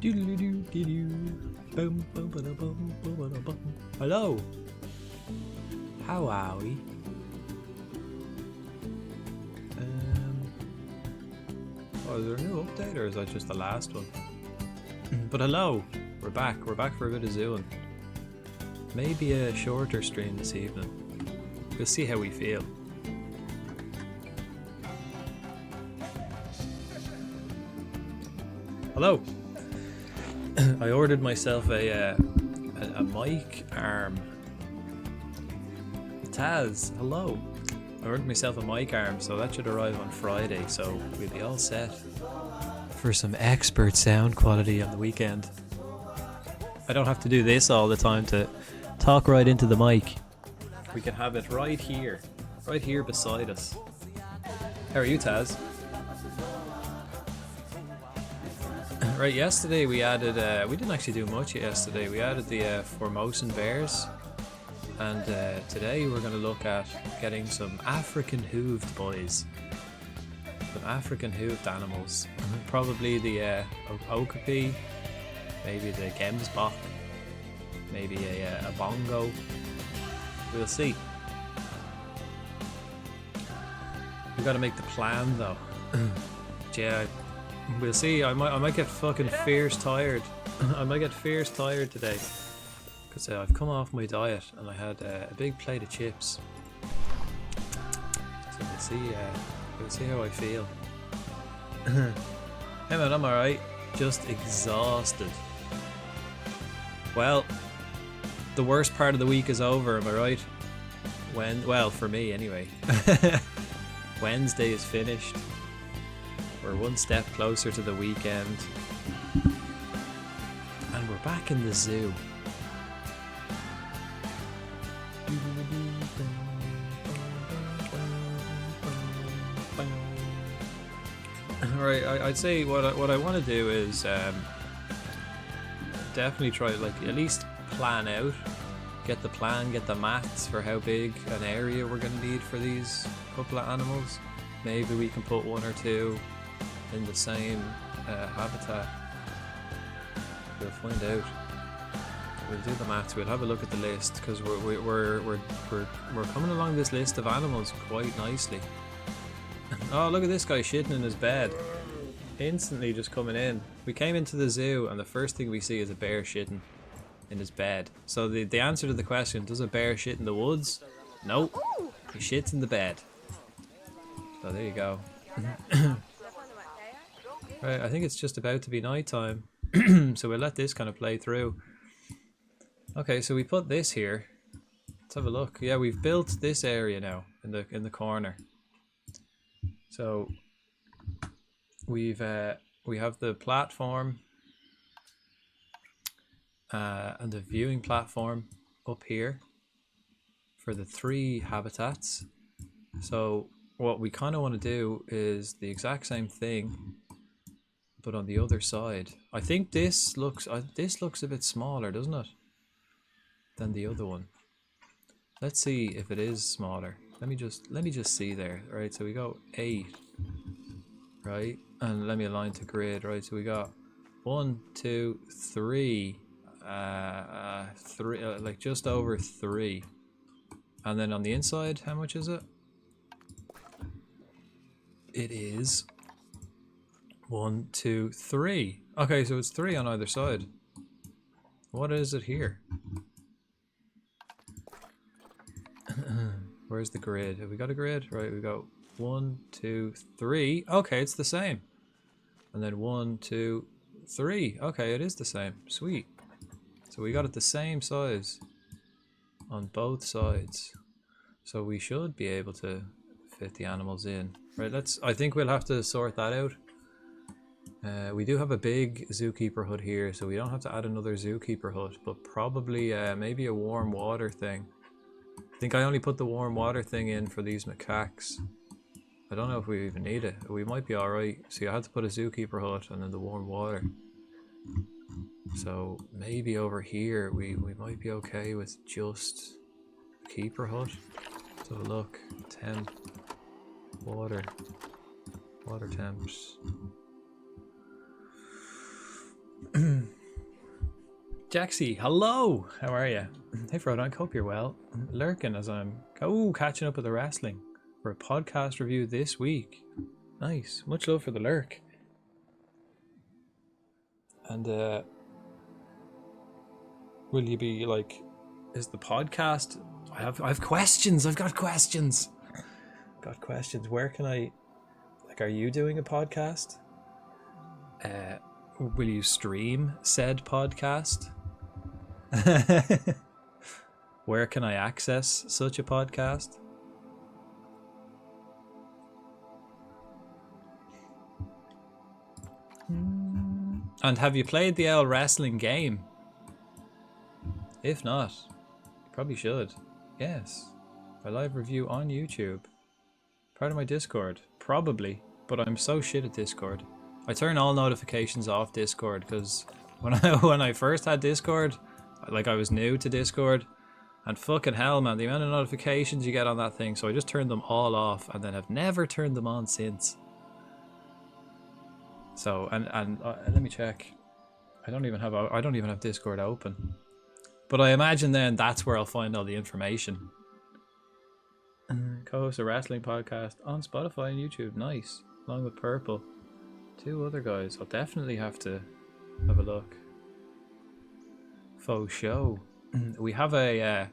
Hello. How are we? Oh, is there a new update or is that just the last one? But hello, we're back. We're back for a bit of zooing. Maybe a shorter stream this evening. We'll see how we feel. Hello. I ordered myself a mic arm. Taz, hello. I ordered myself a mic arm, so that should arrive on Friday, so we'll be all set for some expert sound quality on the weekend. I don't have to do this all the time to talk right into the mic. We can have it right here beside us. How are you, Taz? Right, yesterday we added, we didn't actually do much yesterday. We added the Formosan bears. And today we're going to look at getting some African hooved boys. Some African hooved animals. Probably the okapi, maybe the gemsbok, maybe a bongo. We'll see. We got to make the plan though. Yeah, we'll see. I might get fucking fierce tired. I might get fierce tired today. Because I've come off my diet and I had a big plate of chips. So we'll see how I feel. Hey man, I'm alright. Just exhausted. Well, the worst part of the week is over, am I right? Well, for me anyway. Wednesday is finished. We're one step closer to the weekend. And we're back in the zoo. Right, I'd say what I want to do is definitely try like at least plan out, get the maths for how big an area we're going to need for these couple of animals. Maybe we can put one or two in the same habitat. We'll find out. We'll do the maths. We'll have a look at the list because we're coming along this list of animals quite nicely. Oh, look at this guy shitting in his bed. Instantly just coming in. We came into the zoo and the first thing we see is a bear shitting in his bed. So the answer to the question, does a bear shit in the woods? Nope. He shits in the bed. So there you go. Right, I think it's just about to be night time. So we'll let this kind of play through. Okay, so we put this here. Let's have a look. Yeah, we've built this area now in the corner. So we have the platform and the viewing platform up here for the 3 habitats. So what we kind of want to do is the exact same thing, but on the other side. I think this looks a bit smaller, doesn't it, than the other one? Let's see if it is smaller. Let me just see there. All right, so we go 8, right, and let me align to grid. Right, so we got 1, 2, 3, 3, like just over 3, and then on the inside, how much is it? It is 1, 2, 3. Okay, so it's 3 on either side. What is it here? Where's the grid? Have we got a grid? Right, we go 1, 2, 3. Okay, it's the same. And then 1, 2, 3. Okay, it is the same. Sweet. So we got it the same size on both sides. So we should be able to fit the animals in. Right, I think we'll have to sort that out. We do have a big zookeeper hut here, so we don't have to add another zookeeper hut, but probably maybe a warm water thing. I think I only put the warm water thing in for these macaques. I don't know if we even need it. We might be alright. See, I had to put a zookeeper hut and then the warm water. So maybe over here we might be okay with just a keeper hut. So look, temp, water temps. Jaxie, hello! How are you? Hey Frodo, I hope you're well. Lurking as I'm catching up with the wrestling for a podcast review this week. Nice. Much love for the lurk. And will you be like, is the podcast? I have questions. I've got questions. Where can I, like, are you doing a podcast? Will you stream said podcast? Where can I access such a podcast? And have you played the L Wrestling game? If not, you probably should. Yes. My live review on YouTube. Part of my Discord. Probably. But I'm so shit at Discord. I turn all notifications off Discord because when I first had Discord, like, I was new to Discord, and fucking hell, man, the amount of notifications you get on that thing. So I just turned them all off and then have never turned them on since. So and let me check. I don't even have Discord open. But I imagine then that's where I'll find all the information. Co-host a wrestling podcast on Spotify and YouTube. Nice. Along with Purple. 2 other guys. I'll definitely have to have a look. Faux show. We have a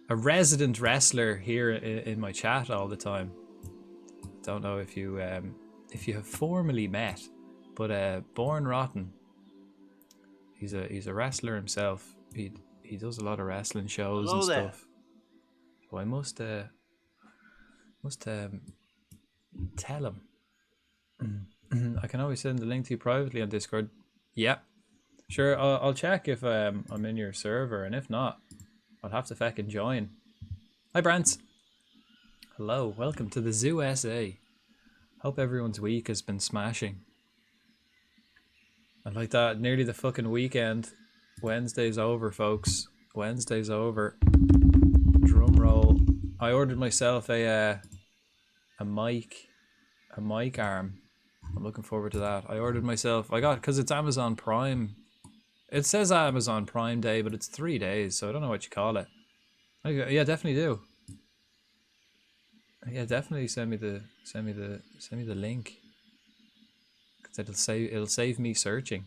resident wrestler here in my chat all the time. Don't know if you have formally met, but Born Rotten. He's a wrestler himself. He does a lot of wrestling shows. Hello and there. Stuff. So I must tell him. I can always send the link to you privately on Discord. Yeah, sure. I'll check if I'm in your server, and if not, I'll have to fucking join. Hi, Brant. Hello, welcome to the Zoo SA. Hope everyone's week has been smashing. And like that, nearly the fucking weekend. Wednesday's over, folks. Wednesday's over. Drum roll. I ordered myself a mic arm. I'm looking forward to that. I ordered myself. Because it's Amazon Prime. It says Amazon Prime Day, but it's 3 days, so I don't know what you call it. Yeah, definitely do. Yeah, definitely send me the link. Cause it'll save me searching.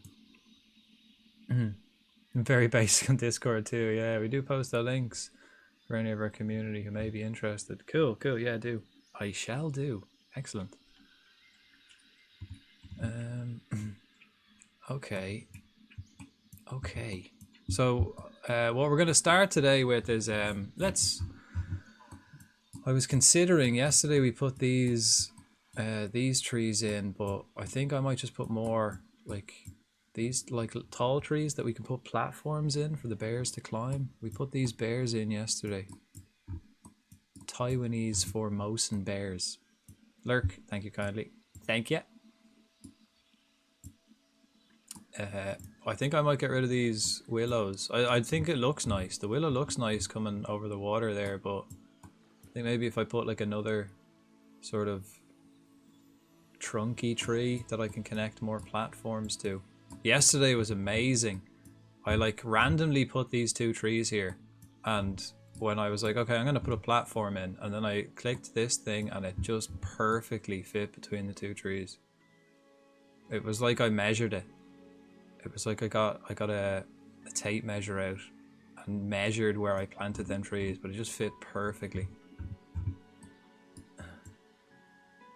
Very basic on Discord too. Yeah, we do post our links for any of our community who may be interested. Cool. Yeah, do. I shall do. Excellent. Okay. So what we're going to start today with is I was considering yesterday we put these trees in, but I think I might just put more like these tall trees that we can put platforms in for the bears to climb. We put these bears in yesterday. Taiwanese Formosan bears. Lurk, thank you kindly. Thank you. I think I might get rid of these willows. I think it looks nice. The willow looks nice coming over the water there, but I think maybe if I put like another sort of trunky tree that I can connect more platforms to. Yesterday was amazing. I like randomly put these 2 trees here, and when I was like, okay, I'm gonna put a platform in, and then I clicked this thing and it just perfectly fit between the 2 trees. It was like I measured it. It was like I got a tape measure out and measured where I planted them trees, but it just fit perfectly.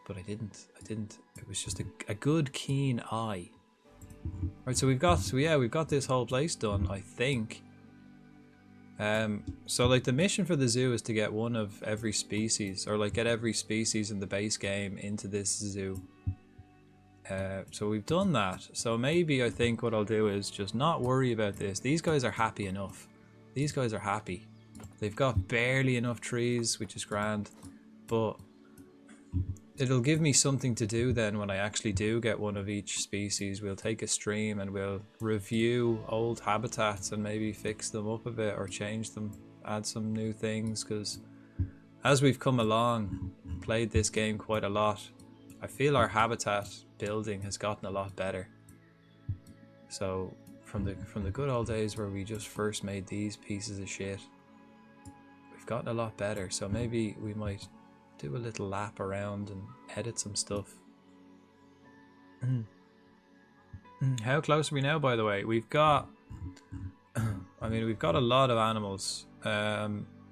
But I didn't. It was just a good keen eye. Right, so we've got this whole place done, I think. So like the mission for the zoo is to get one of every species, or like get every species in the base game into this zoo. So we've done that. So maybe I think what I'll do is just not worry about this. These guys are happy enough. These guys are happy. They've got barely enough trees, which is grand, but it'll give me something to do then when I actually do get one of each species. We'll take a stream and we'll review old habitats and maybe fix them up a bit or change them, add some new things, because as we've come along, played this game quite a lot, I feel our habitat building has gotten a lot better. So from the good old days where we just first made these pieces of shit. We've gotten a lot better, so maybe we might do a little lap around and edit some stuff. How close are we now, by the way? We've got... I mean, we've got a lot of animals.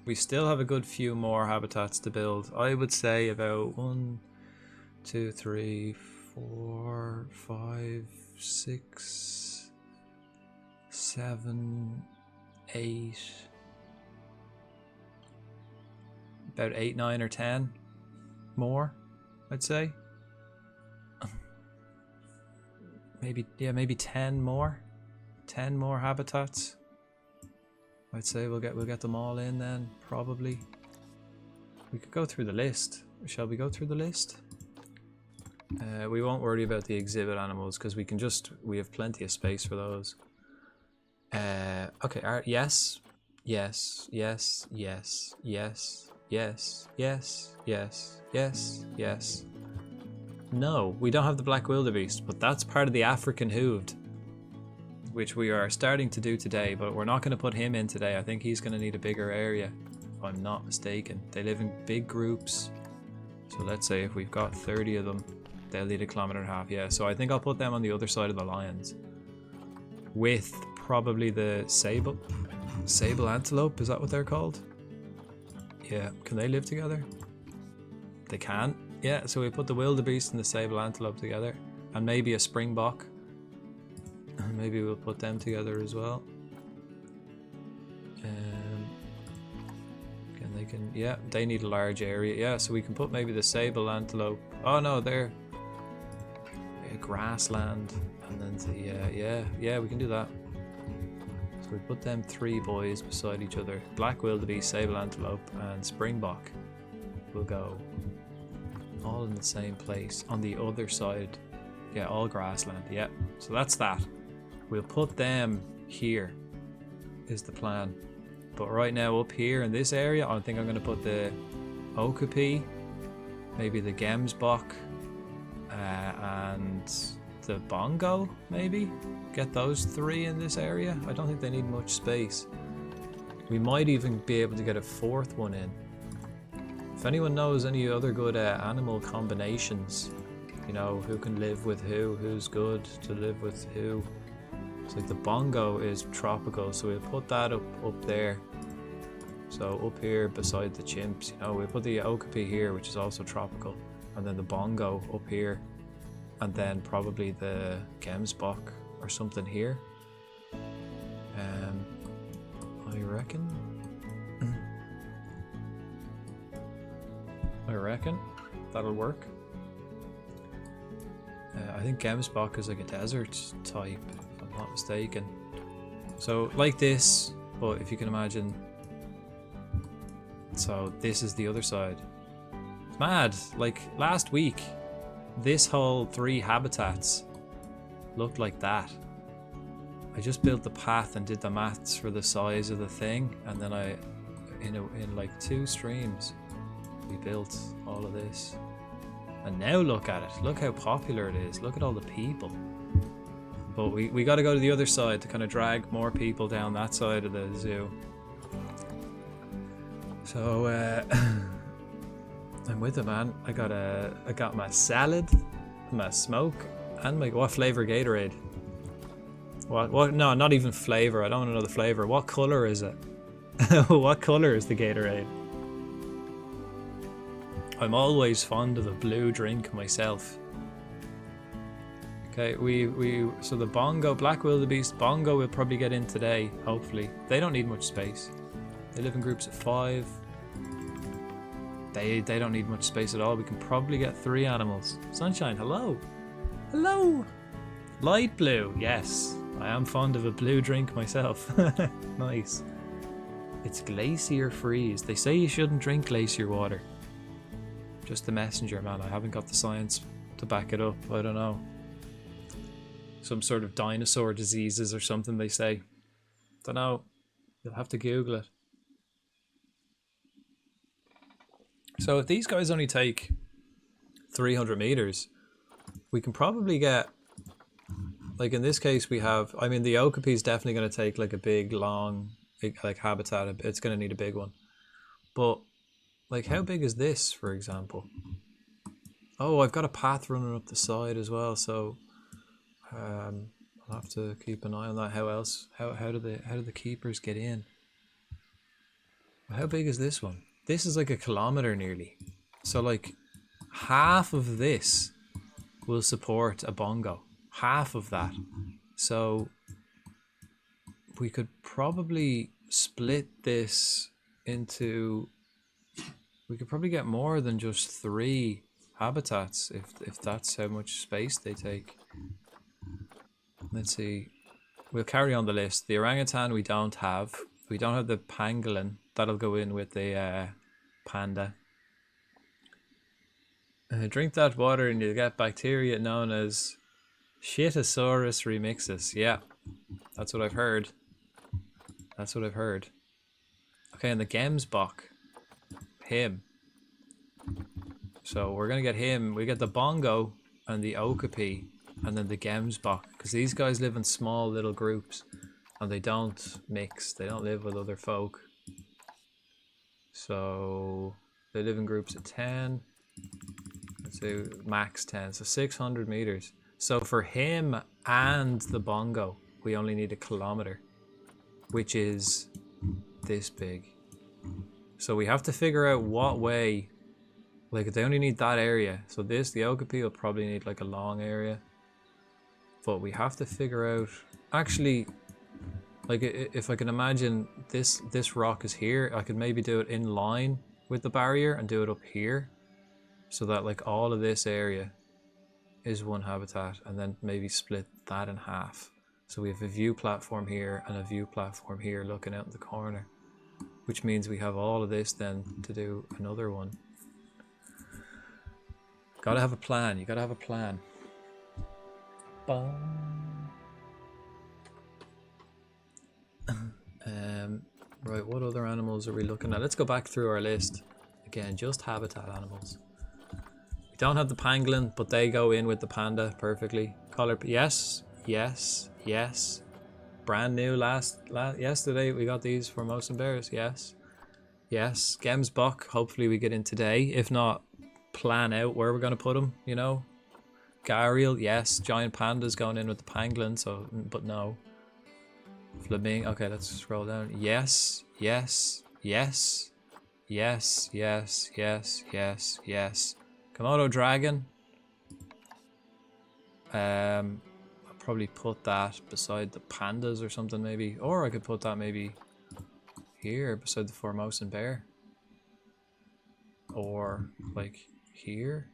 We still have a good few more habitats to build. I would say about 1, 2, 3, 4, 5, 6, 7, 8... About 8, 9 or 10 more, I'd say. Maybe 10 more. 10 more habitats. I'd say we'll get them all in then, probably. We could go through the list. Shall we go through the list? We won't worry about the exhibit animals because we have plenty of space for those. Okay, yes. Yes, yes, yes, yes. Yes, yes, yes, yes, yes. No, we don't have the black wildebeest, but that's part of the African hooved, which we are starting to do today, but we're not going to put him in today. I think he's going to need a bigger area, if I'm not mistaken. They live in big groups, so let's say if we've got 30 of them, they'll need 1.5 kilometers. Yeah, so I think I'll put them on the other side of the lions, with probably the sable antelope, is that what they're called? Yeah, can they live together? They can. Yeah, so we put the wildebeest and the sable antelope together, and maybe a springbok. Maybe we'll put them together as well. Yeah, they need a large area. Yeah, so we can put maybe the sable antelope. Oh no, they're grassland, and then yeah, we can do that. We put them 3 boys beside each other. Black wildebeest, sable antelope, and springbok will go all in the same place on the other side. Yeah, all grassland. Yeah, so that's that. We'll put them here is the plan. But right now up here in this area, I think I'm going to put the okapi, maybe the gemsbok, and the bongo, maybe. Get those 3 in this area. I don't think they need much space. We might even be able to get a 4th one in. If anyone knows any other good animal combinations, you know, who can live with who's good to live with who. It's like the bongo is tropical, so we'll put that up there. So up here beside the chimps, you know, we'll put the okapi here, which is also tropical, and then the bongo up here, and then probably the gemsbok or something here. I reckon that'll work. I think gemsbok is like a desert type, if I'm not mistaken. So like this, but if you can imagine. So this is the other side. It's mad. Like last week, this whole 3 habitats looked like that. I just built the path and did the maths for the size of the thing, and then in like 2 streams we built all of this. And now look at it. Look how popular it is. Look at all the people. But we got to go to the other side to kind of drag more people down that side of the zoo. So I'm with it, man. I got my salad, my smoke, and my what flavor Gatorade? What? No, not even flavor. I don't want to know the flavor. What color is it? What color is the Gatorade? I'm always fond of a blue drink myself. Okay, so the bongo, black wildebeest, bongo will probably get in today, hopefully. They don't need much space. They live in groups of 5. They don't need much space at all. We can probably get 3 animals. Sunshine, hello. Hello. Light blue, yes. I am fond of a blue drink myself. Nice. It's glacier freeze. They say you shouldn't drink glacier water. Just the messenger, man. I haven't got the science to back it up. I don't know. Some sort of dinosaur diseases or something, they say. Don't know. You'll have to Google it. So if these guys only take 300 meters, we can probably get like in this case we have, I mean the okapi is definitely going to take like a big long like habitat. It's going to need a big one. But like how big is this, for example? Oh, I've got a path running up the side as well, so I'll have to keep an eye on that. How do the keepers get in? How big is this one? This is like 1 kilometer nearly. So like half of this will support a bongo. Half of that. So we could probably split this into, we could probably get more than just 3 habitats if that's how much space they take. Let's see. We'll carry on the list. The orangutan we don't have. We don't have the pangolin. That'll go in with the panda. Drink that water and you'll get bacteria known as Shitosaurus remixus. Yeah, that's what I've heard. That's what I've heard. Okay, and the Gemsbok. Him. So we're going to get him. We get the bongo and the okapi and then the Gemsbok. Because these guys live in small little groups. And they don't mix. They don't live with other folk. So they live in groups of 10. Let's say max 10. So 600 meters. So for him and the bongo, we only need 1 kilometer. Which is this big. So we have to figure out what way. Like they only need that area. So the okapi will probably need like a long area. But we have to figure out. Actually, like if I can imagine this rock is here, I could maybe do it in line with the barrier and do it up here. So that like all of this area is one habitat and then maybe split that in half. So we have a view platform here and a view platform here looking out in the corner. Which means we have all of this then to do another one. Gotta have a plan. You gotta have a plan. Right, what other animals are we looking at? Let's go back through our list. Again, just habitat animals. We don't have the pangolin, but they go in with the panda perfectly. Color, yes, yes, yes. Brand new yesterday we got these for mouse and bears. Yes, yes. Gemsbok, hopefully we get in today. If not, plan out where we're going to put them, you know. Gharial, yes. Giant pandas going in with the pangolin, so, but no. Flamingo, okay, let's scroll down. Yes, yes, yes, yes, yes, yes, yes, yes. Komodo dragon. I'll probably put that beside the pandas or something maybe. Or I could put that maybe here beside the Formosan bear. Or like here.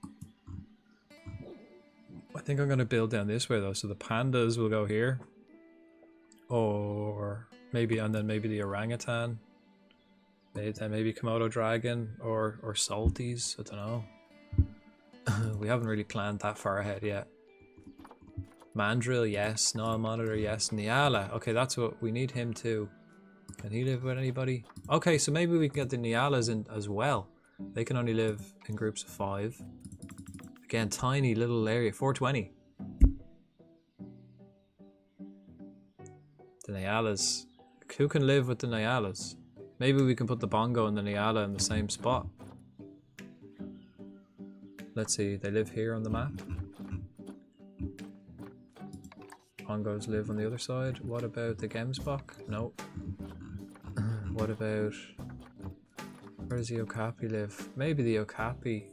I think I'm going to build down this way though. So the pandas will go here. Or maybe, and then maybe the orangutan. Maybe Komodo dragon or salties. I don't know. We haven't really planned that far ahead yet. Mandrill, yes. Nile monitor, yes. Nyala. Okay, that's what we need him too. Can he live with anybody? Okay, so maybe we can get the Nyalas in as well. They can only live in groups of 5. Again, tiny little area. 420. The Nyalas. Who can live with the Nyalas? Maybe we can put the bongo and the Nyala in the same spot. Let's see, they live here on the map. Bongos live on the other side. What about the Gemsbok? No. What about... Where does the Okapi live? Maybe the Okapi.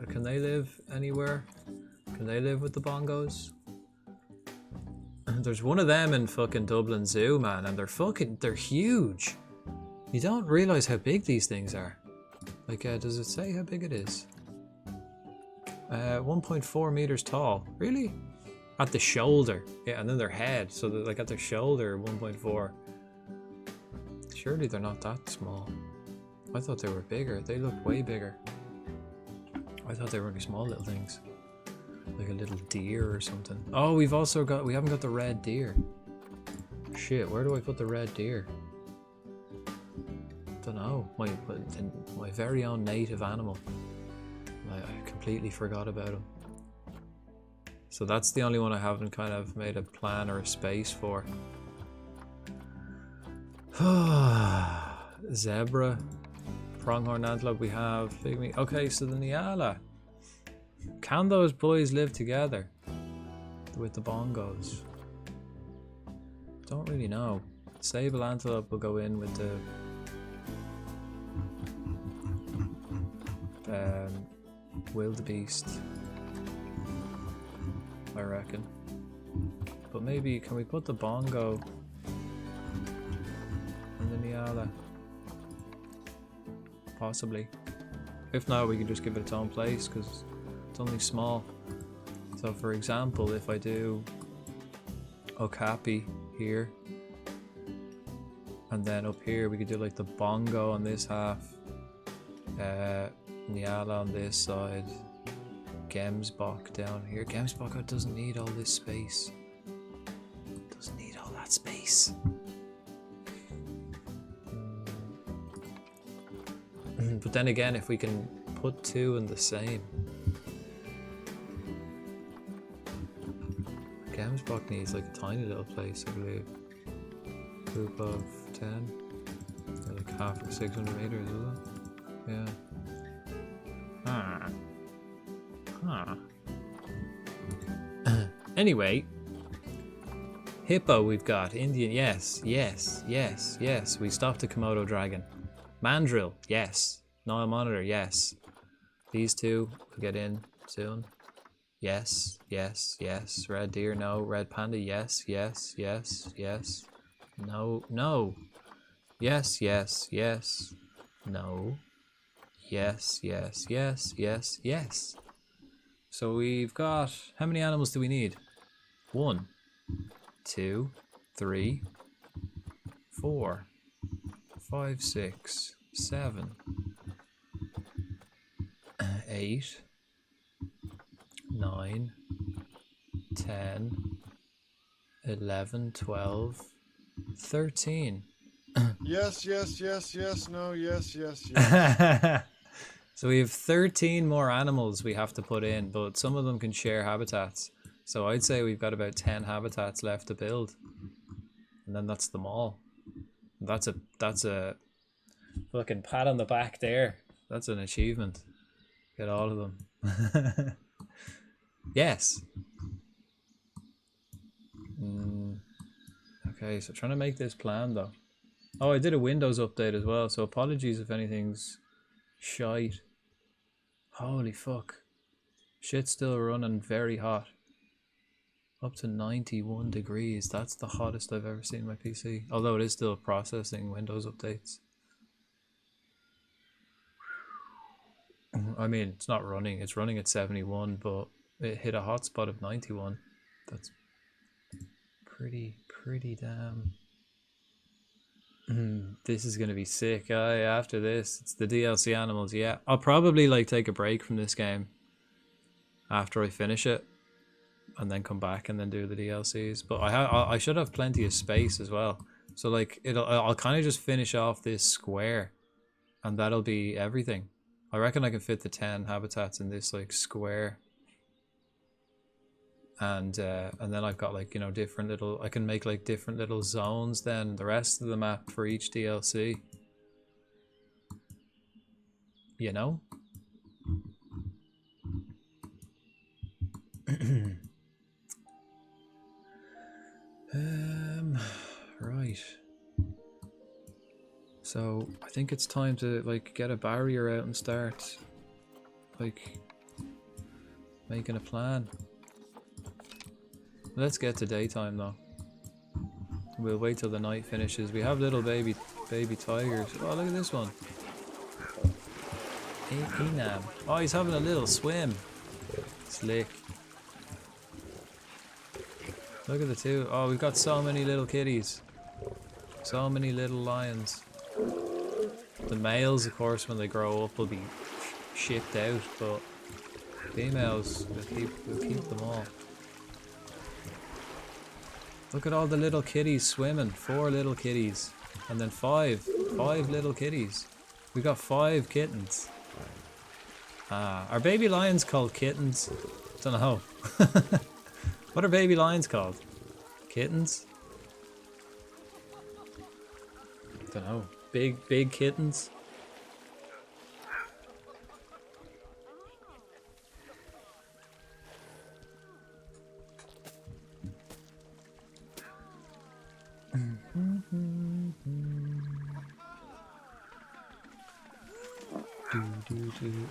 Can they live anywhere? Can they live with the bongos? There's one of them in fucking Dublin Zoo, man, and they're huge. You don't realize how big these things are. Like, does it say how big it is? 1.4 meters tall. Really? At the shoulder. Yeah, and then their head. So they're like at their shoulder, 1.4. Surely they're not that small. I thought they were bigger. They look way bigger. I thought they were only small little things. Like a little deer or something. Oh, we haven't got the red deer. Shit, where do I put the red deer? Don't know. My very own native animal. I completely forgot about him. So that's the only one I haven't kind of made a plan or a space for. Zebra, pronghorn antelope we have, pygmy. Okay, so the Nyala. Can those boys live together with the bongos? Don't really know. Sable antelope will go in with the wildebeest, I reckon. But maybe, can we put the bongo in the Nyala? Possibly. If not, we can just give it its own place because it's only small. So for example, if I do Okapi here, and then up here we could do like the bongo on this half, Nyala on this side, Gemsbok down here. Gemsbok doesn't need all this space. Doesn't need all that space. But then again, if we can put two in the same. Gemsbok needs like a tiny little place, I believe. Group of 10. They're like half or 600 meters, is it? Yeah. Anyway, hippo we've got. Indian, yes. We stopped the Komodo dragon. Mandrill, yes. Nile monitor, yes. These two will get in soon. Yes. Red deer, no. Red panda, yes. No. Yes. No. Yes. So we've got, how many animals do we need? 1, 2, 3, 4, 5, 6, 7, 8, 9, 10, 11, 12, 13. Yes, no, yes. So we have 13 more animals we have to put in, but some of them can share habitats. So I'd say we've got about 10 habitats left to build. And then that's them all. That's a fucking pat on the back there. That's an achievement. Get all of them. Yes. Okay, so trying to make this plan though. Oh, I did a Windows update as well, so apologies if anything's shite. Holy fuck. Shit's still running very hot. Up to 91 degrees. That's the hottest I've ever seen my PC. Although it is still processing Windows updates. I mean, it's not running. It's running at 71, but it hit a hotspot of 91. That's pretty damn... This is gonna be sick. After this, it's the DLC animals. Yeah, I'll probably like take a break from this game after I finish it, and then come back and then do the DLCs. But I should have plenty of space as well. So like I'll kind of just finish off this square, and that'll be everything. I reckon I can fit the 10 habitats in this like square. And then I've got like, you know, different little, I can make like different little zones then, the rest of the map for each DLC. You know? Right. So I think it's time to like get a barrier out and start like making a plan. Let's get to daytime though. We'll wait till the night finishes. We have little baby tigers. Oh, look at this one. Enam. Oh, he's having a little swim. Slick. Look at the two. Oh, we've got so many little kitties. So many little lions. The males, of course, when they grow up will be shipped out, but females, we'll keep them all. Look at all the little kitties swimming. 4 little kitties. And then 5 little kitties. We got 5 kittens. Are baby lions called kittens? Don't know. What are baby lions called? Kittens? Don't know. Big kittens?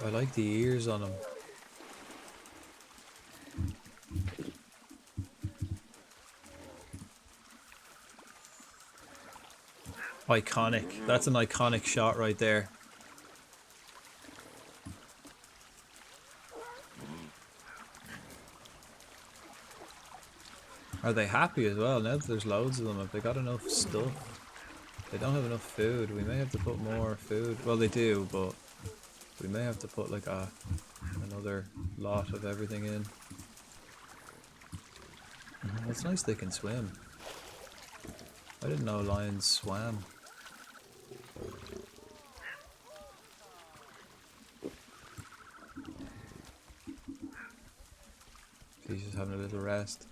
I like the ears on them. Iconic. That's an iconic shot right there. Are they happy as well now that there's loads of them? Have they got enough stuff? They don't have enough food. We may have to put more food. Well, they do, but we may have to put like another lot of everything in. It's nice they can swim. I didn't know lions swam. He's just having a little rest.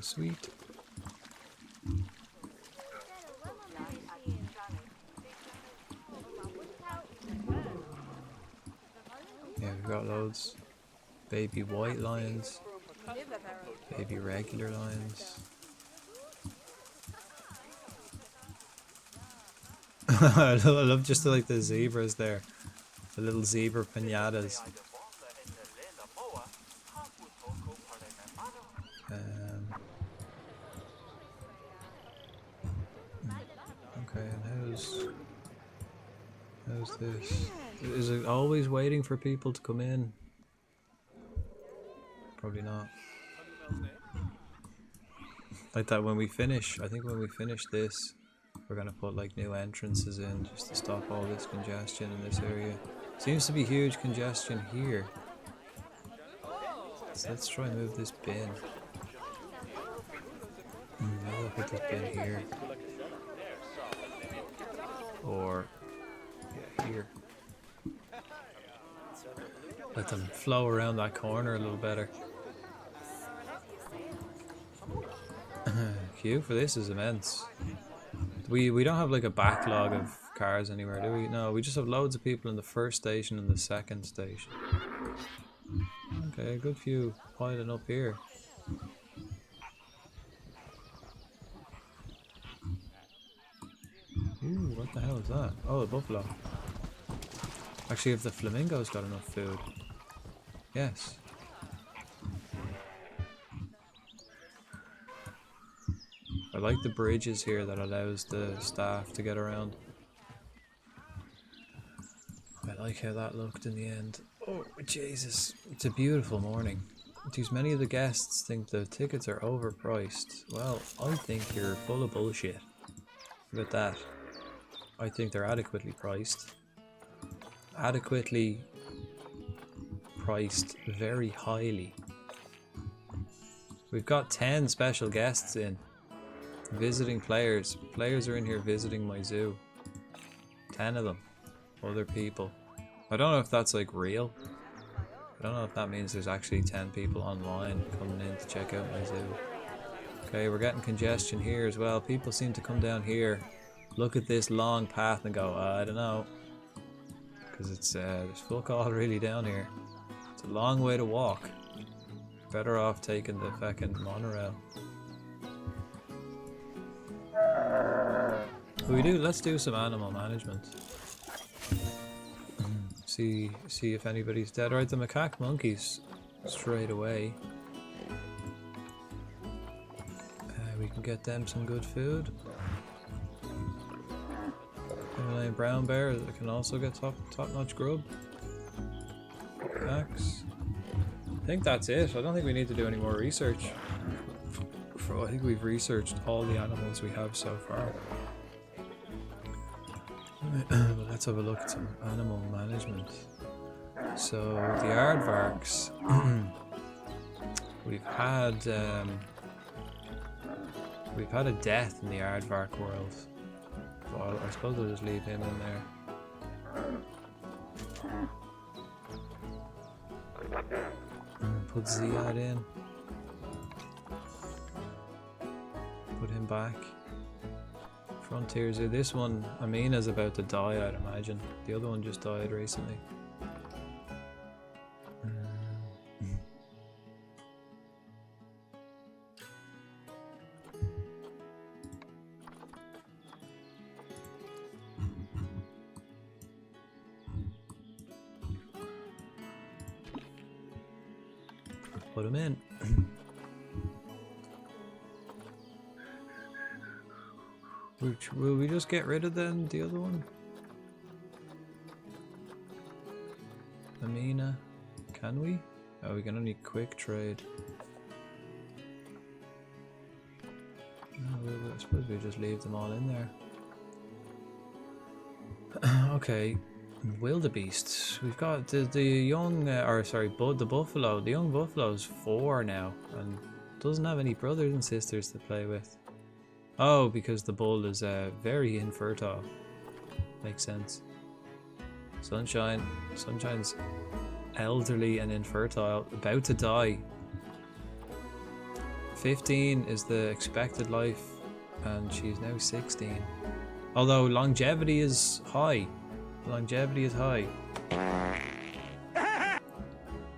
Sweet. Yeah, we've got loads. Baby white lions. Baby regular lions. I love just like the zebras there. The little zebra pinatas. Okay, and how's this? Is it always waiting for people to come in? Probably not. Like that when we finish, I think when we finish this, we're gonna put like new entrances in just to stop all this congestion in this area. Seems to be huge congestion here. So let's try and move this bin. Maybe I'll put this bin here. Or here. Let them flow around that corner a little better. Queue for this is immense. We don't have like a backlog of cars anywhere, do we? No, we just have loads of people in the first station and the second station. Okay, a good few piling up here. Ooh, what the hell is that? Oh, a buffalo. Actually, have the flamingos got enough food? Yes. I like the bridges here that allows the staff to get around. I like how that looked in the end. Oh, Jesus. It's a beautiful morning. Geez, many of the guests think the tickets are overpriced. Well, I think you're full of bullshit. Look at that. I think they're adequately priced. Adequately priced very highly. We've got 10 special guests in. Visiting players. Players are in here visiting my zoo. 10 of them. Other people. I don't know if that's like real. I don't know if that means there's actually 10 people online coming in to check out my zoo. Okay, we're getting congestion here as well. People seem to come down here, look at this long path and go, I don't know. Because it's, there's fuck all really down here. It's a long way to walk. Better off taking the fucking monorail. Let's do some animal management. See if anybody's dead. Alright, the macaque monkeys straight away. We can get them some good food. Himalayan brown bear that can also get top-notch grub. Macaques. I think that's it. I don't think we need to do any more research. I think we've researched all the animals we have so far. Let's have a look at some animal management. So the aardvarks, we've had a death in the aardvark world. Well, I suppose I'll just leave him in there. Put Ziad in. Put him back. Frontiers. This one, Amina's about to die, I'd imagine. The other one just died recently. Put him in. Will we just get rid of them, the other one? Amina. Can we? Oh, we can only quick trade. Oh, I suppose we just leave them all in there. Okay. Wildebeest. We've got the young, the buffalo. The young buffalo's 4 now and doesn't have any brothers and sisters to play with. Oh, because the bull is very infertile. Makes sense. Sunshine's elderly and infertile, about to die. 15 is the expected life, and she's now 16. Although longevity is high. Longevity is high.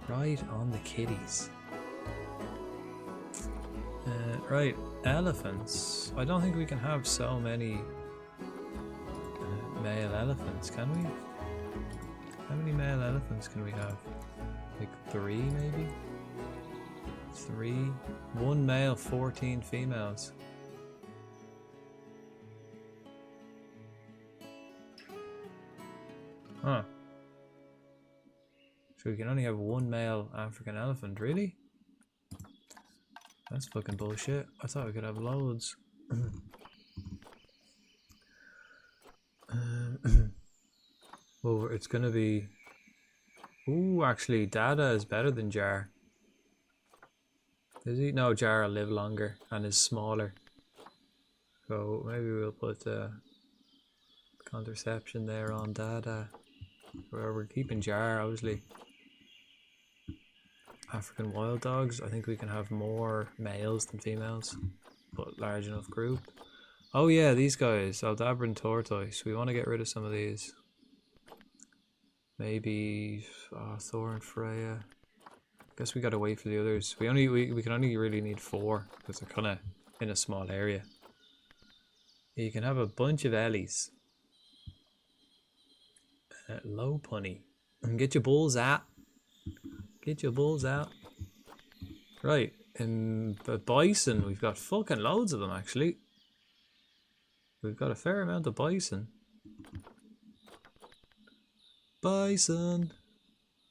Right on the kitties. Right, elephants. I don't think we can have so many male elephants, can we? How many male elephants can we have? Like 3 maybe? 3? 1 male, 14 females. Huh. So we can only have 1 male African elephant, really? That's fucking bullshit. I thought we could have loads. Well, it's gonna be... Ooh, actually, Dada is better than Jar. Is he? No, Jar will live longer and is smaller. So maybe we'll put contraception there on Dada. Where we're keeping Jar, obviously. African wild dogs, I think we can have more males than females, but large enough group. Oh yeah, these guys, Aldabran tortoise. We want to get rid of some of these. Maybe Thor and Freya. Guess we gotta wait for the others. We can only really need 4 because they're kind of in a small area. You can have a bunch of Ellies. Low punny. And get your bulls out. Get your bulls out. Right, in the bison, we've got fucking loads of them actually. We've got a fair amount of bison. Bison!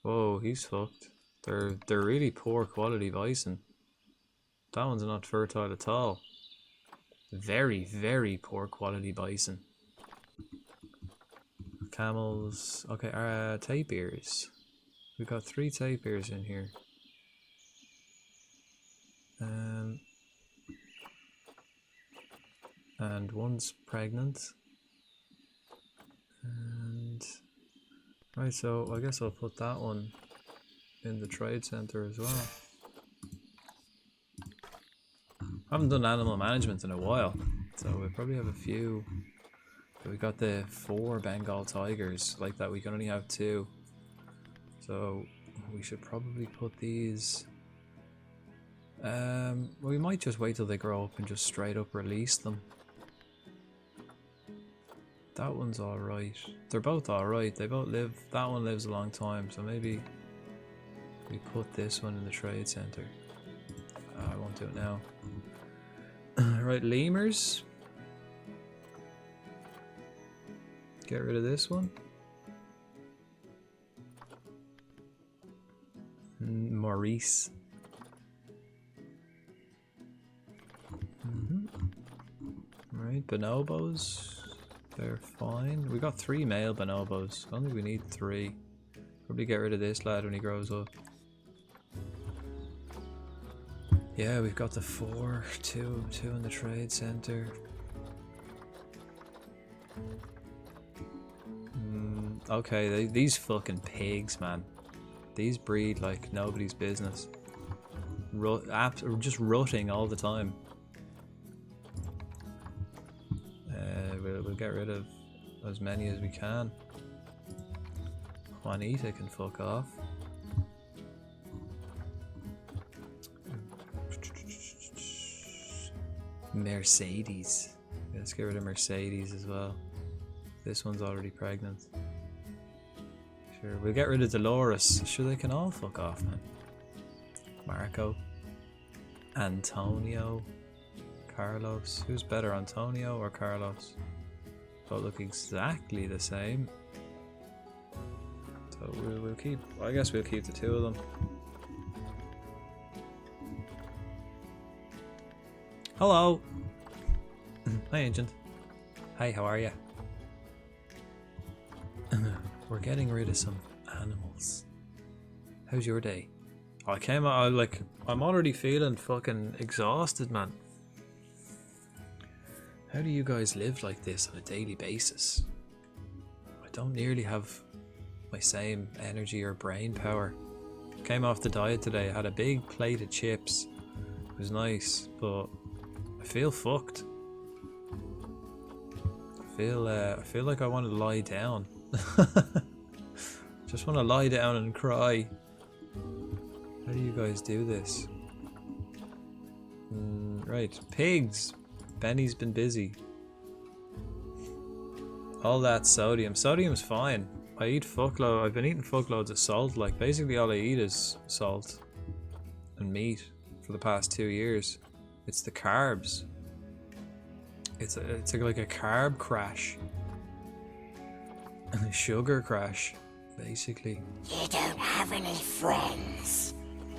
Whoa, he's fucked. They're really poor quality bison. That one's not fertile at all. Very, very poor quality bison. Camels. Okay, tapirs. We've got 3 tapirs in here. And one's pregnant. And right, so I guess I'll put that one in the trade center as well. I haven't done animal management in a while, so we'll probably have a few. But we got the 4 Bengal tigers, like that we can only have 2. So we should probably put these. We might just wait till they grow up and just straight up release them. That one's alright. They're both alright. They both live. That one lives a long time, so maybe we put this one in the trade center. I won't do it now. Right, lemurs. Get rid of this one. Maurice. Right, bonobos. They're fine. We got 3 male bonobos. I don't think we need 3. Probably get rid of this lad when he grows up. Yeah, we've got the 4, 2 in the trade center. Okay, these fucking pigs, man. These breed like nobody's business. Just rutting all the time. We'll get rid of as many as we can. Juanita can fuck off. Mercedes. Let's get rid of Mercedes as well. This one's already pregnant. Sure, we'll get rid of Dolores. Sure, they can all fuck off, man. Marco. Antonio. Carlos. Who's better, Antonio or Carlos? Both look exactly the same. So we'll keep, I guess we'll keep the two of them. Hello. Hi, Agent. Hi, how are you? We're getting rid of some animals. How's your day? I came out, I'm already feeling fucking exhausted, man. How do you guys live like this on a daily basis? I don't nearly have my same energy or brain power. Came off the diet today, had a big plate of chips. It was nice, but I feel fucked. I feel like I want to lie down. Just want to lie down and cry. How do you guys do this? Right, pigs. Benny's been busy. All that sodium. Sodium's fine. I eat fuckload. I've been eating fuckloads of salt. Like basically all I eat is salt and meat for the past 2 years. It's the carbs. It's like a carb crash. A sugar crash, basically. You don't have any friends.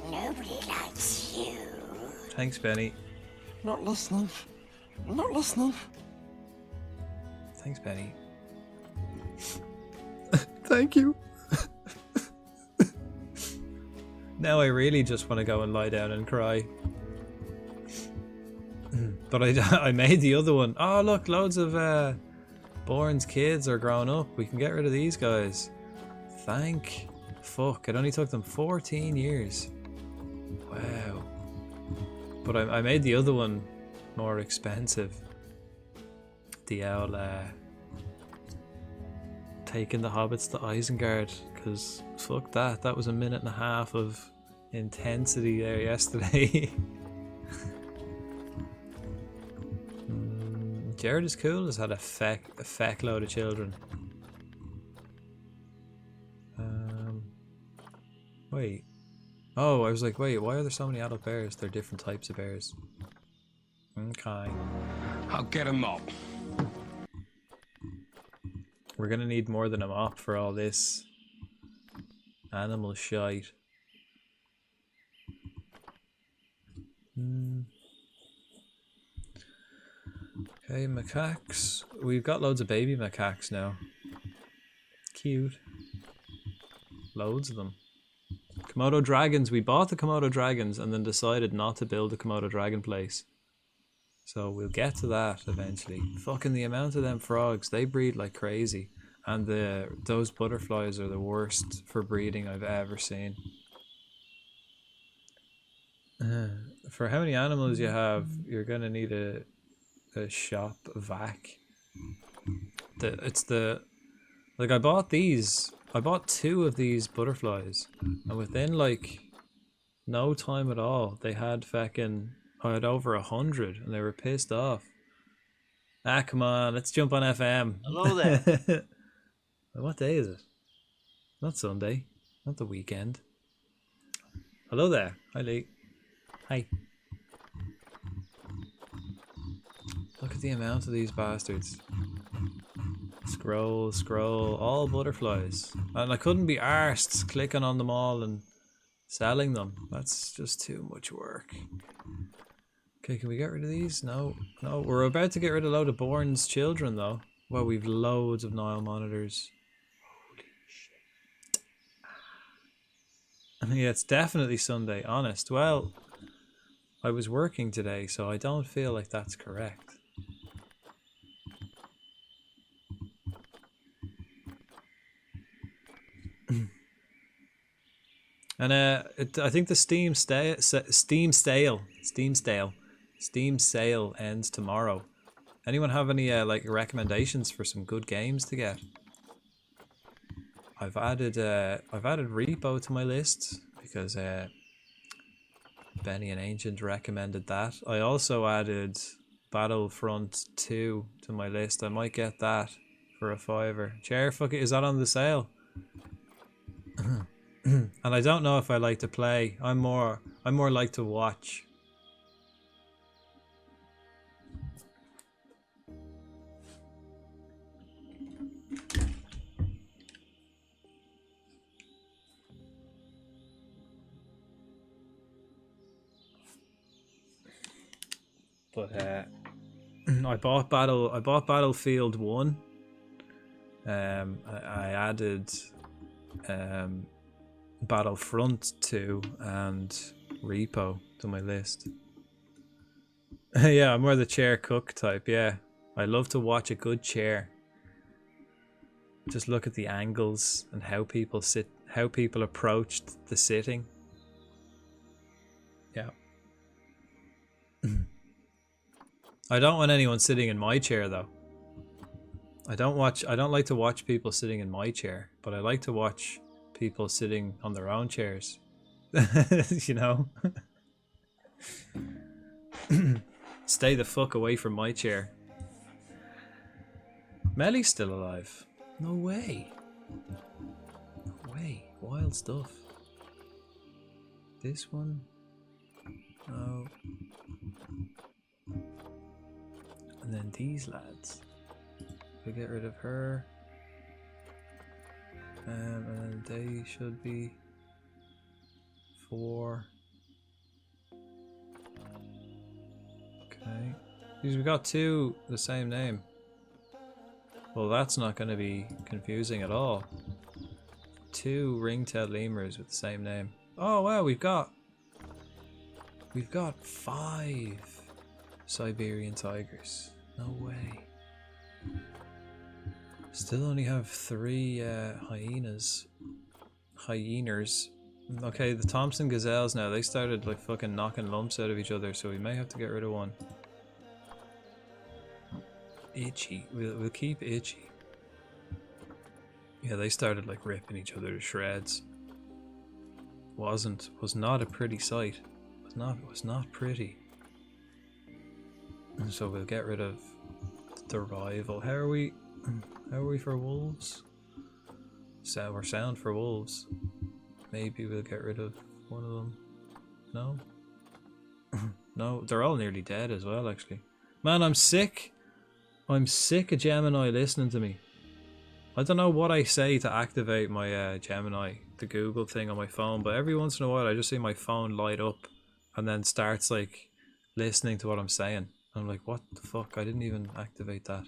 Nobody likes you. Thanks, Benny. Not listening. Not listening. Thanks, Benny. Thank you. Now I really just want to go and lie down and cry. But I made the other one. Oh look, loads of Bourne's kids are grown up. We can get rid of these guys. Thank fuck. It only took them 14 years. Wow. But I made the other one more expensive. The owl taking the hobbits to Isengard, because fuck that. That was a minute and a half of intensity there yesterday. Jared is cool, has had a feck load of children. Wait. Oh, I was like, wait, why are there so many adult bears? They're different types of bears. Okay. I'll get a mop. We're gonna need more than a mop for all this animal shite. Okay, macaques. We've got loads of baby macaques now. Cute. Loads of them. Komodo dragons. We bought the Komodo dragons and then decided not to build the Komodo dragon place. So we'll get to that eventually. Fucking the amount of them frogs, they breed like crazy. And those butterflies are the worst for breeding I've ever seen. For how many animals you have, you're gonna need a shop vac. I bought these. I bought 2 of these butterflies, and within like no time at all, they had I had over 100, and they were pissed off. Ah, come on, let's jump on FM. Hello there. What day is it? Not Sunday, not the weekend. Hello there. Hi, Lee. Hi. Look at the amount of these bastards. Scroll, scroll, all butterflies. And I couldn't be arsed clicking on them all and selling them. That's just too much work. Okay, can we get rid of these? No, no. We're about to get rid of a load of Bourne's children though. Well, we've loads of Nile monitors. Holy shit. Yeah, it's definitely Sunday, honest. Well, I was working today, so I don't feel like that's correct. And I think the Steam sale ends tomorrow. Anyone have any like recommendations for some good games to get? I've added Repo to my list because Benny and Ancient recommended that. I also added Battlefront 2 to my list. I might get that for a fiver. Chair, fuck it, is that on the sale? And I don't know if I like to play. I'm more like to watch. But I bought Battlefield 1. I added Battlefront 2 and Repo to my list. Yeah, I'm more the chair cook type, yeah. I love to watch a good chair. Just look at the angles and how people sit, how people approached the sitting. Yeah. I don't want anyone sitting in my chair though. I don't like to watch people sitting in my chair, but I like to watch people sitting on their own chairs. You know? Stay the fuck away from my chair. Melly's still alive. No way. No way. Wild stuff. This one? No. And then these lads. We get rid of her. And then they should be 4. Okay. Because we got 2 the same name. Well, that's not going to be confusing at all. 2 ringtail lemurs with the same name. Oh wow, we've got 5 Siberian tigers. No way. Still only have 3 hyenas. Okay, the Thompson gazelles now, they started like fucking knocking lumps out of each other, so we may have to get rid of one. Itchy. We'll keep Itchy. Yeah, they started like ripping each other to shreds. Was not a pretty sight. Was not pretty. And so we'll get rid of the rival. How are we for wolves? So we're sound for wolves. Maybe we'll get rid of one of them. No? No, they're all nearly dead as well actually. Man, I'm sick. I'm sick of Gemini listening to me. I don't know what I say to activate my Gemini, the Google thing on my phone, but every once in a while I just see my phone light up and then starts like listening to what I'm saying. I'm like, what the fuck? I didn't even activate that.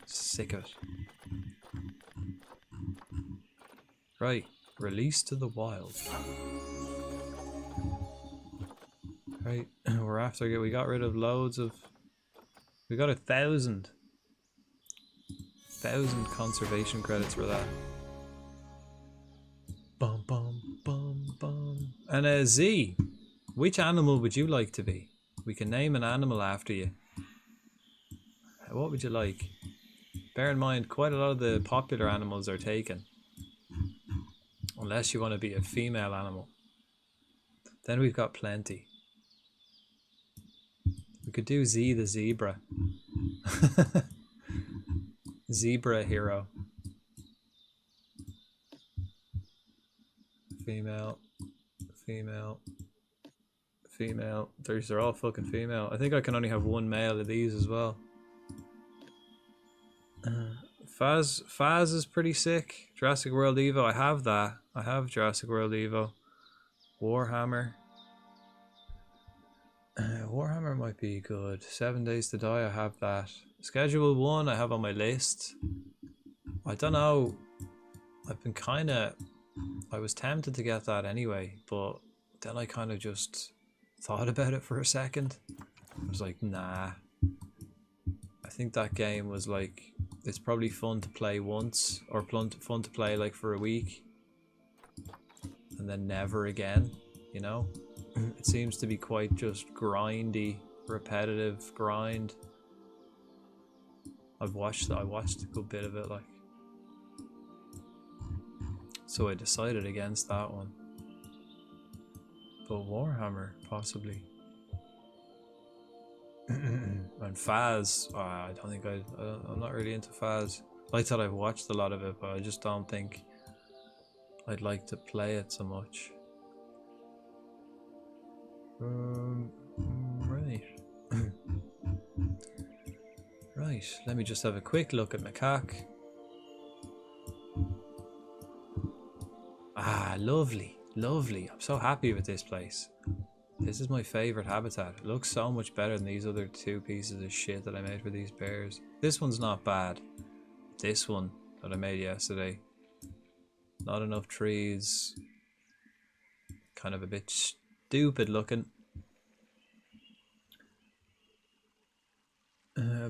Sick of it. Right, release to the wild. Right, we're after, we got rid of loads of, we got 1,000 conservation credits for that. Bum bum bum bum. And Z, which animal would you like to be? We can name an animal after you. What would you like? Bear in mind, quite a lot of the popular animals are taken. Unless you want to be a female animal. Then we've got plenty. We could do Z the zebra. Zebra hero. Female. Female. Female. They're all fucking female. I think I can only have one male of these as well. Faz is pretty sick. Jurassic World Evo, I have that. I have Jurassic World Evo. Warhammer. Warhammer might be good. 7 Days to Die, I have that. Schedule 1 I have on my list. I don't know. I was tempted to get that anyway, but then I kind of just thought about it for a second. I was like, nah. I think that game was like, it's probably fun to play once, or fun to play like for a week. and then never again, you know? It seems to be quite just grindy, repetitive grind. I watched a good bit of it, like. So I decided against that one. But Warhammer, possibly. And Faz, I don't think I'm not really into Faz. Like that, I've watched a lot of it, but I just don't think I'd like to play it so much. Right. Right, let me just have a quick look at Macaque. Ah, lovely, lovely. I'm so happy with this place. This is my favorite habitat. It looks so much better than these other two pieces of shit that I made for these bears. This one's not bad. This one that I made yesterday. Not enough trees. Kind of a bit stupid looking.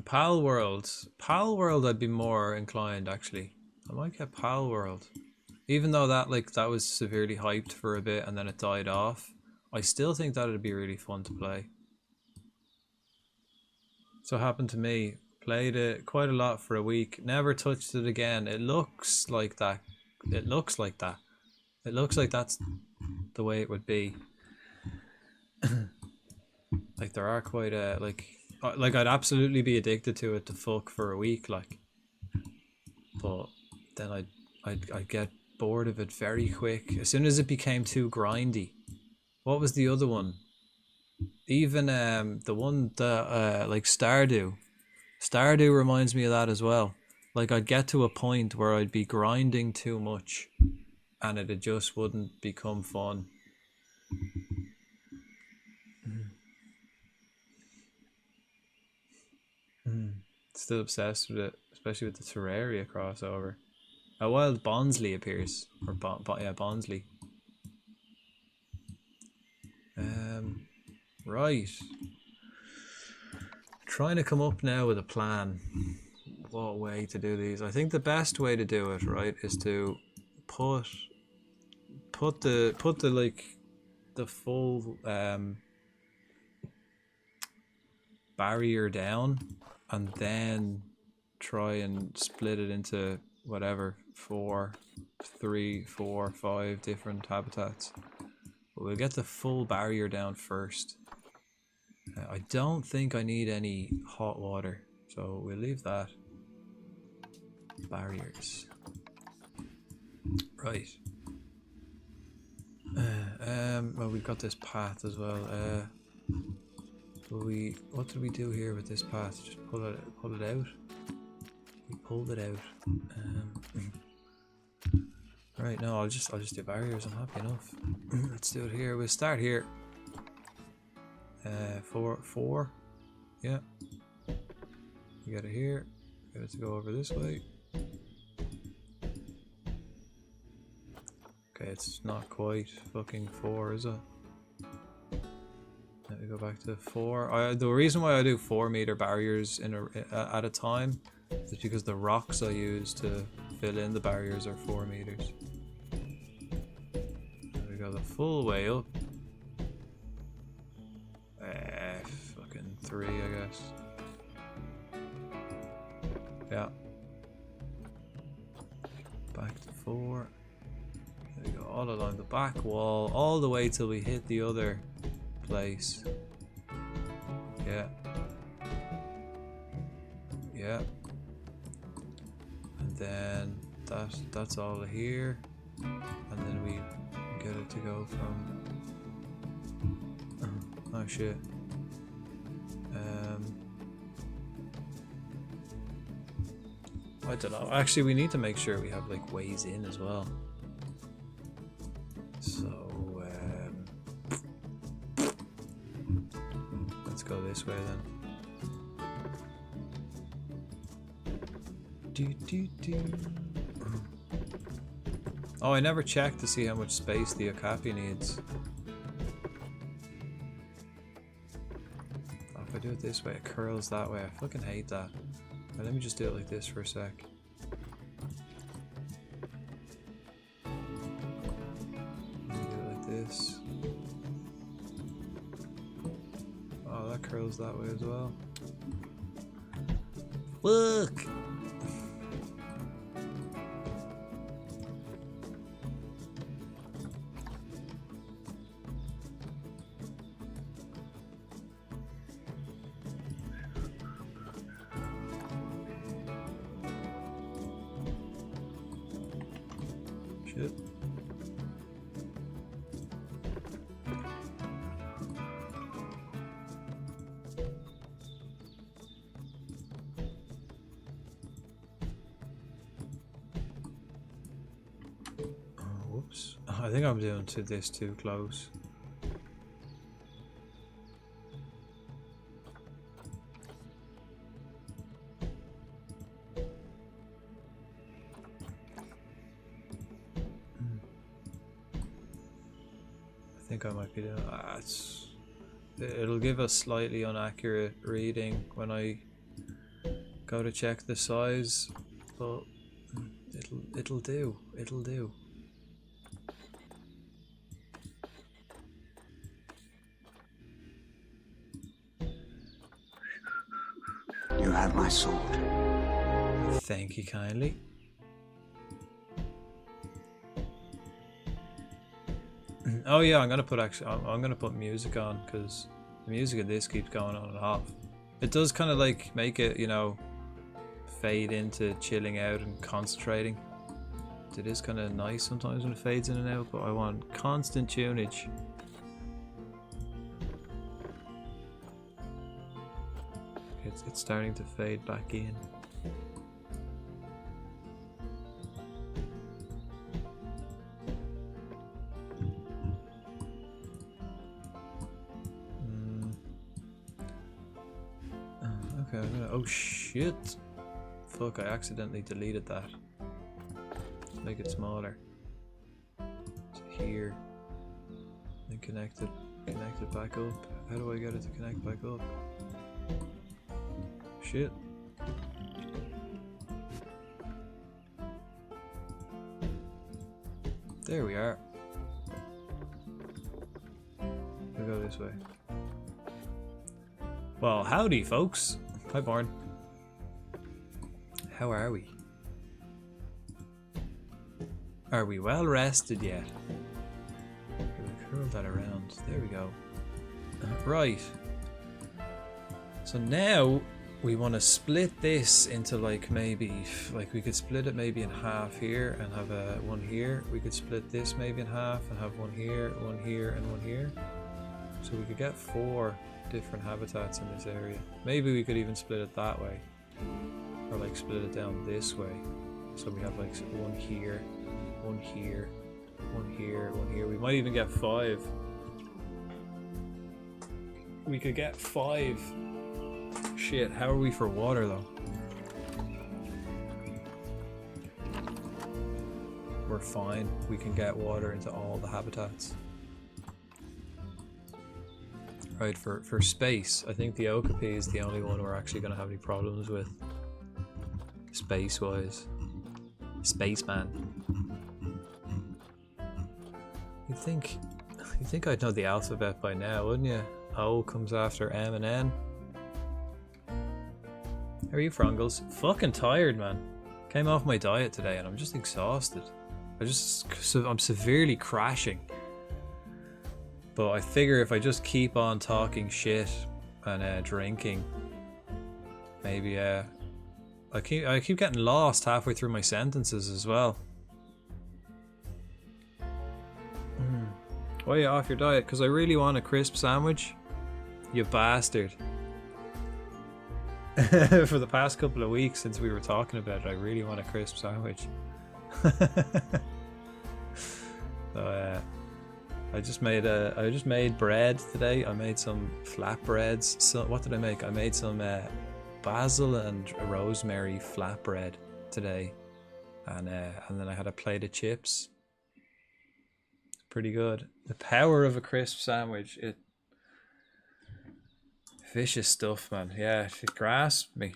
Pal World. Pal World I'd be more inclined actually. I might get Pal World. Even though that was severely hyped for a bit and then it died off. I still think that it'd be really fun to play. So it happened to me. Played it quite a lot for a week. Never touched it again. It looks like that. It looks like that. It looks like that's the way it would be. Like there are quite like I'd absolutely be addicted to it to fuck for a week, like. But then I'd get bored of it very quick as soon as it became too grindy. What was the other one? Even the one that like Stardew. Stardew reminds me of that as well. Like I'd get to a point where I'd be grinding too much and it just wouldn't become fun. Still obsessed with it, especially with the Terraria crossover. A wild Bonsley appears, or Bonsley. Right. Trying to come up now with a plan. What way to do these? I think the best way to do it, right, is to put the like the full barrier down, and then try and split it into whatever 3, 4, 5 different habitats. But we'll get the full barrier down first. I don't think I need any hot water, so we'll leave that. Barriers. Right. Well, we've got this path as well. What did we do here with this path? Just pull it out. We pulled it out. Right, no, I'll just do barriers. I'm happy enough. Let's do it here. We'll start here. 4. Yeah. We got it here. Got it to go over this way. Okay, it's not quite fucking 4, is it? Let me go back to 4. The reason why I do 4-meter barriers at a time is because the rocks I use to fill in the barriers are 4 meters. There we go, the full way up. Fucking 3, I guess. Yeah. Back to 4. There we go, all along the back wall, all the way till we hit the other place. Yeah. Yeah. And then that's all here. And then we get it to go from... Oh shit. I don't know. Actually, we need to make sure we have like ways in as well. So let's go this way then. Oh, I never checked to see how much space the Okapi needs. Oh, if I do it this way, it curls that way. I fucking hate that. Right, let me just do it like this for a sec. this. Oh, that curls that way as well. Look! Shit. Whoops. I think I'm doing to this too close. I think I might be doing it'll give a slightly inaccurate reading when I go to check the size, but it'll do. You have my sword. Thank you kindly. Oh yeah, I'm gonna put music on because the music of this keeps going on and off. It does kind of like make it, you know, fade into chilling out and concentrating. It is kind of nice sometimes when it fades in and out, but I want constant tunage. It's starting to fade back in. Okay, oh shit! Fuck, I accidentally deleted that. Make it smaller. To here. Then connect it back up. How do I get it to connect back up? Shit. There we are. We'll go this way. Well, howdy folks. Hi Barn. How are we? Are we well rested yet? Curl that around. There we go. Right. So now we want to split this into like maybe, like we could split it maybe in half here and have one here. We could split this maybe in half and have one here, and one here. So we could get 4 different habitats in this area. Maybe we could even split it that way. Or like split it down this way. So we have like one here, one here, one here, one here. We might even get 5. We could get 5. Shit, how are we for water though? We're fine. We can get water into all the habitats. Right, for space, I think the Okapi is the only one we're actually going to have any problems with. Space-wise. Spaceman. You'd think I'd know the alphabet by now, wouldn't you? O comes after M and N. How are you, Frongles? Fucking tired, man. Came off my diet today and I'm just exhausted. I'm severely crashing. But I figure if I just keep on talking shit and drinking, maybe I keep getting lost halfway through my sentences as well. Why are you off your diet? Because I really want a crisp sandwich. You bastard. For the past couple of weeks since we were talking about it, I really want a crisp sandwich. So, I just made bread today. I made some flatbreads. So what did I make? I made some basil and rosemary flatbread today, and then I had a plate of chips. It's pretty good. The power of a crisp sandwich. Vicious stuff, man. Yeah, it grasped me.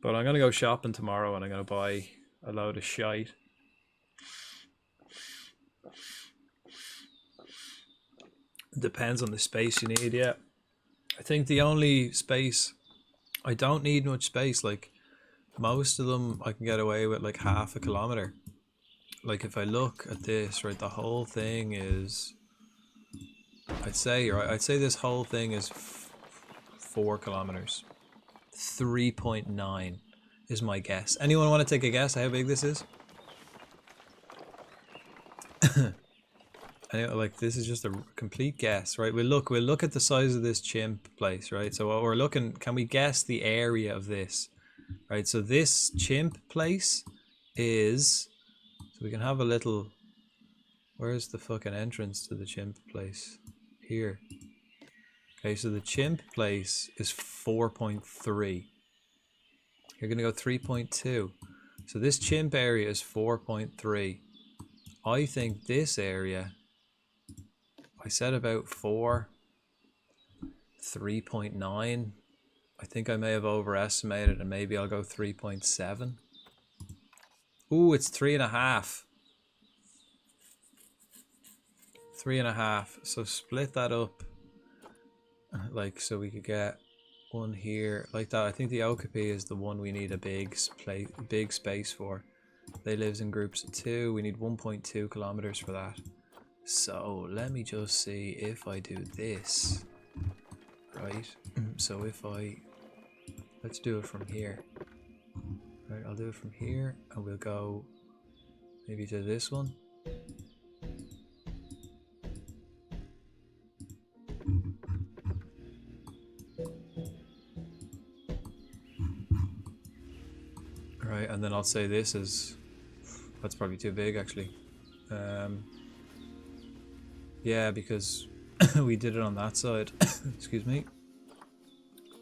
But I'm gonna go shopping tomorrow, and I'm gonna buy a load of shite. Depends on the space you need, yeah. I think the only space, I don't need much space. Like, most of them I can get away with like half a kilometer. Like, if I look at this, right, the whole thing is, I'd say this whole thing is 4 kilometers. 3.9 is my guess. Anyone want to take a guess how big this is? Like, this is just a complete guess, right? We'll look at the size of this chimp place, right? So what we're looking, can we guess the area of this? Right, so this chimp place is, so we can have a little, where's the fucking entrance to the chimp place? Here. Okay, so the chimp place is 4.3. You're gonna go 3.2. So this chimp area is 4.3. I think this area, I said about 4, 3.9. I think I may have overestimated, and maybe I'll go 3.7. Ooh, it's 3.5. 3.5. So split that up, like, so we could get one here like that. I think the Okapi is the one we need a big space for. They lives in groups of 2. We need 1.2 kilometers for that. So let me just see if I do this right. So if I, let's do it from here. Right, I'll do it from here, and we'll go maybe to this one. Right, and then I'll say this is, that's probably too big actually. Yeah, because we did it on that side. Excuse me.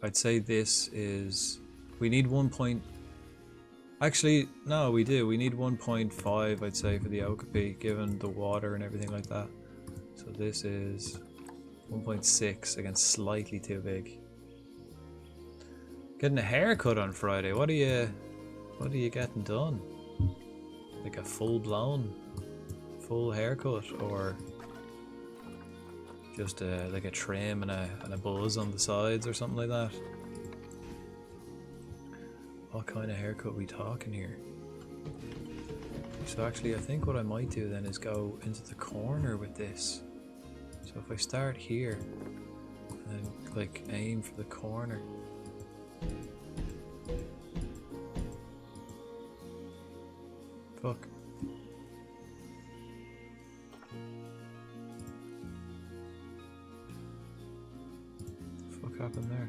I'd say this is, we need 1 point, actually no, we do, we need 1.5 I'd say for the Okapi, given the water and everything like that. So this is 1.6, again slightly too big. Getting a haircut on Friday, what are you getting done? Like a full haircut, or just like a trim and a buzz on the sides or something like that? What kind of haircut are we talking here? So actually I think what I might do then is go into the corner with this. So if I start here and then like aim for the corner. Fuck. What happened there?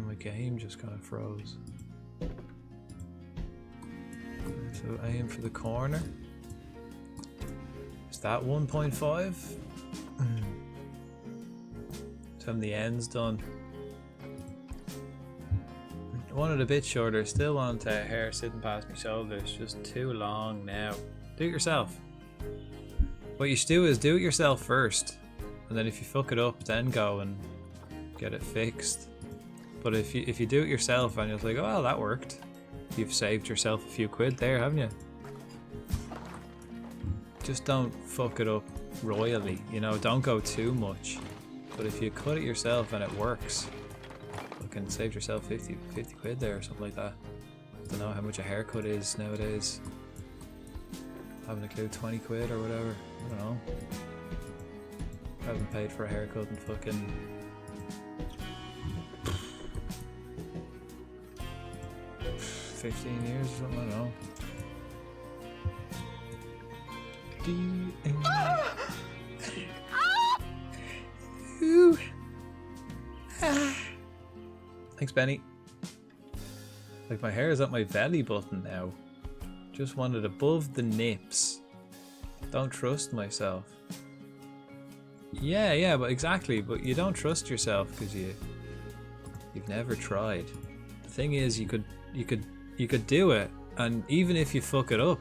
My game just kind of froze. So aim for the corner. Is that 1.5? Tell the end's done. I want it a bit shorter. Still want hair sitting past my shoulders. Just too long now. Do it yourself. What you should do is do it yourself first, and then if you fuck it up, then go and get it fixed. But if you do it yourself and you're like, oh well, that worked, you've saved yourself a few quid there, haven't you? Just don't fuck it up royally, you know, don't go too much. But if you cut it yourself and it works, you can save yourself 50 quid there or something like that. I don't know how much a haircut is nowadays. Haven't a clue, 20 quid or whatever, I don't know. I haven't paid for a haircut in fucking 15 years or something, I don't know. Thanks, Benny. Like, my hair is at my belly button now. Just want it above the nips. Don't trust myself. Yeah, but exactly. But you don't trust yourself because you've never tried. The thing is, you could do it, and even if you fuck it up,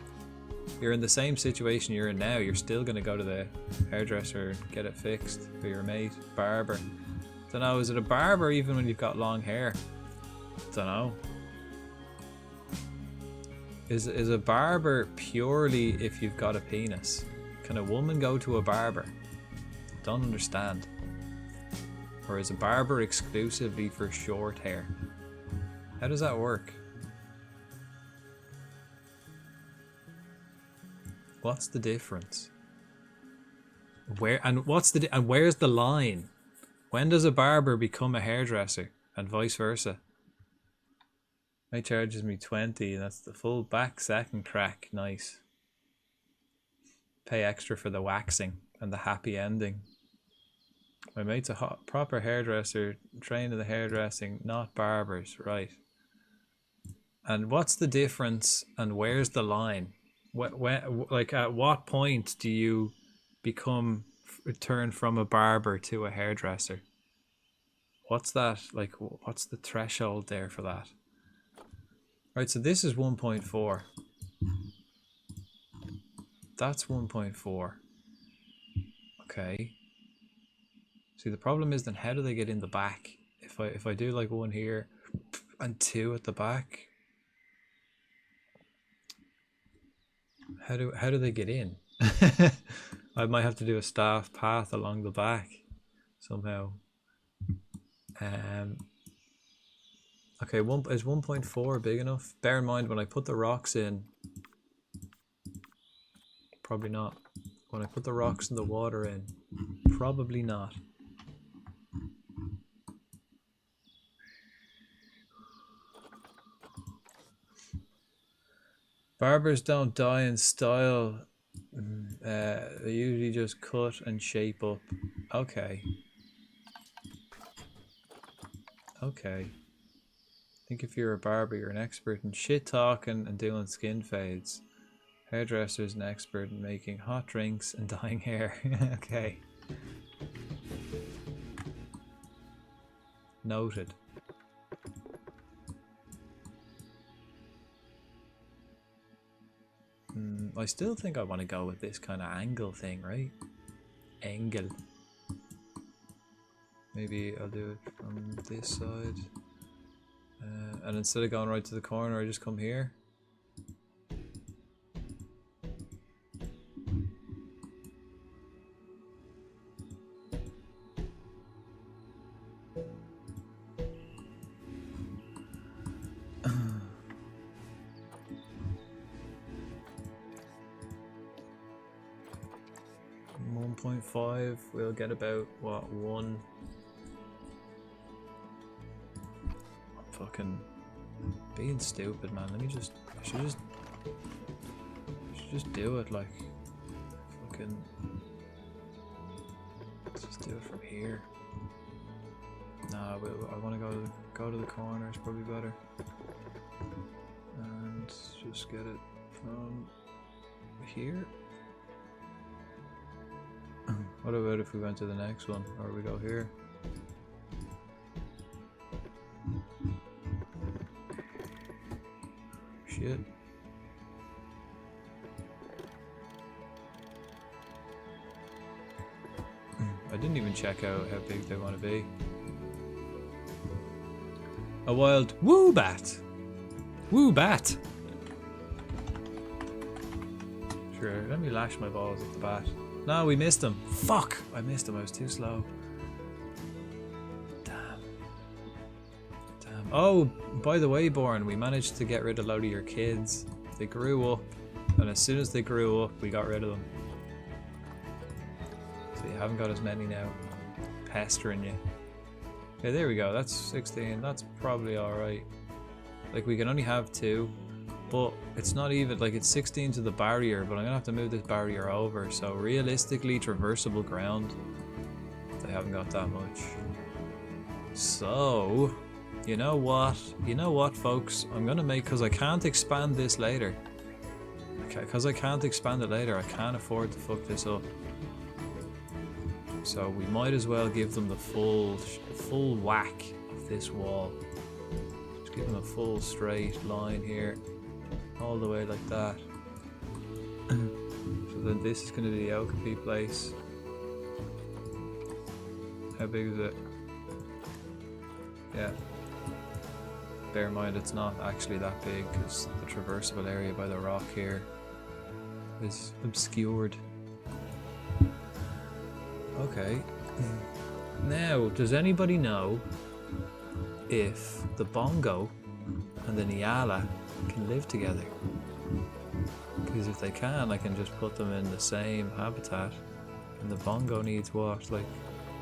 you're in the same situation you're in now. You're still gonna go to the hairdresser and get it fixed, or your mate, barber. Don't know. Is it a barber even when you've got long hair? Don't know. Is a barber purely if you've got a penis? Can a woman go to a barber? Don't understand. Or is a barber exclusively for short hair? How does that work? What's the difference? Where's the line? When does a barber become a hairdresser and vice versa? Mate charges me 20 and that's the full back second crack. Nice. Pay extra for the waxing and the happy ending. My mate's a proper hairdresser, trained in the hairdressing, not barbers, right? And what's the difference and where's the line? Like at what point do you turn from a barber to a hairdresser? What's that, like, what's the threshold there for that? Right, so this is 1.4. That's 1.4. Okay. See, the problem is then how do they get in the back? If I do like one here and two at the back, how do they get in? I might have to do a staff path along the back somehow. Okay, is 1.4 big enough? Bear in mind when I put the rocks in, probably not. When I put the rocks and the water in, probably not. Barbers don't die in style. They usually just cut and shape up. Okay. Okay. I think if you're a barber, you're an expert in shit talking and doing skin fades. Hairdresser's an expert in making hot drinks and dyeing hair. Okay. Noted. I still think I want to go with this kind of angle thing, right? Angle. Maybe I'll do it from this side. And instead of going right to the corner, I just come here. We'll get about what, one. I'm fucking being stupid, man. I should just do it like fucking. Let's just do it from here. Nah, I want to go to the corner. It's probably better. And just get it from here. What about if we went to the next one, or we go here? Shit. I didn't even check out how big they want to be. A wild woo bat! Woo bat! Sure, let me lash my balls at the bat. No, we missed him. Fuck! I missed him, I was too slow. Damn. Oh, by the way, Born, we managed to get rid of a load of your kids. They grew up, and as soon as they grew up, we got rid of them. So you haven't got as many now. Pestering you. Okay, there we go. That's 16. That's probably alright. Like, we can only have 2. But it's not even, like, it's 16 to the barrier, but I'm gonna have to move this barrier over, so realistically traversable ground, they haven't got that much. So, you know what folks, I'm gonna make, because I can't expand this later. Because I can't expand it later, I can't afford to fuck this up. So we might as well give them the full whack of this wall. Just give them a full straight line here. All the way like that. So then this is going to be the Okapi place. How big is it? Yeah. Bear in mind it's not actually that big because the traversable area by the rock here is obscured. Okay. Now, does anybody know if the bongo and the Nyala can live together? Because if they can, I can just put them in the same habitat. And the bongo needs what, like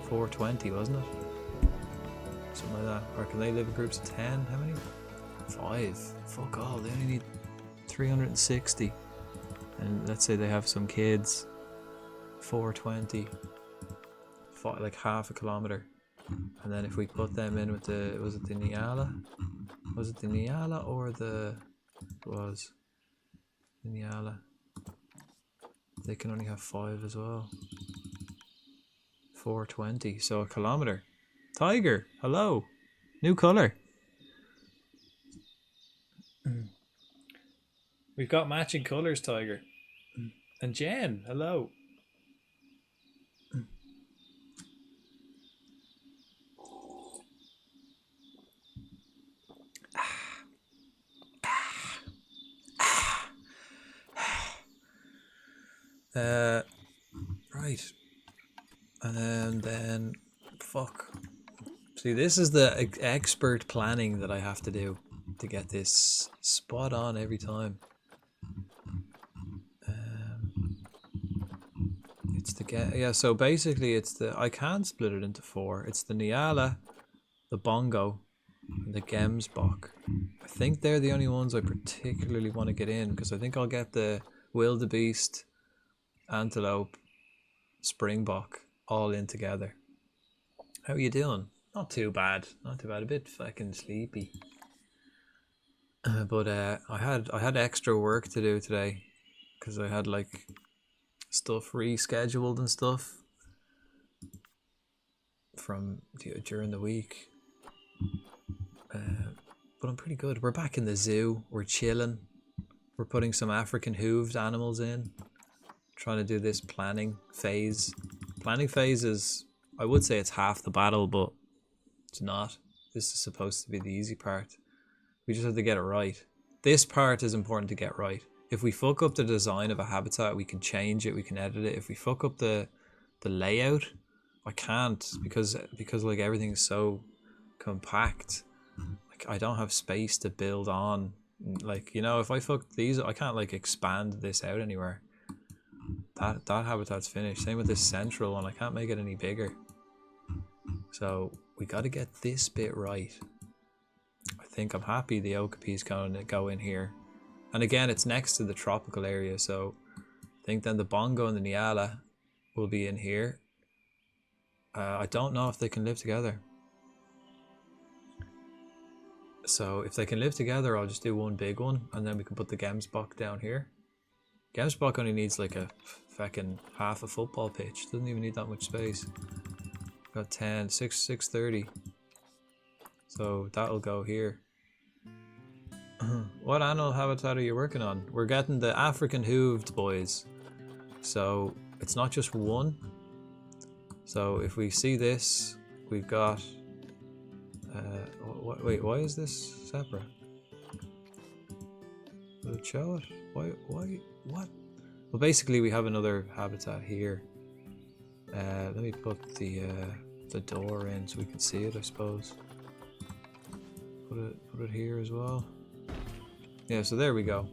420, wasn't it? Something like that. Or can they live in groups of 10? How many? 5. Fuck all. They only need 360. And let's say they have some kids. 420. Like half a kilometer. And then if we put them in with the, was it the Nyala? Was it the Nyala or the, it was the Nyala? They can only have 5 as well. 420, so a kilometer. Tiger, hello. New colour. We've got matching colours, Tiger. And Jen, hello. Right. And then, fuck. See, this is the expert planning that I have to do to get this spot on every time. It's the yeah. So basically, it's the I can split it into 4. It's the Nyala, the bongo, and the Gemsbok. I think they're the only ones I particularly want to get in because I think I'll get the wildebeest, antelope, springbok all in together. How are you doing? Not too bad. Not too bad. A bit fucking sleepy. But I had extra work to do today because I had like stuff rescheduled and stuff from during the week. But I'm pretty good. We're back in the zoo. We're chilling. We're putting some African hooved animals in. Trying to do this planning phase. Planning phase is, I would say it's half the battle, but it's not. This is supposed to be the easy part. We just have to get it right. This part is important to get right. If we fuck up the design of a habitat, we can change it, we can edit it. If we fuck up the layout, I can't because like everything's so compact. Like I don't have space to build on. Like, you know, if I fuck these, I can't like expand this out anywhere. That habitat's finished. Same with this central one. I can't make it any bigger. So we got to get this bit right. I think I'm happy the okapi's going to go in here. And again, it's next to the tropical area, so I think then the bongo and the Nyala will be in here. I don't know if they can live together. So if they can live together, I'll just do one big one, and then we can put the Gemsbok down here. Gemsbok only needs like a fucking half a football pitch. Doesn't even need that much space. Got 630. So that'll go here. What animal habitat are you working on? We're getting the African hooved, boys. So it's not just one. So if we see this, we've got... wait, why is this separate? Will it show it? Why, what? Well, basically we have another habitat here. Let me put the door in so we can see it, I suppose. Put it here as well. Yeah, so there we go.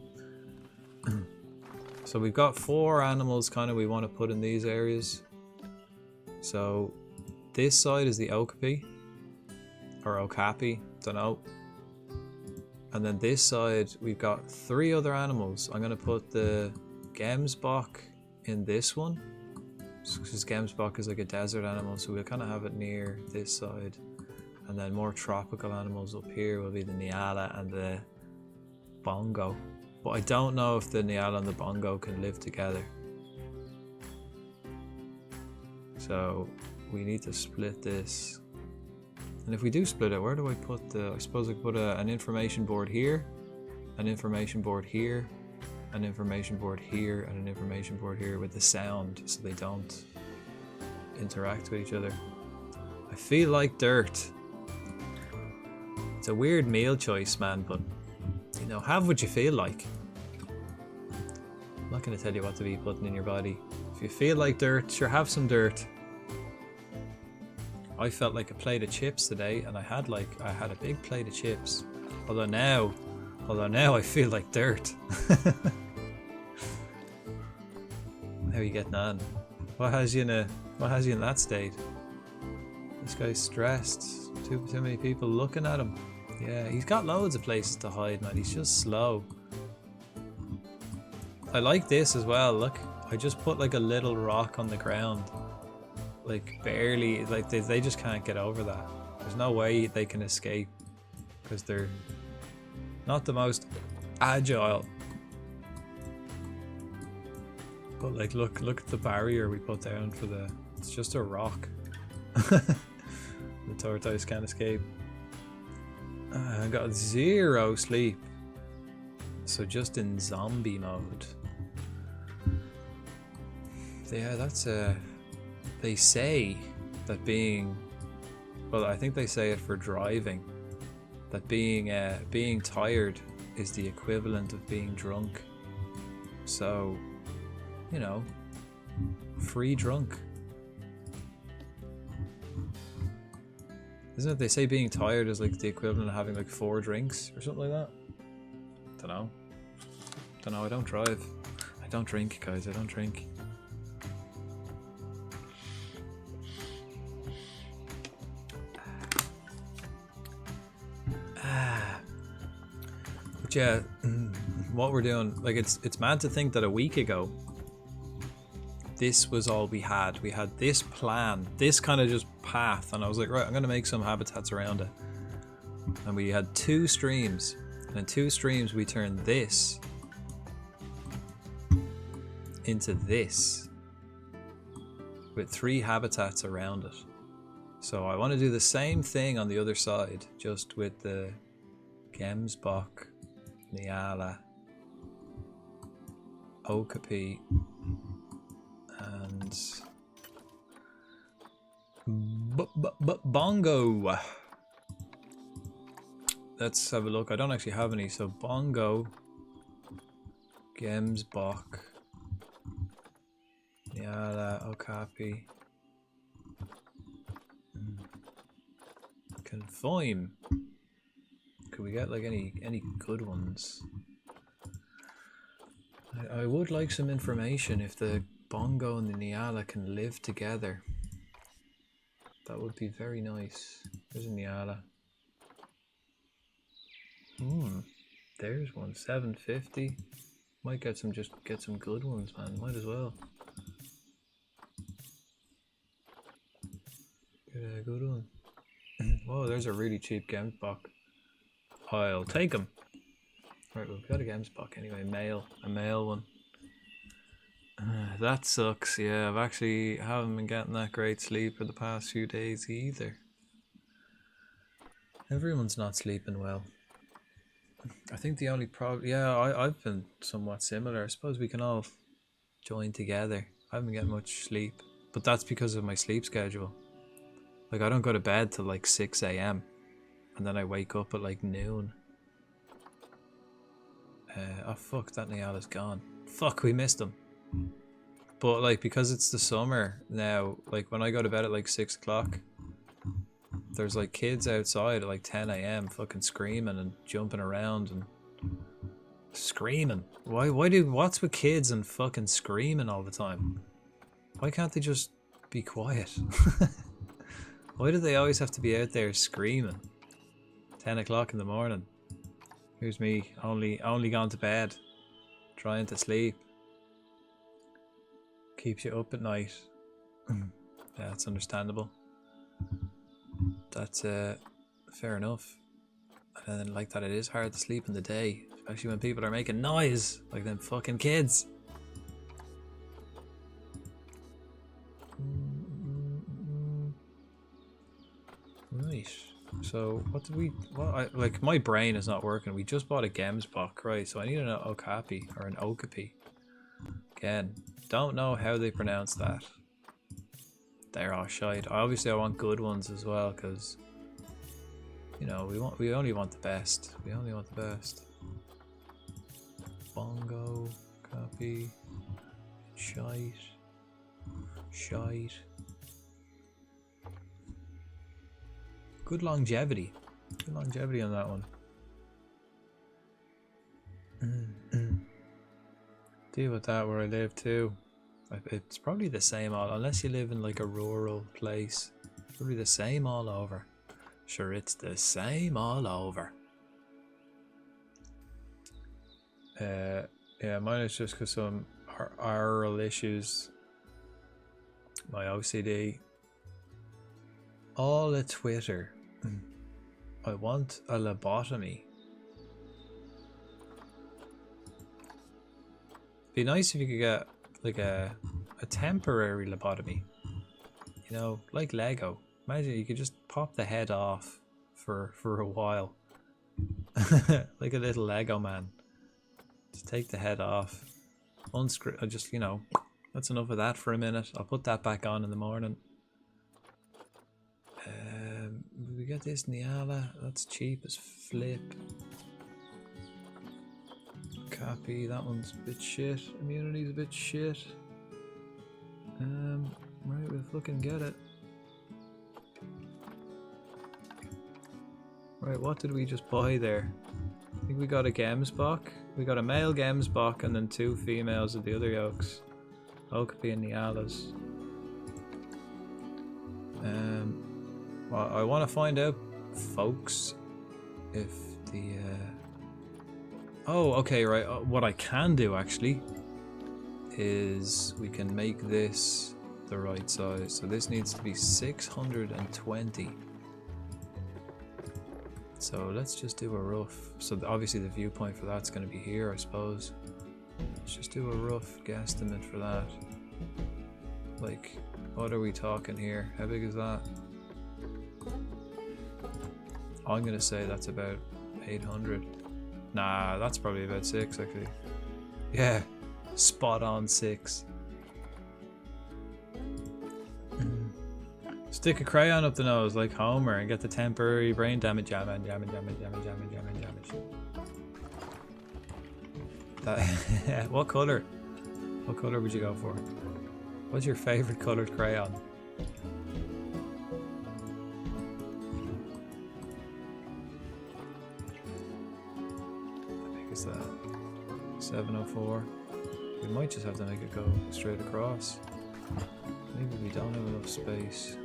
So we've got 4 animals kind of we want to put in these areas. So this side is the okapi or okapi, don't know. And then this side we've got 3 other animals. I'm going to put the Gemsbok in this one because Gemsbok is like a desert animal, so we'll kind of have it near this side. And then more tropical animals up here will be the Nyala and the bongo. But I don't know if the Nyala and the bongo can live together. So we need to split this. And if we do split it, where do I put the... I suppose I could put an information board here, an information board here, an information board here, and an information board here with the sound so they don't interact with each other. I feel like dirt. It's a weird meal choice, man, but you know, have what you feel like. I'm not going to tell you what to be putting in your body. If you feel like dirt, sure, have some dirt. I felt like a plate of chips today, and I had a big plate of chips. Although now I feel like dirt. How are you getting on? What has you in that state? This guy's stressed. Too many people looking at him. Yeah, he's got loads of places to hide, man. He's just slow. I like this as well. Look, I just put like a little rock on the ground. Like barely, like they just can't get over that. There's no way they can escape because they're not the most agile. But like, look at the barrier we put down for the. It's just a rock. The tortoise can't escape. I got 0 sleep, so just in zombie mode. Yeah, that's they say that being, well, I think they say it for driving, that being tired is the equivalent of being drunk. So, you know, free drunk. Isn't it? They say being tired is like the equivalent of having like 4 drinks or something like that. Don't know. I don't drive. I don't drink, guys. I don't drink. But yeah, what we're doing, like it's mad to think that a week ago this was all we had. We had this plan, this kind of just path, and I was like, right, I'm gonna make some habitats around it. And we had 2 streams, and in 2 streams we turned this into this with 3 habitats around it. So I want to do the same thing on the other side, just with the Gemsbok, Nyala, Okapi, and Bongo. Let's have a look. I don't actually have any. So Bongo, Gemsbok, Nyala, Okapi, Confirm. Could we get like any good ones? I would like some information if the Bongo and the Nyala can live together. That would be very nice. There's a Nyala. There's one. 750. Might get some good ones, man. Might as well. Get a good one. Whoa, there's a really cheap Gemsbok. I'll take him. Right, we've got a Gemsbok anyway. A male one. That sucks. Yeah, haven't been getting that great sleep for the past few days either. Everyone's not sleeping well. I think the only problem, yeah, I've been somewhat similar. I suppose we can all join together. I haven't been getting much sleep, but that's because of my sleep schedule. Like, I don't go to bed till like 6 AM, and then I wake up at like noon. Oh fuck, that Nyala's gone. Fuck, we missed him. But like, because it's the summer now, like when I go to bed at like 6 o'clock, there's like kids outside at like 10 AM fucking screaming and jumping around and screaming. What's with kids and fucking screaming all the time? Why can't they just be quiet? Why do they always have to be out there screaming? 10 o'clock in the morning. Here's me, only gone to bed, trying to sleep. Keeps you up at night. Yeah, that's understandable. That's fair enough. And then like that, it is hard to sleep in the day, especially when people are making noise like them fucking kids. Right. So like my brain is not working. We just bought a Gemsbok, right? So I need an Okapi or an Okapi. Again, don't know how they pronounce that. They're all shite. Obviously I want good ones as well, because you know, we only want the best. We only want the best. Bongo, copy, shite. Good longevity. Good longevity on that one. Deal with that where I live too. It's probably the same all, unless you live in like a rural place. It's probably the same all over. Sure, it's the same all over. Yeah, mine is just because some oral issues. My OCD. All a Twitter. I want a lobotomy. Be nice if you could get like a temporary lobotomy. You know, like Lego. Imagine you could just pop the head off for a while. Like a little Lego man. Just take the head off. Unscrew. Just, you know, that's enough of that for a minute. I'll put that back on in the morning. We get this Niala. That's cheap as flip. Copy. That one's a bit shit. Immunity's a bit shit. Right, we'll fucking get it. Right, what did we just buy there? I think we got a Gemsbok. We got a male Gemsbok and then 2 females of the other yolks. Okapi and Nialas. Well, I want to find out, folks, if the... Oh, okay, right. What I can do, actually, is we can make this the right size. So this needs to be 620. So let's just do a rough... So obviously the viewpoint for that's going to be here, I suppose. Let's just do a rough guesstimate for that. Like, what are we talking here? How big is that? I'm going to say that's about 800. Nah, that's probably about 6 actually. Yeah, spot on 6. Stick a crayon up the nose like Homer and get the temporary brain damage. Damage. That, what color? What color would you go for? What's your favorite colored crayon? Is that 704? We might just have to make it go straight across. Maybe we don't have enough space.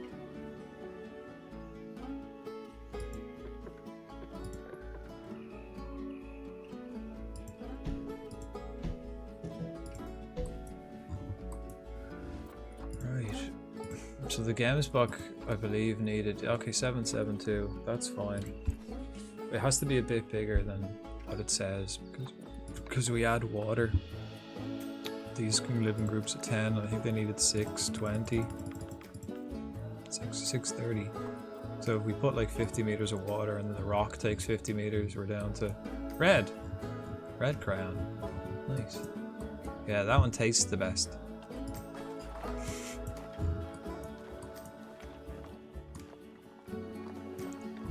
Right. So the Gemsbok, I believe, needed... Okay, 772. That's fine. It has to be a bit bigger than what it says, because we add water. These can live in groups of 10, and I think they needed 620. 630. So if we put like 50 meters of water and then the rock takes 50 meters, we're down to red. Red crayon. Nice. Yeah, that one tastes the best.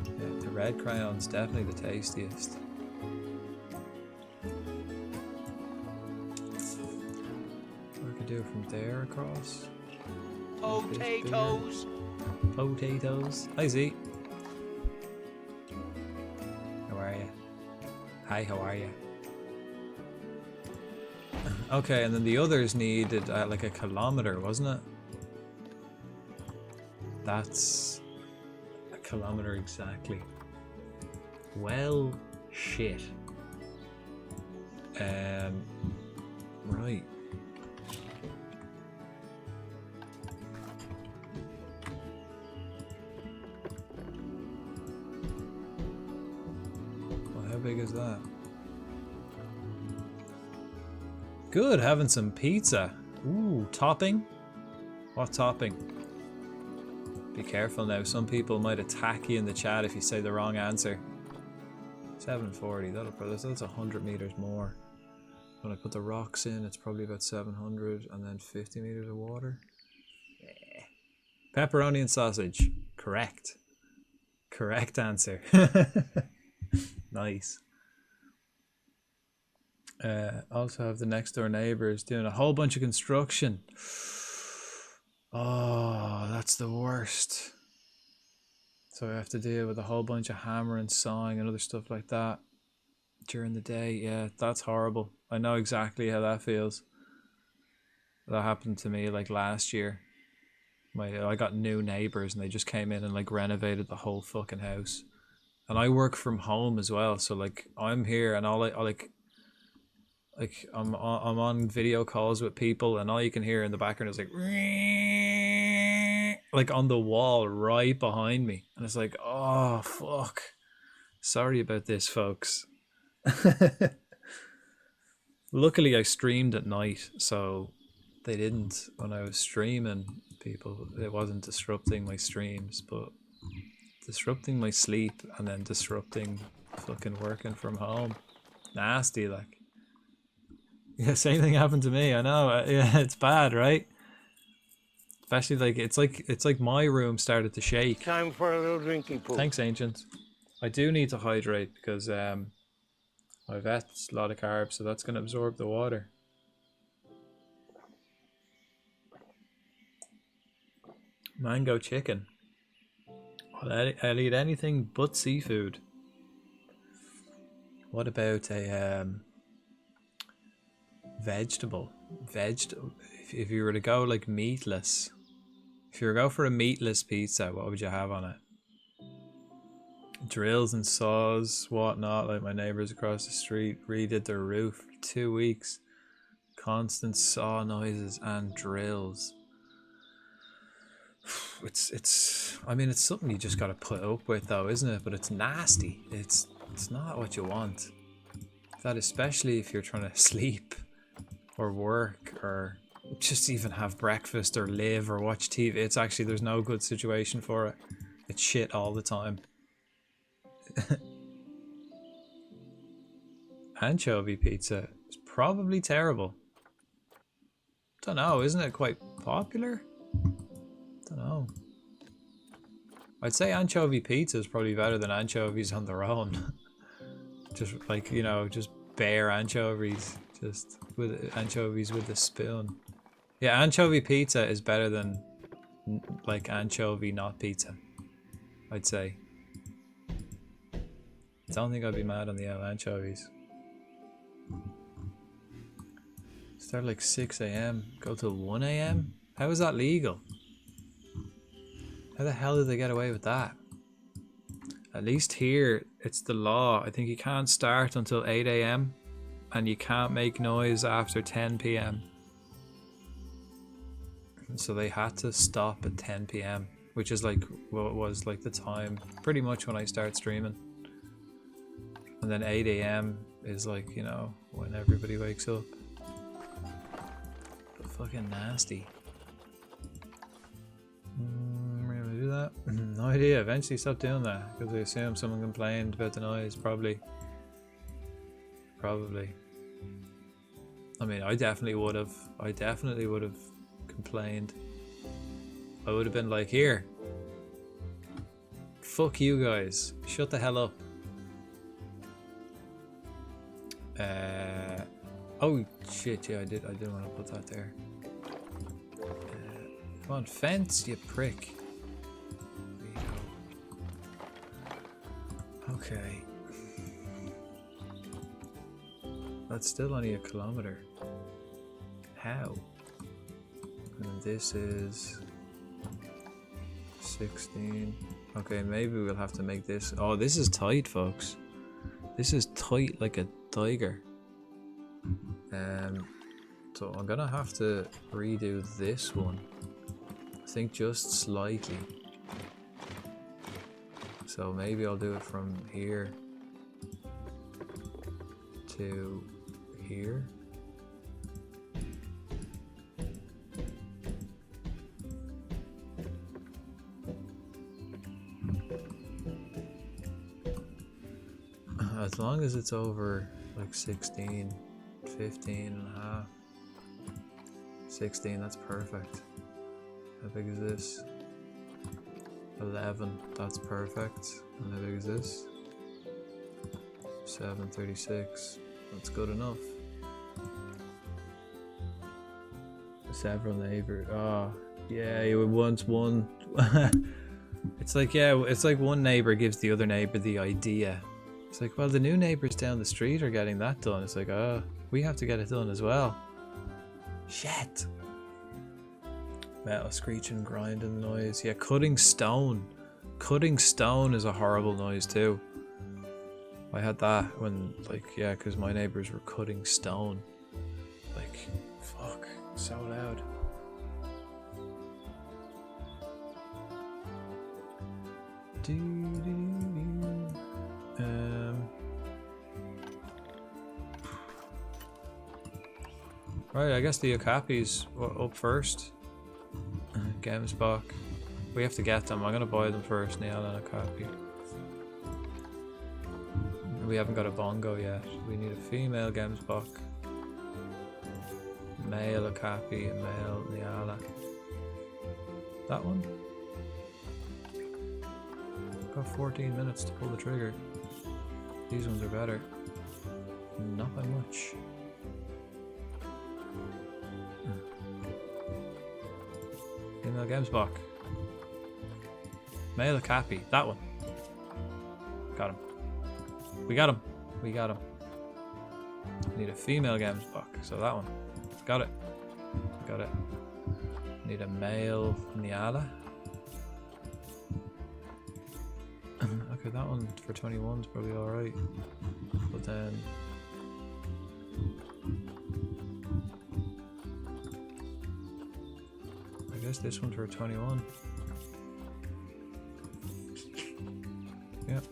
Yeah, the red crayon's definitely the tastiest. Do from there across. Potatoes. Potatoes. Hi Z. How are you? Hi, how are you? Okay, and then the others needed like a kilometer, wasn't it? That's a kilometer exactly. Well, shit. Right. How big is that? Good, having some pizza. Ooh, topping? What topping? Be careful now, some people might attack you in the chat if you say the wrong answer. 740, that's 100 meters more. When I put the rocks in, it's probably about 700, and then 50 meters of water. Yeah. Pepperoni and sausage. Correct. Correct answer. Nice. Also have the next door neighbors doing a whole bunch of construction. Oh, that's the worst. So I have to deal with a whole bunch of hammering, sawing, and other stuff like that during the day. Yeah, that's horrible. I know exactly how that feels. That happened to me like last year. I got new neighbors and they just came in and like renovated the whole fucking house. And I work from home as well, so like I'm here and I'm on video calls with people and all you can hear in the background is like on the wall right behind me, and it's like, oh fuck, sorry about this, folks. Luckily I streamed at night, so they didn't, when I was streaming, people, it wasn't disrupting my streams, but disrupting my sleep and then disrupting fucking working from home, nasty. Like, yeah, same thing happened to me. I know. Yeah, it's bad, right? Especially it's like my room started to shake. Time for a little drinking pool. Thanks, Ancient. I do need to hydrate because I've ate a lot of carbs, so that's gonna absorb the water. Mango chicken. I'll eat anything but seafood. What about a vegetable? If you were to go like meatless, if you were to go for a meatless pizza, what would you have on it? Drills and saws, whatnot. Like my neighbors across the street redid their roof for 2 weeks. Constant saw noises and drills. It's I mean, it's something you just gotta put up with though, isn't it? But it's nasty. It's not what you want. That, especially if you're trying to sleep or work or just even have breakfast or live or watch TV. It's actually, there's no good situation for it. It's shit all the time. Anchovy pizza is probably terrible. Don't know, isn't it quite popular? Don't know. I'd say anchovy pizza is probably better than anchovies on their own. Just like, you know, just bare anchovies, just with anchovies with a spoon. Yeah, anchovy pizza is better than like anchovy not pizza, I'd say. I don't think I'd be mad on the anchovies. Start like 6 a.m. Go till 1 a.m. How is that legal? How the hell did they get away with that? At least here, it's the law. I think you can't start until 8 a.m. and you can't make noise after 10 p.m. So they had to stop at 10 p.m, which is like what was like the time pretty much when I start streaming. And then 8 a.m. is like, you know, when everybody wakes up. But fucking nasty. Do that? No idea. Eventually stop doing that because I assume someone complained about the noise. Probably. I mean, I definitely would have complained. I would have been like, here, fuck you guys, shut the hell up. Oh shit, yeah, I did want to put that there. Come on, fence, you prick. Okay. That's still only 1 kilometer. How? And this is 16. Okay, maybe we'll have to make this. Oh, this is tight, folks. This is tight like a tiger. So I'm gonna have to redo this one. I think just slightly. So maybe I'll do it from here to here. As long as it's over like 16, 15 and a half. 16, that's perfect. How big is this? 11, that's perfect. And how big is this? 736, that's good enough. Several neighbors. Oh, yeah, you would once one. It's like, yeah, it's like one neighbor gives the other neighbor the idea. It's like, well, the new neighbors down the street are getting that done. It's like, oh, we have to get it done as well. Shit. Metal screeching, grinding noise. Yeah, cutting stone. Cutting stone is a horrible noise too. I had that when, like, yeah, because my neighbors were cutting stone. Like, fuck, so loud. Right, I guess the Okapi's up first. Gamesbach. We have to get them. I'm gonna buy them first, Neil and Okapi. We haven't got a bongo yet. We need a female Gamesbach, male Okapi, and male Niala. That one? Got 14 minutes to pull the trigger. These ones are better. Not by much. Female Gamesbach. Male Okapi. That one. Got him. We got him. We got him. Need a female Gamesbach. So that one. Got it. Got it. Need a male Niala. Okay, that one for 21 is probably alright. But then... I guess this one for 21. Yep.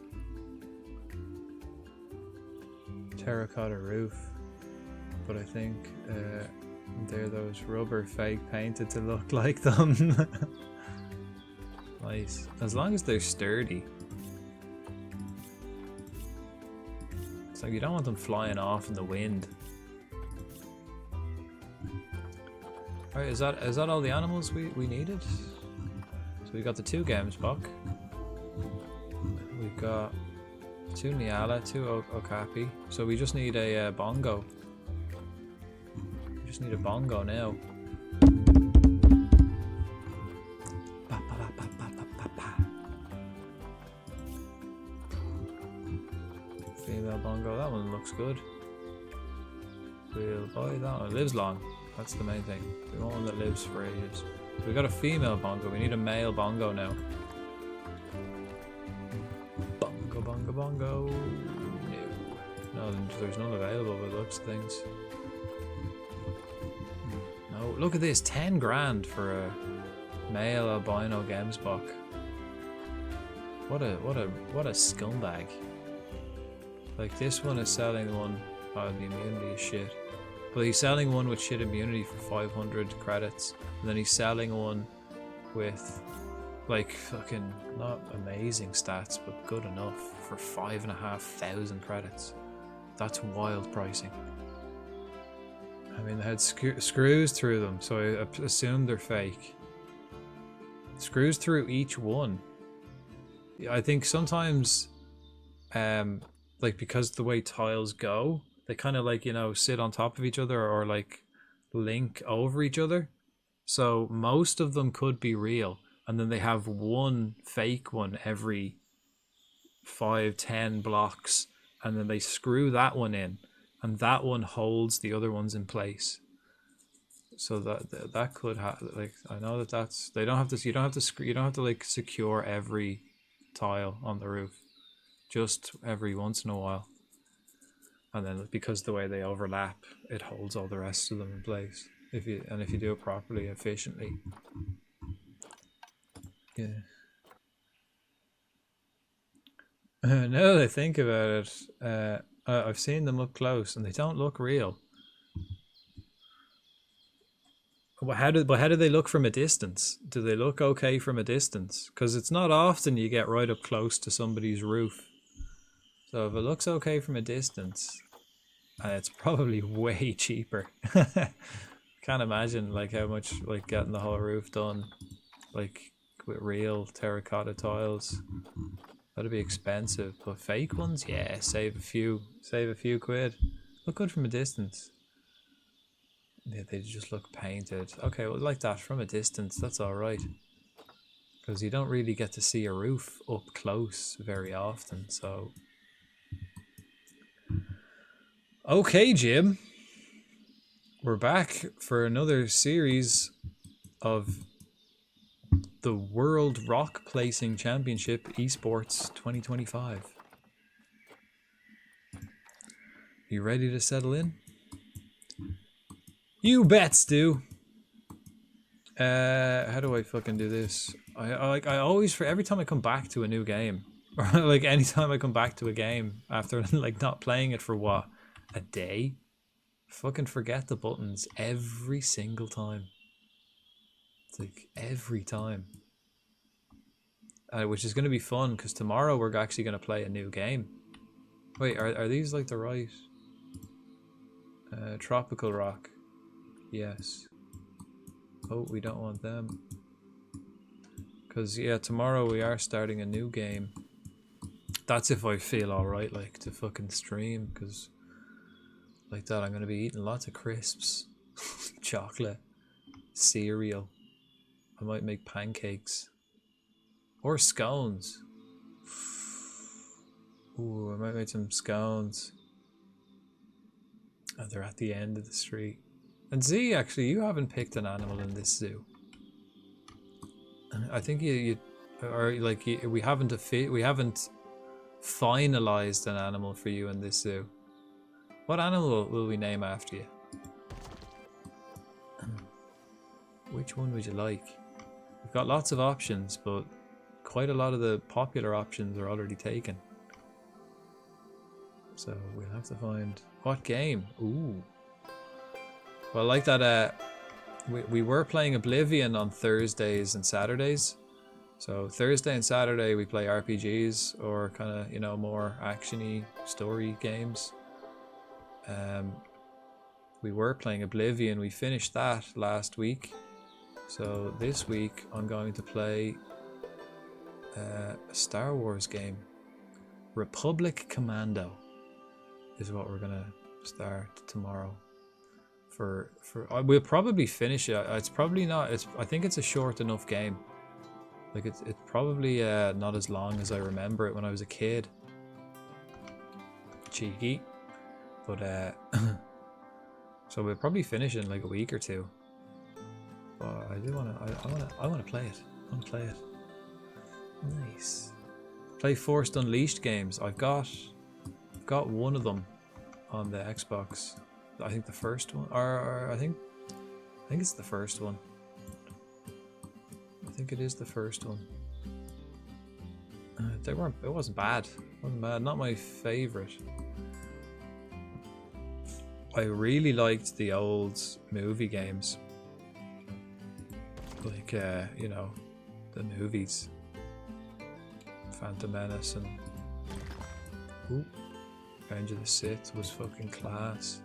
Terracotta roof. But I think they're those rubber fake painted to look like them. Nice. As long as they're sturdy. It's like you don't want them flying off in the wind. Alright, is that all the animals we needed? So we got the 2 Gamesbach. We've got 2 Niala, 2 Okapi. So we just need a bongo. We just need a bongo now. Female bongo, that one looks good. We'll buy that one. It lives long. That's the main thing. We want one that lives for ages. So we got a female bongo. We need a male bongo now. Bongo, bongo, bongo. No, there's none available by the looks of things. No, look at this. 10 grand for a male albino Gamesbach. What a scumbag. Like, this one is selling one. Oh, the immunity is shit. But he's selling one with shit immunity for 500 credits. And then he's selling one with, like, fucking not amazing stats, but good enough for 5,500 credits. That's wild pricing. I mean, they had screws through them, so I assume they're fake. Screws through each one. I think sometimes, like, because the way tiles go, they kind of, like, you know, sit on top of each other or like link over each other. So most of them could be real, and then they have one fake one every 5-10 blocks, and then they screw that one in, and that one holds the other ones in place. So that could have, like, I know that's they don't have to. You don't have to like secure every tile on the roof, just every once in a while. And then because the way they overlap, it holds all the rest of them in place. If you do it properly, efficiently. Yeah. Now that I think about it, I've seen them up close and they don't look real. But how do they look from a distance? Do they look okay from a distance? Because it's not often you get right up close to somebody's roof. So if it looks okay from a distance, and it's probably way cheaper. Can't imagine like how much like getting the whole roof done, like with real terracotta tiles. That'd be expensive, but fake ones, yeah, save a few quid. Look good from a distance. Yeah, they just look painted. Okay, well, like that from a distance, that's all right. because you don't really get to see a roof up close very often. So, okay, Jim, we're back for another series of the World Rock Placing Championship Esports 2025. You ready to settle in? You bet, Stu. How do I fucking do this? I always, for every time I come back to a new game, or like anytime I come back to a game after like not playing it for what, a day, fucking forget the buttons every single time. It's like every time. Which is going to be fun because tomorrow we're actually going to play a new game. Wait, are these like the right? Tropical Rock. Yes. Oh, we don't want them. Because, yeah, tomorrow we are starting a new game. That's if I feel alright, like, to fucking stream. Because, like that, I'm going to be eating lots of crisps. Chocolate. Cereal. I might make pancakes. Or scones. Ooh, I might make some scones. Oh, they're at the end of the street. And Z, actually, you haven't picked an animal in this zoo. I think we haven't finalized an animal for you in this zoo. What animal will we name after you? Which one would you like? We've got lots of options, but quite a lot of the popular options are already taken. So we'll have to find what game. Ooh. Well, like that, we were playing Oblivion on Thursdays and Saturdays. So Thursday and Saturday we play RPGs or kind of, you know, more actiony story games. We were playing Oblivion. We finished that last week. So this week I'm going to play a Star Wars game. Republic Commando is what we're gonna start tomorrow. We'll probably finish it. It's probably not. I think it's a short enough game. Like it's probably not as long as I remember it when I was a kid. Cheeky, but so we'll probably finish it in like a week or two. But I do wanna. I wanna play it. I wanna play it. Nice. Play Forced Unleashed games. I've got one of them on the Xbox. I think the first one, or I think it's the first one. I think it is the first one. It wasn't bad. It wasn't bad. Not my favorite. I really liked the old movie games, like you know, the movies, Phantom Menace and Revenge of the Sith was fucking class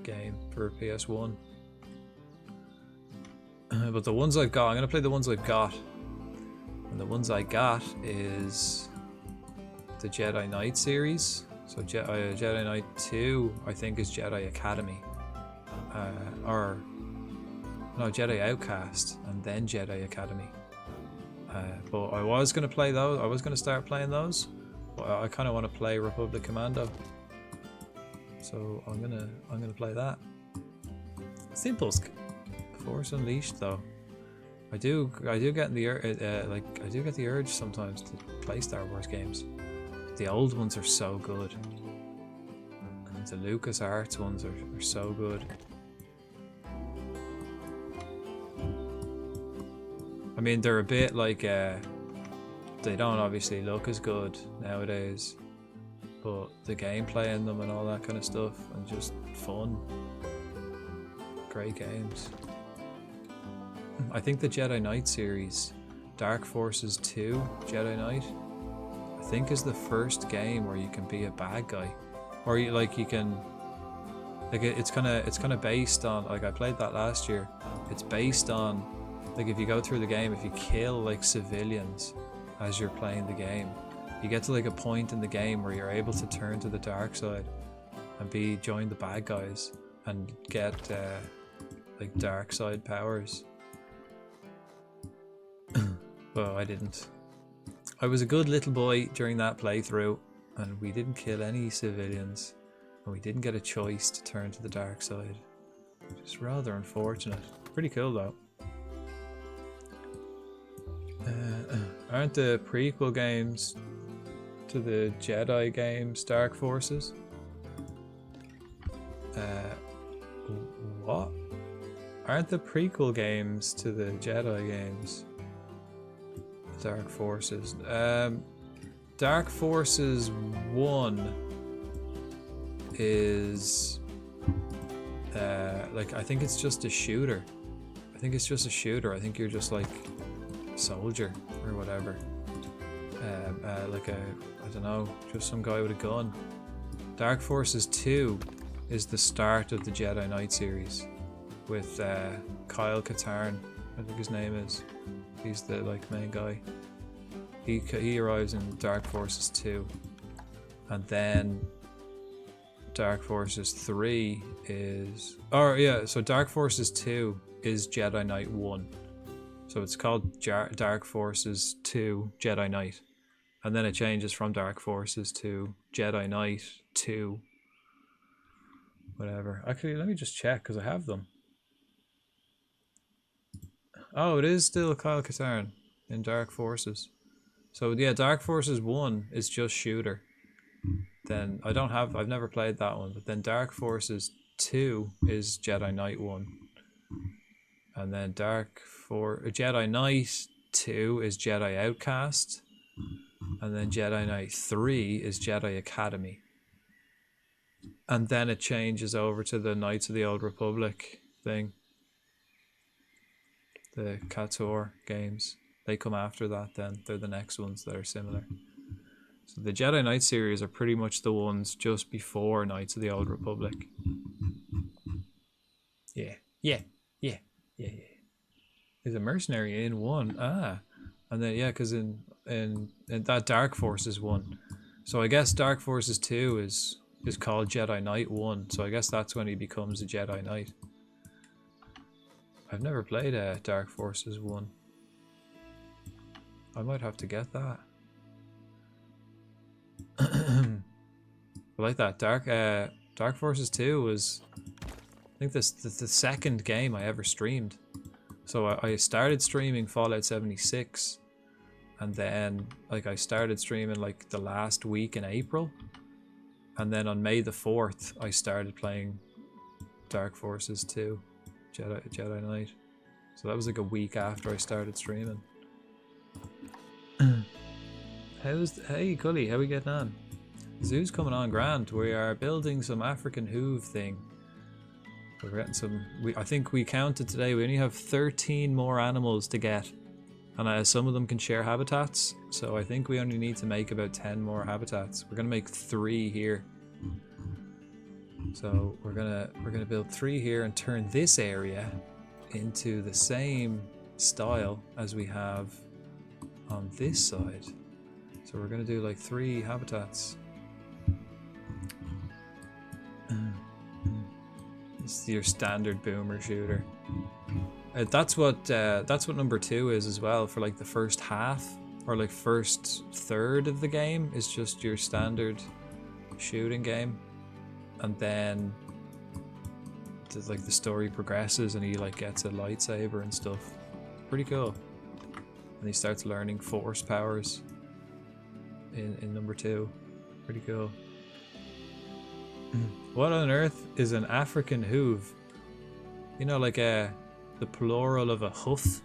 game for PS1. But the ones I've got, I'm gonna play the ones I've got, and the ones I got is the Jedi Knight series. So Jedi Knight 2, I think, is Jedi Academy, or no, Jedi Outcast, and then Jedi Academy. But I was gonna play those. I was gonna start playing those, but I kind of want to play Republic Commando. So I'm gonna play that. Simple. Force Unleashed though. I do get the urge sometimes to play Star Wars games. The old ones are so good. And the LucasArts ones are so good. I mean, they're a bit like they don't obviously look as good nowadays, but the gameplay in them and all that kind of stuff, and just fun. Great games. I think the Jedi Knight series, Dark Forces 2 Jedi Knight, I think is the first game where you can be a bad guy, or you can, like, it's kind of based on, like, I played that last year. It's based on, like, if you go through the game, if you kill like civilians as you're playing the game, you get to like a point in the game where you're able to turn to the dark side and join the bad guys and get like dark side powers. Well, I didn't. I was a good little boy during that playthrough, and we didn't kill any civilians, and we didn't get a choice to turn to the dark side. Just rather unfortunate. Pretty cool though. Aren't the prequel games to the Jedi games Dark Forces? What? Aren't the prequel games to the Jedi games Dark Forces? Dark Forces 1 is like, I think it's just a shooter. I think it's just a shooter. I think you're just like a soldier or whatever. Like a, I don't know, just some guy with a gun. Dark Forces 2 is the start of the Jedi Knight series with Kyle Katarn, I think his name is. He's the like main guy. He arrives in Dark Forces 2, and then Dark Forces 3 is, oh yeah, so Dark Forces 2 is Jedi Knight 1. So it's called Dark Forces 2 Jedi Knight. And then it changes from Dark Forces to Jedi Knight 2. Whatever. Actually, let me just check because I have them. Oh, it is still Kyle Katarn in Dark Forces. So yeah, Dark Forces 1 is just shooter. Then I've never played that one, but then Dark Forces 2 is Jedi Knight 1. And then Jedi Knight 2 is Jedi Outcast. And then Jedi Knight 3 is Jedi Academy. And then it changes over to the Knights of the Old Republic thing. The KOTOR games. They come after that then. They're the next ones that are similar. So the Jedi Knight series are pretty much the ones just before Knights of the Old Republic. Yeah. Is a mercenary in 1? Ah. And then, yeah, because in that Dark Forces 1. So I guess Dark Forces 2 is called Jedi Knight 1. So I guess that's when he becomes a Jedi Knight. I've never played Dark Forces 1. I might have to get that. I like that. Dark Forces 2 was, I think this the second game I ever streamed. So I started streaming Fallout 76, and then like I started streaming like the last week in April, and then on May the 4th I started playing Dark Forces 2 Jedi Knight. So that was like a week after I started streaming. Hey Cully, how we getting on? Zoo's coming on grand. We are building some African Hooved thing. We're getting some. I think we counted today. We only have 13 more animals to get, and some of them can share habitats. So I think we only need to make about 10 more habitats. We're gonna make 3 here. So we're gonna build 3 here and turn this area into the same style as we have on this side. So we're gonna do like 3 habitats. It's your standard boomer shooter. That's what number 2 is as well, for like the first half or like first third of the game is just your standard shooting game, and then like the story progresses and he like gets a lightsaber and stuff. Pretty cool. And he starts learning force powers in number 2. Pretty cool. What on earth is an African Hoove? You know, like the plural of a hoof.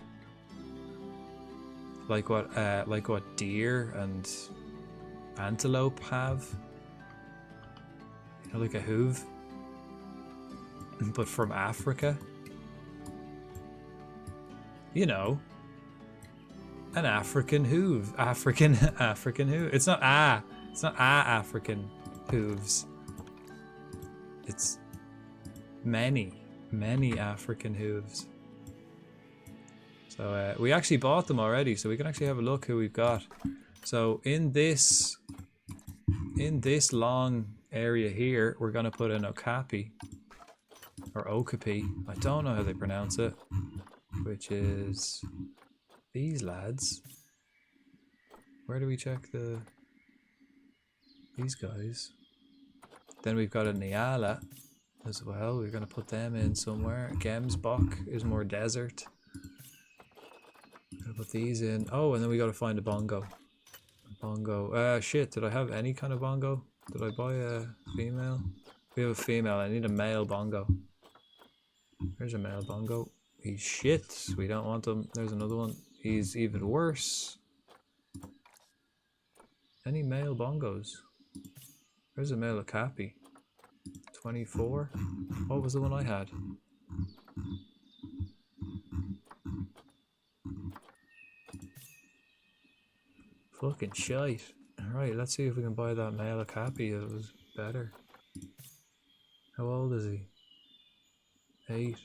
Like what deer and antelope have. You know, like a hoof, but from Africa. You know, an African Hoove. African Hoove. It's not African hooves. It's many African hooves. So we actually bought them already, so we can actually have a look who we've got. So in this long area here, we're gonna put an okapi or okapi. I don't know how they pronounce it, which is these lads. Where do we check these guys? Then we've got a Nyala as well. We're gonna put them in somewhere. Gemsbach is more desert. Gonna put these in. Oh, and then we gotta find a bongo. Bongo. Shit, did I have any kind of bongo? Did I buy a female? We have a female. I need a male bongo. There's a male bongo. He's shit. We don't want him. There's another one. He's even worse. Any male bongos? There's a male okapi. 24. What was the one I had? Fucking shite. Alright, let's see if we can buy that male okapi that was better. How old is he? 8.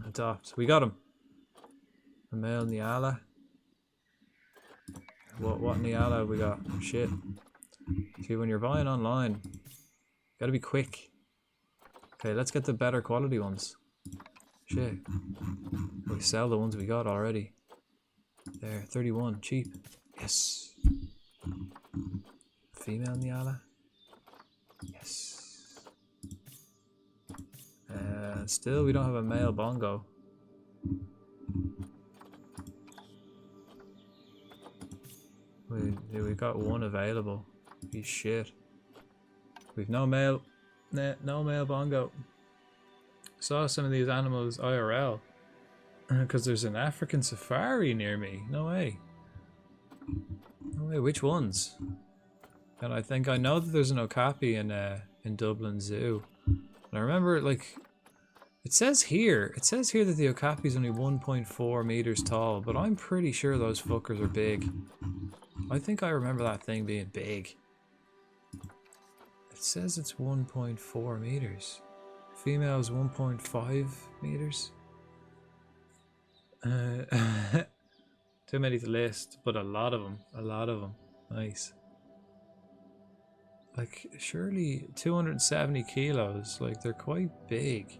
Adopt. We got him. A male Nyala. What Nyala have we got? Shit. See, when you're buying online, gotta be quick. Okay, let's get the better quality ones. Shit. We sell the ones we got already. There, 31, cheap. Yes. Female Nyala. Yes. Still, we don't have a male bongo. We got one available. He's shit. We've no male. Nah, no male bongo. Saw some of these animals IRL. Because there's an African safari near me. No way. No way. Which ones? And I think I know that there's an okapi in Dublin Zoo. And I remember, like, it says here that the okapi is only 1.4 meters tall, but I'm pretty sure those fuckers are big. I think I remember that thing being big. It says it's 1.4 meters. Female is 1.5 meters. Too many to list, but a lot of them. Nice. Like, surely 270 kilos, like, they're quite big.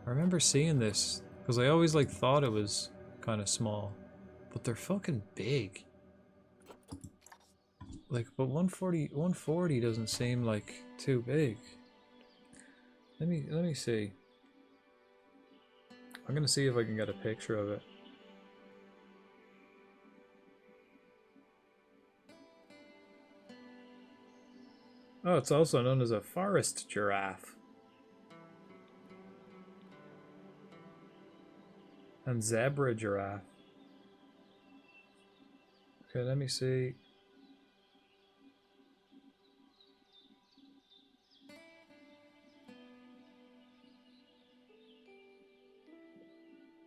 I remember seeing this, because I always, like, thought it was kind of small. But they're fucking big. Like, but 140 doesn't seem, like, too big. Let me see. I'm gonna see if I can get a picture of it. Oh, it's also known as a forest giraffe. And zebra giraffe. Okay, let me see.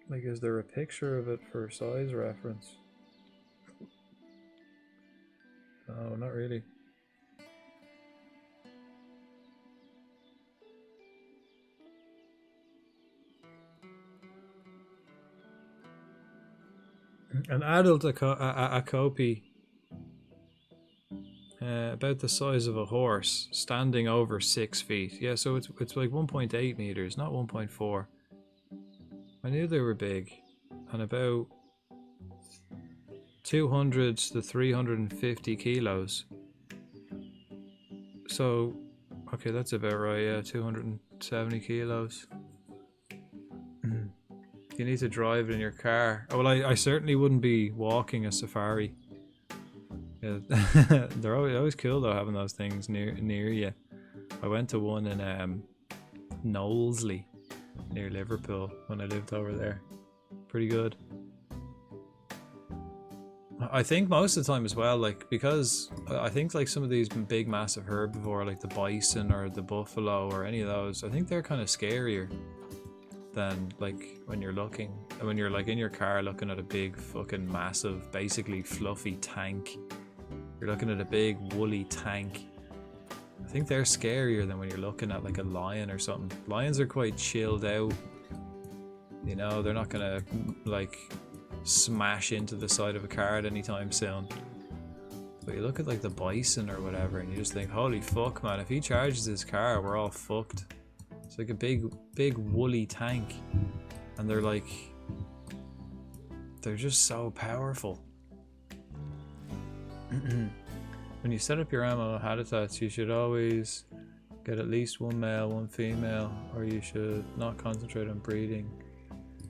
Like, is there a picture of it for size reference? No, not really. An adult Acopi, about the size of a horse, standing over 6 feet. Yeah, so it's like 1.8 meters, not 1.4. I knew they were big, and about 200 to 350 kilos. So, okay, that's about right. Yeah, 270 kilos. You need to drive it in your car. Oh, well, I certainly wouldn't be walking a safari. Yeah, they're always cool though, having those things near you. I went to one in Knowlesley, near Liverpool, when I lived over there. Pretty good. I think most of the time as well, like, because I think like some of these big massive herbivore, like the bison or the buffalo or any of those, I think they're kind of scarier than like when you're like in your car looking at a big fucking massive, basically fluffy tank. You're looking at a big woolly tank. I think they're scarier than when you're looking at like a lion or something. Lions are quite chilled out. You know, they're not gonna like smash into the side of a car at any time soon. But you look at like the bison or whatever and you just think, holy fuck man, if he charges his car, we're all fucked. It's like a big woolly tank, and they're just so powerful. When you set up your animal habitats, you should always get at least one male, one female, or you should not concentrate on breeding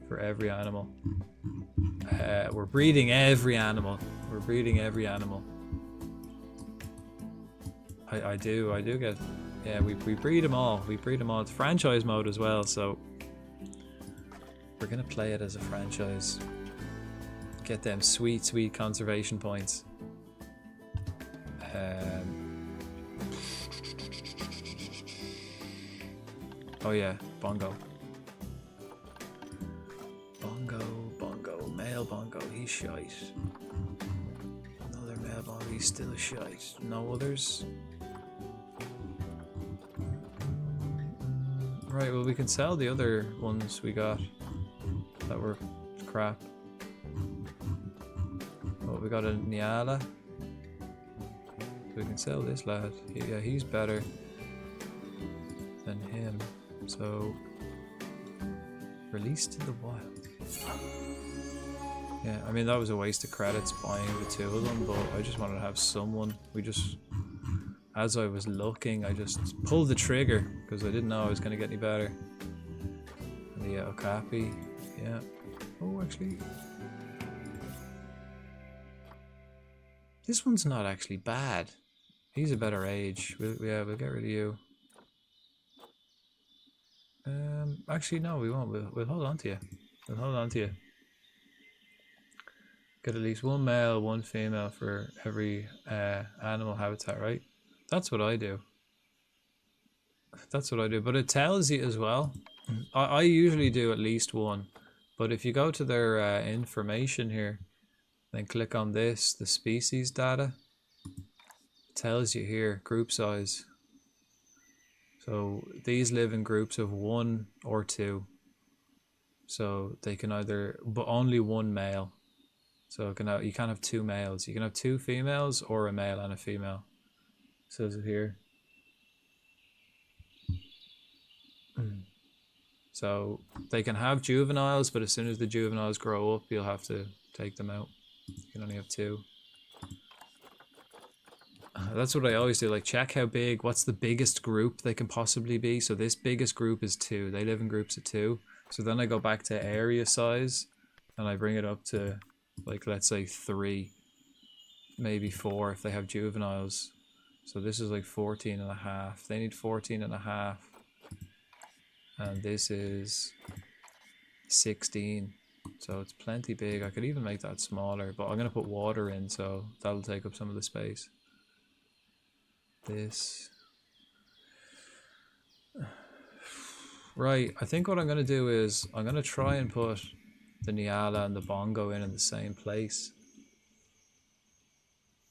for every animal. We're breeding every animal. We're breeding every animal. I do get, yeah, we breed them all. We breed them all. It's franchise mode as well, so we're gonna play it as a franchise. Get them sweet, sweet conservation points. Oh yeah, bongo. Bongo, male bongo, he's shite. Another male bongo, he's still shite. No others? Right, well we can sell the other ones we got that were crap. Oh, we got a Nyala. We can sell this lad. Yeah, he's better than him. So, release to the wild. Yeah, I mean that was a waste of credits buying the two of them, but I just wanted to have someone. As I was looking, I just pulled the trigger because I didn't know I was going to get any better. And the Okapi, yeah. Oh, actually, this one's not actually bad. He's a better age. We'll get rid of you. Actually, no, we won't. We'll hold on to you. We'll hold on to you. Get at least one male, one female for every animal habitat, right? That's what I do. That's what I do. But it tells you as well. I usually do at least one. But if you go to their information here, then click on this, the species data, it tells you here, group size. So these live in groups of 1 or 2. So they can either, but only one male. So you can't have 2 males. You can have 2 females or a male and a female. Says it here. So they can have juveniles, but as soon as the juveniles grow up, you'll have to take them out. You can only have 2. That's what I always do, like check how big, what's the biggest group they can possibly be. So this biggest group is 2. They live in groups of 2. So then I go back to area size and I bring it up to, like, let's say 3, maybe 4 if they have juveniles. So this is like 14.5. They need 14.5. And this is 16. So it's plenty big. I could even make that smaller, but I'm going to put water in, so that'll take up some of the space. This. Right, I think what I'm going to do is I'm going to try and put the Nyala and the Bongo in the same place.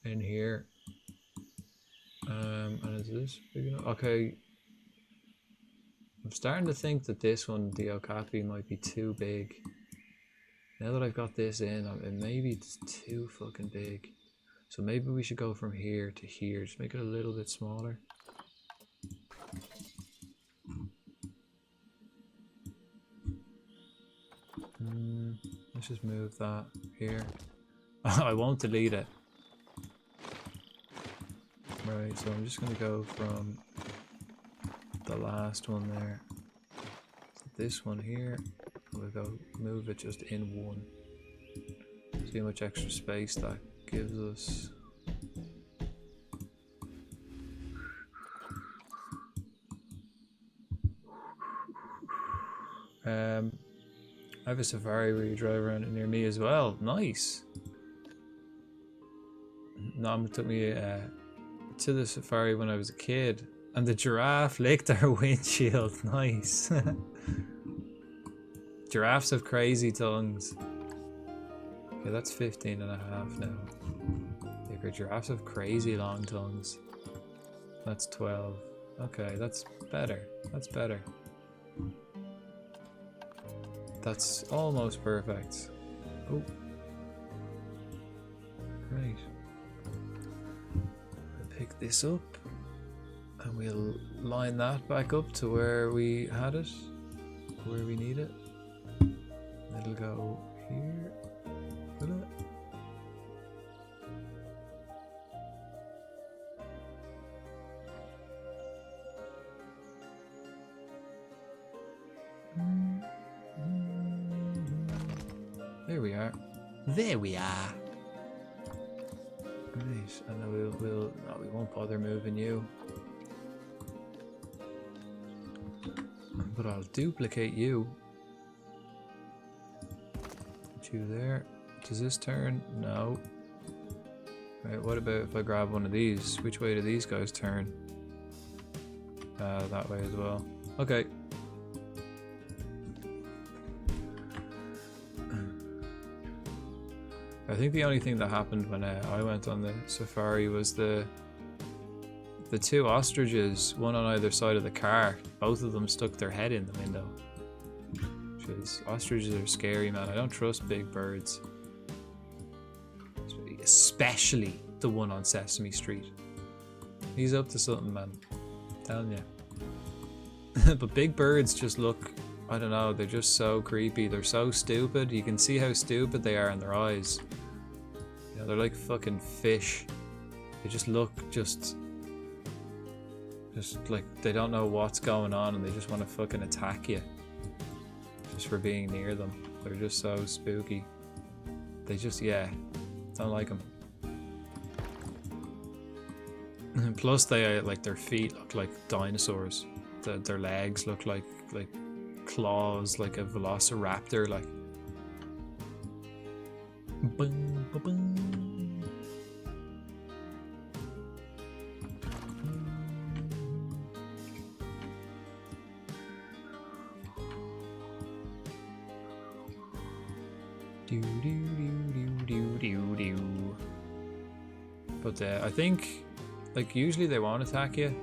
In here. And is this big enough? Okay. I'm starting to think that this one, the Okapi, might be too big. Now that I've got this in, maybe it's too fucking big. So maybe we should go from here to here. Just make it a little bit smaller. Let's just move that here. I won't delete it. Right, so I'm just going to go from the last one there to this one here. We'll go move it just in one. See how much extra space that gives us. I have a safari where you drive around near me as well. Nice. Nam took me to the safari when I was a kid, and the giraffe licked our windshield. Nice. Giraffes have crazy tongues. Okay, that's 15.5 now. Yeah, giraffes have crazy long tongues. That's 12. Okay, that's better. That's better. That's almost perfect. Oh. Great. I'll pick this up and we'll line that back up to where we had it, where we need it. It'll go here. Will it? There we are. There we are. Right, and then no, we won't bother moving you. But I'll duplicate you. Put you there. Does this turn? No. Right, what about if I grab one of these? Which way do these guys turn? That way as well. Okay. I think the only thing that happened when I went on the safari was the two ostriches, one on either side of the car. Both of them stuck their head in the window. Ostriches are scary, man. I don't trust big birds. Especially the one on Sesame Street. He's up to something, man. I'm telling you. But big birds just look, I don't know, they're just so creepy. They're so stupid. You can see how stupid they are in their eyes. You know, they're like fucking fish. They just look just like they don't know what's going on and they just want to fucking attack you. Just for being near them. They're just so spooky. They just, yeah, don't like them. Plus they like their feet look like dinosaurs. Their legs look like claws, like a velociraptor, like. Boom, boom, boom. Do do do do do do. But I think, like, usually they won't attack you.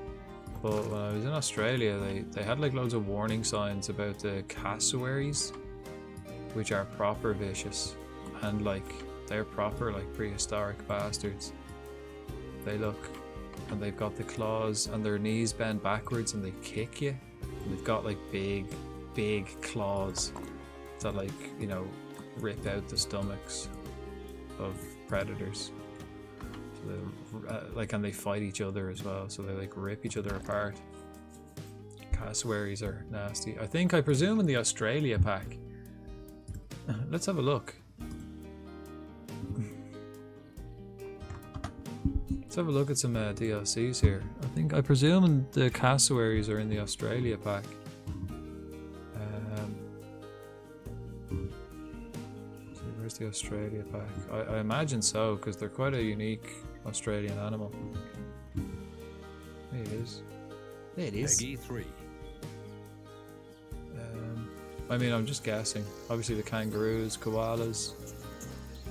But when I was in Australia, they had like loads of warning signs about the cassowaries, which are proper vicious, and like they're proper like prehistoric bastards. They look, and they've got the claws, and their knees bend backwards, and they kick you. And they've got like big claws that, like, you know, rip out the stomachs of predators. Like, and they fight each other as well, so they like rip each other apart. Cassowaries are nasty. I presume in the Australia pack. Let's have a look. Let's have a look at some DLCs here. I presume the cassowaries are in the Australia pack. Where's the Australia pack? I imagine so, because they're quite a unique Australian animal. There it is. There it is. Peggy 3. I mean, I'm just guessing. Obviously the kangaroos, koalas.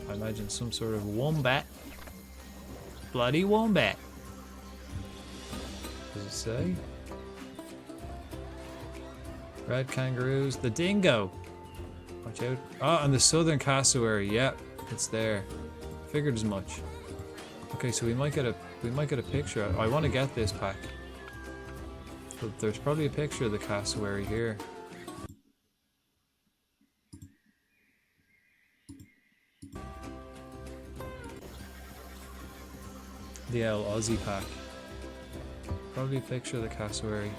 I imagine some sort of wombat. Bloody wombat. Does it say? Red kangaroos. The dingo. Watch out. Oh, and the southern cassowary. Yep, it's there. Figured as much. Okay, so we might get a picture. I want to get this pack. But there's probably a picture of the cassowary here. The L Aussie pack. Probably a picture of the cassowary.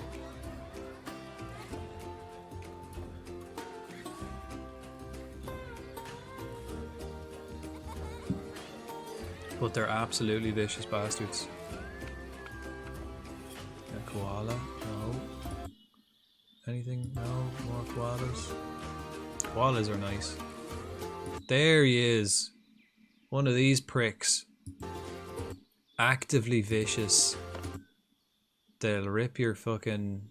But they're absolutely vicious bastards. A koala? No. Anything? No? More koalas? Koalas are nice. There he is. One of these pricks. Actively vicious. They'll rip your fucking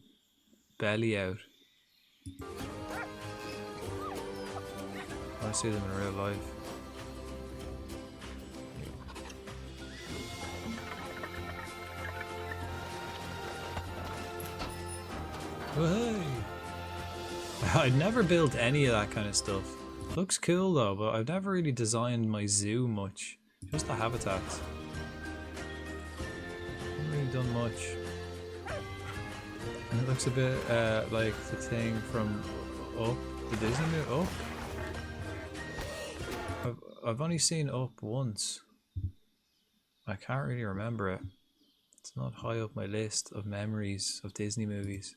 belly out. I see them in real life. Hey. I'd never built any of that kind of stuff. Looks cool though, but I've never really designed my zoo much. Just the habitats. Haven't really done much. And it looks a bit like the thing from Up, the Disney movie. Up. I've only seen Up once. I can't really remember it. It's not high up my list of memories of Disney movies.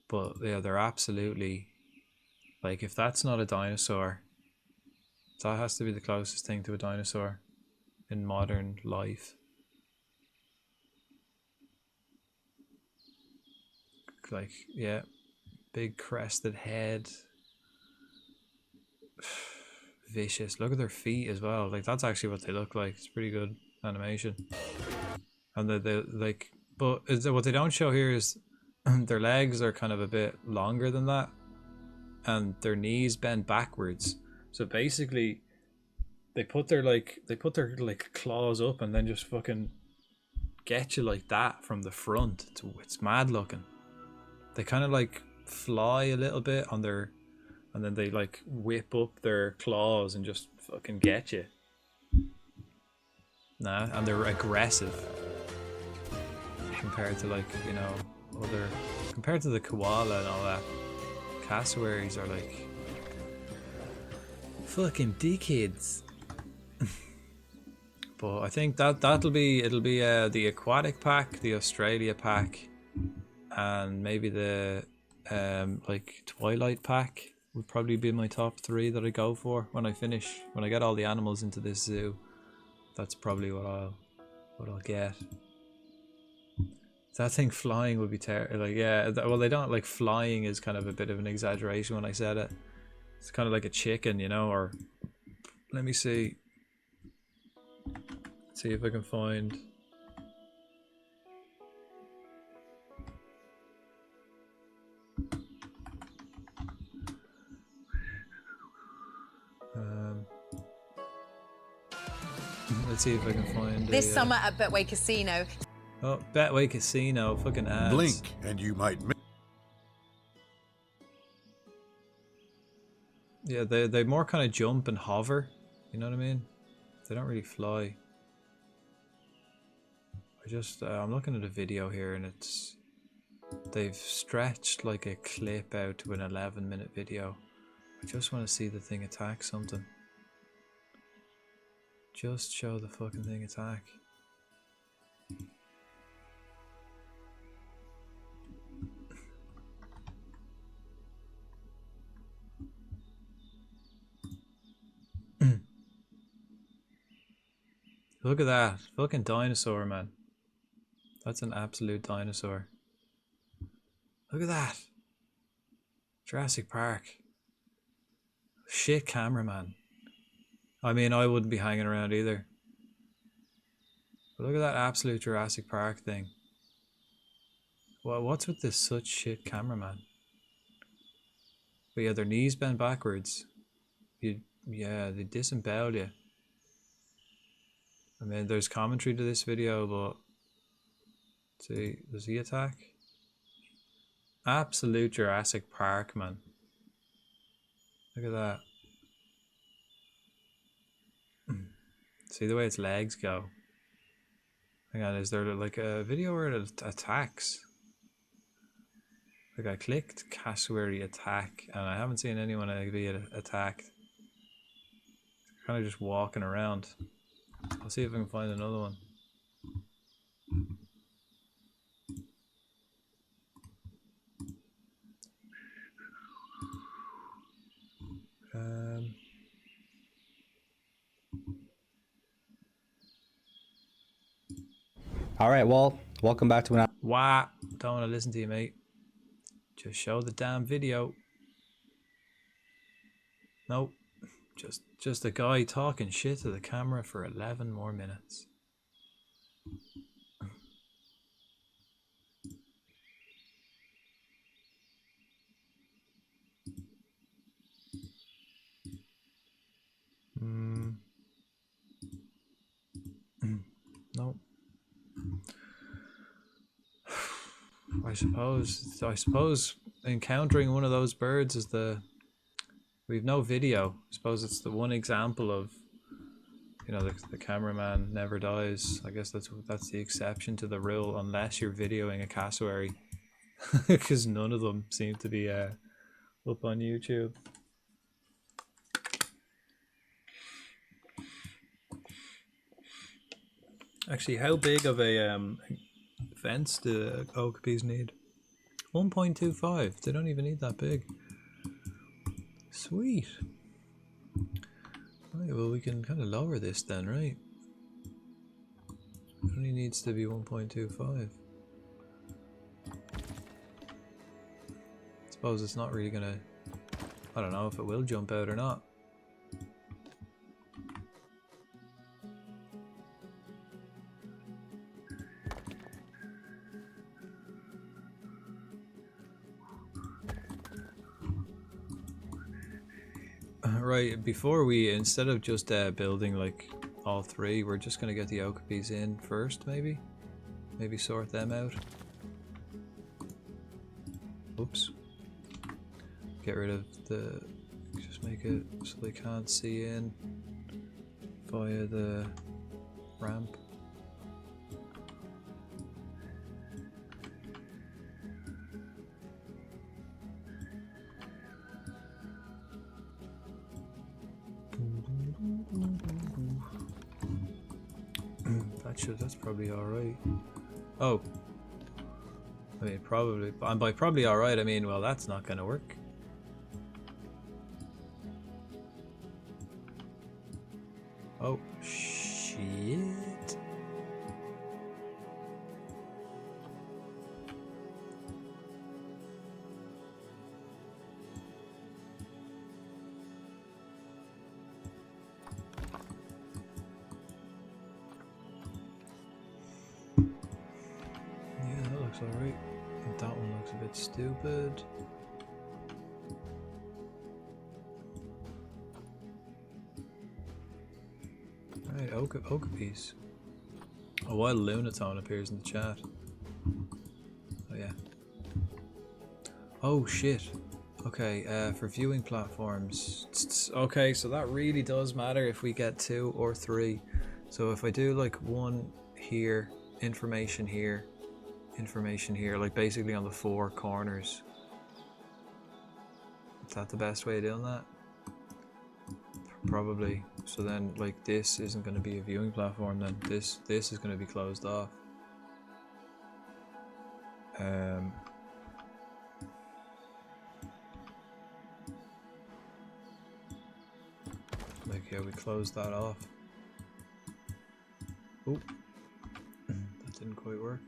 But yeah, they're absolutely, like, if that's not a dinosaur, That has to be the closest thing to a dinosaur in modern life. Like, yeah, big crested head. Vicious. Look at their feet as well. Like, that's actually what they look like. It's pretty good animation. And they like, but what they don't show here is their legs are kind of a bit longer than that, and their knees bend backwards. So basically, they put their claws up and then just fucking get you like that from the front. It's mad looking. They kind of like fly a little bit on their, and then they like whip up their claws and just fucking get you. Nah, and they're aggressive compared to, like, you know, compared to the koala and all that. Cassowaries are like fucking dickheads. But I think it'll be the aquatic pack, the Australia pack, and maybe the like Twilight pack would probably be my top 3 that I go for when I get all the animals into this zoo. That's probably what I'll get. That thing flying would be terrible. Like, yeah, well, they don't, like, flying is kind of a bit of an exaggeration when I said it. It's kind of like a chicken, you know, or let me see. See if I can find. Let's see if I can find this summer at Betway Casino. Oh, Betway Casino, fucking ads. Blink and you might miss. Yeah, they more kind of jump and hover. You know what I mean? They don't really fly. I'm looking at a video here, and they've stretched like a clip out to an 11-minute video. I just want to see the thing attack something. Just show the fucking thing attack. Look at that. Fucking dinosaur, man. That's an absolute dinosaur. Look at that. Jurassic Park. Shit cameraman. I mean, I wouldn't be hanging around either. But look at that absolute Jurassic Park thing. Well, what's with this such shit cameraman? But yeah, their knees bend backwards. Yeah, they disembowel you. I mean, there's commentary to this video, but see, does he attack? Absolute Jurassic Park, man. Look at that. See the way its legs go. Hang on, is there like a video where it attacks? Like, I clicked cassowary attack and I haven't seen anyone be attacked. Kind of just walking around. I'll see if I can find another one. All right, well, welcome back to Wah! Don't want to listen to you, mate. Just show the damn video. Nope. Just a guy talking shit to the camera for 11 more minutes. Nope. I suppose encountering one of those birds is we've no video. I suppose it's the one example of, you know, the cameraman never dies. I guess that's the exception to the rule, unless you're videoing a cassowary, because none of them seem to be up on YouTube. Actually, how big of a fence do okapis need? 1.25. They don't even need that big. Sweet. Right, well we can kind of lower this then, right? It only needs to be 1.25. Suppose it's not really gonna... I don't know if it will jump out or not. Right, before we, instead of just building like all three, we're just gonna get the okapis in first, maybe? Maybe sort them out. Oops. Get rid of the... just make it so they can't see in via the ramp. That's probably alright. Oh. I mean, probably. And by probably alright, I mean, well, that's not gonna work. Oh, shit. Alright, that one looks a bit stupid. Alright, okapis. A wild lunatone appears in the chat. Oh yeah. Oh shit. Okay, for viewing platforms. Okay, so that really does matter if we get 2 or 3. So if I do like 1 here, information here, like basically on the 4 corners. Is that the best way of doing that? Probably. So then like this isn't going to be a viewing platform, then this is going to be closed off. Like yeah, we closed that off. Oh, that didn't quite work.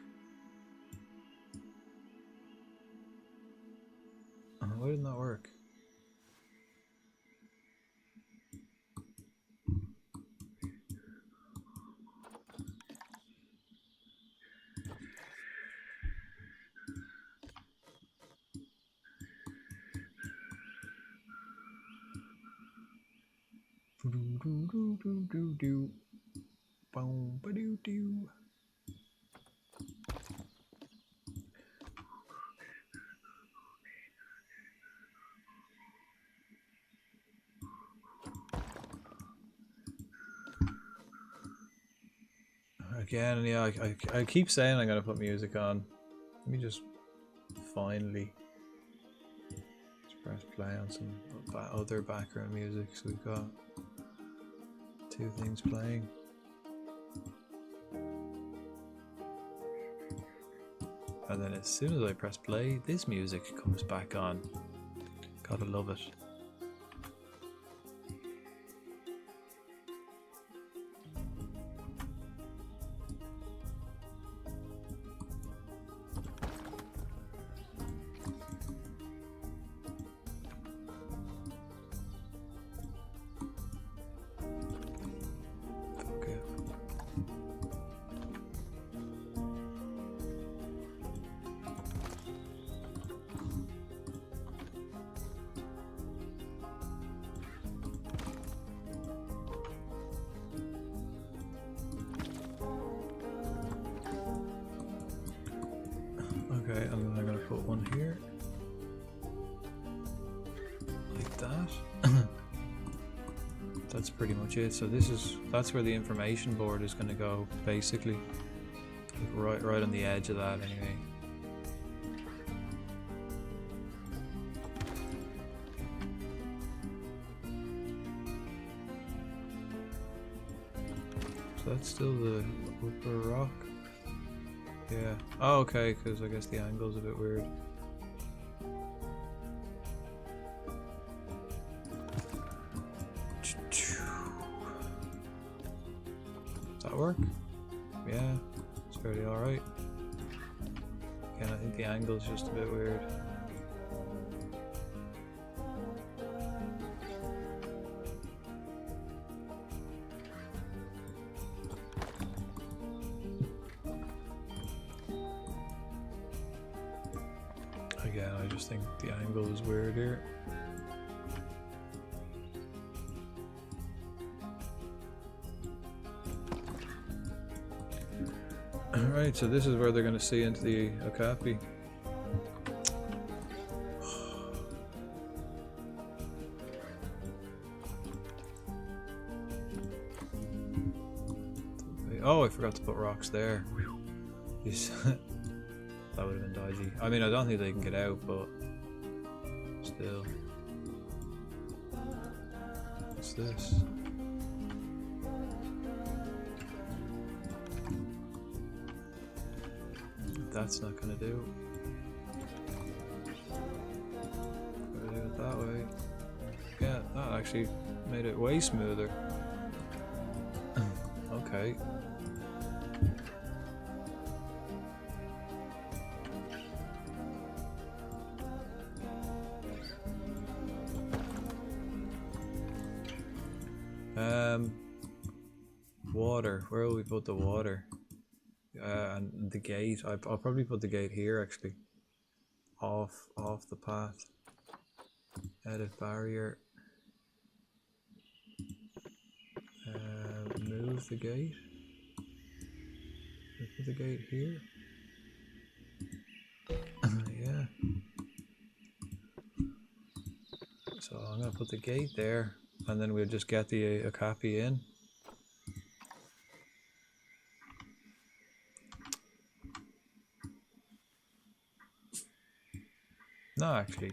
Why didn't that work? Again, yeah, I keep saying I'm gonna put music on. Let me just finally press play on some other background music. So we've got 2 things playing. And then as soon as I press play, this music comes back on. Gotta love it. Okay, and then I'm gonna put one here. Like that. That's pretty much it. So that's where the information board is gonna go, basically. Like right on the edge of that anyway. So that's still the upper rock. Yeah. Oh, okay, because I guess the angle's a bit weird. that work? Yeah, it's fairly alright. Again, I think the angle's just a bit weird. Again, I just think the angle is weird here. Alright, so this is where they're going to see into the okapi. Oh, I forgot to put rocks there. Jeez. That would have been dodgy. I mean, I don't think they can get out, but still. What's this? That's not gonna do. Gotta do it that way. Yeah, that actually made it way smoother. Okay. Water. Where will we put the water? And the gate. I'll probably put the gate here actually. Off the path. Edit barrier. Move the gate. Put the gate here. Yeah. So I'm gonna put the gate there, and then we'll just get the okapi in. No, actually.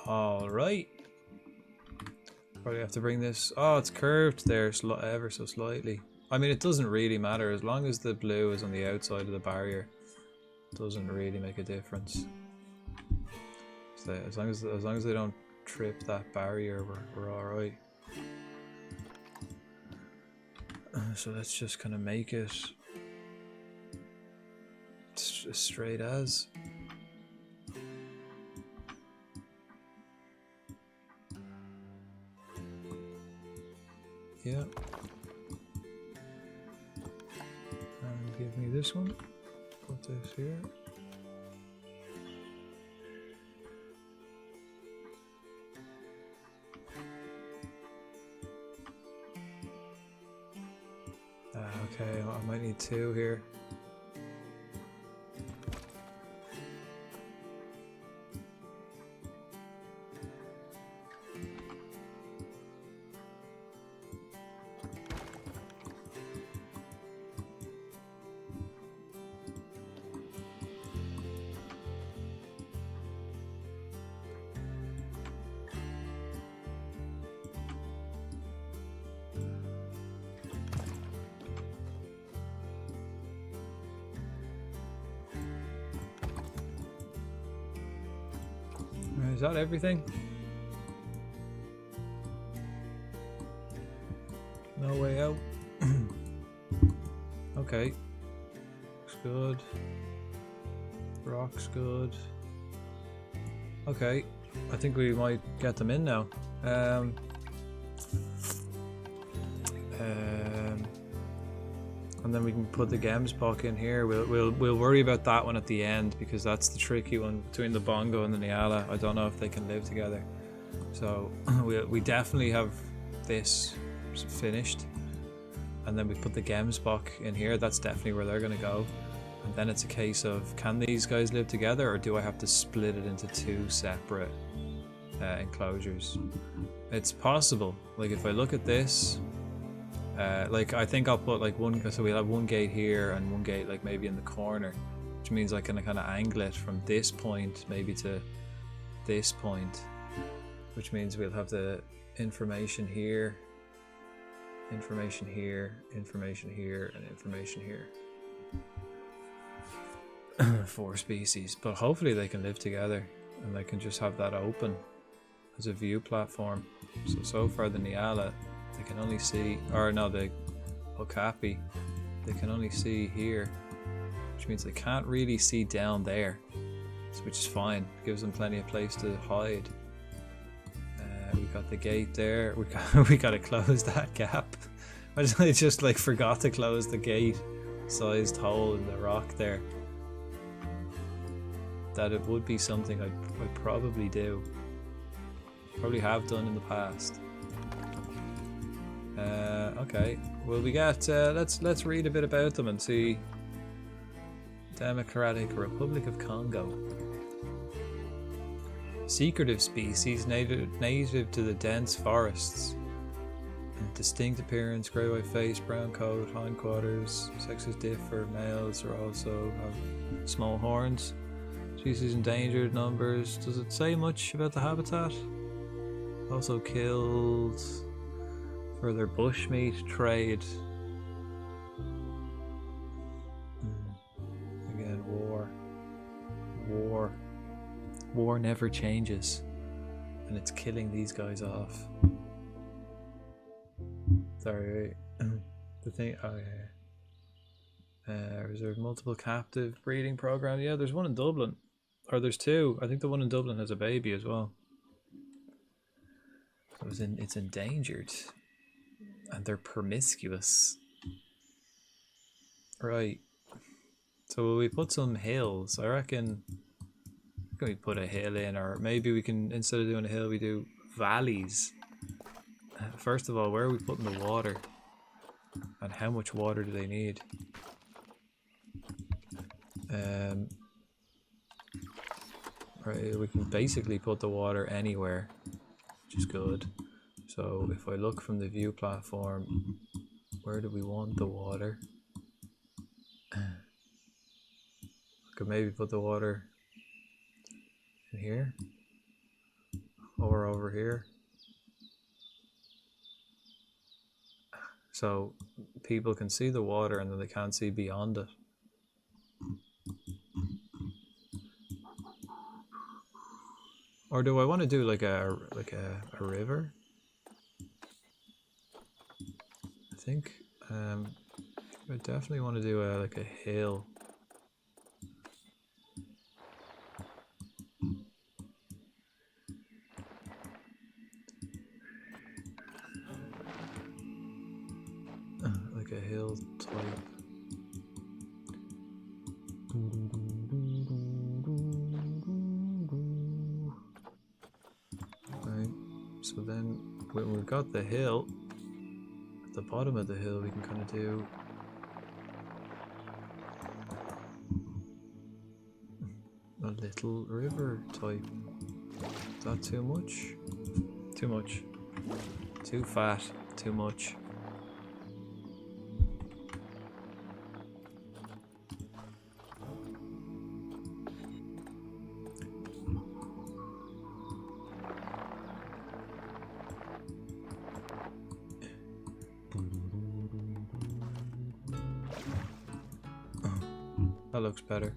All right. Probably have to bring this. Oh, it's curved there, ever so slightly. I mean, it doesn't really matter as long as the blue is on the outside of the barrier. It doesn't really make a difference. So as long as they don't trip that barrier, we're all right. So let's just kind of make it straight as. Yeah. And give me this one. Put this here. Okay, I might need two here. Is that everything? No way out. Okay. Looks good. Rock's good. Okay. I think we might get them in now. And then we can put the Gemsbok in here. We'll worry about that one at the end because that's the tricky one between the Bongo and the Nyala. I don't know if they can live together. So we definitely have this finished, and then we put the Gemsbok in here. That's definitely where they're gonna go. And then it's a case of, can these guys live together, or do I have to split it into two separate enclosures? It's possible. Like if I look at this, Like I think I'll put like one, so we'll have one gate here and one gate like maybe in the corner, which means I can kind of angle it from this point maybe to this point, which means we'll have the information here, information here, information here, and information here. 4 species, but hopefully they can live together and they can just have that open as a view platform. So far the Nyala, they can only see, or no, the Okapi, they can only see here, which means they can't really see down there, which is fine. It gives them plenty of place to hide. We got the gate there. We got to close that gap. I just like forgot to close the gate sized hole in the rock there. That it would be something I'd probably do. Probably have done in the past. Okay, well we got, let's read a bit about them and see. Democratic Republic of Congo. Secretive species native to the dense forests. Distinct appearance, grey white face, brown coat, hindquarters. Sexes differ, males are also have small horns. Species endangered, numbers. Does it say much about the habitat? Also killed for their bushmeat trade. Again, war never changes, and it's killing these guys off. Sorry, the thing. Oh yeah. Reserved multiple captive breeding program. Yeah, there's one in Dublin, or there's 2. I think the one in Dublin has a baby as well. It's endangered, and they're promiscuous. Right. So will we put some hills? I reckon. Can we put a hill in, or maybe we can, instead of doing a hill, we do valleys. First of all, where are we putting the water? And how much water do they need? Right, we can basically put the water anywhere, which is good. So if I look from the view platform, where do we want the water? I could maybe put the water in here, or over here. So people can see the water and then they can't see beyond it. Or do I want to do like a river? I think I definitely want to do like a hill. Like a hill type. Right, so then when we've got the hill, at the bottom of the hill we can kind of do a little river type. Is that too much? Too much. Too fat. Too much. That looks better.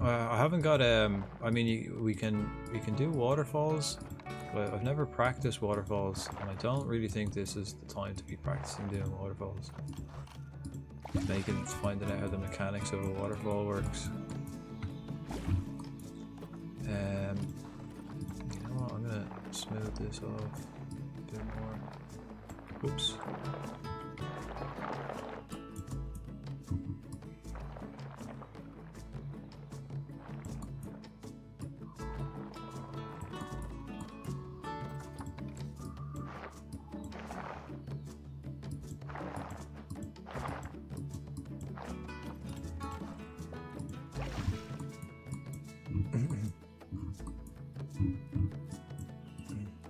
I haven't got I mean, we can do waterfalls, but I've never practiced waterfalls, and I don't really think this is the time to be practicing doing waterfalls. Finding out how the mechanics of a waterfall works. You know what? I'm gonna smooth this off a bit more. Oops.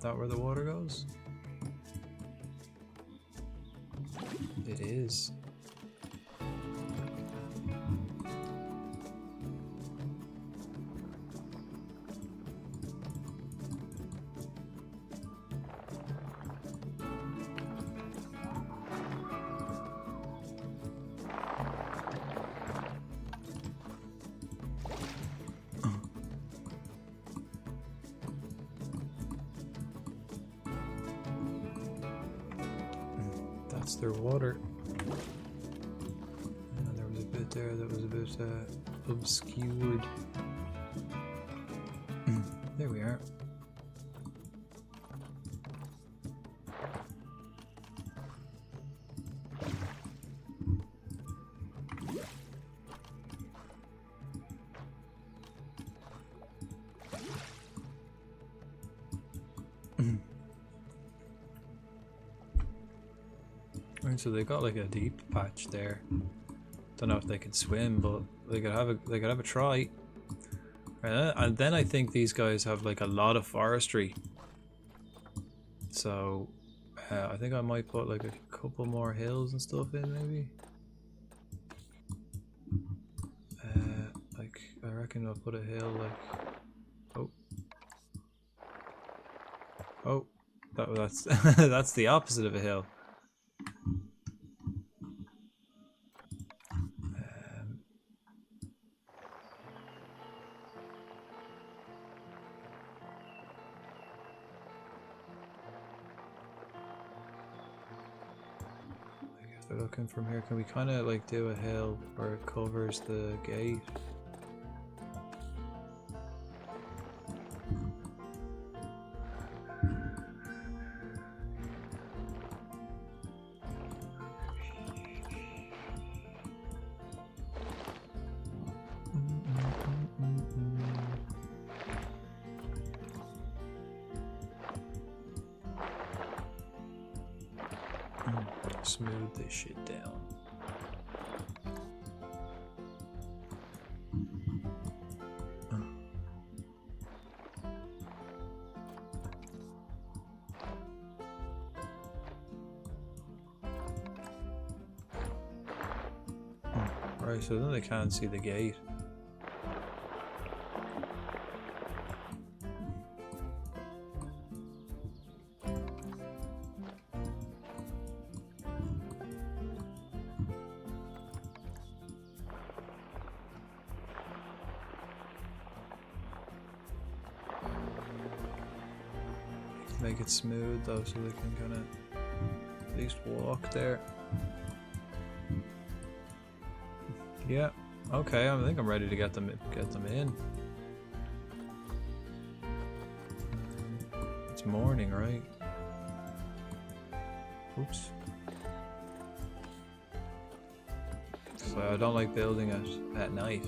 that where the water goes? It is. That's their water. And there was a bit there that was a bit obscured. There we are. Right, so they got like a deep patch there. Don't know if they can swim, but they could have a try. And then I think these guys have like a lot of forestry. So I think I might put like a couple more hills and stuff in maybe. Like I reckon I'll put a hill like oh that's that's the opposite of a hill. They're looking from here. Can we kind of like do a hill where it covers the gate? Smooth this shit down. Right, so then they can't see the gate. Make it smooth though, so they can kind of at least walk there. Yeah. Okay. I think I'm ready to get them in. It's morning, right? Oops. So I don't like building it at night.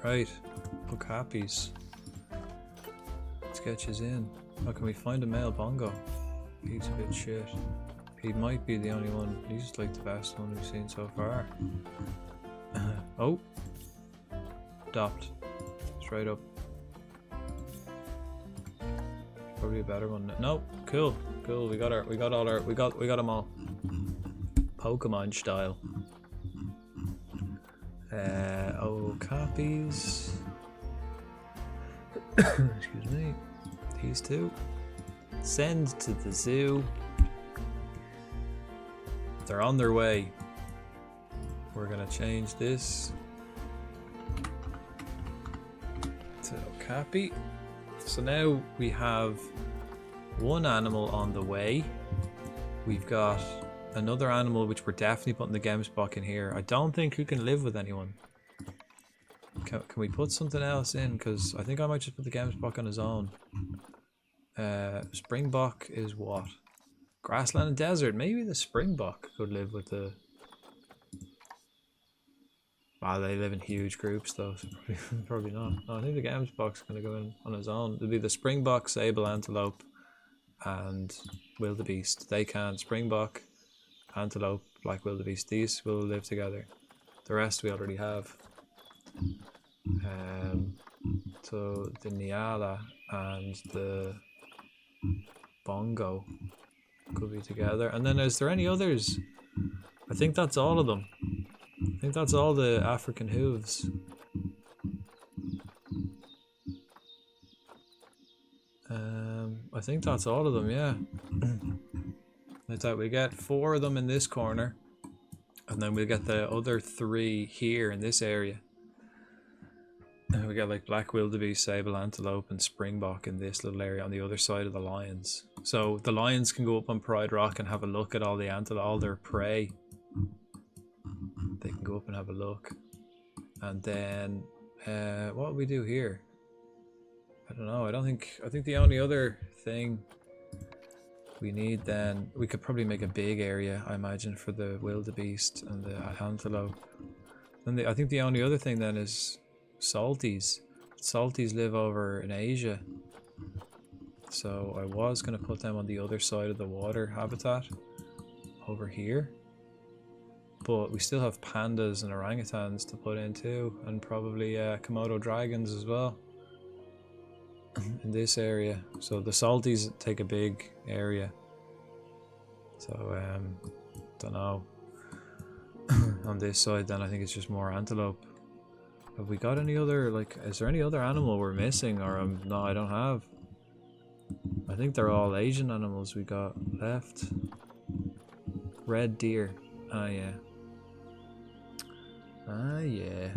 Right, book copies. Sketches in. Oh, can we find a male bongo? He's a bit shit. He might be the only one. He's like the best one we've seen so far. Oh, adopt. Straight up. Probably a better one. No, cool. We got them all. Pokemon style. Copies. Excuse me. These two. Send to the zoo. They're on their way. We're gonna change this to copy. So now we have one animal on the way. We've got another animal which we're definitely putting the Gemsbok in here. I don't think we can live with anyone. Can we put something else in? Because I think I might just put the Gemsbok on his own. Springbok is what? Grassland and desert. Maybe the Springbok could live with the... Wow, they live in huge groups though, so probably not. No, I think the Gemsbok's going to go in on his own. It'll be the Springbok, Sable Antelope, and Wildebeest. They can. Springbok, Antelope, Black Wildebeest. These will live together. The rest we already have. So the Nyala and the Bongo could be together. And then is there any others? I think that's all of them. I think that's all the African hooves. I think that's all of them, yeah. Like that, we get 4 of them in this corner, and then we'll get the other 3 here in this area. And we get like Black Wildebeest, Sable Antelope, and Springbok in this little area on the other side of the lions. So the lions can go up on Pride Rock and have a look at all the antelope, all their prey. They can go up and have a look. And then what we do here? I don't know. I think the only other thing we need then, we could probably make a big area, I imagine, for the wildebeest and the antelope. And I think the only other thing then is salties. Salties live over in Asia. So I was going to put them on the other side of the water habitat over here. But we still have pandas and orangutans to put in too, and probably Komodo dragons as well in this area. So the salties take a big area. So don't know. On this side then I think it's just more antelope. Have we got any other, like, is there any other animal we're missing, or no, I don't have. I think they're all Asian animals we got left. Red deer. Ah yeah. Ah yeah.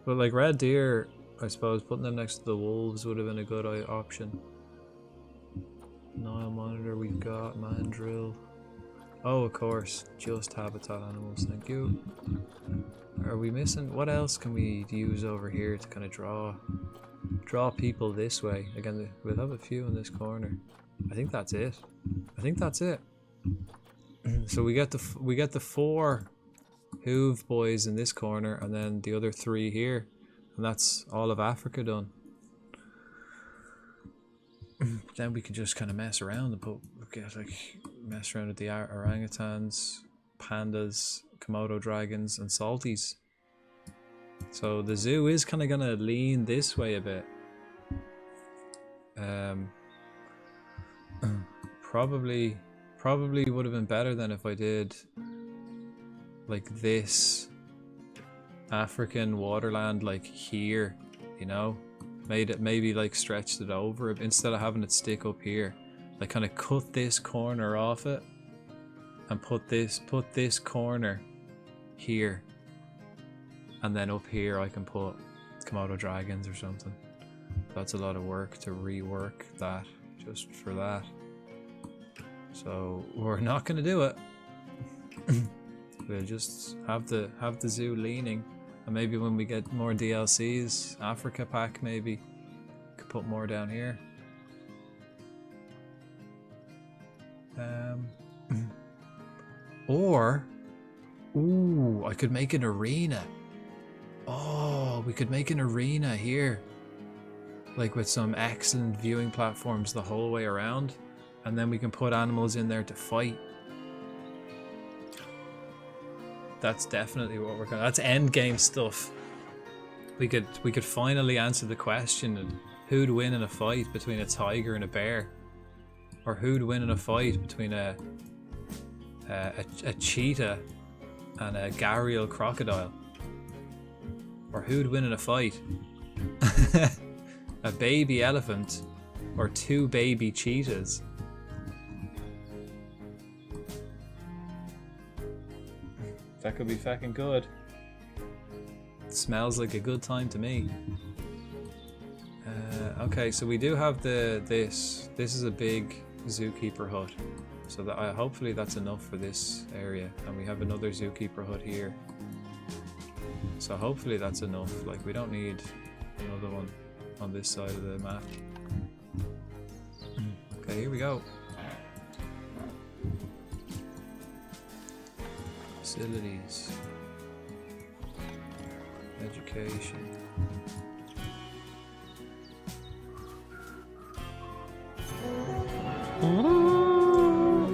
But like red deer, I suppose putting them next to the wolves would have been a good option. Nile monitor we've got, mandrill. Oh, of course, just habitat animals, thank you. Are we missing, what else can we use over here to kind of draw people this way? Again, we'll have a few in this corner. I think that's it. I think that's it. So we get the 4 Hooved boys in this corner, and then the other 3 here, and that's all of Africa done. Then we can just kind of mess around and mess around with the orangutans, pandas, Komodo dragons, and salties. So the zoo is kind of gonna lean this way a bit. Probably would have been better than if I did like this African waterland like here, you know, made it, maybe like stretched it over instead of having it stick up here. Like kind of cut this corner off it and put this corner here, and then up here I can put Komodo dragons or something. That's a lot of work to rework that just for that. So we're not gonna do it. We'll just have the zoo leaning, and maybe when we get more DLCs, Africa pack maybe, could put more down here. Or, ooh, I could make an arena. Oh, we could make an arena here, like with some excellent viewing platforms the whole way around, and then we can put animals in there to fight. That's definitely what we're gonna. That's end game stuff. We could finally answer the question of who'd win in a fight between a tiger and a bear, or who'd win in a fight between a cheetah and a gharial crocodile, or who'd win in a fight, a baby elephant or 2 baby cheetahs. That could be fucking good. It smells like a good time to me. Okay, so we do have this. This is a big zookeeper hut, so that hopefully that's enough for this area. And we have another zookeeper hut here. So hopefully that's enough. Like, we don't need another one on this side of the map. Okay, here we go. Facilities. Education.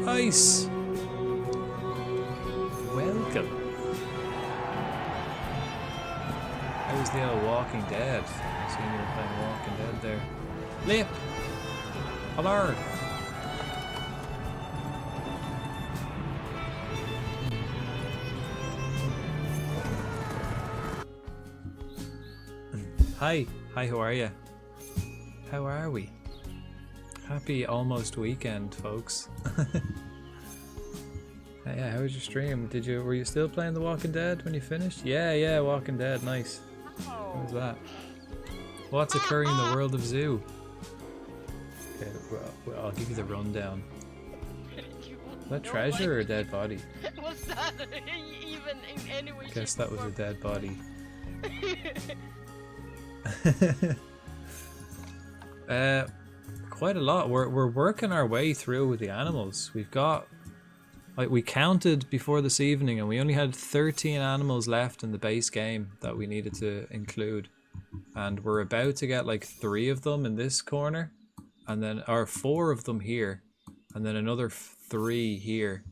Nice! Welcome. How was the old Walking Dead? I seen you were playing Walking Dead there. Lip! Hello! Hi! Hi, how are you? How are we? Happy almost weekend, folks. Yeah, how was your stream? Were you still playing The Walking Dead when you finished? Yeah, Walking Dead, nice. How was that? What's occurring in the world of Zoo? Okay, well, I'll give you the rundown. Is that treasure or a dead body? What's that? Even in any way? I guess that was a dead body. Quite a lot. We're working our way through with the animals. We've got, like, we counted before this evening and we only had 13 animals left in the base game that we needed to include, and we're about to get like 3 of them in this corner, and then or 4 of them here, and then another 3 here.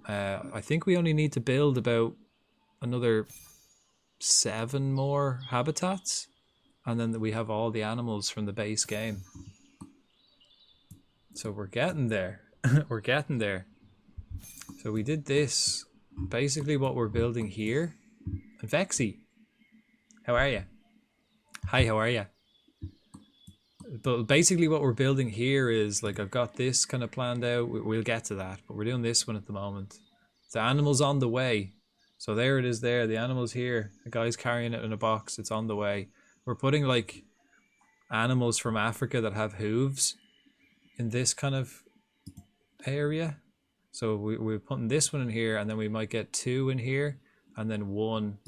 I think we only need to build about another 7 more habitats, and then we have all the animals from the base game. So we're getting there. We're getting there. So we did this. Basically what we're building here. And Vexy, how are you? Hi, how are you? But basically what we're building here is, like, I've got this kind of planned out. We'll get to that, but we're doing this one at the moment. The animal's on the way. So there it is there. The animal's here. The guy's carrying it in a box. It's on the way. We're putting, like, animals from Africa that have hooves in this kind of area. So we're putting this one in here, and then we might get 2 in here, and then 1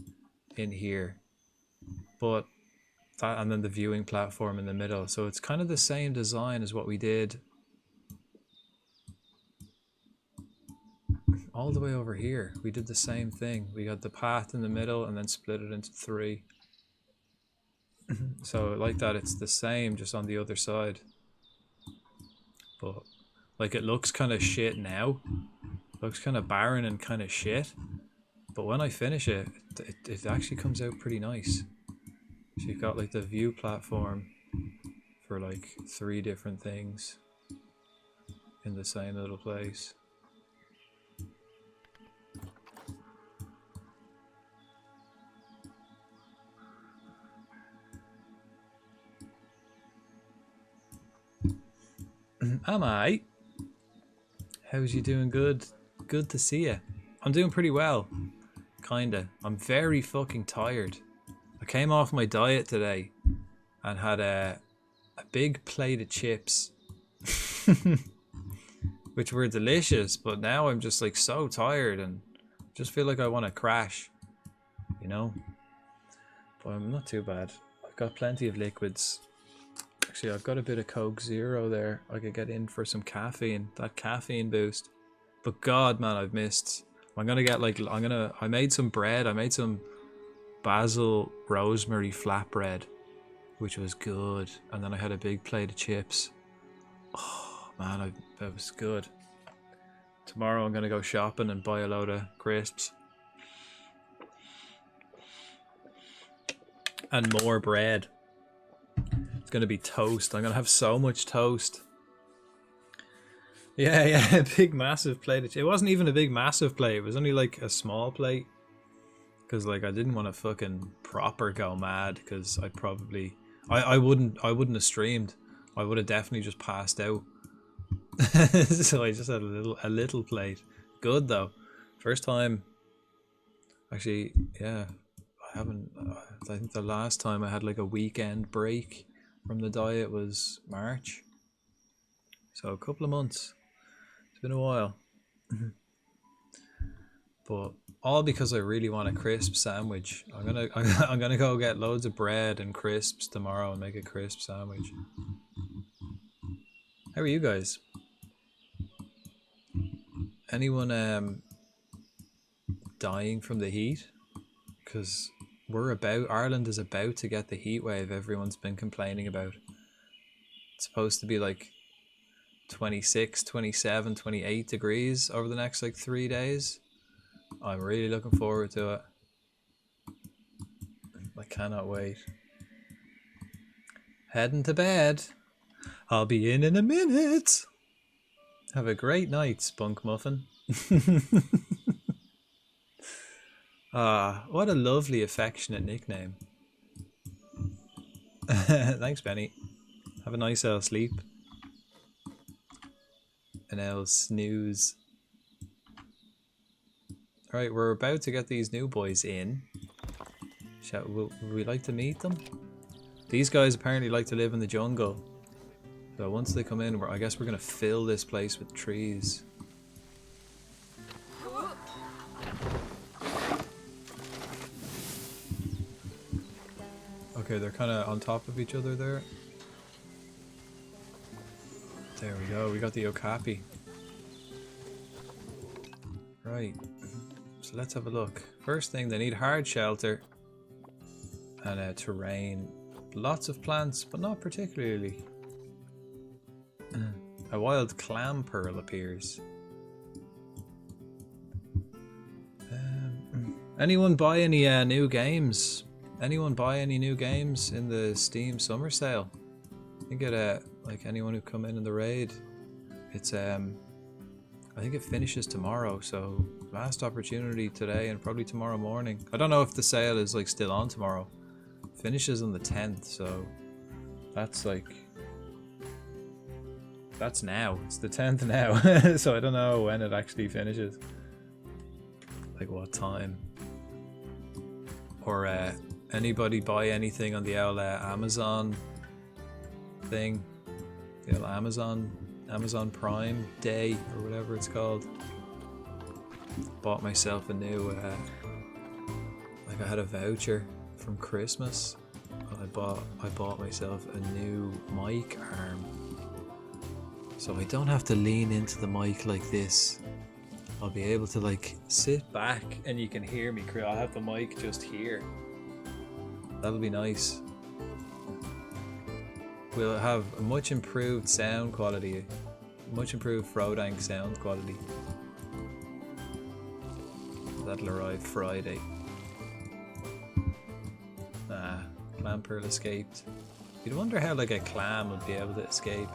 in here. But that, and then the viewing platform in the middle. So it's kind of the same design as what we did all the way over here. We did the same thing. We got the path in the middle and then split it into 3. So like that, it's the same, just on the other side. But like, it looks kind of shit now. Looks kind of barren and kind of shit. But when I finish it, it actually comes out pretty nice. So you've got like the view platform for like 3 different things in the same little place. Am I? How's you doing? Good. Good to see you. I'm doing pretty well. Kinda. I'm very fucking tired. I came off my diet today and had a big plate of chips. Which were delicious, but now I'm just like so tired and just feel like I want to crash. You know? But I'm not too bad. I've got plenty of liquids. Actually, I've got a bit of Coke Zero there. I could get in for some caffeine, that caffeine boost. But God, man, I've missed. I'm gonna get like, I made some bread. I made some basil rosemary flatbread, which was good. And then I had a big plate of chips. Oh, man, that was good. Tomorrow I'm gonna go shopping and buy a load of crisps. And more bread. It's gonna be toast. I'm gonna have so much toast. Yeah, a big massive plate. It wasn't even a big massive plate. It was only like a small plate. Because like, I didn't want to fucking proper go mad. Because I probably, I wouldn't have streamed. I would have definitely just passed out. So I just had a little plate. Good though. First time. Actually, yeah. I haven't. I think the last time I had like a weekend break from the diet was March. So a couple of months. It's been a while. But All because I really want a crisp sandwich. I'm gonna go get loads of bread and crisps tomorrow and make a crisp sandwich. How are you guys? Anyone dying from the heat? Because Ireland is about to get the heat wave everyone's been complaining about. It's supposed to be like 26, 27, 28 degrees over the next like 3 days. I'm really looking forward to it. I cannot wait. Heading to bed. I'll be in a minute. Have a great night, Spunk Muffin. Ah, what a lovely, affectionate nickname. Thanks, Benny. Have a nice sleep. And I'll snooze. Alright, we're about to get these new boys in. Would we like to meet them? These guys apparently like to live in the jungle. So once they come in, I guess we're going to fill this place with trees. Okay, they're kind of on top of each other there. There we go, we got the okapi. Right, so let's have a look. First thing, they need hard shelter and terrain. Lots of plants, but not particularly. A wild clam pearl appears. Anyone buy any new games? Anyone buy any new games in the Steam summer sale? You get like anyone who come in the raid. It's I think it finishes tomorrow, so last opportunity today and probably tomorrow morning. I don't know if the sale is like still on tomorrow. Finishes on the 10th, so that's like that's now. It's the 10th now. So I don't know when it actually finishes. Like what time? Or anybody buy anything on the old Amazon thing? The old Amazon Prime Day or whatever it's called. Bought myself a new like I had a voucher from Christmas and I bought myself a new mic arm. So I don't have to lean into the mic like this. I'll be able to like sit back and you can hear me. I'll have the mic just here. That'll be nice. We'll have a much improved sound quality. Much improved Frodank sound quality. That'll arrive Friday. Ah, clam pearl escaped. You'd wonder how like a clam would be able to escape.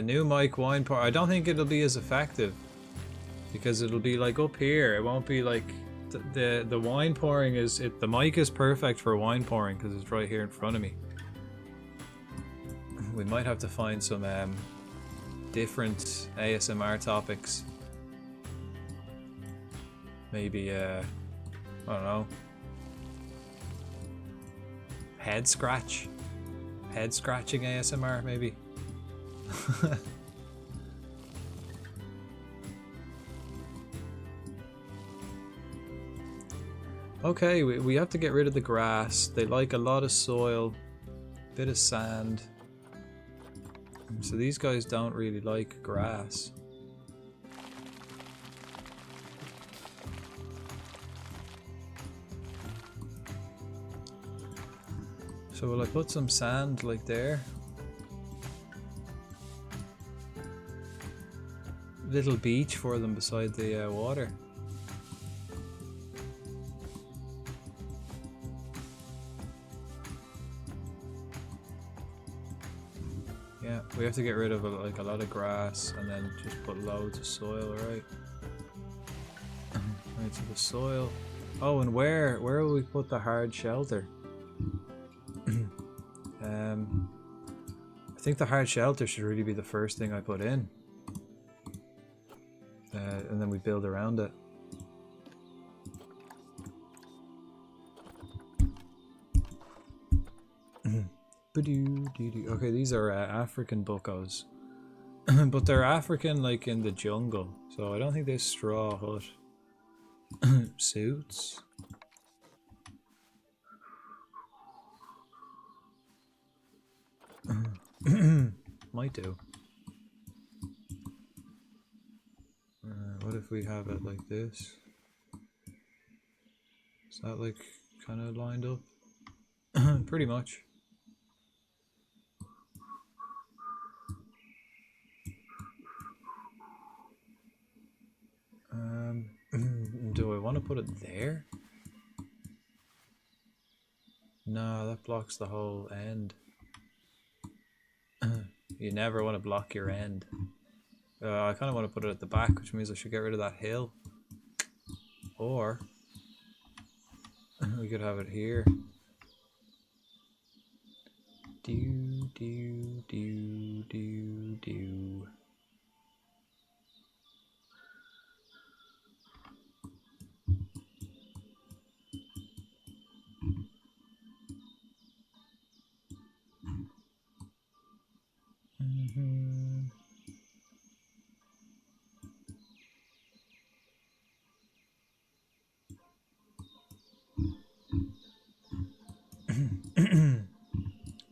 New mic wine pour. I don't think it'll be as effective because it'll be like up here. It won't be like the wine pouring is. The mic is perfect for wine pouring because it's right here in front of me. We might have to find some different ASMR topics. Maybe I don't know. Head scratching ASMR maybe. Okay, we have to get rid of the grass. They like a lot of soil, bit of sand. So these guys don't really like grass. So will I put some sand like there? Little beach for them beside the water. Yeah, we have to get rid of like a lot of grass and then just put loads of soil, right? Right, so the soil. Oh, and where will we put the hard shelter? I think the hard shelter should really be the first thing I put in. And then we build around it. Okay, these are African buckos. But they're African, like, in the jungle. So I don't think they're straw hut. Suits. Might do. What if we have it like this? Is that, like, kind of lined up? Pretty much. Do I want to put it there? No, that blocks the whole end. You never want to block your end. I kind of want to put it at the back, which means I should get rid of that hill. Or we could have it here. Do.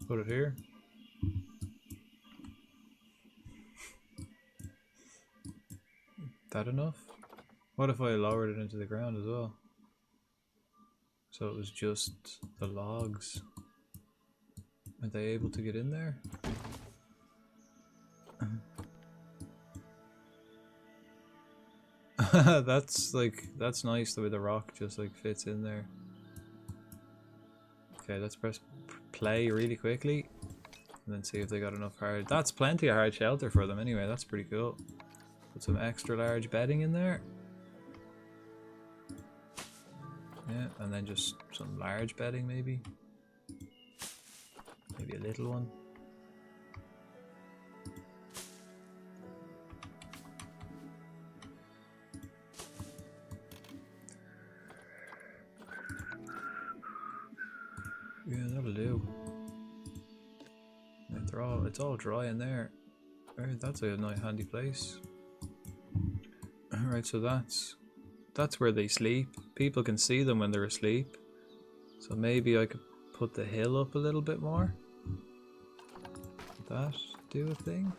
Put it here. That enough? What if I lowered it into the ground as well? So it was just the logs. Are they able to get in there? That's nice the way the rock just like fits in there. Okay, let's press play really quickly and then see if they got enough hard. That's plenty of hard shelter for them anyway. That's pretty cool. Put some extra large bedding in there. Yeah, and then just some large bedding maybe. Maybe a little one. Yeah, that'll do. It's all dry in there. Alright, that's a nice handy place. Alright, so that's where they sleep. People can see them when they're asleep. So maybe I could put the hill up a little bit more. Would that do a thing?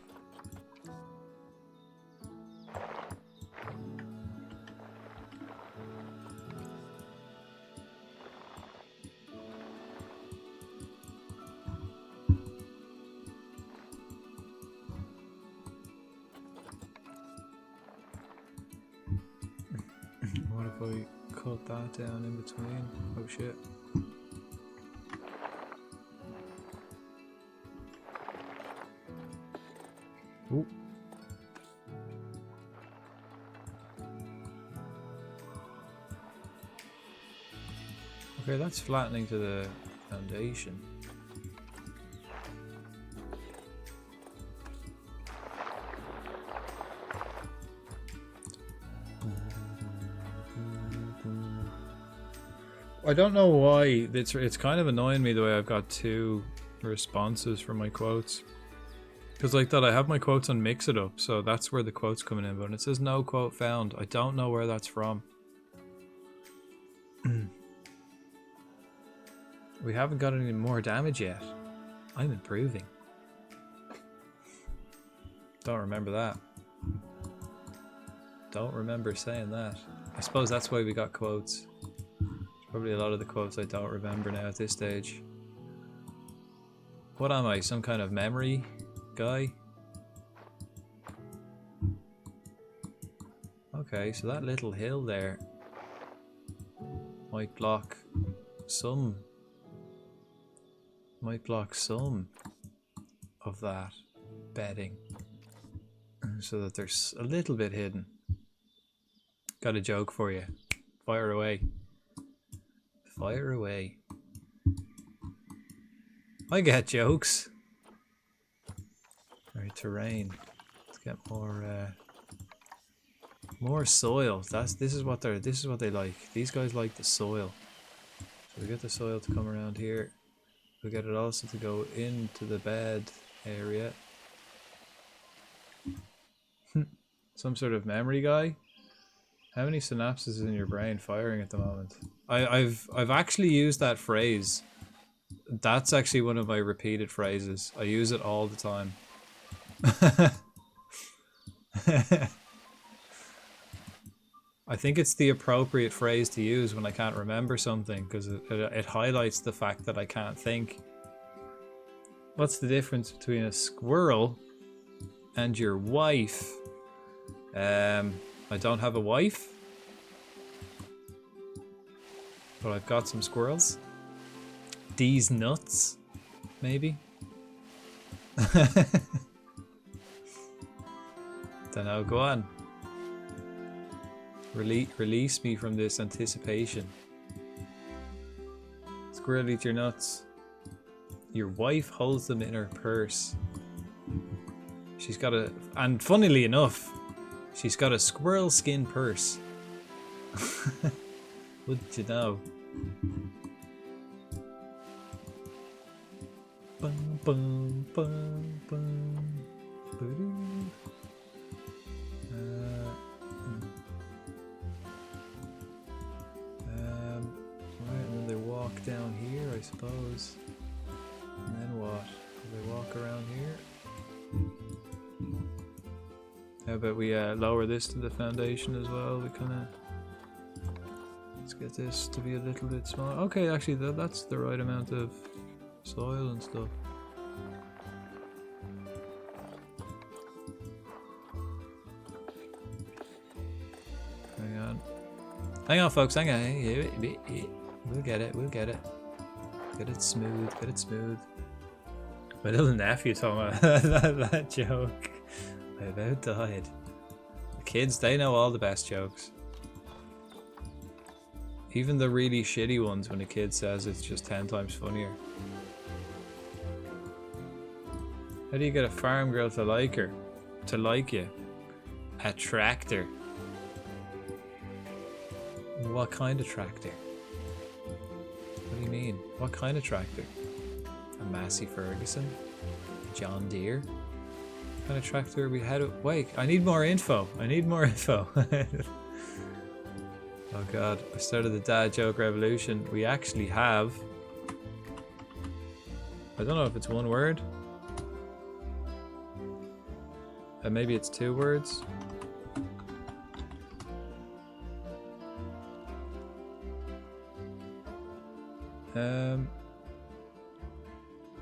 What if I cut that down in between? Oh shit. Ooh. Okay, that's flattening to the foundation. I don't know why it's kind of annoying me the way I've got two responses for my quotes. Because like that, I have my quotes on Mix It Up, so that's where the quote's coming in. But when it says no quote found, I don't know where that's from. We haven't got any more damage yet. I'm improving. Don't remember that. Don't remember saying that. I suppose that's why we got quotes. Probably a lot of the quotes I don't remember now at this stage. What am I? Some kind of memory guy? Okay, so that little hill there might block some of that bedding so that there's a little bit hidden. Got a joke for you. Fire away. Fire away. I get jokes. Alright, terrain. Let's get more soil. This is what they like. These guys like the soil. So we get the soil to come around here. We get it also to go into the bed area. Some sort of memory guy. How many synapses in your brain firing at the moment? I've actually used that phrase. That's actually one of my repeated phrases. I use it all the time. I think it's the appropriate phrase to use when I can't remember something, because it highlights the fact that I can't think. What's the difference between a squirrel and your wife? I don't have a wife, but I've got some squirrels. These nuts, maybe? Dunno, go on. Release me from this anticipation. Squirrel, eat your nuts. Your wife holds them in her purse. She's got a... And funnily enough, she's got a squirrel skin purse. Wouldn't you know? Bum, bum, bum, bum. Right, and then they walk down here, I suppose. And then what? Do they walk around here? How about we lower this to the foundation as well? We kind of... Let's get this to be a little bit small. Okay, actually that's the right amount of soil and stuff. Hang on, folks, hang on. We'll get it, we'll get it. Get it smooth, get it smooth. My little nephew told me that joke. I about died. The kids, they know all the best jokes. Even the really shitty ones when a kid says it's just 10 times funnier. How do you get a farm girl to like her? To like you? A tractor. What kind of tractor? What do you mean? What kind of tractor? A Massey Ferguson? A John Deere? What kind of tractor we had? Wait, I need more info. I need more info. Oh god, I started the dad joke revolution. We actually have... I don't know if it's one word. Maybe it's 2 words.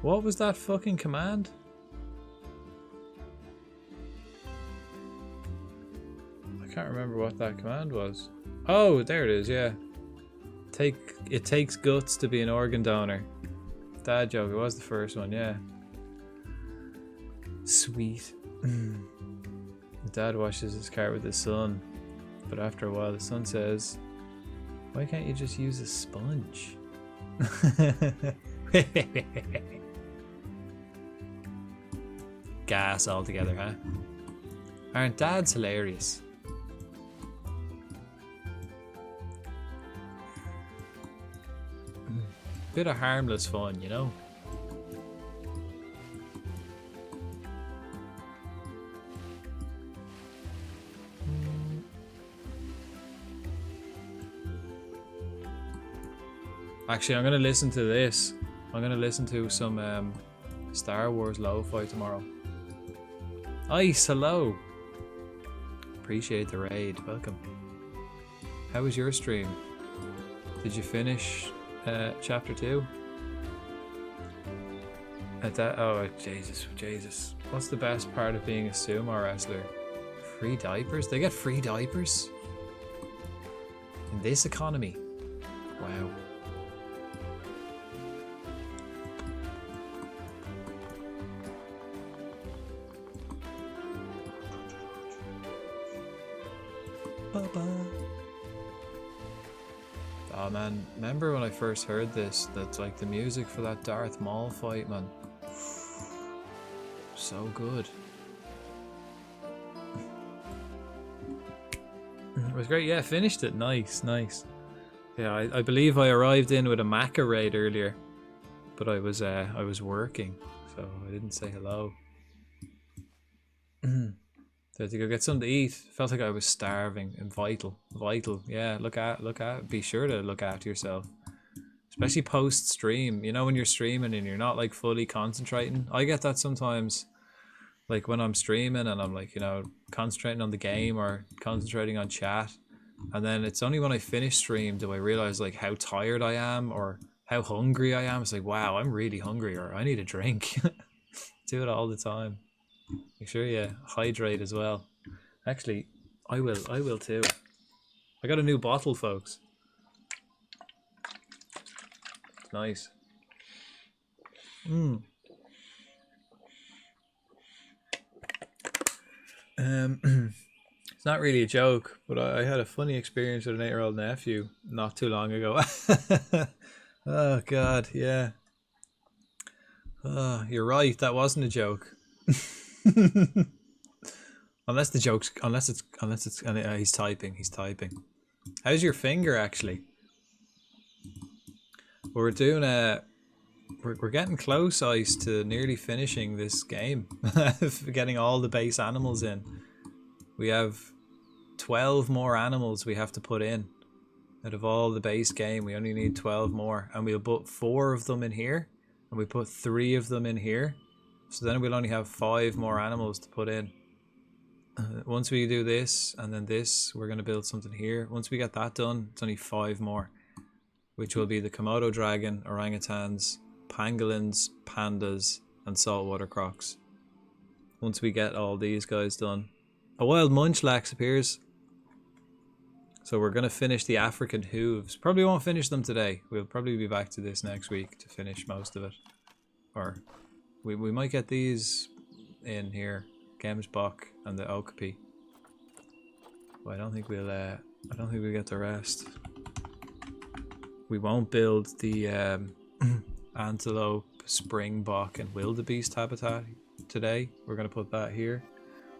What was that fucking command? I can't remember what that command was. Oh, there it is, yeah. It takes guts to be an organ donor. Dad joke, it was the first one, yeah. Sweet. Dad washes his car with his son, but after a while the son says, "Why can't you just use a sponge?" Gas altogether, huh? Aren't dads hilarious? Bit of harmless fun, you know? Actually, I'm gonna listen to this. I'm gonna listen to some Star Wars lo-fi tomorrow. Ice, hello. Appreciate the raid. Welcome. How was your stream? Did you finish chapter 2? At that? Oh, Jesus. What's the best part of being a sumo wrestler? Free diapers? They get free diapers? In this economy? Wow. Oh man, remember when I first heard this, that's like the music for that Darth Maul fight, man. So good. It was great, yeah, finished it, nice. Yeah, I believe I arrived in with a Maca raid earlier. but I was working, so I didn't say hello. So I had to go get something to eat. Felt like I was starving and vital. Yeah, be sure to look after yourself. Especially post stream. You know, when you're streaming and you're not like fully concentrating. I get that sometimes. Like when I'm streaming and I'm like, you know, concentrating on the game or concentrating on chat. And then it's only when I finish stream do I realize like how tired I am or how hungry I am. It's like, wow, I'm really hungry or I need a drink. Do it all the time. Make sure you hydrate as well. Actually, I will too. I got a new bottle, folks. It's nice. It's not really a joke, but I had a funny experience with an 8-year-old nephew not too long ago. Oh God, yeah. Oh, you're right. That wasn't a joke. Unless he's typing. He's typing. How's your finger actually? We're doing we're getting close, Ice, to nearly finishing this game. Getting all the base animals in. We have 12 more animals we have to put in. Out of all the base game, we only need 12 more. And we'll put 4 of them in here. And we put 3 of them in here. So then we'll only have 5 more animals to put in. Once we do this and then this, we're going to build something here. Once we get that done, it's only 5 more. Which will be the Komodo dragon, orangutans, pangolins, pandas, and saltwater crocs. Once we get all these guys done. A wild munchlax appears. So we're going to finish the African hooves. Probably won't finish them today. We'll probably be back to this next week to finish most of it. Or we might get these in here. Gemsbok and the Okapi. But I don't think we'll get the rest. We won't build the antelope, springbok, and wildebeest habitat today. We're going to put that here.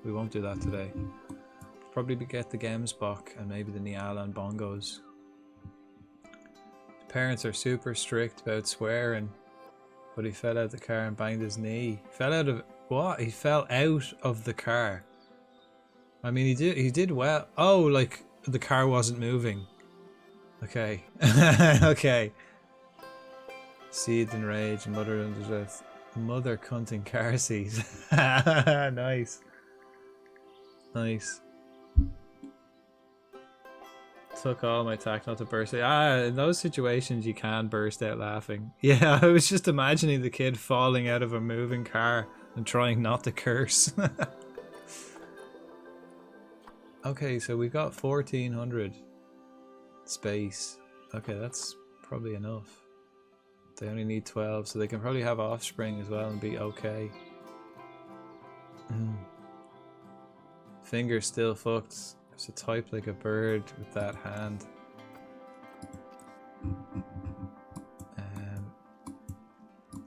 We won't do that today. Probably get the Gemsbok and maybe the Nyala and bongos. The parents are super strict about swearing, but he fell out the car and banged his knee. Fell out of what? He fell out of the car. I mean, he did well. Oh, like the car wasn't moving. Okay. Okay. Seed and rage, mother and death. Mother cunting car seat. Nice. Nice. Took all my tact not to burst out. In those situations you can burst out laughing. Yeah, I was just imagining the kid falling out of a moving car and trying not to curse. Okay, so we got 1400 space. Okay, that's probably enough. They only need 12, so they can probably have offspring as well and be okay. Finger still fucked. There's a type like a bird with that hand.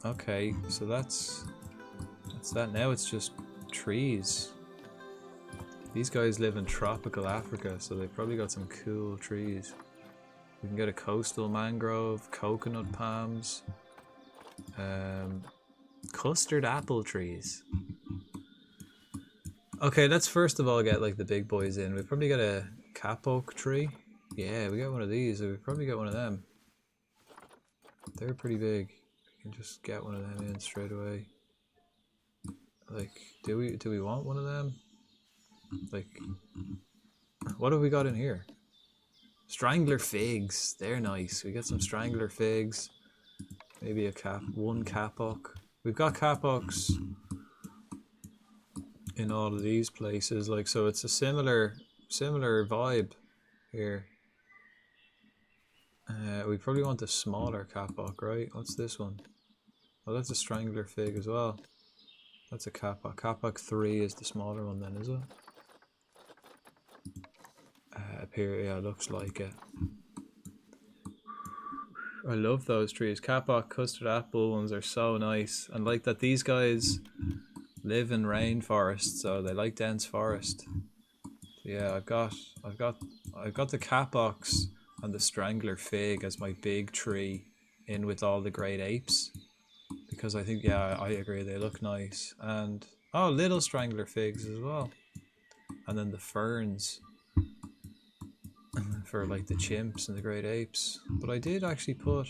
Okay, so that's that. Now it's just trees. These guys live in tropical Africa, so they've probably got some cool trees. We can get a coastal mangrove, coconut palms, custard apple trees. Okay, let's first of all get like the big boys in. We probably got a cap oak tree. Yeah, we got one of these. So we probably got one of them. They're pretty big. We can just get one of them in straight away. Like, do we want one of them? Like, what have we got in here? Strangler figs. They're nice. We got some strangler figs. Maybe one capock. We've got capocs in all of these places, like, so it's a similar vibe here. We probably want a smaller capock, right? What's this one? Oh, that's a strangler fig as well. That's a capock. Capock 3 is the smaller one then, is it? Up here, yeah, looks like it. I love those trees. Capock, custard apple ones are so nice. And like that these guys live in rainforest, so they like dense forest. So yeah, I've got the capox and the strangler fig as my big tree in with all the great apes. because I think, yeah, I agree, they look nice. And, oh, little strangler figs as well. And then the ferns for like the chimps and the great apes. But I did actually put,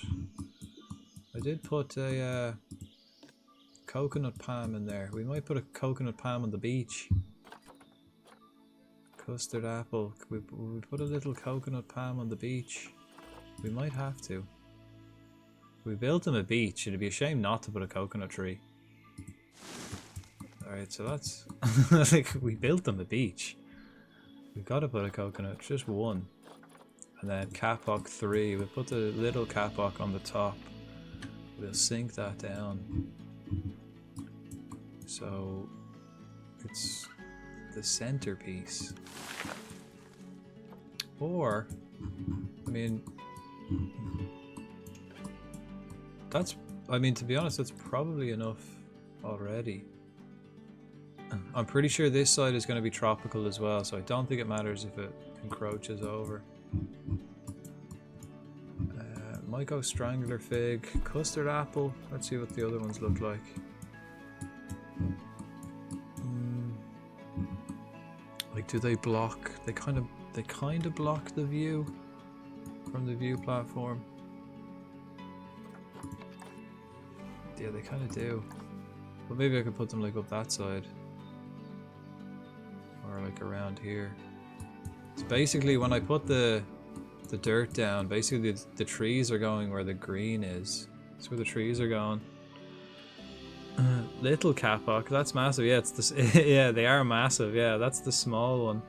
a coconut palm in there. We might put a coconut palm on the beach. Custard apple. We put a little coconut palm on the beach. We might have to. We built them a beach. It'd be a shame not to put a coconut tree. Alright, so that's... like, we built them a beach. We've got to put a coconut. Just one. And then kapok 3. We'll put the little kapok on the top. We'll sink that down. So... it's the centerpiece. Or... I mean... that's... I mean, to be honest, that's probably enough already. I'm pretty sure this side is going to be tropical as well, so I don't think it matters if it encroaches over. Might go strangler fig, custard apple. Let's see what the other ones look like. Like, do they block? They kind of block the view from the view platform. Yeah, they kind of do. But maybe I could put them like up that side. Or like around here. So basically when I put the dirt down, basically the trees are going where the green is. That's where the trees are going. Little kapok, that's massive. Yeah, it's this. Yeah, they are massive. Yeah, that's the small one.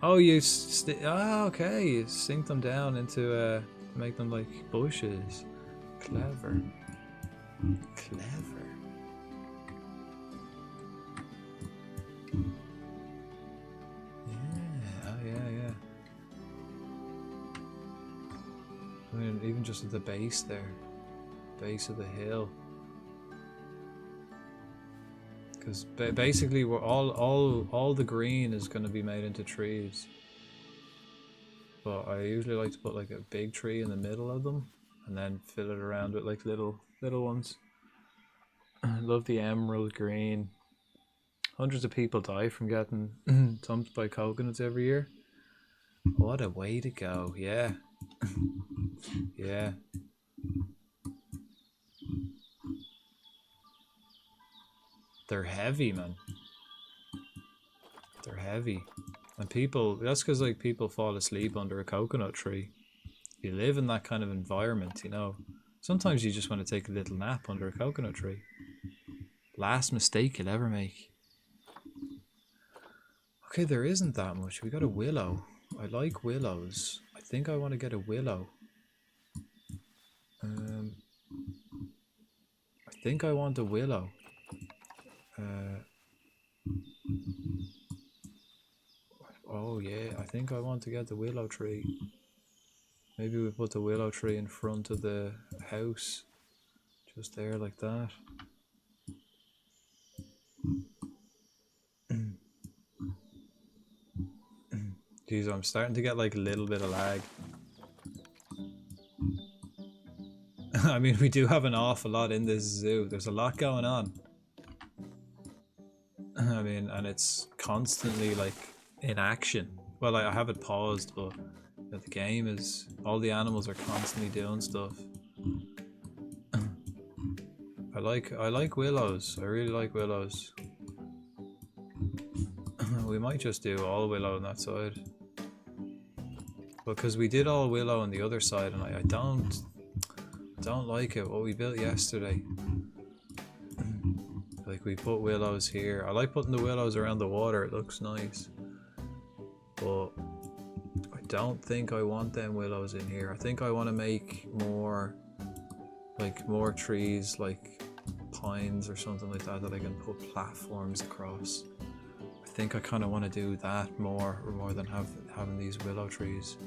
Oh, you okay. You sink them down into make them like bushes. Clever. Clever. Yeah, oh yeah. I mean, even just at the base there. Base of the hill. Because basically we're all the green is going to be made into trees. But I usually like to put like a big tree in the middle of them. And then fill it around with like little ones. I love the emerald green. Hundreds of people die from getting thumped by coconuts every year. What a way to go, yeah. Yeah. They're heavy, man. They're heavy. And people, that's because like people fall asleep under a coconut tree. You live in that kind of environment, you know. Sometimes you just want to take a little nap under a coconut tree. Last mistake you'll ever make. Okay, there isn't that much. We got a willow. I like willows. I think I want to get a willow. I think I want a willow. Oh yeah, I think I want to get the willow tree. Maybe we put the willow tree in front of the house. Just there like that. Jeez, I'm starting to get like a little bit of lag. I mean, we do have an awful lot in this zoo. There's a lot going on. I mean, and it's constantly like in action. Well, I have it paused, but the game is, all the animals are constantly doing stuff. I like willows. I really like willows. We might just do all willow on that side. Because we did all willow on the other side, and I don't like it, what we built yesterday. Like, we put willows here. I like putting the willows around the water, it looks nice. But I don't think I want them willows in here. I think I want to make more, like, more trees, like pines or something like that, that I can put platforms across. I think I kind of want to do that more than having these willow trees.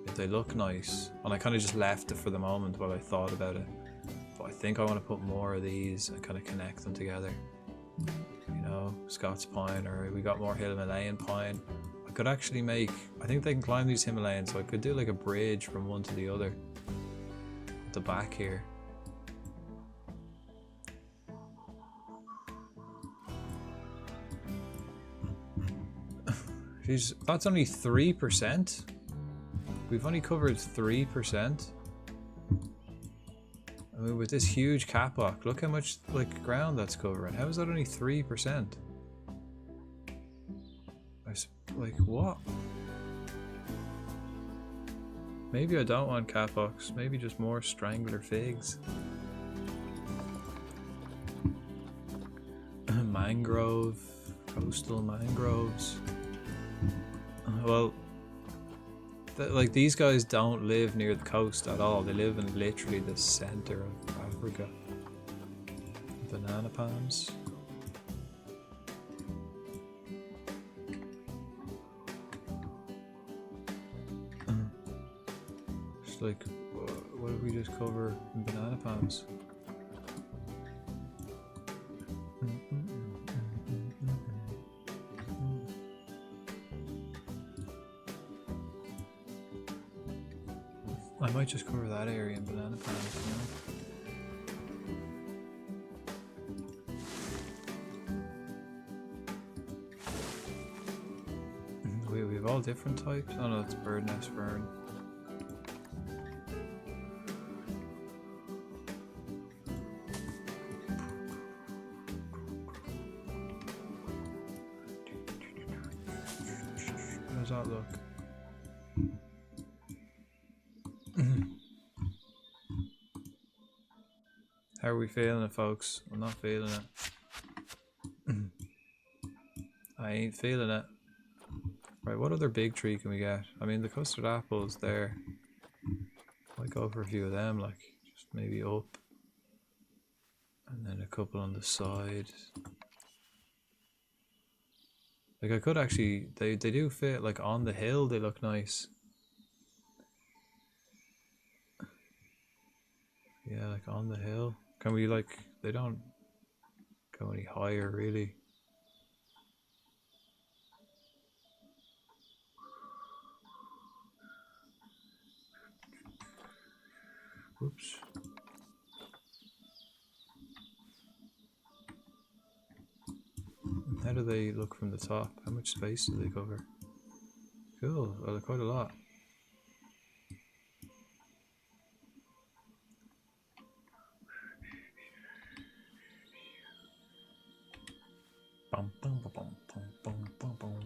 If they look nice. And I kind of just left it for the moment while I thought about it. But I think I want to put more of these and kind of connect them together. You know, Scots pine, or we got more Himalayan pine. I could actually make, I think they can climb these Himalayas, so I could do like a bridge from one to the other. At the back here. Jeez, that's only 3%. We've only covered 3%. I mean, with this huge catwalk, look how much like ground that's covering. How is that only 3%? Like what? Maybe I don't want catwalks. Maybe just more strangler figs. Mangrove, coastal mangroves. Well, like these guys don't live near the coast at all. They live in literally the center of Africa. Banana palms. It's like, what did we just cover in banana palms? I might just cover that area in banana palms, you know? We have all different types. Oh no, it's bird nest fern. How does that look? How are we feeling it, folks? I'm not feeling it. I ain't feeling it. Right, what other big tree can we get? I mean, the custard apple's there. Might go for a few of them, like, just maybe up. And then a couple on the side. Like, I could actually, they do fit, like, on the hill, they look nice. Yeah, like, on the hill. Can we, like, they don't go any higher, really. Whoops. How do they look from the top? How much space do they cover? Cool, well, quite a lot. Bum, bum, bum, bum, bum, bum, bum, bum, bum, bum.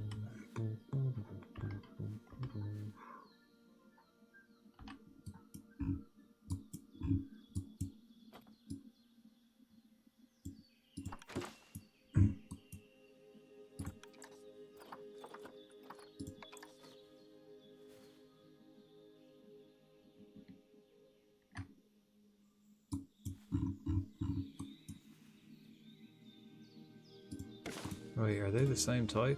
Wait, are they the same type?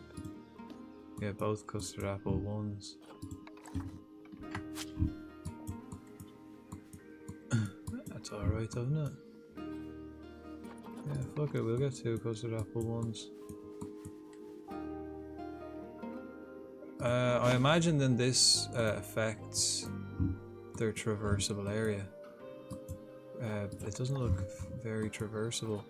Yeah, both custard apple ones. That's alright, doesn't it? Yeah, fuck it, we'll get 2 custard apple ones. I imagine then this affects their traversable area. It doesn't look very traversable.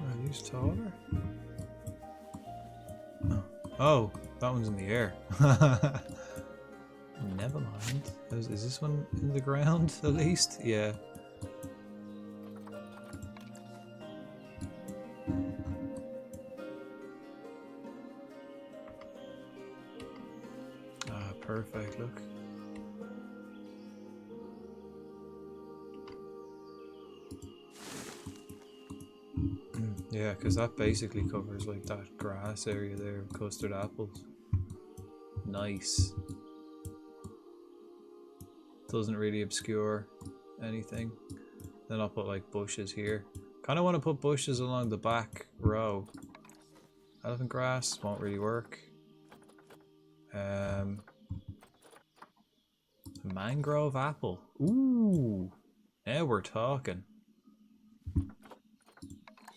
Are these taller? Oh, that one's in the air. Never mind. Is this one in the ground at least? Yeah. Ah, perfect, look. Yeah, because that basically covers like that grass area there of custard apples. Nice. Doesn't really obscure anything. Then I'll put like bushes here. Kind of want to put bushes along the back row. Elephant grass won't really work. Mangrove apple. Ooh, now we're talking.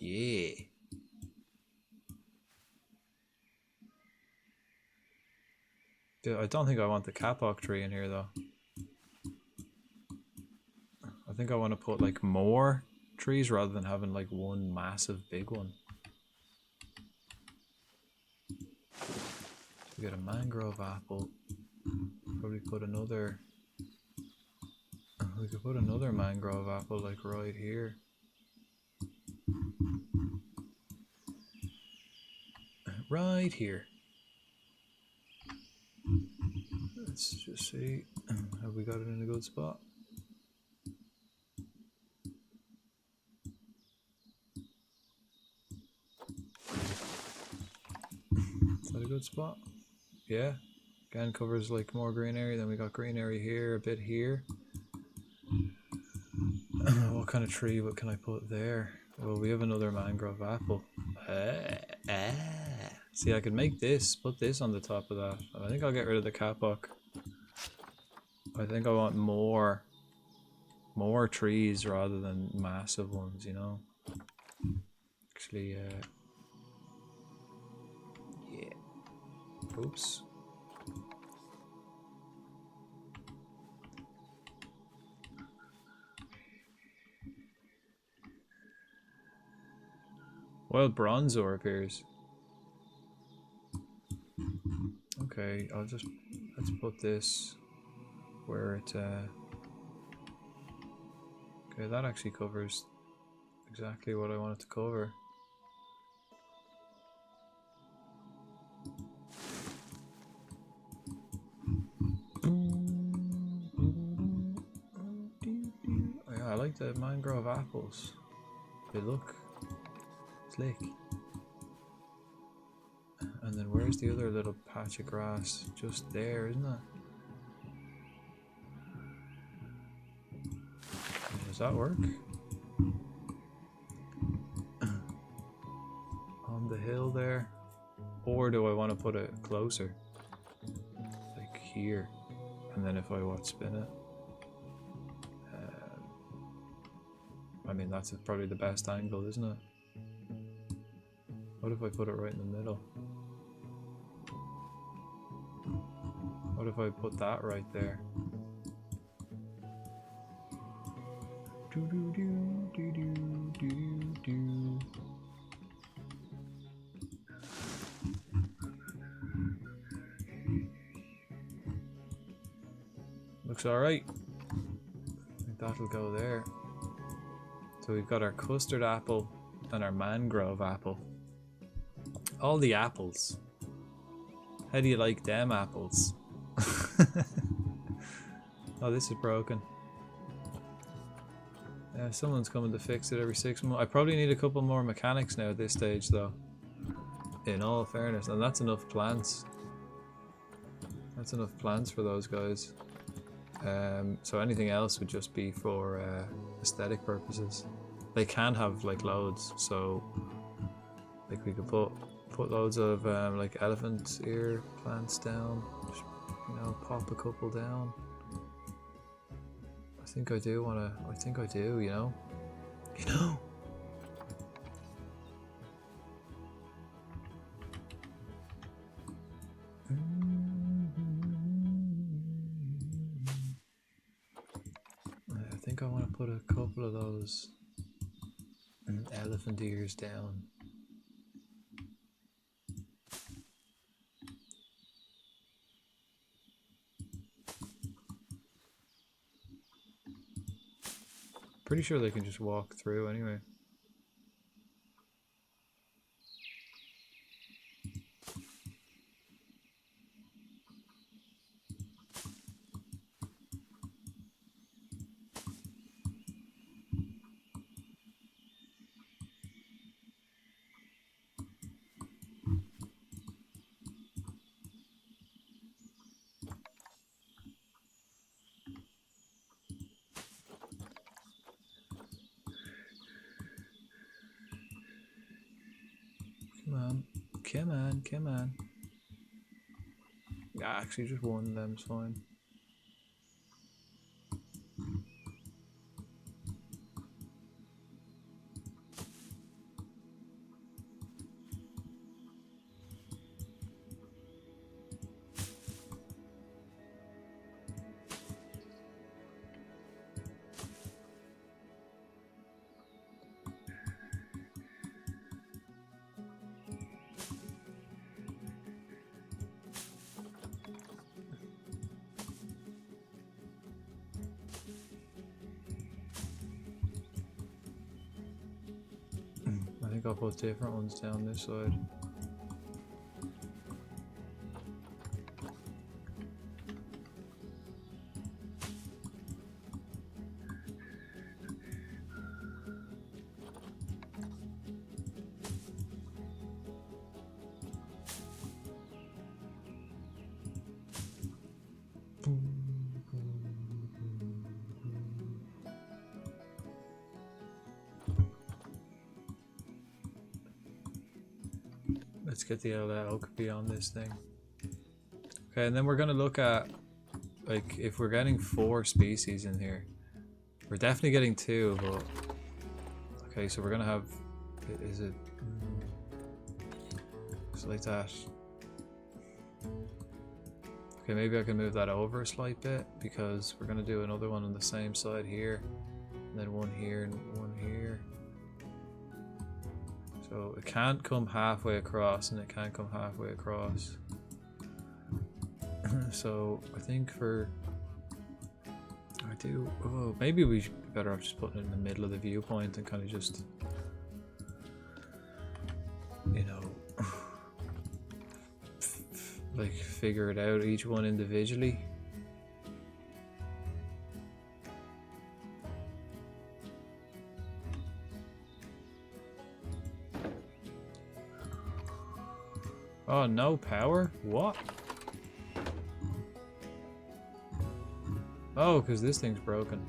Yeah. Dude, I don't think I want the kapok tree in here though. I think I want to put like more trees rather than having like one massive big one. We got a mangrove apple. Probably put another. We could put another mangrove apple like right here. Right here. Let's just see. Have we got it in a good spot? Is that a good spot? Yeah. Again, covers like more green area. Then we got green area here, a bit here. What kind of tree? What can I put there? Well, we have another mangrove apple. See, I could make this, put this on the top of that. I think I'll get rid of the kapok. I think I want more trees rather than massive ones, you know? Actually, yeah. Oops. Wild bronzor appears. Okay, let's put this where it, okay, that actually covers exactly what I wanted to cover. Yeah, I like the mangrove apples. They look slick. And then where's the other little patch of grass? Just there, isn't it? Does that work? On the hill there? Or do I want to put it closer? Like here. And then if I spin it. I mean, that's probably the best angle, isn't it? What if I put it right in the middle? What if I put that right there? Do do do do do do do. Looks alright. I think that'll go there. So we've got our custard apple and our mangrove apple. All the apples. How do you like them apples? Oh, this is broken. Yeah, someone's coming to fix it every 6 months. I probably need a couple more mechanics now at this stage though. In all fairness, and that's enough plants. That's enough plants for those guys. So anything else would just be for aesthetic purposes. They can have like loads, so like we could put loads of like elephant ear plants down. Just, you know, pop a couple down. I think I do wanna. I think I do. You know. You know. I think I want to put a couple of those elephant ears down. Pretty sure they can just walk through anyway. Come on, come on, come on. Yeah, actually just one of them's fine. think I'll put different ones down this side. Let's get the alchemy on this thing. Okay, and then we're gonna look at, like, if we're getting 4 species in here. We're definitely getting 2, but... Okay, so we're gonna have... Is it... It's like that. Okay, maybe I can move that over a slight bit, because we're gonna do another one on the same side here. And then one here and one here. So it can't come halfway across, and it can't come halfway across. So I think for... Oh, maybe we should be better off just putting it in the middle of the viewpoint and kind of just... You know... like, figure it out, each one individually. Oh, no power? What? Oh, because this thing's broken.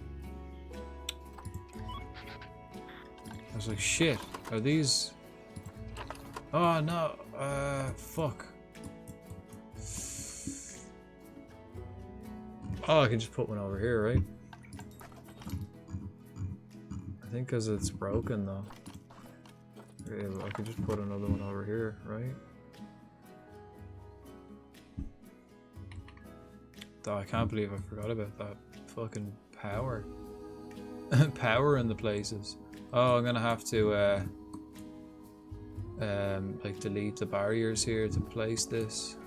I was like, shit, are these... Oh, no, fuck. Oh, I can just put one over here, right? I think because it's broken, though. Okay, I could just put another one over here, right? Oh, I can't believe I forgot about that fucking power. Power in the places. Oh, I'm gonna have to like delete the barriers here to place this.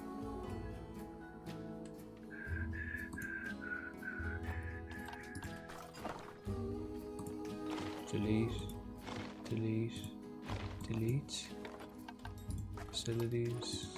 Delete, delete, delete. Facilities.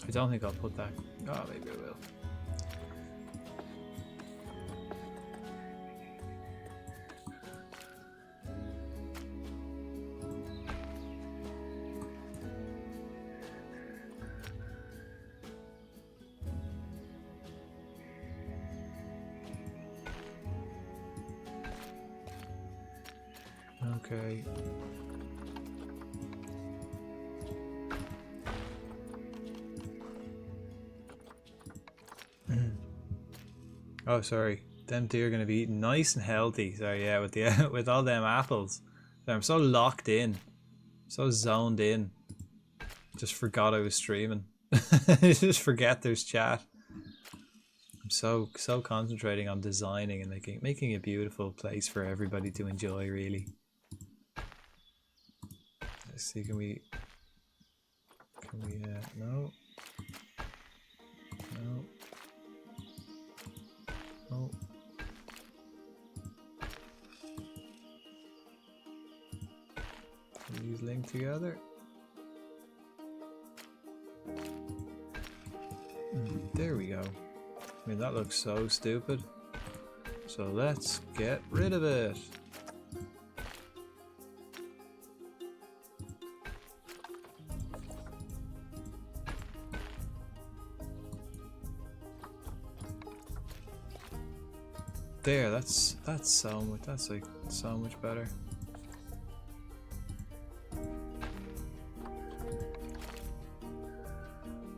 I don't think I'll put that. Oh, maybe I will. Okay. Oh, sorry. Them two are gonna be eating nice and healthy. Sorry, yeah, with the with all them apples. I'm so locked in, so zoned in. Just forgot I was streaming. Just forget there's chat. I'm so concentrating on designing and making a beautiful place for everybody to enjoy. Really. Let's see. Can we? No. No. Oh. These link together. There we go. I mean, that looks so stupid. So let's get rid of it. There, that's so much. That's like so much better.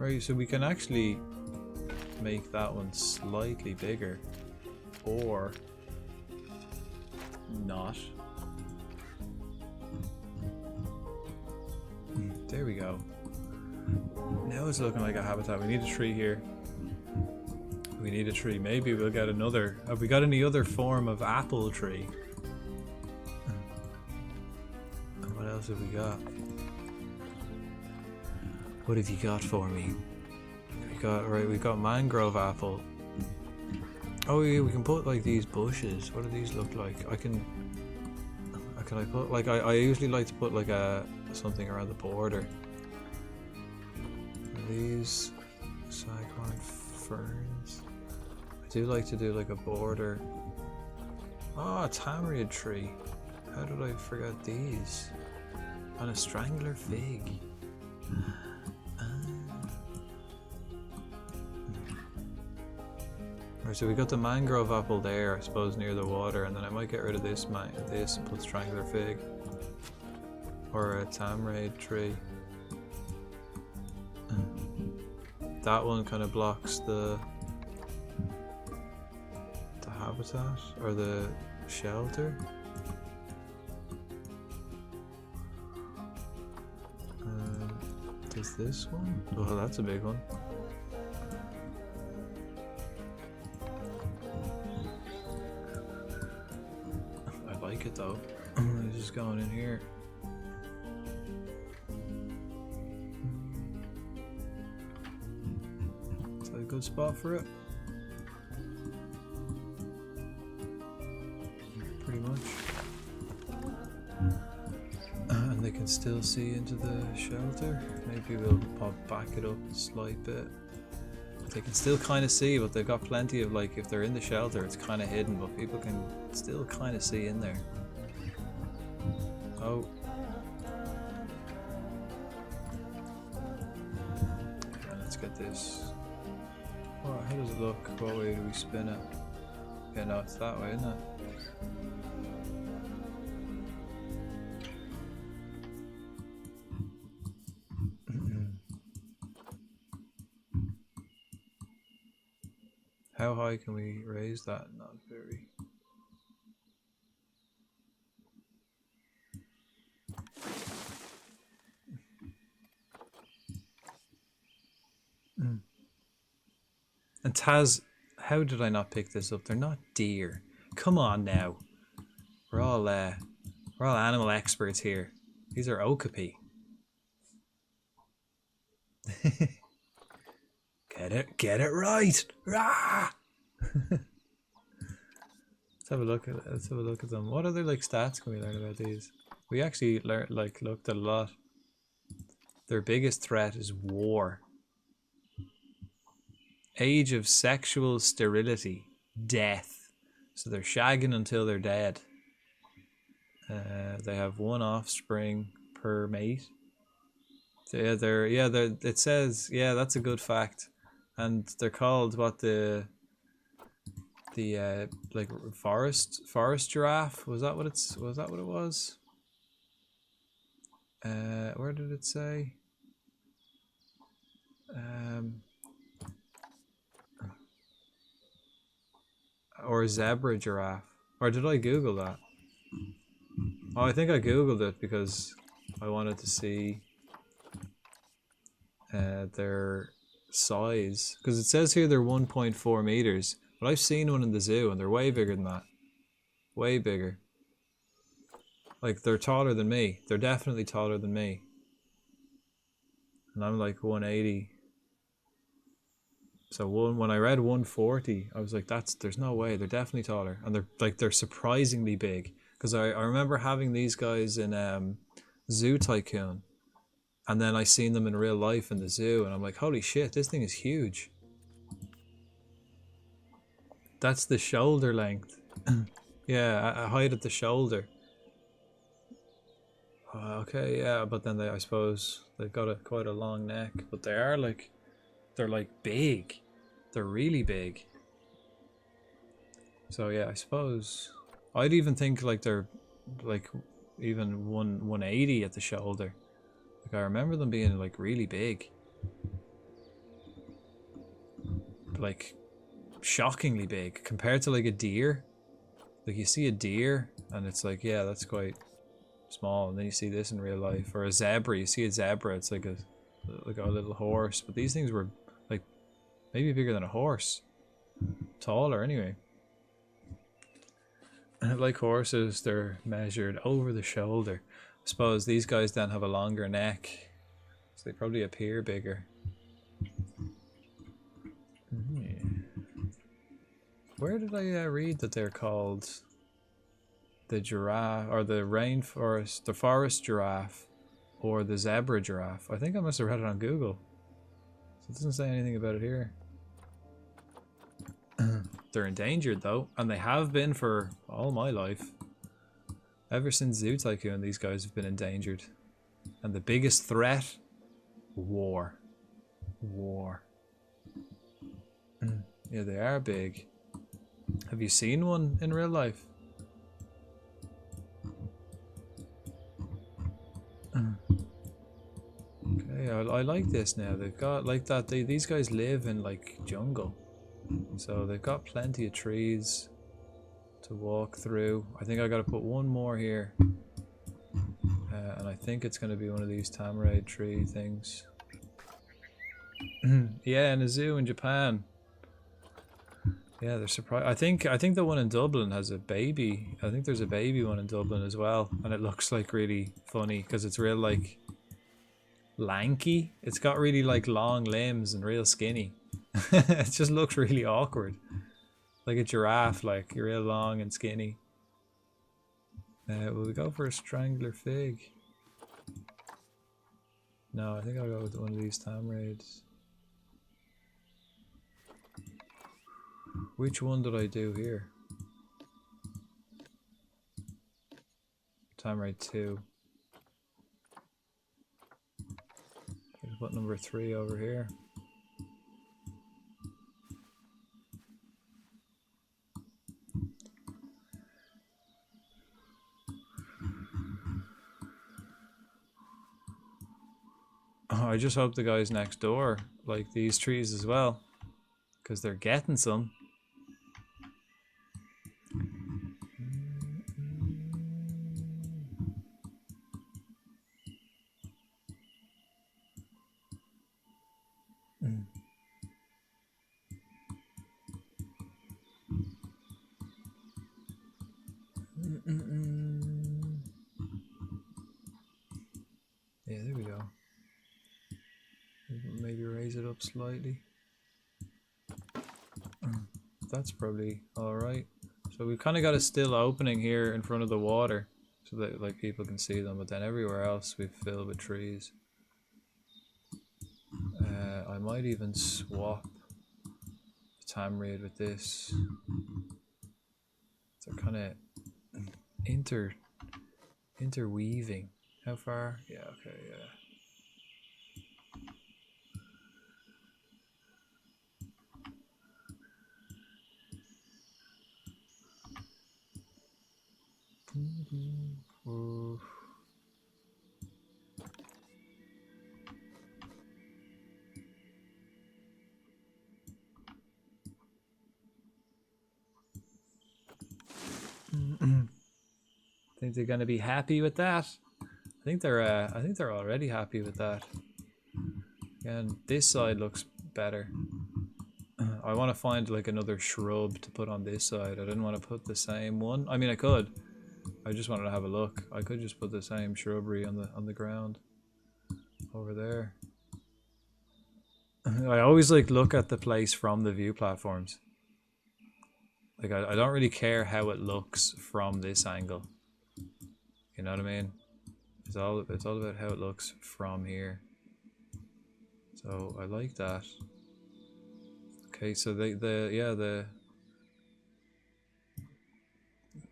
Right, so we can actually make that one slightly bigger. Or not. There we go. Now it's looking like a habitat. We need a tree here. We need a tree. Maybe we'll get another. Have we got any other form of apple tree? And what else have we got? What have you got for me? We got mangrove apple. Oh yeah, we can put like these bushes. What do these look like? Can I put like I usually like to put like something around the border. These saghorn ferns. I do like to do like a border. Oh, a tamarind tree. How did I forget these? And a strangler fig. Right, so we got the mangrove apple there, I suppose, near the water, and then I might get rid of this and put strangler fig. Or a tamarind tree. That one kind of blocks the habitat or the shelter. Does this one? Oh, that's a big one. I like it though. This is going in here. Is that a good spot for it? Pretty much. And they can still see into the shelter. Maybe we'll back it up a slight bit. They can still kind of see, but they've got plenty of, like, if they're in the shelter, it's kind of hidden, but people can still kind of see in there. Oh. Okay, let's get this. Oh, how does it look? What way do we spin it? Yeah, no, it's that way, isn't it? How high can we raise that? Not very. And Taz, how did I not pick this up? They're not deer. Come on now. We're all animal experts here. These are okapi. Get it right. Rah! Let's have a look at them. What other like stats can we learn about these? We actually looked at a lot. Their biggest threat is war. Age of sexual sterility, death. So they're shagging until they're dead. They have one offspring per mate. It says, yeah, that's a good fact. And they're called what the like forest giraffe, was that what it was? Where did it say? Or zebra giraffe. Or did I Google that? Oh, I think I Googled it because I wanted to see their size. Because it says here they're 1.4 meters. But I've seen one in the zoo and they're way bigger than that. Way bigger. Like, they're taller than me. They're definitely taller than me. And I'm like 180. So when I read 140, I was like, there's no way. They're definitely taller. And they're surprisingly big. Because I remember having these guys in Zoo Tycoon. And then I seen them in real life in the zoo. And I'm like, holy shit, this thing is huge. That's the shoulder length. Yeah, a height at the shoulder. Okay, yeah, but then I suppose they've got quite a long neck. But they're like big. They're really big. So yeah, I suppose I'd even think like they're like even 180 at the shoulder. Like I remember them being like really big. like shockingly big compared to like a deer. Like you see a deer and it's like, yeah, that's quite small, and then you see this in real life. Or a zebra, you see a zebra, it's like a little horse. But these things were like maybe bigger than a horse, taller anyway. And like horses, they're measured over the shoulder. I suppose these guys then have a longer neck, so they probably appear bigger. Where did I read that they're called the giraffe, or the rainforest, the forest giraffe, or the zebra giraffe? I think I must have read it on Google. So it doesn't say anything about it here. They're endangered though, and they have been for all my life. Ever since Zoo Tycoon, these guys have been endangered. And the biggest threat? War. War. Yeah, they are big. Have you seen one in real life? Okay, I like this now. They've got like that. These guys live in like jungle, so they've got plenty of trees to walk through. I think I got to put one more here, and I think it's going to be one of these tamaraid tree things. Yeah, in a zoo in Japan. Yeah, they're surprised. I think the one in Dublin has a baby. I think there's a baby one in Dublin as well, and it looks like really funny because it's real like lanky. It's got really like long limbs and real skinny. It just looks really awkward, like a giraffe, like real long and skinny. Will we go for a strangler fig? No, I think I'll go with one of these tamaraids. Which one did I do here? Tamarid 2. I'll put number 3 over here. Oh, I just hope the guys next door like these trees as well, because they're getting some. Yeah, there we go. Maybe raise it up slightly. That's probably alright. So we've kind of got a still opening here in front of the water so that like people can see them, but then everywhere else we've filled with trees. I might even swap the tamaraid with this. They're kind of interweaving. How far? Yeah, okay, yeah. Oof. Think they're gonna be happy with that? I think they're already happy with that. And this side looks better. I want to find like another shrub to put on this side. I didn't want to put the same one. I mean, I could. I just wanted to have a look. I could just put the same shrubbery on the ground over there. I always like look at the place from the view platforms. Like I don't really care how it looks from this angle. You know what I mean? It's all about how it looks from here. So I like that. Okay, so the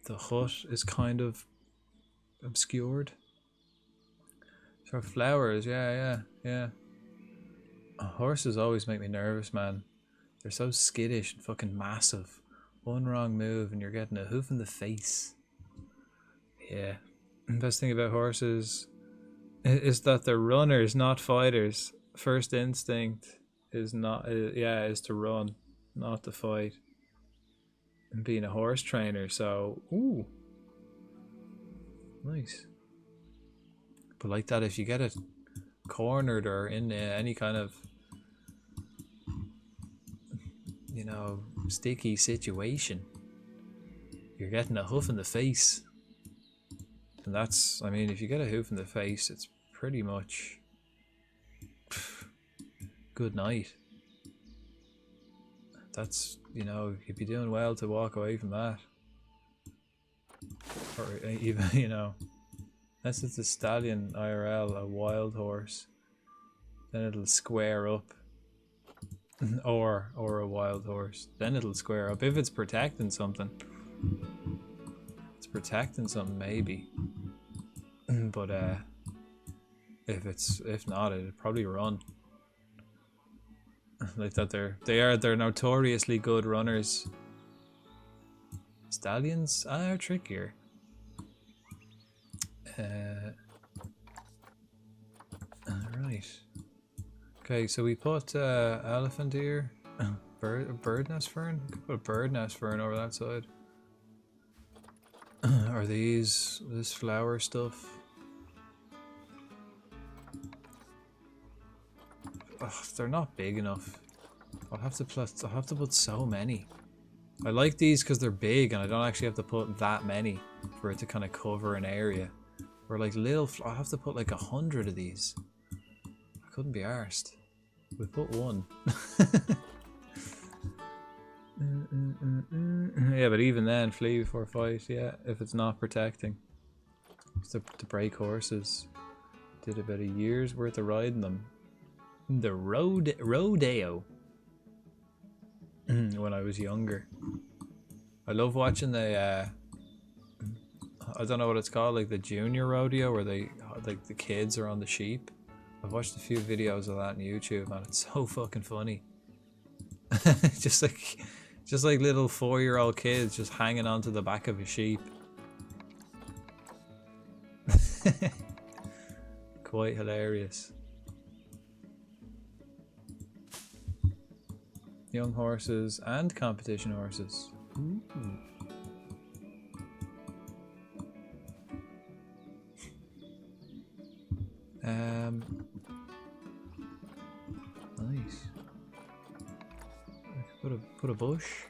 hut is kind of obscured. So flowers, yeah. Horses always make me nervous, man. They're so skittish and fucking massive. One wrong move and you're getting a hoof in the face. Yeah. The best thing about horses is that they're runners, not fighters. First instinct is not, is to run. not to fight. And being a horse trainer, so ooh, nice. But like that, if you get it cornered or in any kind of, you know, sticky situation, you're getting a hoof in the face. And that's, I mean, if you get a hoof in the face, it's pretty much good night. That's, you know, you'd be doing well to walk away from that. Or even, you know, unless it's a stallion IRL, a wild horse, then it'll square up. or a wild horse, then it'll square up. If it's protecting something. It's protecting something maybe. But if not, it'd probably run. Like that, they're notoriously good runners. Stallions are trickier. Right. Okay, so we put elephant ear, bird nest fern. We could put a bird nest fern over that side. Are this flower stuff? Ugh, they're not big enough. I'll have to put so many. I like these because they're big and I don't actually have to put that many for it to kind of cover an area. Or like little, I'll have to put like 100 of these. I couldn't be arsed. We put one. Yeah, but even then, flee before fight. Yeah, if it's not protecting. The break horses. Did about a year's worth of riding them. The rodeo. When I was younger. I love watching the I don't know what it's called, like the junior rodeo where they like the kids are on the sheep. I've watched a few videos of that on YouTube and it's so fucking funny. just like little 4-year-old kids just hanging onto the back of a sheep. Quite hilarious. Young horses and competition horses. Ooh. Nice. Put a bush.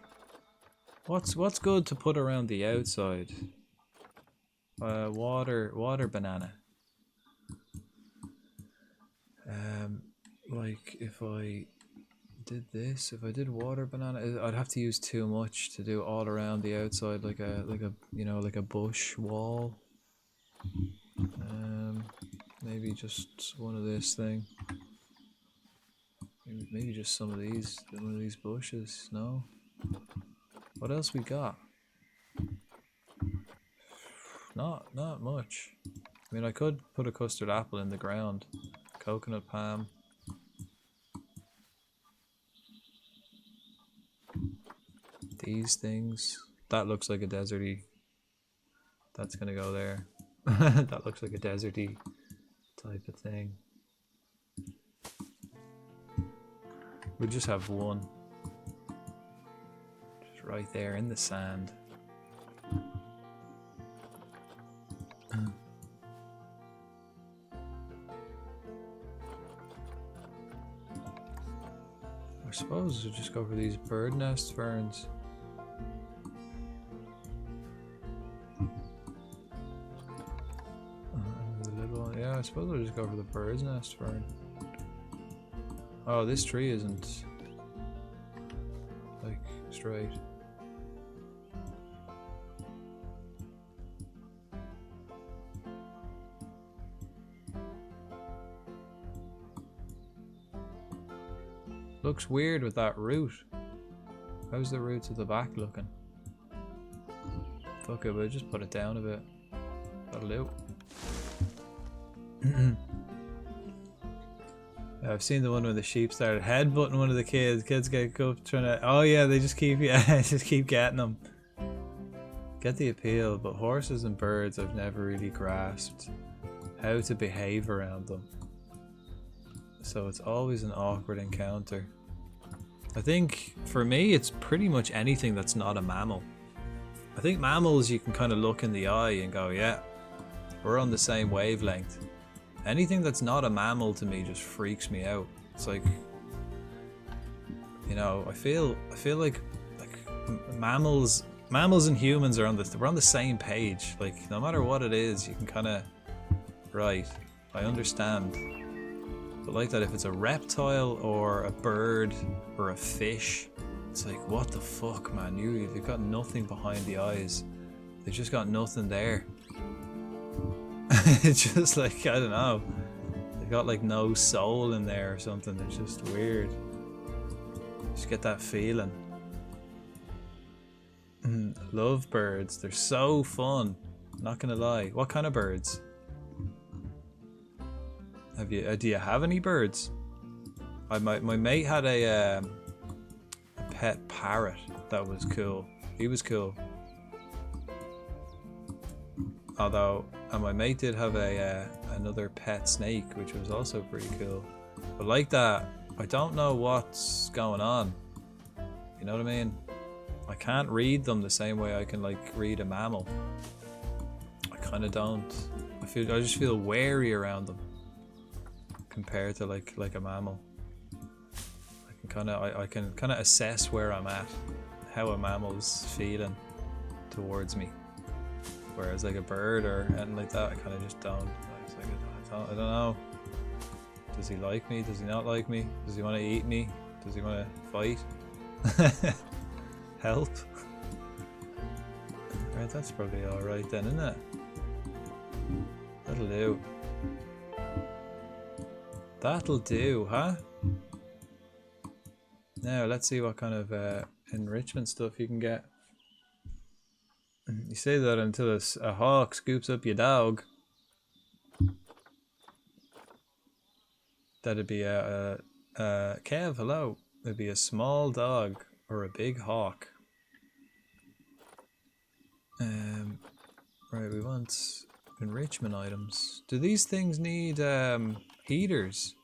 What's good to put around the outside? Water banana. Like if I did this, if I did water banana, I'd have to use too much to do all around the outside, like a you know, like a bush wall. Maybe just one of this thing. Maybe just some of these, one of these bushes. No. What else we got? Not much. I mean, I could put a custard apple in the ground. Coconut palm. These things. That looks like a deserty. That's gonna go there. That looks like a deserty type of thing. We just have one. Just right there in the sand. I suppose we'll just go for these bird nest ferns. The little one. Yeah, I suppose we'll just go for the bird's nest fern. Oh, this tree isn't like straight. Looks weird with that root. How's the roots at the back looking? Fuck it, we'll just put it down a bit. That'll do. I've seen the one where the sheep started headbutting one of the kids. Kids get up trying to. Oh yeah, they just keep just keep getting them. Get the appeal, but horses and birds, I've never really grasped how to behave around them. So it's always an awkward encounter. I think for me it's pretty much anything that's not a mammal. I think mammals you can kind of look in the eye and go, yeah, we're on the same wavelength. Anything that's not a mammal to me just freaks me out. It's like, you know, I feel like mammals and humans are we're on the same page. Like no matter what it is, you can kind of, right, I understand. But like that, if it's a reptile or a bird or a fish, it's like, what the fuck, man? They've got nothing behind the eyes. They've just got nothing there. It's just like, I don't know. They've got like no soul in there or something. It's just weird. Just get that feeling. Love birds. They're so fun. Not gonna lie. What kind of birds? Have you? Do you have any birds? My mate had a pet parrot that was cool. He was cool. Although, and my mate did have another pet snake, which was also pretty cool. But like that, I don't know what's going on. You know what I mean? I can't read them the same way I can like read a mammal. I kind of don't. I just feel wary around them compared to like a mammal. I can kind of assess where I'm at, how a mammal's feeling towards me. Whereas like a bird or anything like that, I kind of just don't. It's like, I don't know. Does he like me? Does he not like me? Does he want to eat me? Does he want to fight? Help? Right, that's probably alright then, isn't it? That'll do. That'll do, huh? Now, let's see what kind of enrichment stuff you can get. You say that until a hawk scoops up your dog. That'd be Kev, hello. It'd be a small dog or a big hawk. Right, we want enrichment items. Do these things need heaters?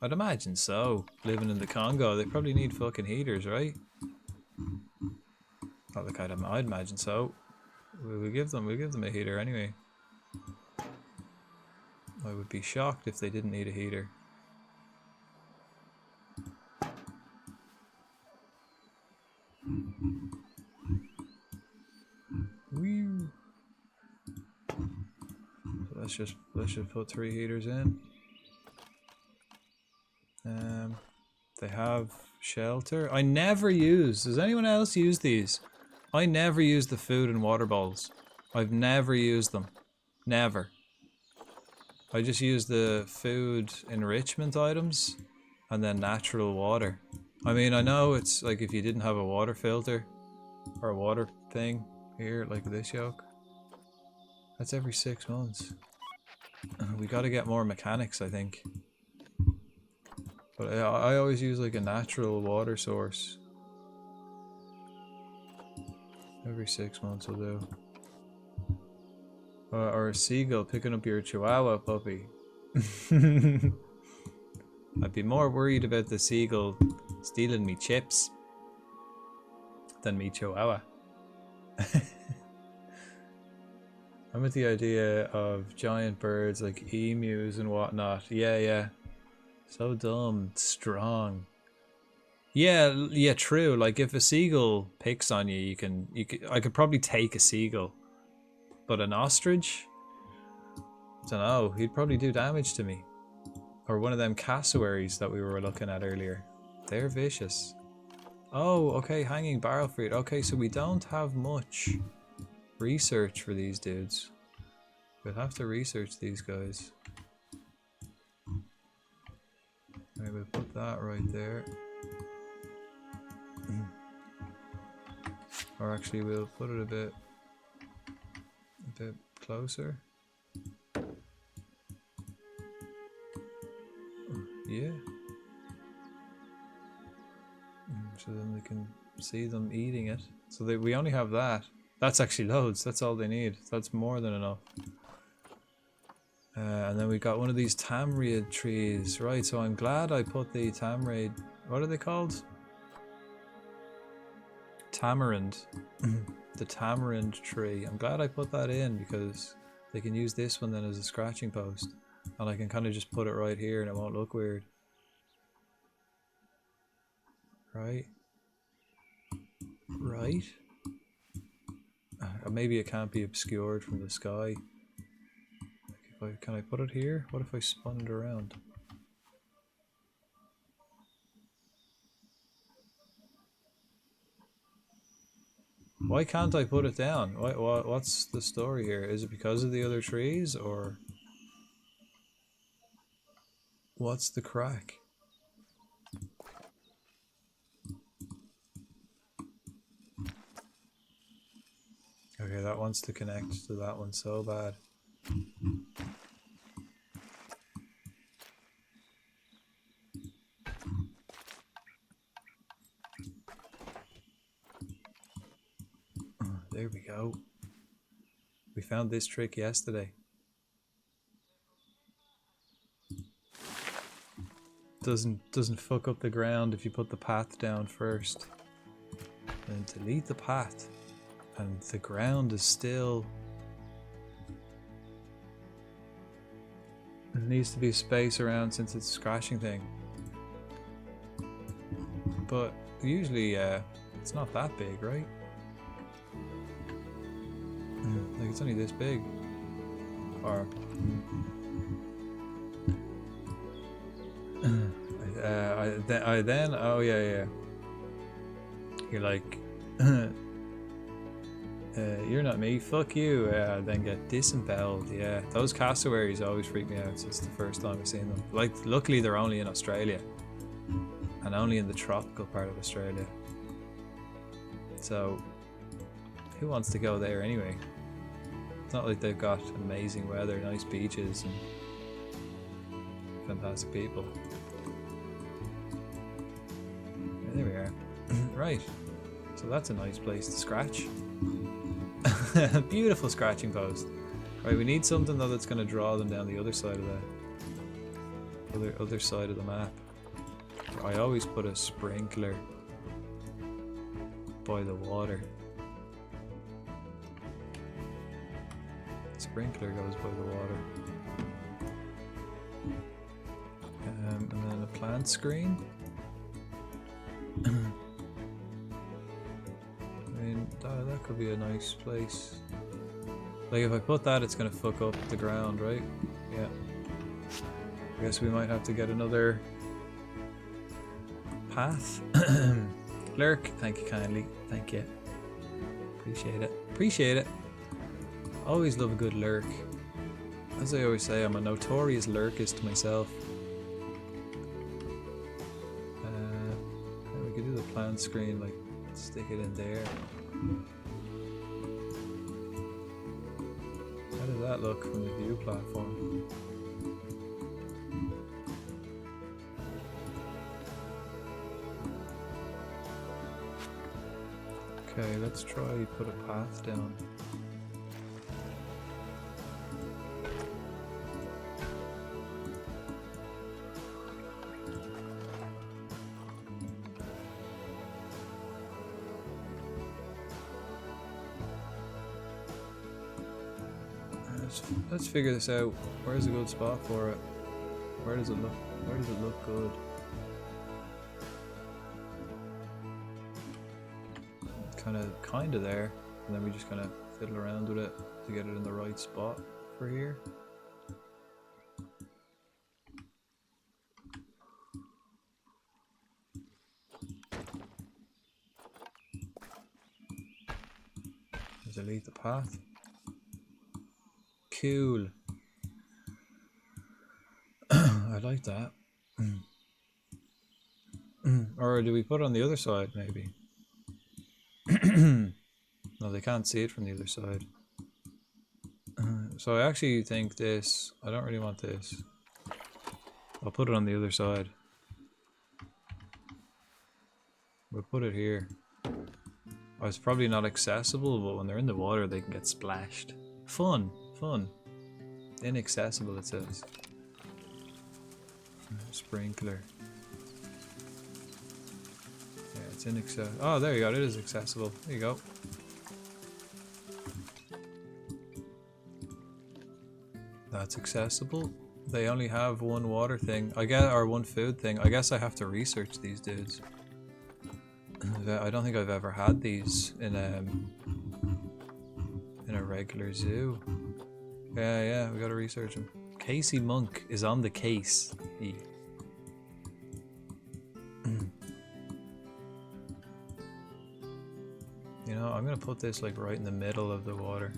I'd imagine so. Living in the Congo, they probably need fucking heaters, right? Not like I'd imagine so. We'll give them a heater anyway. I would be shocked if they didn't need a heater. Woo. So let's just put 3 heaters in. They have shelter. I never use. Does anyone else use these? I never use the food and water bowls. I've never used them. Never. I just use the food enrichment items and then natural water. I mean, I know it's like if you didn't have a water filter or a water thing here, like this yoke, that's every 6 months. We gotta get more mechanics, I think. But I always use like a natural water source. Every 6 months will do. Or a seagull picking up your chihuahua puppy. I'd be more worried about the seagull stealing me chips than me chihuahua. I'm with the idea of giant birds like emus and whatnot. Yeah. So dumb, strong. Yeah, true. Like if a seagull picks on you, I could probably take a seagull. But an ostrich? I don't know, he'd probably do damage to me. Or one of them cassowaries that we were looking at earlier. They're vicious. Oh, okay, hanging barrel fruit. Okay, so we don't have much research for these dudes. We'll have to research these guys. Right, we'll put that right there. Or actually we'll put it a bit closer. Yeah. So then we can see them eating it. So we only have that. That's actually loads. That's all they need. That's more than enough. And then we got one of these tamarind trees. Right, so I'm glad I put the tamarind... What are they called? tamarind. The tamarind tree. I'm glad I put that in because they can use this one then as a scratching post. And I can kind of just put it right here and it won't look weird. Right? Right? Maybe it can't be obscured from the sky. Can I put it here? What if I spun it around? Why can't I put it down? What's the story here? Is it because of the other trees, or what's the crack? Okay, that wants to connect to that one so bad. There we go. We found this trick yesterday. Doesn't fuck up the ground if you put the path down first. Then delete the path. And the ground is still... There needs to be space around since it's a scratching thing. But usually it's not that big, right? Like it's only this big. Or then oh yeah. You're like you're not me, fuck you. Then get disemboweled. Yeah, those cassowaries always freak me out since the first time I've seen them. Like, luckily they're only in Australia and only in the tropical part of Australia. So who wants to go there anyway? It's not like they've got amazing weather, nice beaches, and fantastic people. There we are. Right. So that's a nice place to scratch. Beautiful scratching post. Right, we need something though that's going to draw them down the other side of the other side of the map. I always put a sprinkler by the water. Sprinkler goes by the water. And then a plant screen. That could be a nice place. Like if I put that, it's gonna fuck up the ground, right? Yeah. I guess we might have to get another path. Lurk, thank you kindly. Thank you. Appreciate it. Appreciate it. Always love a good lurk. As I always say, I'm a notorious lurkist myself. We could do the plan screen, like stick it in there. How does that look from the view platform? Okay, let's try put a path down. Let's figure this out. Where's a good spot for it? Where does it look? Where does it look good? Kind of there, and then we just kind of fiddle around with it to get it in the right spot for here. Delete the path. Cool. I like that. Or do we put it on the other side, maybe? No, they can't see it from the other side. So I actually think this... I don't really want this. I'll put it on the other side. We'll put it here. Oh, it's probably not accessible, but when they're in the water they can get splashed. Fun. Fun. Inaccessible, it says. Sprinkler. Yeah, it's It's inaccessible. Oh, there you go. It is accessible. There you go. That's accessible. They only have one water thing. Or one food thing. I guess I have to research these dudes. I don't think I've ever had these in a regular zoo. Yeah, we gotta research them. Casey Monk is on the case. You know, I'm gonna put this like right in the middle of the water.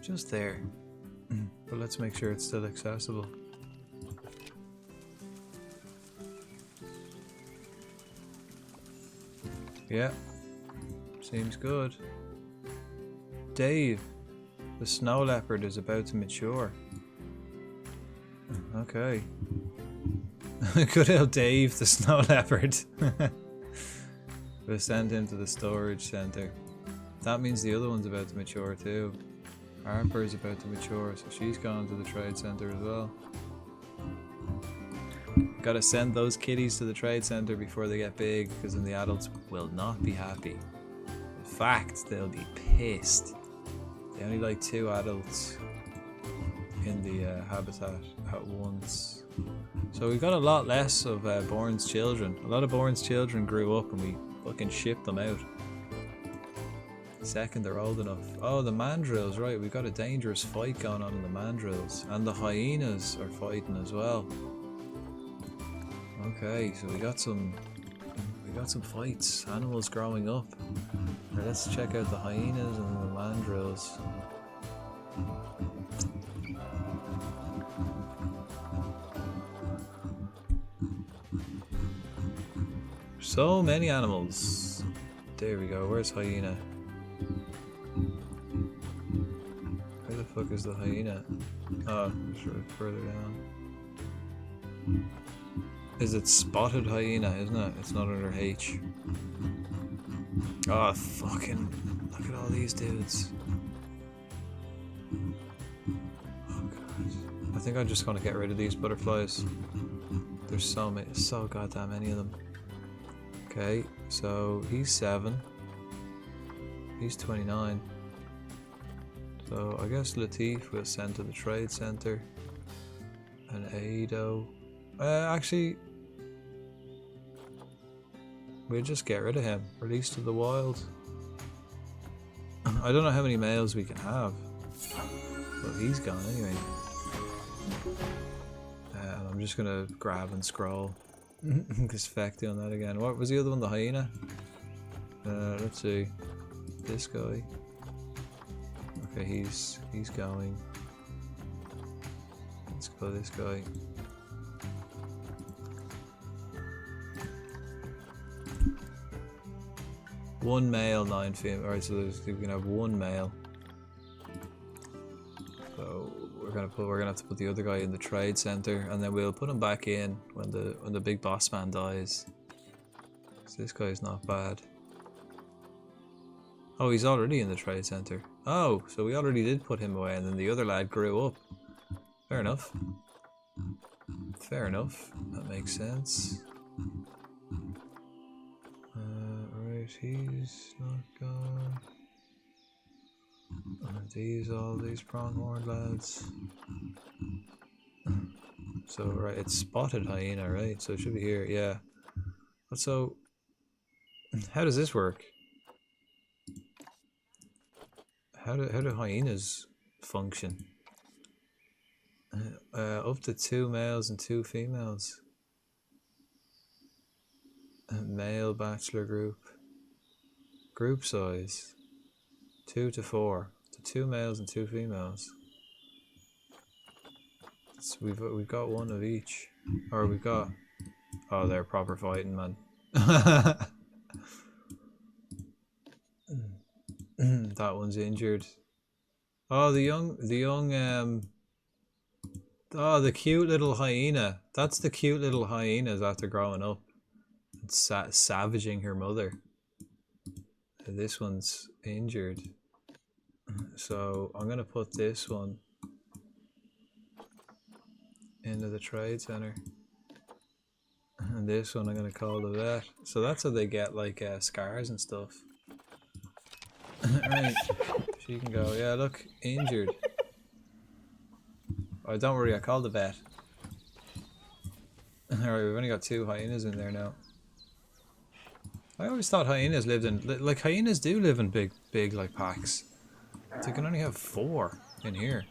Just there. But let's make sure it's still accessible. Yeah. Seems good. Dave, the snow leopard is about to mature. Okay. Good old Dave, the snow leopard. We'll send him to the storage center. That means the other one's about to mature too. Harper's about to mature, so she's gone to the trade center as well. Gotta send those kitties to the trade center before they get big, because then the adults will not be happy. In fact, they'll be pissed. They only like 2 adults in the habitat at once. So we got a lot less of Bourne's children. A lot of Bourne's children grew up and we fucking shipped them out. Second, they're old enough. Oh, the mandrills, right. We got a dangerous fight going on in the mandrills. And the hyenas are fighting as well. Okay, so we got some fights. Animals growing up. Right, let's check out the hyenas and the mandrills. So many animals. There we go. Where's hyena? Where the fuck is the hyena? Oh, it's right further down. Is it spotted hyena, isn't it? It's not under H. Oh, fucking... Look at all these dudes. Oh, God. I think I'm just gonna get rid of these butterflies. There's so many, so goddamn many of them. Okay, so he's 7. He's 29. So I guess Latif will send to the trade center. And Ado. Actually, we'll just get rid of him. Release to the wild. I don't know how many males we can have. But he's gone anyway. And I'm just gonna grab and scroll. This fact on that again. What was the other one? The hyena? Let's see. This guy. Okay, he's going. Let's go this guy. One male, 9 female. Alright, so we can have 1 male. So we're gonna have to put the other guy in the trade center, and then we'll put him back in when the big boss man dies. So this guy's not bad. Oh, he's already in the trade center. Oh, so we already did put him away, and then the other lad grew up. Fair enough. Fair enough. That makes sense. Right, he's not gone. And all these pronghorn lads. So, right, it's spotted hyena, right? So it should be here, yeah. But so, how does this work? How do hyenas function? Up to 2 males and 2 females. Male bachelor group. Group size 2 to 4. To 2 males and 2 females. So we've got 1 of each. Or we've got... Oh, they're proper fighting, man. That one's injured. Oh, the young oh, the cute little hyena. That's the cute little hyenas after growing up. It's savaging her mother. This one's injured. So I'm gonna put this one into the trade center. And this one I'm gonna call the vet. So that's how they get like scars and stuff. Right, she can go. Yeah, look, injured. Oh, don't worry, I called the vet. Alright, we've only got 2 hyenas in there now. I always thought hyenas lived in, like hyenas do live in big like packs. They can only have 4 in here.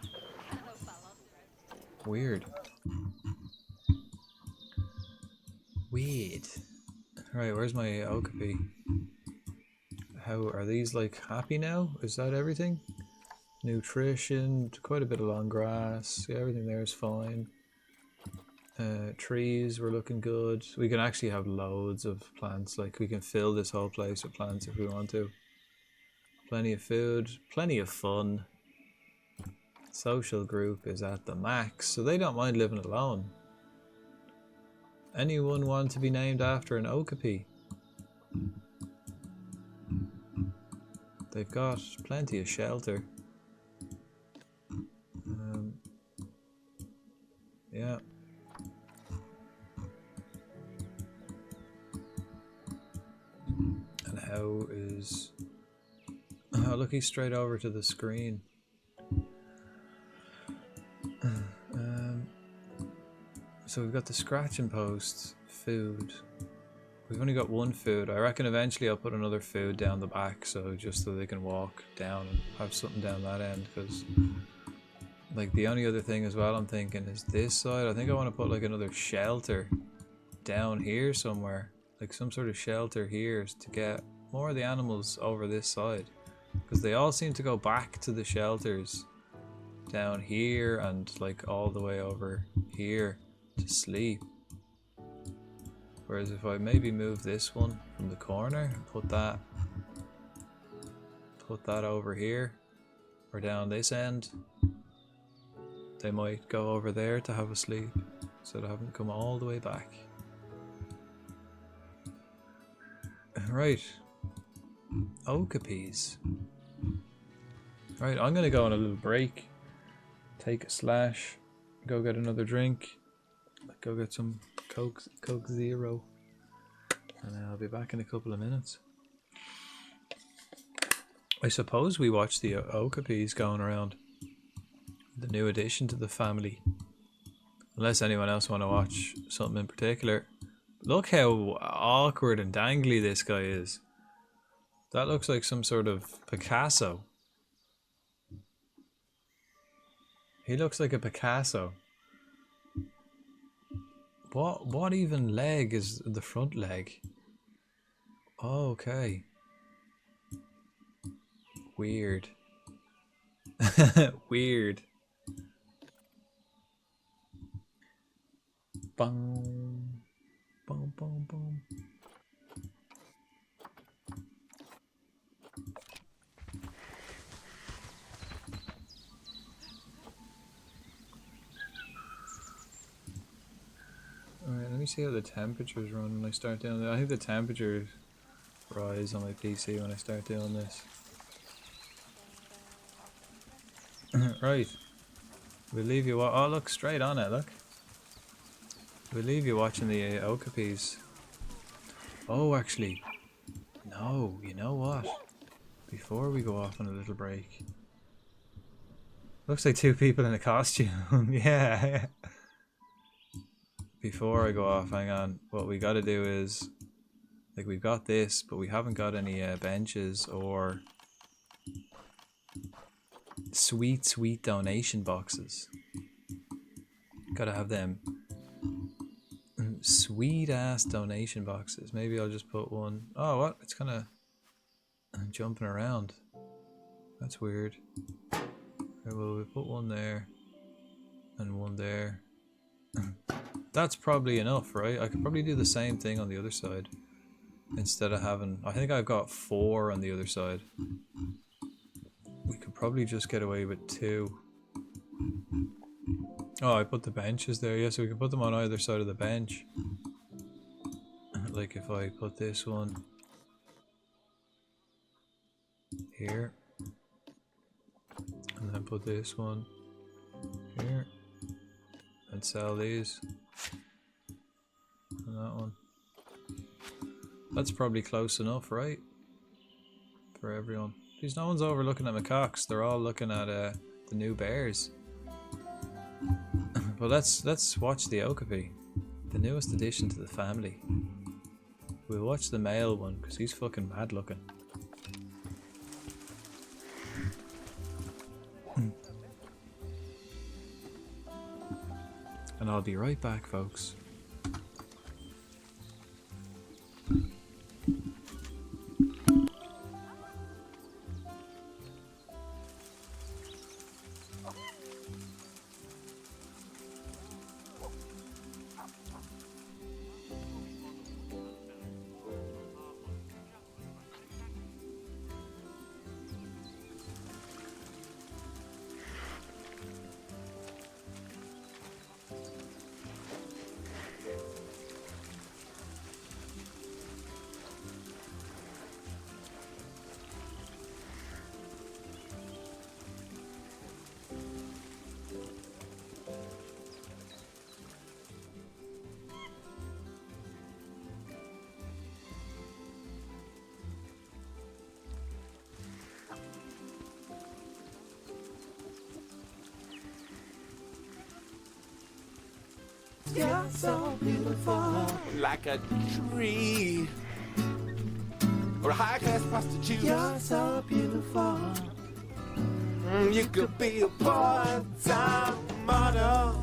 Weird. Weird. Right, where's my okapi? How are these like happy now? Is that everything? Nutrition, quite a bit of long grass. Yeah, everything there is fine. Trees were looking good. We can actually have loads of plants. Like we can fill this whole place with plants if we want to. Plenty of food, plenty of fun. Social group is at the max, so they don't mind living alone. Anyone want to be named after an okapi? They've got plenty of shelter. Yeah. And how is... Oh, look, he's straight over to the screen. So we've got the scratching posts, food. We've only got 1 food. I reckon eventually I'll put another food down the back, so just so they can walk down and have something down that end. Because, like, the only other thing as well I'm thinking is this side. I think I want to put like another shelter down here somewhere, like some sort of shelter here to get more of the animals over this side, because they all seem to go back to the shelters down here and like all the way over here to sleep. Whereas if I maybe move this one from the corner and put that over here or down this end, they might go over there to have a sleep, so they haven't come all the way back. Right, okapis. Right, I'm gonna go on a little break, take a slash, go get another drink, go get some Coke Zero, and I'll be back in a couple of minutes. I suppose we watch the okapis going around, the new addition to the family, unless anyone else want to watch something in particular. Look how awkward and dangly this guy is. That looks like some sort of Picasso. He looks like a Picasso. What even leg is the front leg? Oh, okay. Weird. Weird. Boom. Boom, boom, boom. Alright, let me see how the temperatures run when I start doing that. I think the temperatures rise on my PC when I start doing this. Right. We'll leave you... Oh, look, straight on it, look. We'll leave you watching the okapis. Oh, actually. No, you know what? Before we go off on a little break. Looks like 2 people in a costume. Yeah. Before I go off, hang on. What we gotta do is... Like, we've got this, but we haven't got any benches or... Sweet donation boxes. Gotta have them. Sweet ass donation boxes. Maybe I'll just put one. Oh, what? It's kind of jumping around. That's weird. Okay, well, we put one there and one there. That's probably enough, right? I could probably do the same thing on the other side instead of having... I think I've got 4 on the other side. We could probably just get away with 2. Oh, I put the benches there. Yeah, so we can put them on either side of the bench. Like if I put this one here, and then put this one here, and sell these, and that one. That's probably close enough, right? For everyone. Because no one's overlooking at macaques. They're all looking at the new bears. But let's watch the Okapi, the newest addition to the family. We'll watch the male one because he's fucking mad looking. And I'll be right back, folks. You're so beautiful, like a tree or a high-class prostitute. You're so beautiful. You could be a part-time model.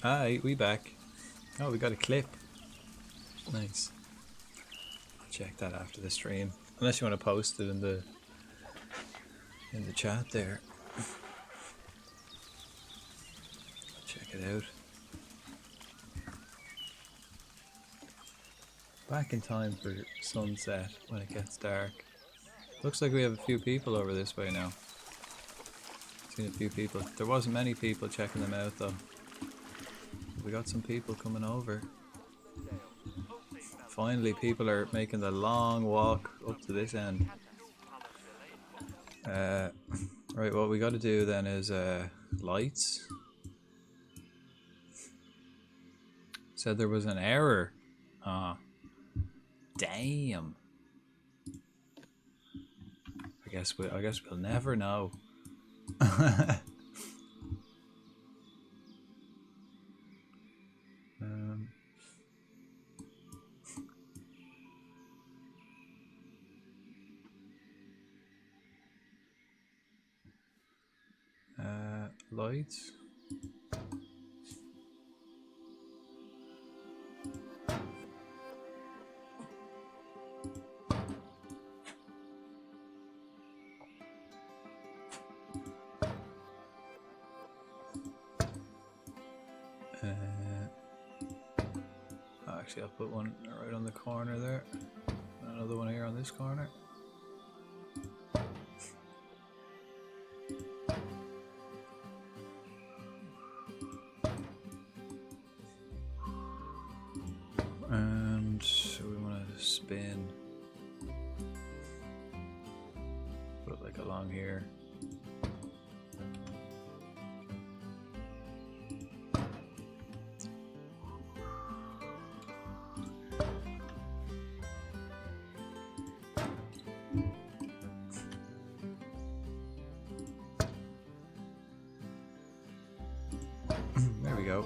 Hi, we back. Oh, we got a clip. Nice. I'll check that after the stream. Unless you want to post it in the chat there. Check it out. Back in time for sunset when it gets dark. Looks like we have a few people over this way now. Seen a few people. There wasn't many people checking them out though. We got some people coming over. Finally, people are making the long walk up to this end. Right, what we got to do then is lights. Said there was an error. Ah, damn. I guess we'll never know. Lights. Actually, I'll put one right on the corner there. Another one here on this corner. And so we want to spin along here. There we go.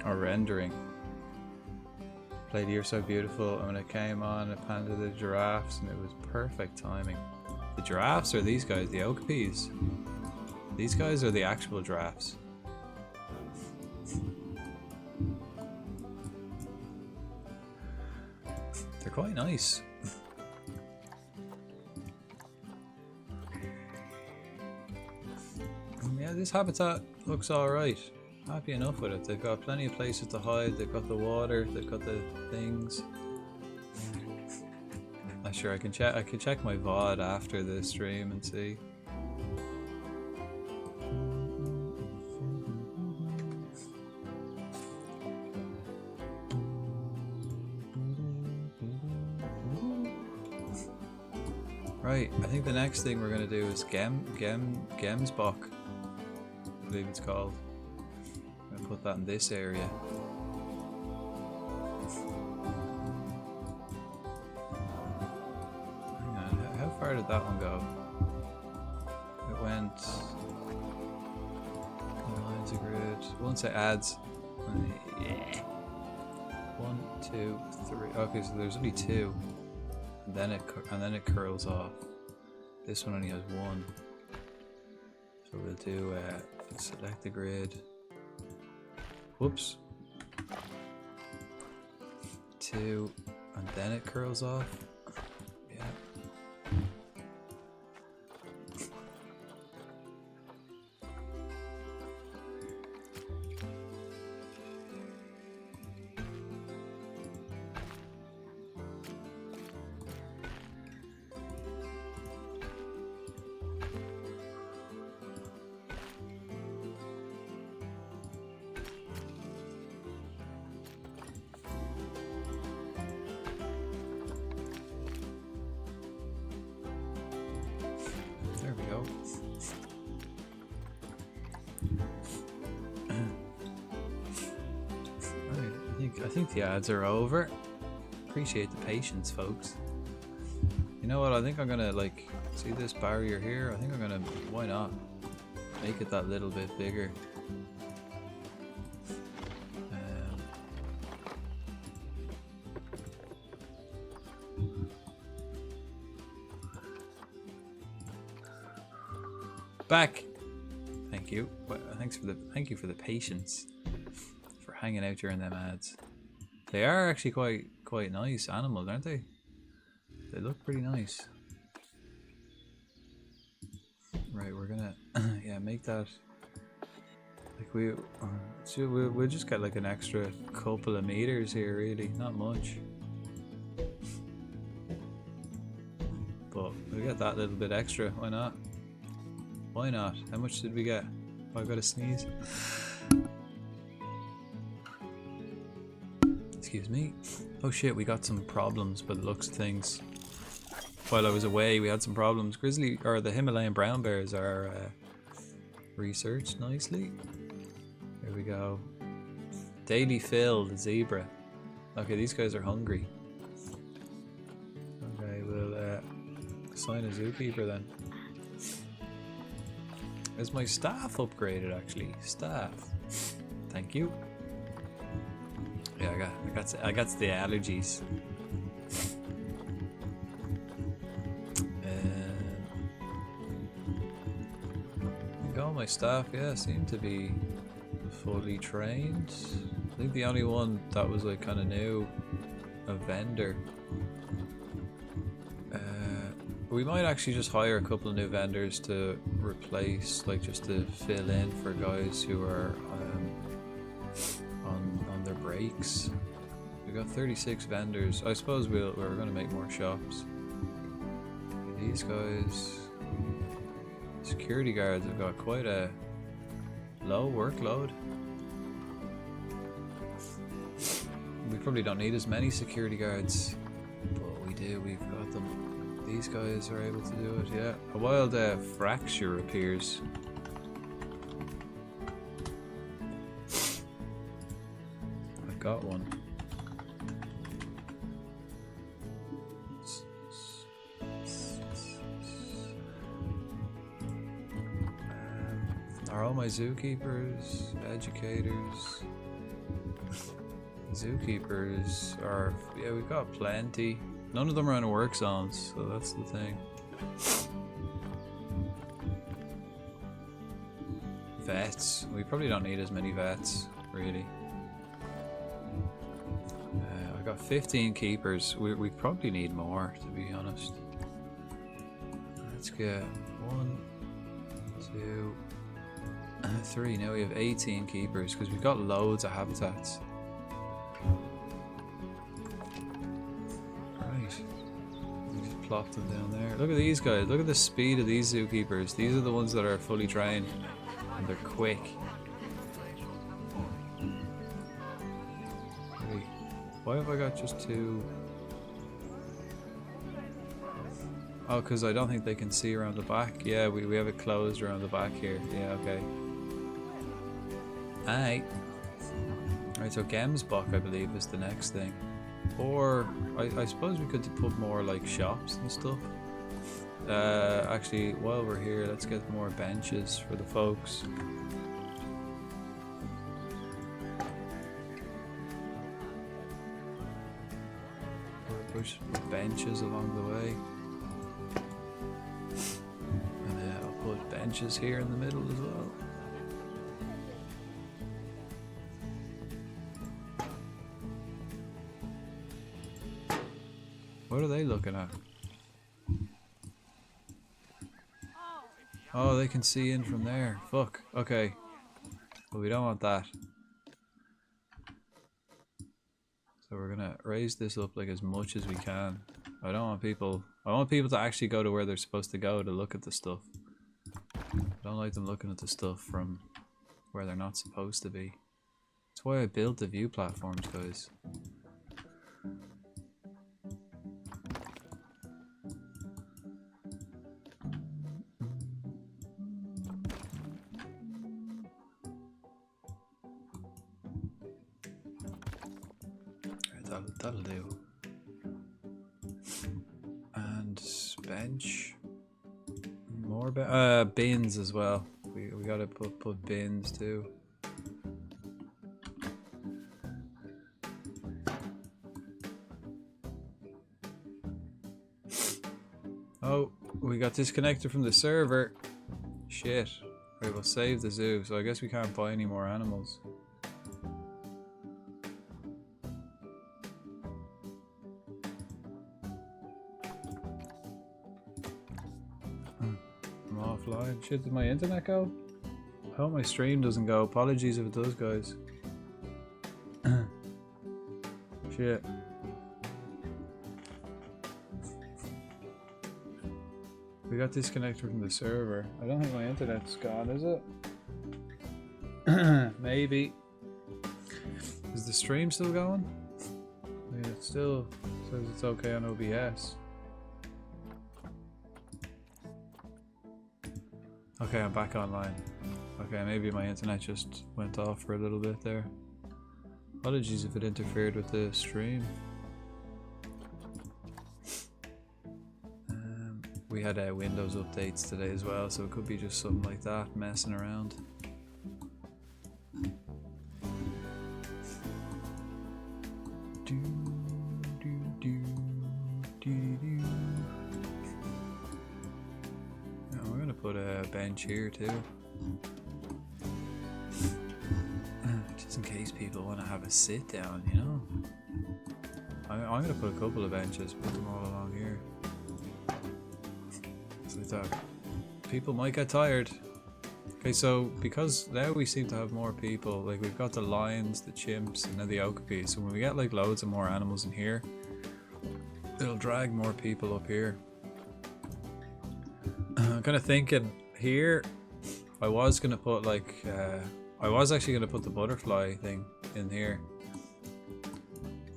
Or rendering. Played You're So Beautiful, and when it came on, it panned to the giraffes, and it was perfect timing. The giraffes are these guys, the okapis. These guys are the actual giraffes. They're quite nice. Yeah, this habitat looks alright. Happy enough with it. They've got plenty of places to hide, they've got the water, they've got the things. I'm sure I can check my VOD after the stream and see. Right, I think the next thing we're gonna do is Gemsbach, I believe it's called. I'm gonna put that in this area. Hang on, how far did that one go? It went lines of grid. Once it adds, yeah. 1, 2, 3. Okay, so there's only 2. And then it curls off. This one only has 1. So we'll do select the grid. Whoops. 2, and then it curls off. Yeah. There we go. Right, I think the ads are over. Appreciate the patience, folks. You know what? I think I'm gonna see this barrier here. I think I'm gonna, why not, make it that little bit bigger. Back. Thank you. Well, thank you for the patience for hanging out during them ads. They are actually quite nice animals, aren't they? They look pretty nice. Right, we're gonna yeah, make that like we'll just get like an extra couple of meters here, really, not much. But we got that little bit extra. Why not? Why not? How much did we get? Oh, I got a sneeze. Excuse me. Oh shit, we got some problems by the looks of things. While I was away, we had some problems. The Himalayan brown bears are researched nicely. Here we go. Daily fill, the zebra. Okay, these guys are hungry. Okay, we'll assign a zookeeper then. Is my staff upgraded actually? Staff. Thank you. Yeah, I got the allergies. I think all my staff, yeah, seem to be fully trained. I think the only one that was like kind of new, a vendor. We might actually just hire a couple of new vendors to replace, like just to fill in for guys who are on their breaks. We got 36 vendors. I suppose we're going to make more shops. These guys, security guards, have got quite a low workload. We probably don't need as many security guards, but we do. We've got them. these guys are able to do it, yeah. A wild fracture appears. I've got one. Are all my zookeepers, educators? Zookeepers are, yeah, we've got plenty. None of them are in work zones, so that's the thing. Vets, we probably don't need as many vets, really. I got 15 keepers. We probably need more, to be honest. Let's get 1, 2, 3. Now we have 18 keepers because we've got loads of habitats. Right. We just plop them down there. Look at these guys. Look at the speed of these zookeepers. These are the ones that are fully trained and they're quick. Wait, why have I got just 2? Oh, because I don't think they can see around the back. Yeah, we have it closed around the back here. Yeah, okay. Alright. Alright, so Gemsbach, I believe, is the next thing. Or, I suppose we could put more, like, shops and stuff. Actually, while we're here, let's get more benches for the folks. Push benches along the way. And I'll put benches here in the middle as well. What are they looking at? Oh, they can see in from there. Fuck. Okay. But we don't want that. So we're gonna raise this up like as much as we can. I want people to actually go to where they're supposed to go to look at the stuff. I don't like them looking at the stuff from where they're not supposed to be. That's why I built the view platforms, guys. That'll do. And bench. More bins as well. We gotta put bins too. Oh, we got disconnected from the server. Shit. Right, we'll save the zoo, so I guess we can't buy any more animals. Offline. Shit, did my internet go? I hope my stream doesn't go. Apologies if it does, guys. Shit. We got disconnected from the server. I don't think my internet's gone, is it? Maybe. Is the stream still going? I mean, it still says it's okay on OBS. Okay, I'm back online. Okay, maybe my internet just went off for a little bit there. Apologies if it interfered with the stream. We had Windows updates today as well, so it could be just something like that messing around. Put a bench here too, just in case people want to have a sit down, you know. I'm gonna put a couple of benches, put them all along here. So I thought people might get tired. Okay, so because now we seem to have more people, like we've got the lions, the chimps, and then the okapis. So when we get like loads of more animals in here, it'll drag more people up here. I'm kind of thinking here, I was going to put like, I was actually going to put the butterfly thing in here.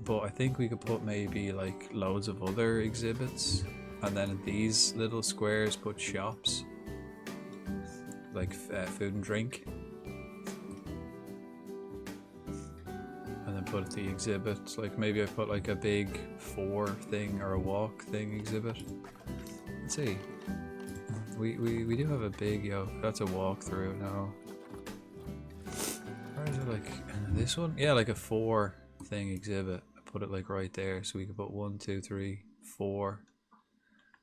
But I think we could put maybe like loads of other exhibits And then in these little squares put shops. Like food and drink. And then put the exhibits. Like maybe I put like a big 4 thing or a walk thing exhibit. Let's see. We do have a big, that's a walkthrough now. Or is it like this one? Yeah, like a 4 thing exhibit. I put it like right there so we can put 1, 2, 3, 4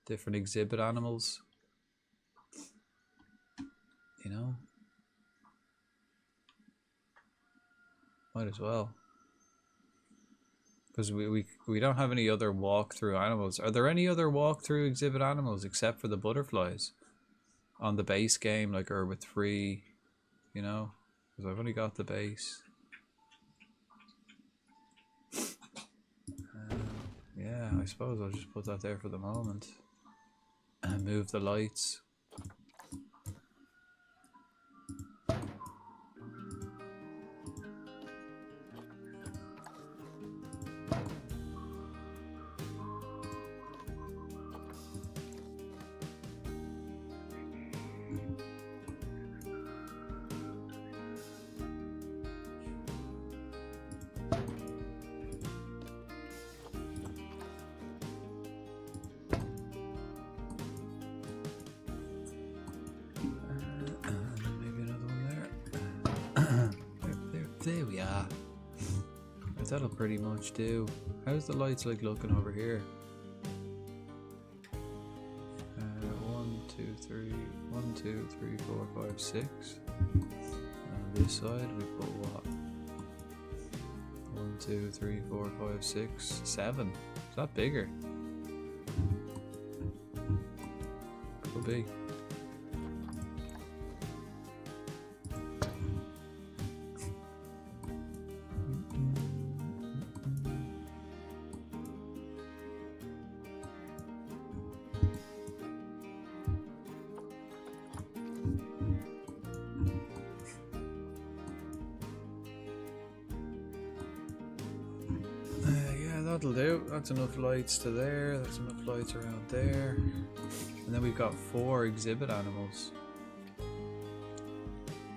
different exhibit animals. You know? Might as well. Because we don't have any other walkthrough animals. Are there any other walkthrough exhibit animals except for the butterflies? On the base game, like, or with 3, you know? Because I've only got the base. Yeah, I suppose I'll just put that there for the moment. And move the lights. There we are. That'll pretty much do. How's the lights like looking over here? 1, 2, 3, 1, 2, 3, 4, 5, 6. On this side we put what? 1, 2, 3, 4, 5, 6, 7. Is that bigger? Could be. That'll do. That's enough lights to there. That's enough lights around there. And then we've got 4 exhibit animals.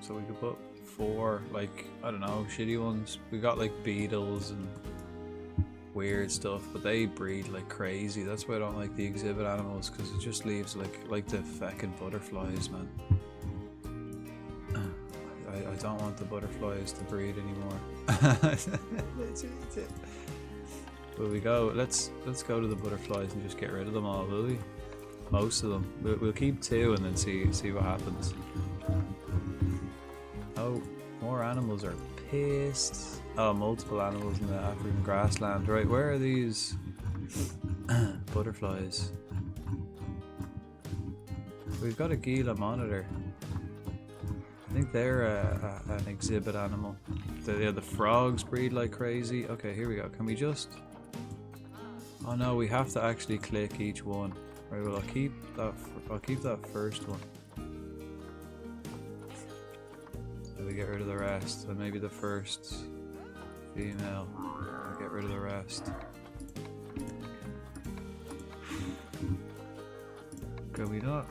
So we could put 4, like, I don't know, shitty ones. We got like beetles and weird stuff, but they breed like crazy. That's why I don't like the exhibit animals, because it just leaves like the fucking butterflies, man. I don't want the butterflies to breed anymore. But we go. Let's go to the butterflies and just get rid of them all, will we? Most of them. We'll keep 2 and then see what happens. Oh, more animals are pissed. Oh, multiple animals in the African grassland. Right, where are these butterflies? We've got a Gila monitor. I think they're an exhibit animal. The frogs breed like crazy. Okay, here we go. Can we just... Oh no, we have to actually click each one. Right, well I'll keep that first one. So we get rid of the rest. And maybe the first female. I'll get rid of the rest. Can we not?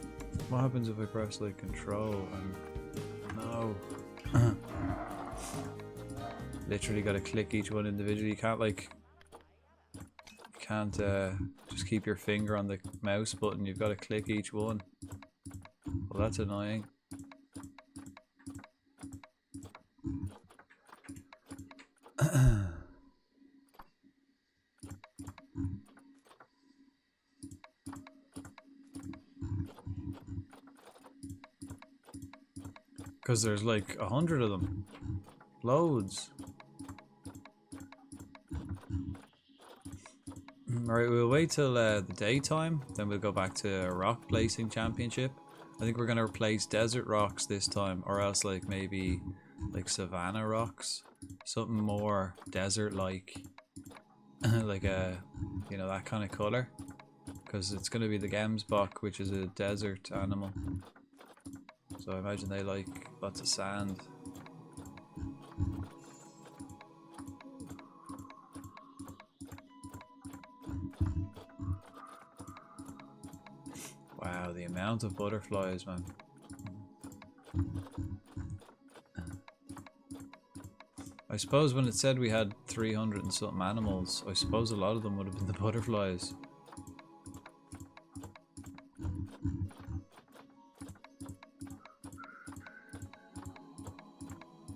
What happens if I press like control and... No. Literally gotta click each one individually. You can't like... Can't just keep your finger on the mouse button. You've got to click each one. Well, that's annoying. Because there's like 100 of them. Loads. Alright, we'll wait till the daytime, then we'll go back to a rock placing championship. I think we're going to replace desert rocks this time, or else like maybe like savanna rocks. Something more desert-like. Like a, you know, that kind of colour. Because it's going to be the Gemsbok, which is a desert animal. So I imagine they like lots of sand. amount of butterflies, man. I suppose when it said we had 300 and something animals, I suppose a lot of them would have been the butterflies.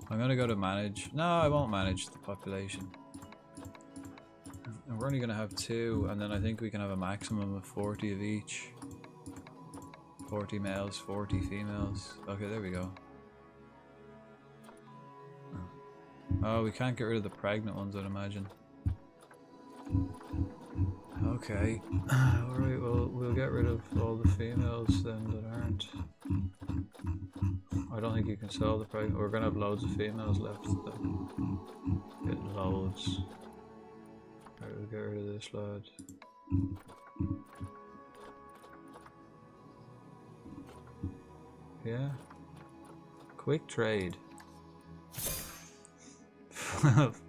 I'm gonna go to manage. No, I won't manage the population. And we're only gonna have 2, and then I think we can have a maximum of 40 of each. 40 males, 40 females. Okay, there we go. Oh, we can't get rid of the pregnant ones, I'd imagine. Okay. Alright, well, we'll get rid of all the females then that aren't. I don't think you can sell the pregnant. We're gonna have loads of females left though. Get loads. Alright, we'll get rid of this lad. Yeah. Quick trade.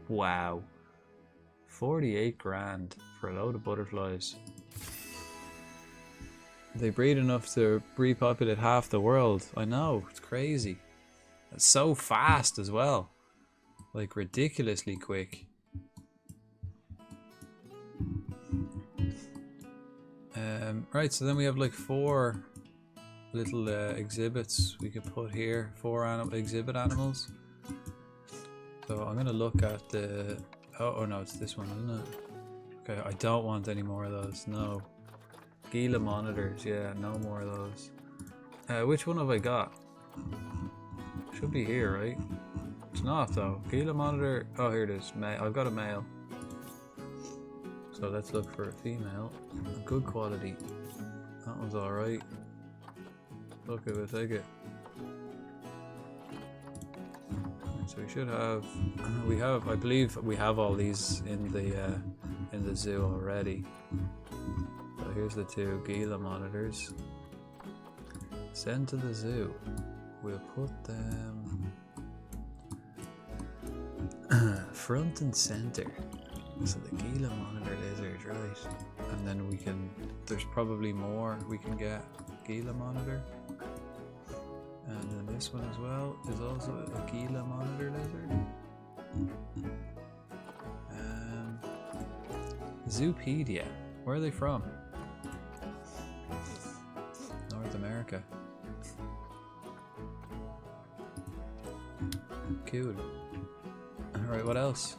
Wow. 48 grand for a load of butterflies. They breed enough to repopulate half the world. I know, it's crazy. It's so fast as well. Like ridiculously quick. Right, so then we have like 4 little exhibits we could put here. 4 exhibit animals. So I'm gonna look at the. Oh no, it's this one, isn't it? Okay, I don't want any more of those. No. Gila monitors, yeah, no more of those. Which one have I got? Should be here, right? It's not though. Gila monitor. Oh, here it is. I've got a male. So let's look for a female. Good quality. That one's alright. Look, we'll take it. So we should have. We have. I believe we have all these in the zoo already. So here's the 2 Gila monitors. Send to the zoo. We'll put them front and center. So the Gila monitor lizard, right? And then we can. There's probably more we can get. Gila monitor. And then this one as well is also a Gila monitor lizard. Zoopedia. Where are they from? North America. Cool. Alright, what else?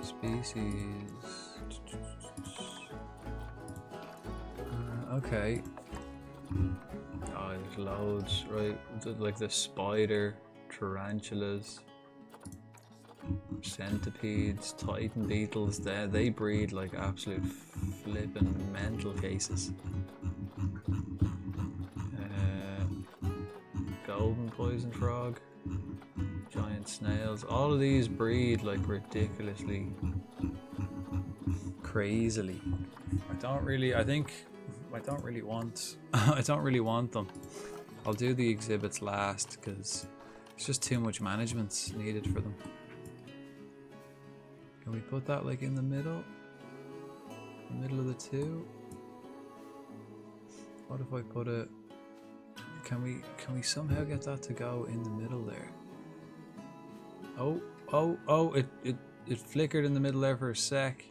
Species. Okay. Oh, there's loads, right? Like the spider, tarantulas, centipedes, titan beetles. They breed like absolute flippin' mental cases. Golden poison frog, giant snails. All of these breed like ridiculously, crazily. I don't really want. I don't really want them. I'll do the exhibits last because it's just too much management needed for them. Can we put that like in the middle? The middle of the 2? What if I put it? Can we somehow get that to go in the middle there? Oh! It flickered in the middle there for a sec.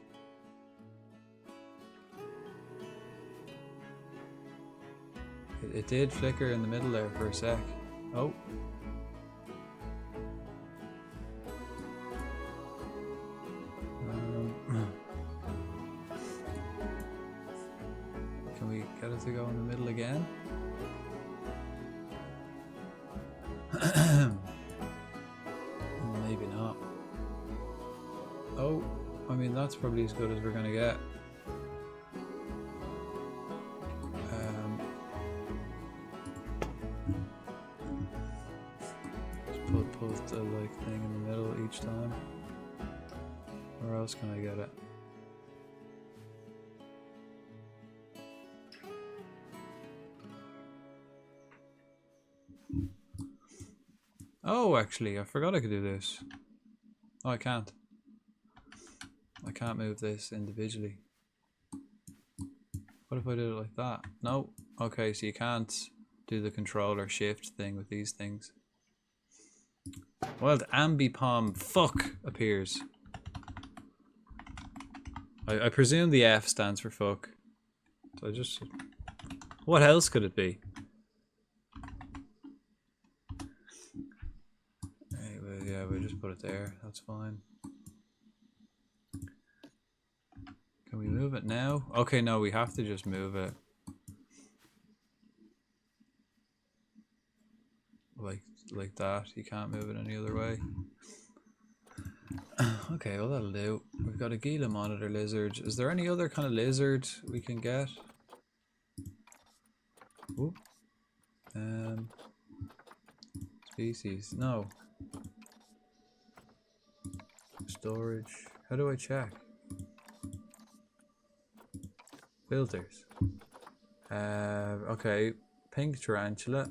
It did flicker in the middle there for a sec. Oh. Can we get it to go in the middle again? Maybe not. Oh, I mean that's probably as good as we're gonna get. Put the like thing in the middle each time. Where else can I get it? Oh, actually, I forgot I could do this. Oh, I can't. I can't move this individually. What if I did it like that? No, Okay, so you can't do the controller shift thing with these things. Well, the ambipom fuck appears. I presume the F stands for fuck. So I just... What else could it be? Anyway, yeah, we'll just put it there. That's fine. Can we move it now? Okay, no, we have to just move it. Like that. You can't move it any other way. Okay, well that'll do. We've got a Gila monitor lizard. Is there any other kind of lizard we can get? Ooh. Species. No. Storage. How do I check? Filters. Okay. Pink tarantula.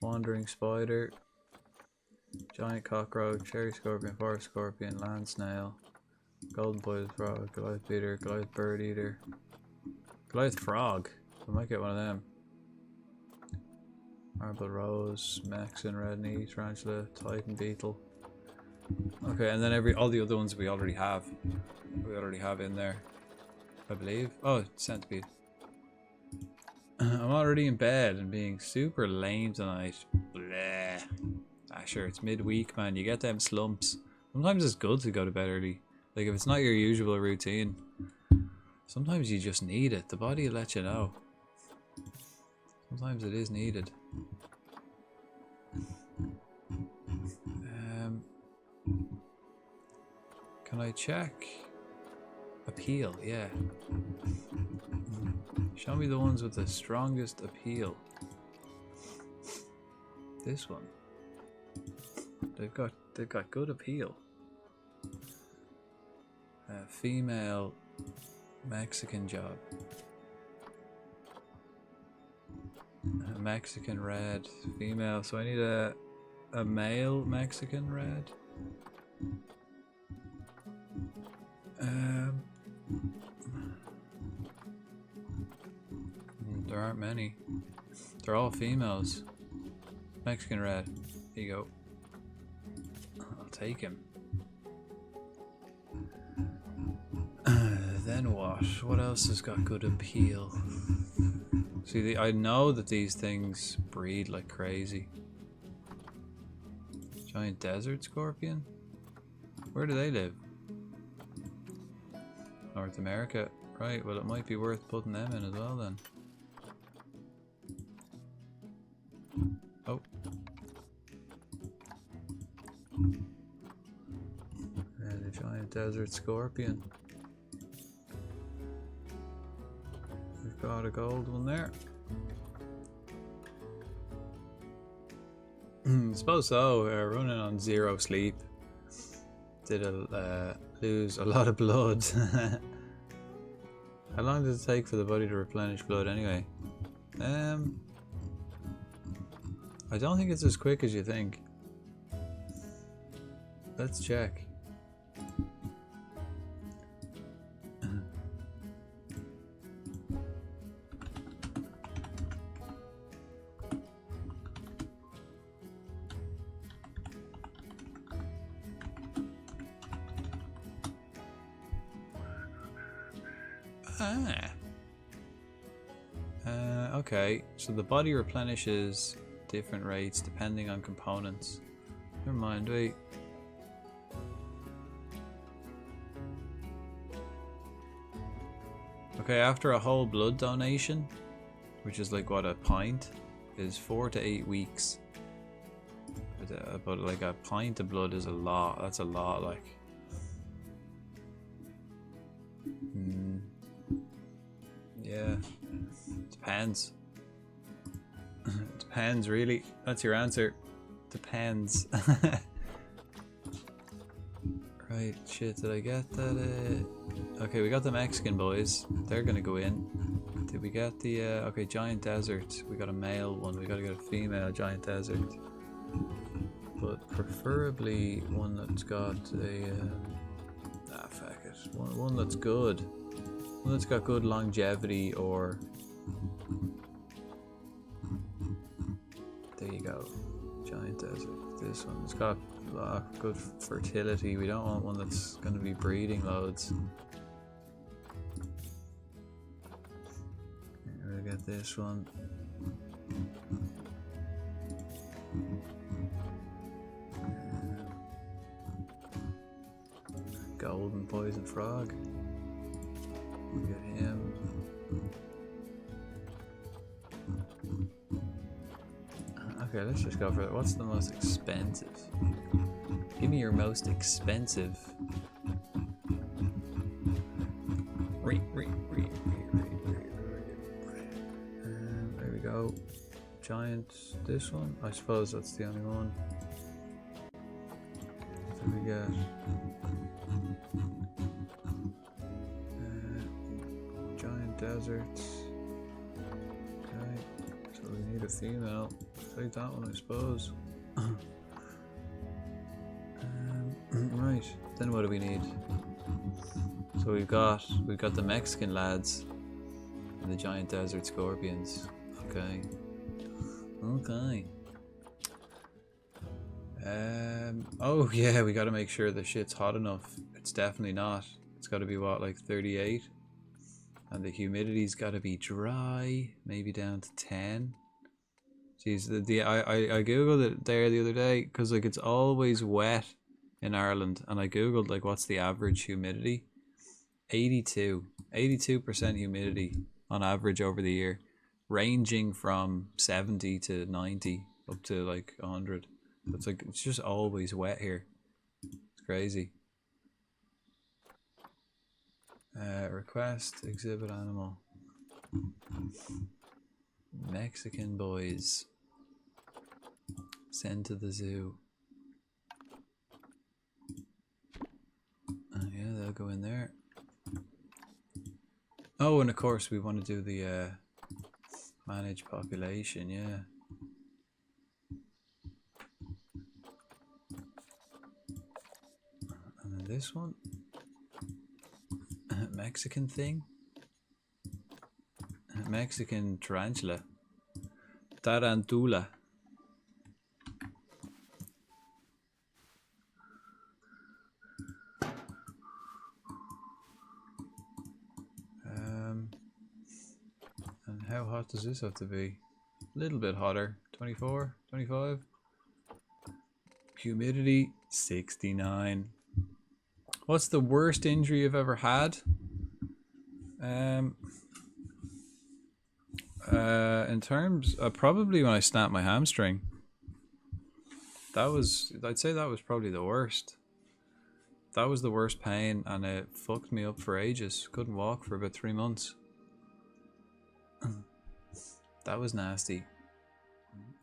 Wandering spider. Giant cockroach, cherry scorpion, forest scorpion, land snail, golden poison frog, Goliath beater, Goliath bird eater, Goliath frog. We might get one of them. Marble rose, Mexican red knee, tarantula, titan beetle. Okay, and then all the other ones we already have. We already have in there, I believe. Oh, centipede. I'm already in bed and being super lame tonight. Bleh. Ah, sure, it's midweek, man. You get them slumps. Sometimes it's good to go to bed early. Like, if it's not your usual routine, sometimes you just need it. The body will let you know. Sometimes it is needed. Can I check? Appeal, yeah. Show me the ones with the strongest appeal. This one. They've got good appeal. Female Mexican job. Mexican red female. So I need a male Mexican red. There aren't many. They're all females. Mexican red. Here you go. I'll take him. Then what? What else has got good appeal? See, I know that these things breed like crazy. Giant desert scorpion? Where do they live? North America. Right, well it might be worth putting them in as well then. Oh. And a giant desert scorpion. We've got a gold one there. Suppose so. Running on 0 sleep. Did lose a lot of blood. How long does it take for the body to replenish blood anyway? I don't think it's as quick as you think. Let's check. Okay, so the body replenishes different rates depending on components. Never mind, wait. Okay, after a whole blood donation, which is like what, a pint, is 4 to 8 weeks. But like a pint of blood is a lot. That's a lot, like. Yeah, depends. Depends, really. That's your answer. Depends. Right, shit, did I get that? Okay, we got the Mexican boys. They're gonna go in. Did we get the, okay, giant desert. We got a male one. We gotta get a female giant desert. But preferably one that's got a, fuck it. One that's good. One that's got good longevity or There you go. Giant desert. This one's got good fertility. We don't want one that's going to be breeding loads. We'll get this one. Golden poison frog. We'll get him. Okay, let's just go for it. What's the most expensive? Give me your most expensive. There we go. Giant, this one? I suppose that's the only one. What do we get? Giant deserts. Okay, so we need a female. Take that one, I suppose. Right, then what do we need? So we've got the Mexican lads and the giant desert scorpions. Okay. Okay. Oh yeah, we got to make sure the shit's hot enough. It's definitely not. It's got to be what, like 38, and the humidity's got to be dry, maybe down to 10. Jeez, I googled it there the other day because like it's always wet in Ireland, and I googled like what's the average humidity. 82% humidity on average over the year, ranging from 70 to 90 up to like 100. It's like it's just always wet here. It's crazy. Request exhibit animal. Mexican boys. Send to the zoo. Yeah, they'll go in there. Oh, and of course we want to do the manage population, yeah. And then this one. Mexican thing. Mexican tarantula. Tarantula. And how hot does this have to be? A little bit hotter. 24, 25. Humidity 69. What's the worst injury you've ever had? In terms, probably when I snapped my hamstring. I'd say that was probably the worst. That was the worst pain, and it fucked me up for ages. Couldn't walk for about 3 months. That was nasty.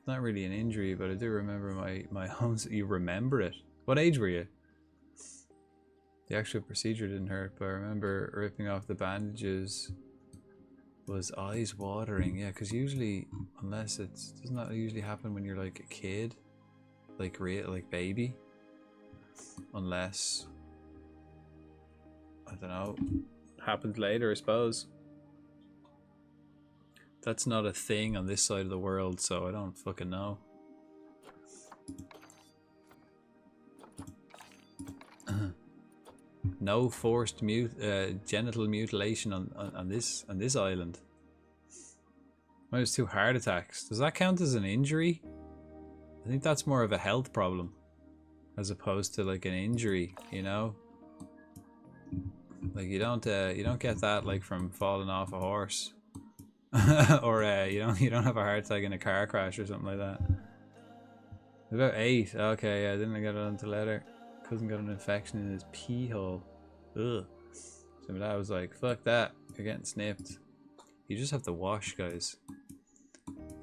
Not really an injury, but I do remember my own. You remember it? What age were you? The actual procedure didn't hurt, but I remember ripping off the bandages. Was eyes watering, yeah, because usually, unless doesn't that usually happen when you're like a kid, like baby, unless I don't know, happens later, I suppose. That's not a thing on this side of the world, so I don't fucking know. No forced genital mutilation on this island. Minus 2 heart attacks. Does that count as an injury? I think that's more of a health problem, as opposed to like an injury. You know, like you don't get that like from falling off a horse, or you don't have a heart attack in a car crash or something like that. About 8. Okay, yeah, didn't get it onto letter. Cousin got an infection in his pee hole. Ugh. So my dad was like, fuck that, you're getting snipped. You just have to wash, guys.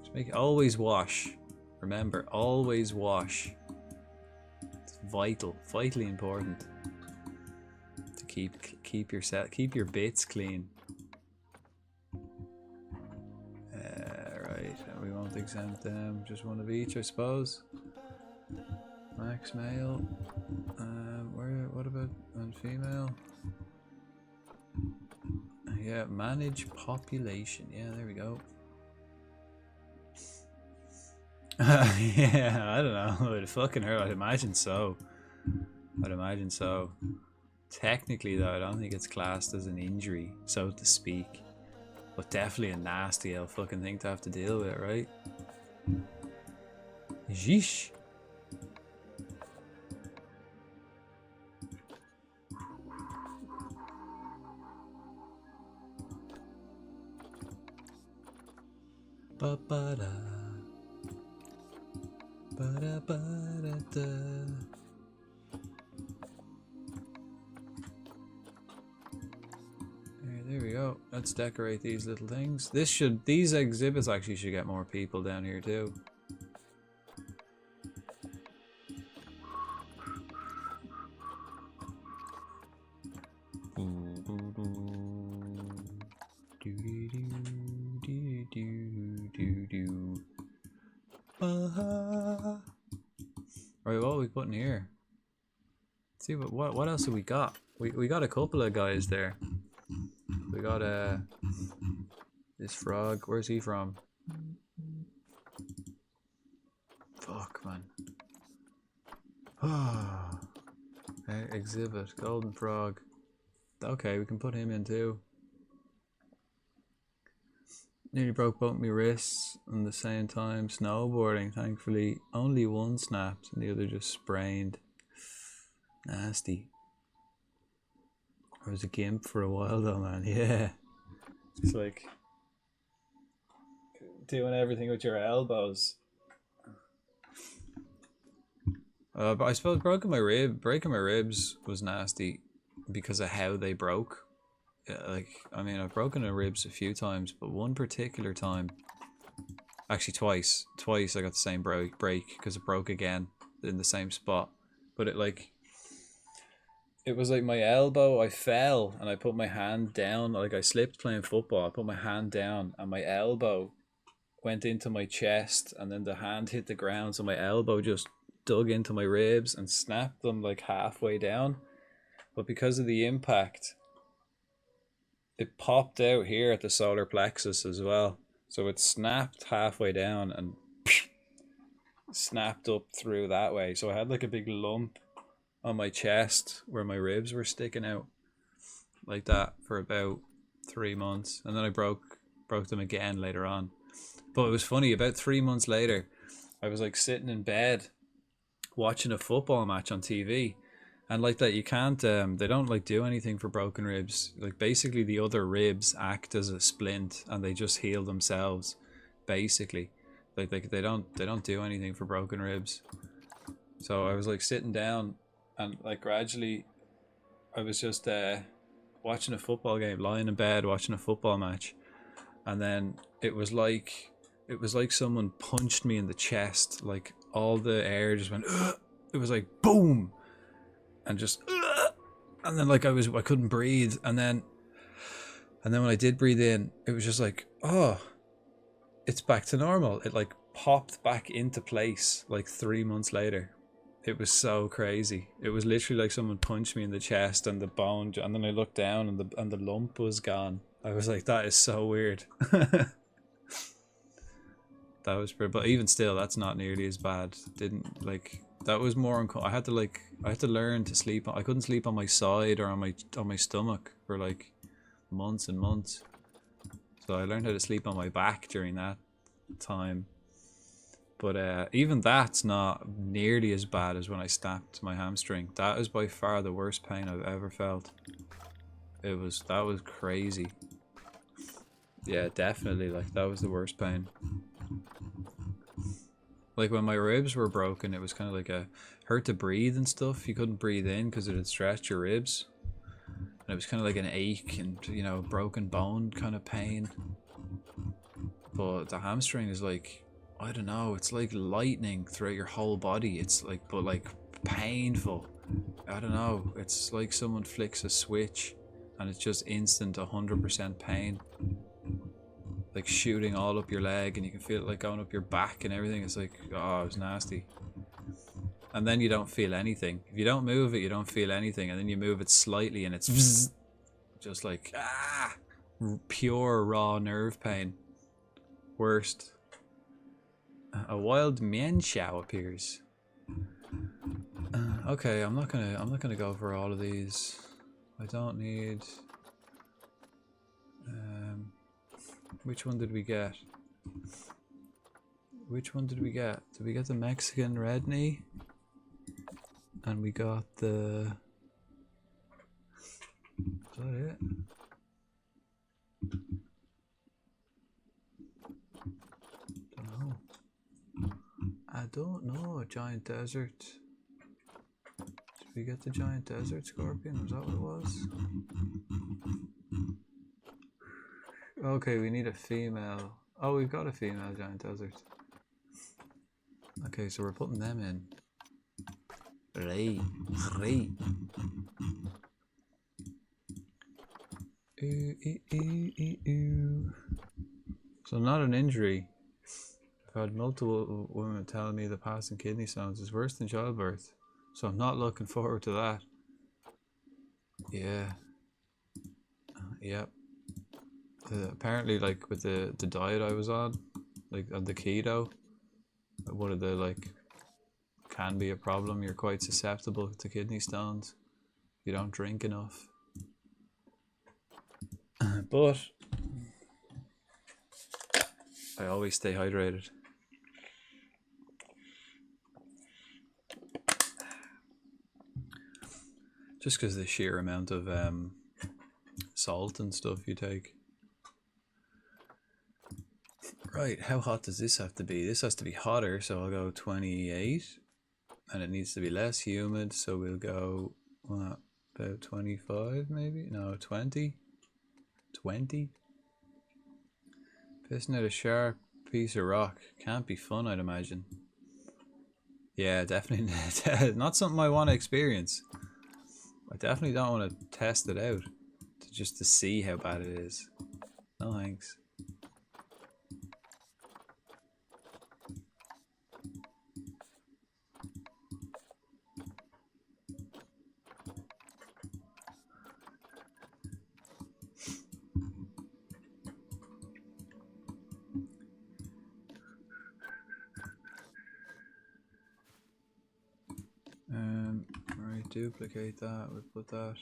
Just always wash. Remember, always wash. It's vitally important to keep your bits clean. Right, we won't exempt them, just one of each, I suppose. Max male. What about on female? Yeah, manage population. Yeah, there we go. Yeah, I don't know. It fucking hurt. I'd imagine so. I'd imagine so. Technically, though, I don't think it's classed as an injury, so to speak. But definitely a nasty old fucking thing to have to deal with, right? Yeesh. Ba-ba-da. Ba-da-ba-da-da. There we go. Let's decorate these little things. These exhibits actually should get more people down here too. Right, what are we putting here? Let's see what else have we got? We got a couple of guys there. We got this frog. Where's he from? Fuck, man. Exhibit golden frog. Okay, we can put him in too. Nearly broke both my wrists at the same time. Snowboarding, thankfully. Only one snapped and the other just sprained. Nasty. I was a gimp for a while though, man. Yeah. It's like doing everything with your elbows. But I suppose breaking my ribs was nasty because of how they broke. Like, I mean, I've broken my ribs a few times, but one particular time, actually twice I got the same break because it broke again in the same spot. But it was like my elbow, I fell and I put my hand down, like I slipped playing football. I put my hand down and my elbow went into my chest and then the hand hit the ground, so my elbow just dug into my ribs and snapped them like halfway down. But because of the impact, it popped out here at the solar plexus as well. So it snapped halfway down and snapped up through that way. So I had like a big lump on my chest where my ribs were sticking out like that for about 3 months. And then I broke them again later on. But it was funny, about 3 months later, I was like sitting in bed watching a football match on TV. And like that, you can't, they don't like do anything for broken ribs. Like basically the other ribs act as a splint and they just heal themselves, basically. Like they don't do anything for broken ribs. So I was like sitting down and like gradually I was just watching a football game, lying in bed watching a football match. And then it was like someone punched me in the chest. Like all the air just went, ugh! It was like boom. And just, and then like I couldn't breathe, and then when I did breathe in, it was just like, oh, it's back to normal. It like popped back into place like 3 months later. It was so crazy. It was literally like someone punched me in the chest and the bone, and then I looked down and the lump was gone. I was like, that is so weird. That was pretty, but even still, that's not nearly as bad. Didn't like. That was more I had to learn to sleep. I couldn't sleep on my side or on my stomach for like months and months. So I learned how to sleep on my back during that time. But even that's not nearly as bad as when I snapped my hamstring. That is by far the worst pain I've ever felt. That was crazy. Yeah, definitely, like that was the worst pain. Like when my ribs were broken, it was kind of like hurt to breathe and stuff. You couldn't breathe in because it had stretched your ribs. And it was kind of like an ache and, you know, broken bone kind of pain. But the hamstring is like, I don't know, it's like lightning throughout your whole body. It's like, but like painful. I don't know. It's like someone flicks a switch and it's just instant 100% pain. Like shooting all up your leg, and you can feel it like going up your back and everything. It's like, oh, it was nasty. And then you don't feel anything. If you don't move it, you don't feel anything. And then you move it slightly and it's just like, ah, pure raw nerve pain. Worst. A wild mienshao appears. Okay, I'm not gonna go for all of these. I don't need. Which one did we get? Which one did we get? Did we get the Mexican red knee? And we got the. Is that it? I don't know. A giant desert. Did we get the giant desert scorpion? Was that what it was? Okay, we need a female. Oh, we've got a female giant desert. Okay, so we're putting them in. Right. So not an injury. I've had multiple women tell me the passing kidney stones is worse than childbirth. So I'm not looking forward to that. Yeah. Yep. Apparently, like, with the diet I was on, like, on the keto, one of the, like, can be a problem. You're quite susceptible to kidney stones if you don't drink enough. But I always stay hydrated. Just because of the sheer amount of salt and stuff you take. Right, how hot does this have to be? This has to be hotter, so I'll go 28. And it needs to be less humid, so we'll go, what, about 25 maybe? No, 20? 20? Pissing out a sharp piece of rock. Can't be fun, I'd imagine. Yeah, definitely not something I want to experience. I definitely don't want to test it out. Just to see how bad it is. No thanks. Right, duplicate that. We'll put that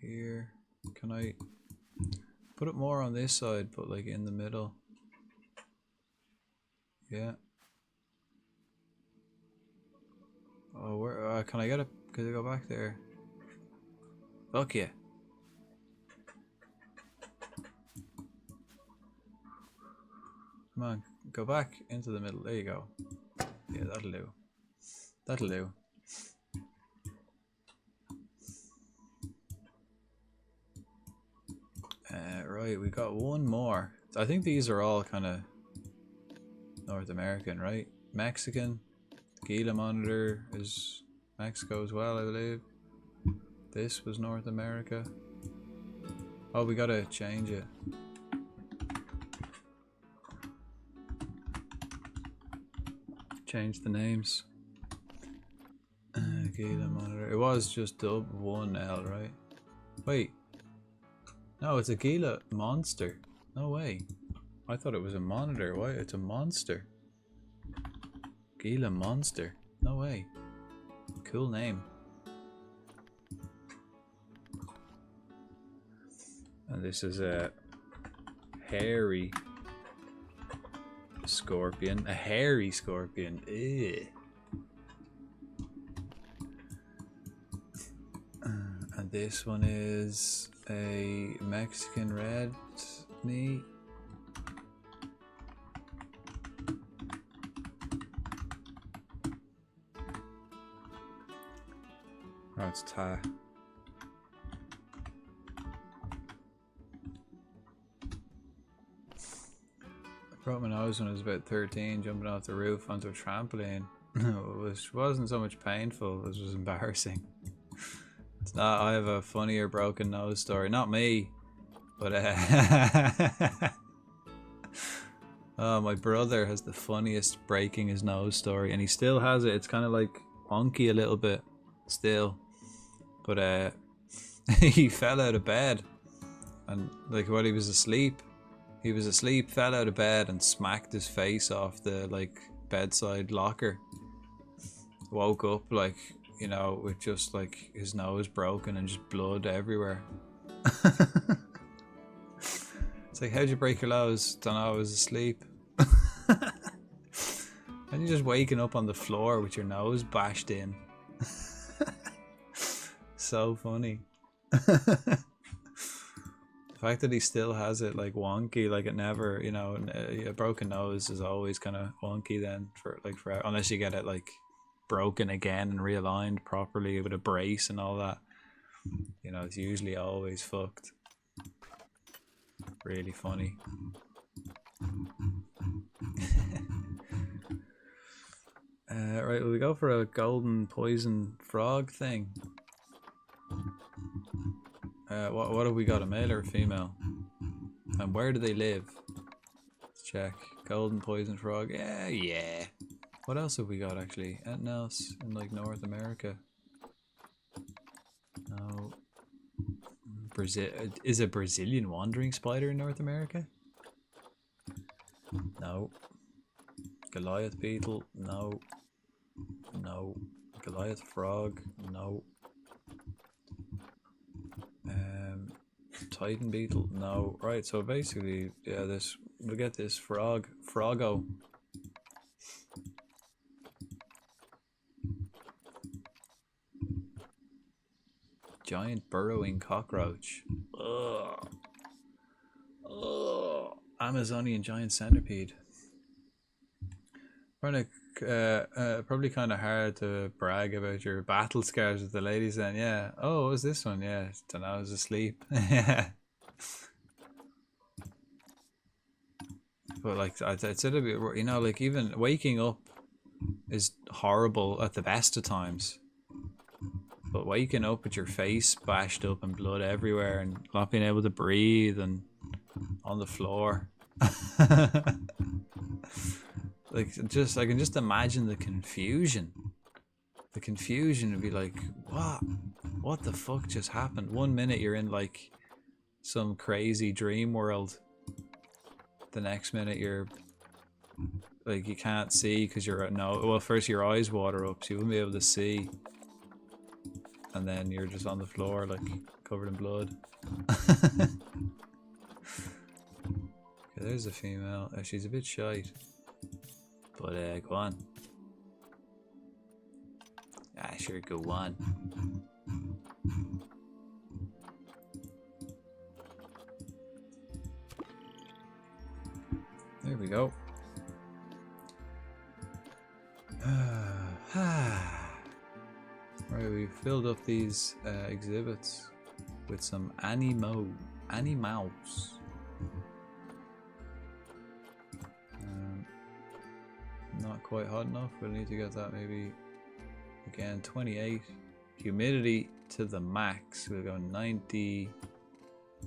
here. Can I put it more on this side, but like in the middle? Yeah. Oh, where can I get it? Could I go back there? Fuck yeah. Come on, go back into the middle. There you go. Yeah, that'll do. That'll do. Right, we got one more. I think these are all kind of North American, right? Mexican. Gila monitor is Mexico as well, I believe. This was North America. Oh, we gotta change it. Change the names. Gila monitor. It was just dub 1L, right? Wait. No, it's a Gila monster. No way. I thought it was a monitor. Why? It's a monster. Gila monster. No way. Cool name. And this is a hairy scorpion. A hairy scorpion. Ew. And this one is a Mexican red knee. Oh, it's tie. I broke my nose when I was about 13, jumping off the roof onto a trampoline. It wasn't so much painful, it was embarrassing. It's not. I have a funnier broken nose story. Not me, but oh, my brother has the funniest breaking his nose story, and he still has it. It's kind of like wonky a little bit still, but he fell out of bed and like while he was asleep, fell out of bed and smacked his face off the like bedside locker. Woke up like, you know, with just like his nose broken and just blood everywhere. It's like, how'd you break your nose? Don't know, I was asleep. And you're just waking up on the floor with your nose bashed in. So funny. The fact that he still has it like wonky, like it never, you know, a broken nose is always kind of wonky then for unless you get it like broken again and realigned properly with a brace and all that. You know, it's usually always fucked. Really funny. Right, will we go for a golden poison frog thing? What have we got, a male or a female? And where do they live? Let's check. Golden poison frog. Yeah. What else have we got actually? Anything else in like North America? No. Brazil. Is a Brazilian wandering spider in North America? No. Goliath beetle? No. No. Goliath frog? No. Titan beetle? No. Right, so basically, yeah, we'll get this froggo. Giant burrowing cockroach. Ugh. Ugh. Amazonian giant centipede. Probably kind of hard to brag about your battle scars with the ladies then, yeah. Oh, what was this one? Yeah, don't know, I was asleep. Yeah. But like, I'd said a bit, you know, like even waking up is horrible at the best of times. But waking up with your face bashed up and blood everywhere and not being able to breathe and on the floor. Like, I can just imagine the confusion. The confusion would be like, what the fuck just happened? 1 minute you're in like some crazy dream world. The next minute you're like, you can't see because first your eyes water up so you wouldn't be able to see. And then you're just on the floor like covered in blood. Okay, there's a female. She's a bit shite. But go on. Ah, sure, go on. There we go. Right, we filled up these exhibits with some animals. Not quite hot enough. We'll need to get that maybe again 28. Humidity to the max. We'll go 90,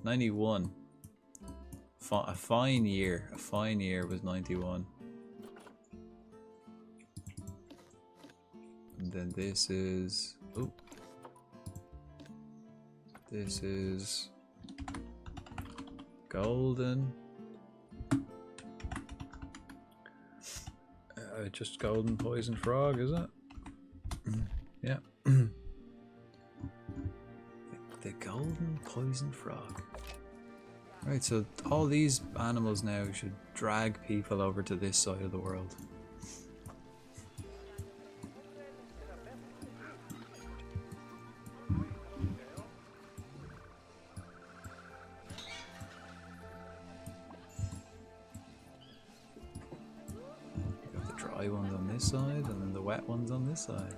91. A fine year. A fine year was 91. And then this is. Oh. This is golden. Just golden poison frog, is it? Yeah. The golden poison frog. Right, so all these animals now should drag people over to this side of the world. Ones on this side and then the wet ones on this side.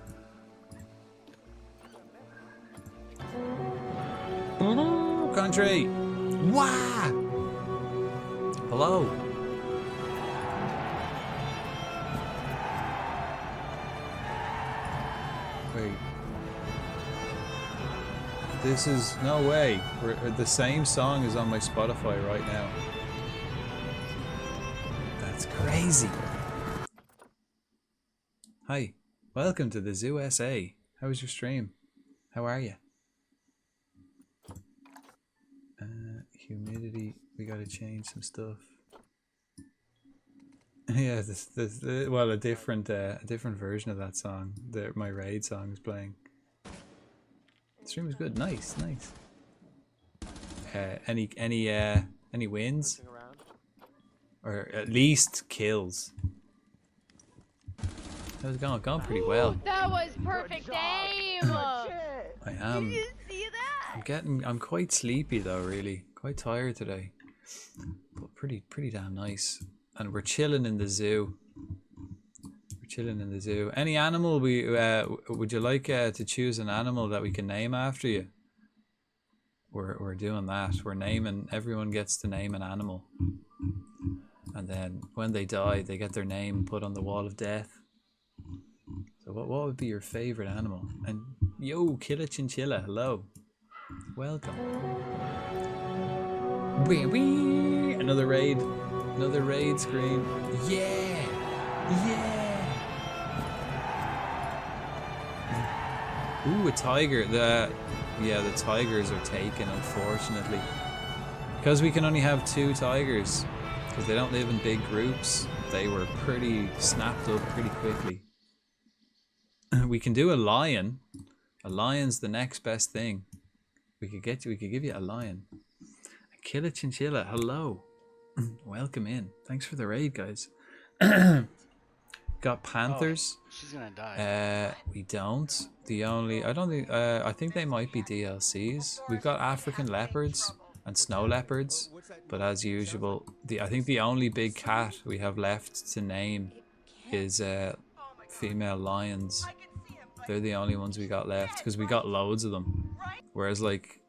Country! Wow! Hello! Wait. This is no way. The same song is on my Spotify right now. That's crazy. Hi, welcome to the Zoo SA. How was your stream? How are you? Humidity. We gotta change some stuff. Yeah, well, a different version of that song. My raid song is playing. The stream was good. Nice, nice. Any wins? Or at least kills. That was going pretty well. That was perfect aim. I am. Did you see that? I'm quite sleepy though, really. Quite tired today. But pretty damn nice. And we're chilling in the zoo. We're chilling in the zoo. Any animal would you like to choose an animal that we can name after you? We're doing that. We're naming. Everyone gets to name an animal, and then when they die, they get their name put on the wall of death. So what would be your favorite animal? And yo, Killer Chinchilla, hello, welcome. Wee wee. Another raid screen. Yeah, yeah. Ooh, a tiger. The tigers are taken, unfortunately. Because we can only have 2 tigers. Because they don't live in big groups. They were pretty snapped up pretty quickly. We can do a lion. A lion's the next best thing. We could give you a lion. Kill a chinchilla, hello. Welcome in. Thanks for the raid, guys. Got panthers. Oh, she's gonna die. We don't. I think they might be DLCs. We've got African leopards and snow leopards, but as usual, I think the only big cat we have left to name is female lions. They're the only ones we got left because we got loads of them. Whereas like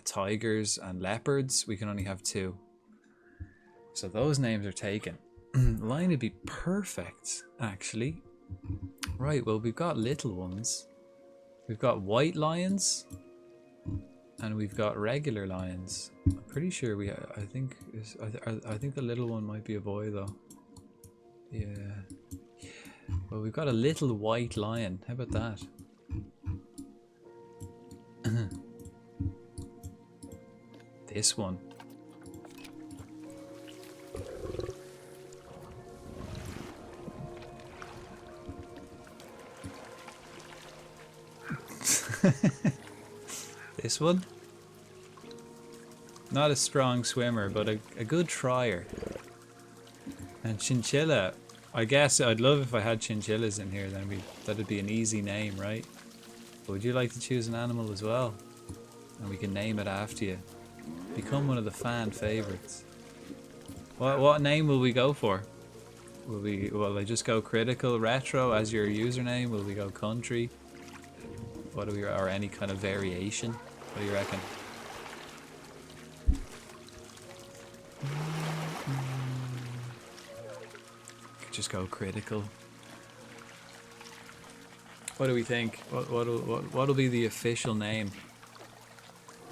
tigers and leopards, we can only have 2. So those names are taken. Lion would be perfect, actually. Right, well, we've got little ones. We've got white lions, and we've got regular lions. I'm pretty sure I think the little one might be a boy, though. Yeah. Well, we've got a little white lion. How about that? This one. This one? Not a strong swimmer, but a good trier. And chinchilla, I guess I'd love if I had chinchillas in here, then that'd be an easy name, right? But would you like to choose an animal as well? And we can name it after you. Become one of the fan favorites. What name will we go for? Will I just go critical retro as your username? Will we go country? Or any kind of variation? What do you reckon? Just go critical. What do we think? What'll be the official name?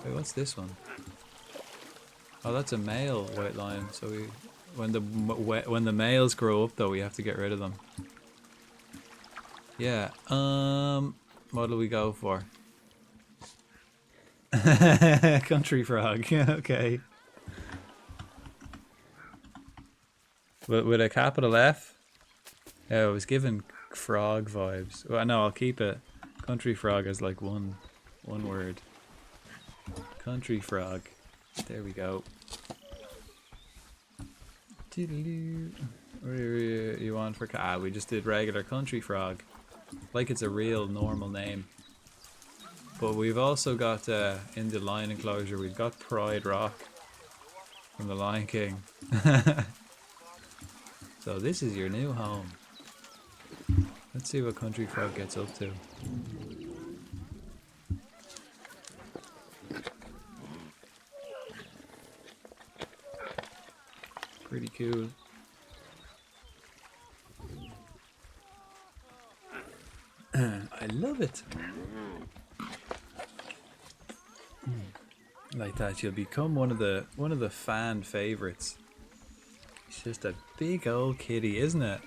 Wait, what's this one? Oh, that's a male white lion. So when the males grow up, though, we have to get rid of them. Yeah. What'll we go for? Country frog. Okay. With a capital F? Yeah, I was given frog vibes. Well, no, I'll keep it. Country frog as like one word. Country frog. There we go. What do you want for we just did regular country frog. Like it's a real normal name. But we've also got in the lion enclosure, we've got Pride Rock from the Lion King. So this is your new home. Let's see what Country Frog gets up to. Pretty cool. I love it. Like that, you'll become one of the fan favorites. It's just a big old kitty, isn't it?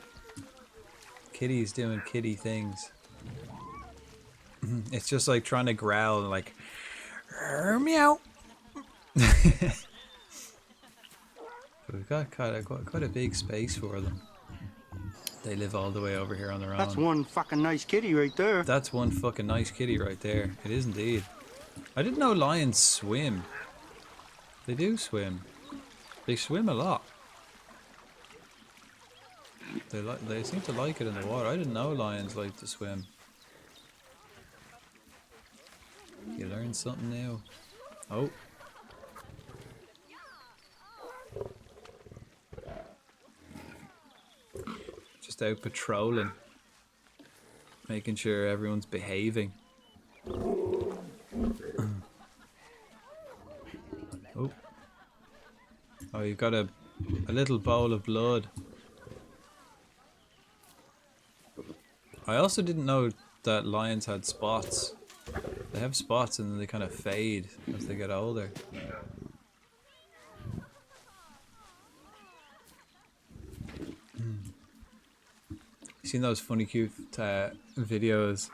Kitty's doing kitty things. It's just like trying to growl like meow, We've got quite a big space for them. They live all the way over here on their own. That's one fucking nice kitty right there. That's one fucking nice kitty right there. It is indeed. I didn't know lions swim. They do swim. They swim a lot. They seem to like it in the water. I didn't know lions like to swim. You learn something new. Oh. Just out patrolling. Making sure everyone's behaving. Oh. Oh, you've got a little bowl of blood. I also didn't know that lions had spots. They have spots and then they kind of fade as they get older. You seen those funny cute videos,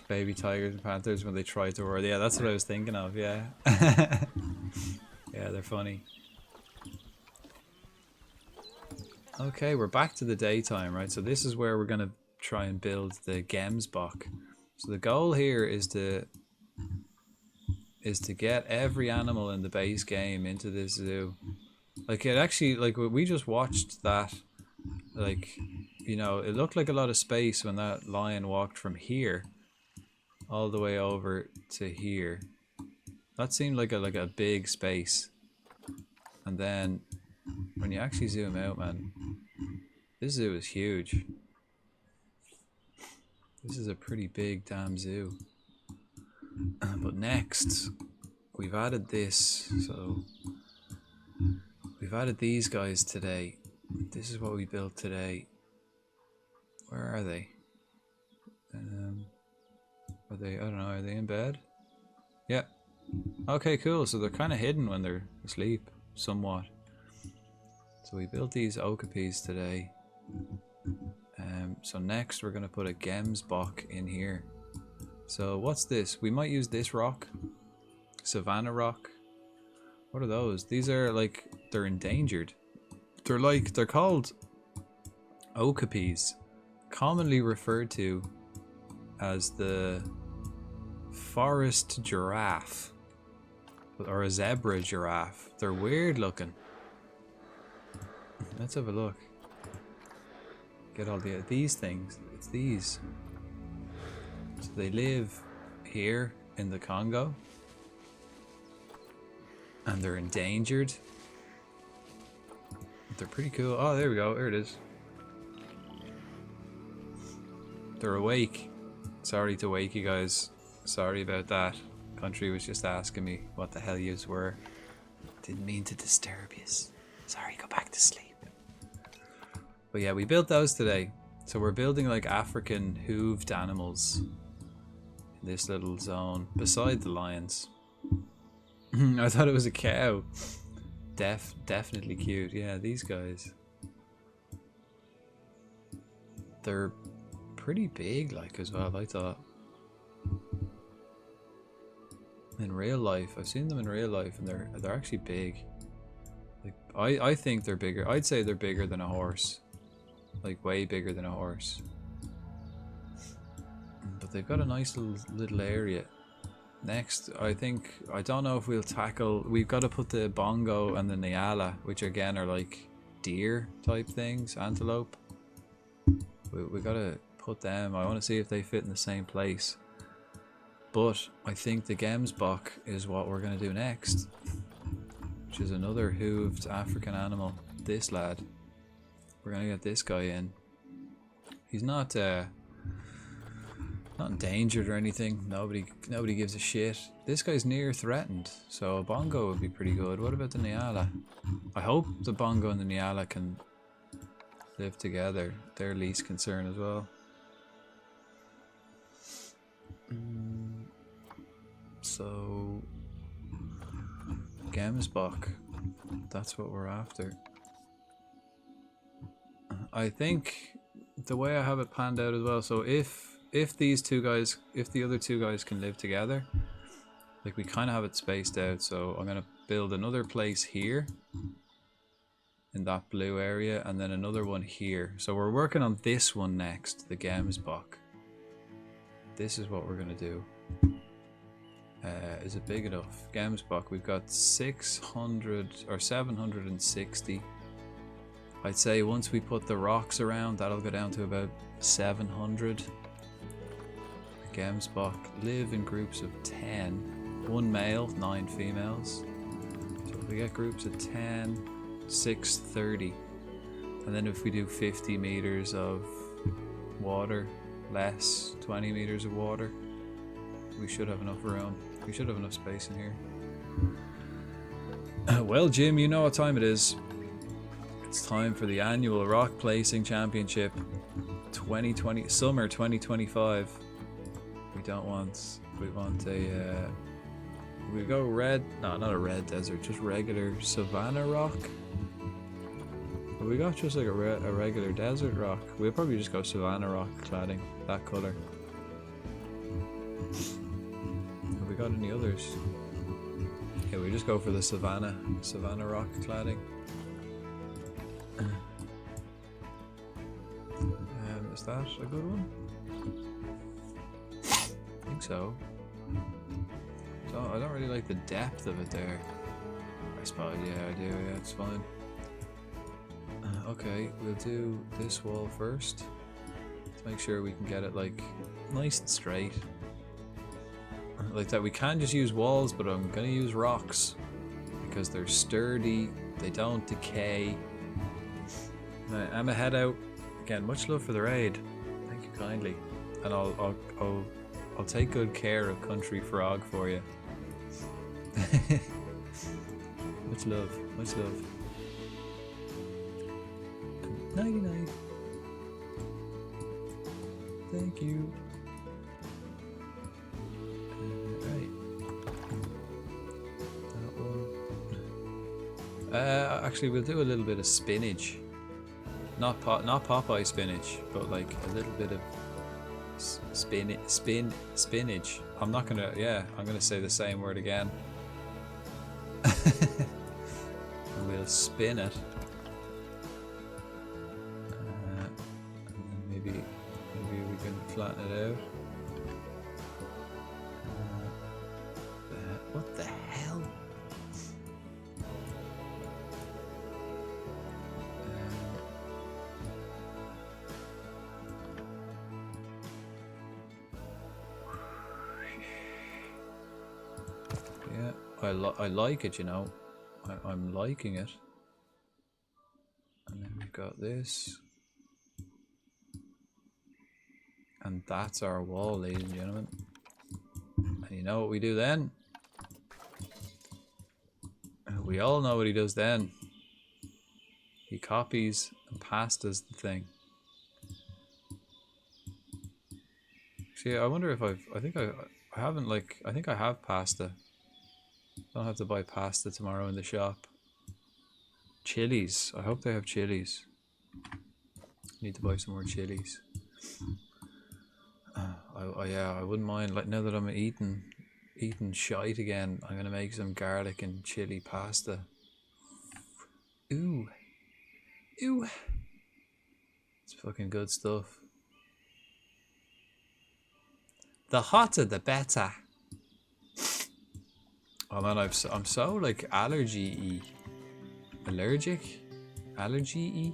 baby tigers and panthers when they try to roar? Yeah, that's what I was thinking of, yeah. Yeah, they're funny. Okay, we're back to the daytime, right? So this is where we're going to try and build the Gemsbok. So the goal here is to get every animal in the base game into this zoo. Like it actually, like we just watched that, like, you know, it looked like a lot of space when that lion walked from here all the way over to here. That seemed like a big space. And then when you actually zoom out, man, this zoo is huge. This is a pretty big damn zoo. But next, we've added this. So we've added these guys today. This is what we built today. Where are they? Are they? I don't know. Are they in bed? Yeah. Okay, cool. So they're kind of hidden when they're asleep, somewhat. So we built these okapis today. So next we're going to put a Gemsbok in here. So what's this? We might use this rock. Savannah rock. What are those? These are like, they're endangered. They're called okapis. Commonly referred to as the forest giraffe. Or a zebra giraffe. They're weird looking. Let's have a look. Get all these things. It's these. So they live here in the Congo. And they're endangered. They're pretty cool. Oh, there we go. There it is. They're awake. Sorry to wake you guys. Sorry about that. Country was just asking me what the hell yous were. Didn't mean to disturb yous. Sorry, go back to sleep. But yeah, we built those today. So we're building like African hooved animals in this little zone beside the lions. I thought it was a cow. Definitely cute. Yeah, these guys. They're pretty big, like, as well, I thought. In real life, I've seen them in real life, and they're actually big. Like, I think they're bigger. I'd say they're bigger than a horse. Like, way bigger than a horse. But they've got a nice little area. Next, I don't know if we'll tackle, we've got to put the bongo and the nyala, which again are like deer type things, antelope. We got to put them, I want to see if they fit in the same place. But I think the Gemsbok is what we're going to do next, which is another hooved African animal. This lad. We're going to get this guy in. He's not endangered or anything. Nobody gives a shit. This guy's near threatened, so a bongo would be pretty good. What about the nyala? I hope the bongo and the nyala can live together. They're least concern as well. So Gemsbok, that's what we're after. I think the way I have it planned out as well, so if these two guys, if the other two guys can live together, Like, we kind of have it spaced out, so I'm gonna build another place here in that blue area, and then another one here. So we're working on this one next, the Gemsbok. This is what we're gonna do. Is it big enough? Gemsbok, we've got 600 or 760. I'd say once we put the rocks around, that'll go down to about 700. Gemsbok live in groups of 10. 1 male, 9 females. So if we get groups of 10, 630. And then if we do 50 meters of water, less 20 meters of water, we should have enough room. We should have enough space in here. Well, Jim, you know what time it is. It's time for the annual Rock Placing Championship 2020, Summer 2025. We want a, we go red, no, not a red desert, just regular savanna rock. But we got just like a regular desert rock. We'll probably just go savanna rock cladding, that color. Have we got any others? Yeah, we just go for the savanna rock cladding. Is that a good one? I think so. I don't really like the depth of it there. I suppose, yeah, I do, yeah, it's fine. Okay, we'll do this wall first. To make sure we can get it, like, nice and straight. Like that, we can just use walls, but I'm gonna use rocks. Because they're sturdy, they don't decay. I'm a head out. Again, much love for the raid. Thank you kindly. And I'll take good care of Country Frog for you. Much love, much love. Nighty night. Thank you. Right. That one. Actually, we'll do a little bit of spinach. Not Popeye spinach, but like a little bit of spinach. I'm gonna say the same word again. We'll spin it. And then maybe we can flatten it out. What the hell? Yeah, I like it, you know. I'm liking it. And then we've got this. And that's our wall, ladies and gentlemen. And you know what we do then? We all know what he does then. He copies and pastas the thing. See, I wonder if I think I have pasta. Don't have to buy pasta tomorrow in the shop. Chilies. I hope they have chilies. Need to buy some more chilies. I wouldn't mind. Like now that I'm eating shite again, I'm gonna make some garlic and chili pasta. Ooh. It's fucking good stuff. The hotter the better. Oh man, I'm so like allergy-y. Allergic? Allergy-y?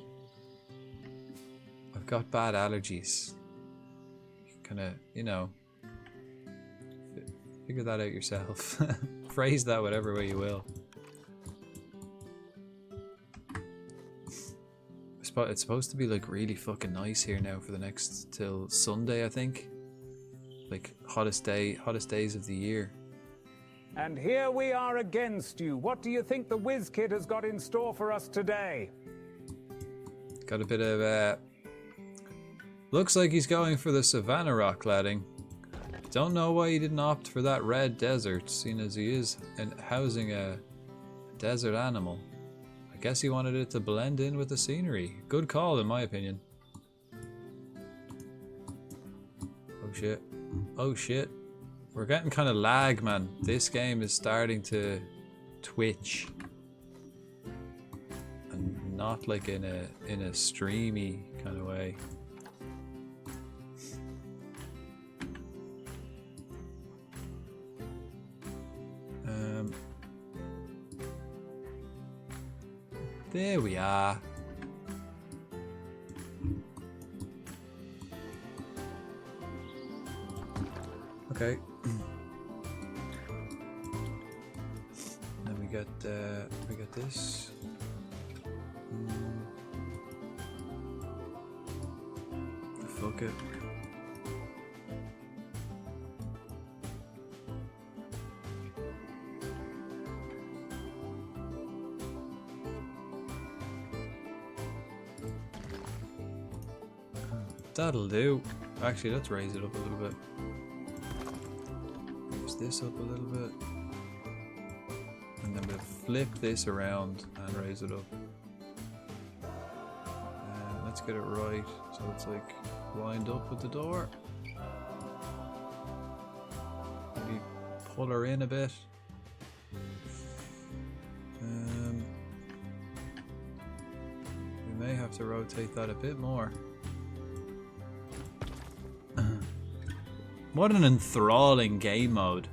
I've got bad allergies. Kinda, you know, figure that out yourself. Phrase that whatever way you will. It's supposed to be like really fucking nice here now for the next till Sunday, I think. Like hottest days of the year. And here we are again, Stu. What do you think the Whiz Kid has got in store for us today? Got a bit of looks like he's going for the Savannah rock cladding. Don't know why he didn't opt for that red desert, seeing as he is housing a desert animal. I guess he wanted it to blend in with the scenery. Good call, in my opinion. Oh shit. Oh shit. We're getting kind of lag, man. This game is starting to twitch. And not like in a streamy kind of way. There we are. Okay. Then we got this. Fuck it. That'll do. Actually, let's raise it up a little bit. Raise this up a little bit. And then we'll flip this around and raise it up. Let's get it right so it's like lined up with the door. Maybe pull her in a bit. We may have to rotate that a bit more. What an enthralling game mode.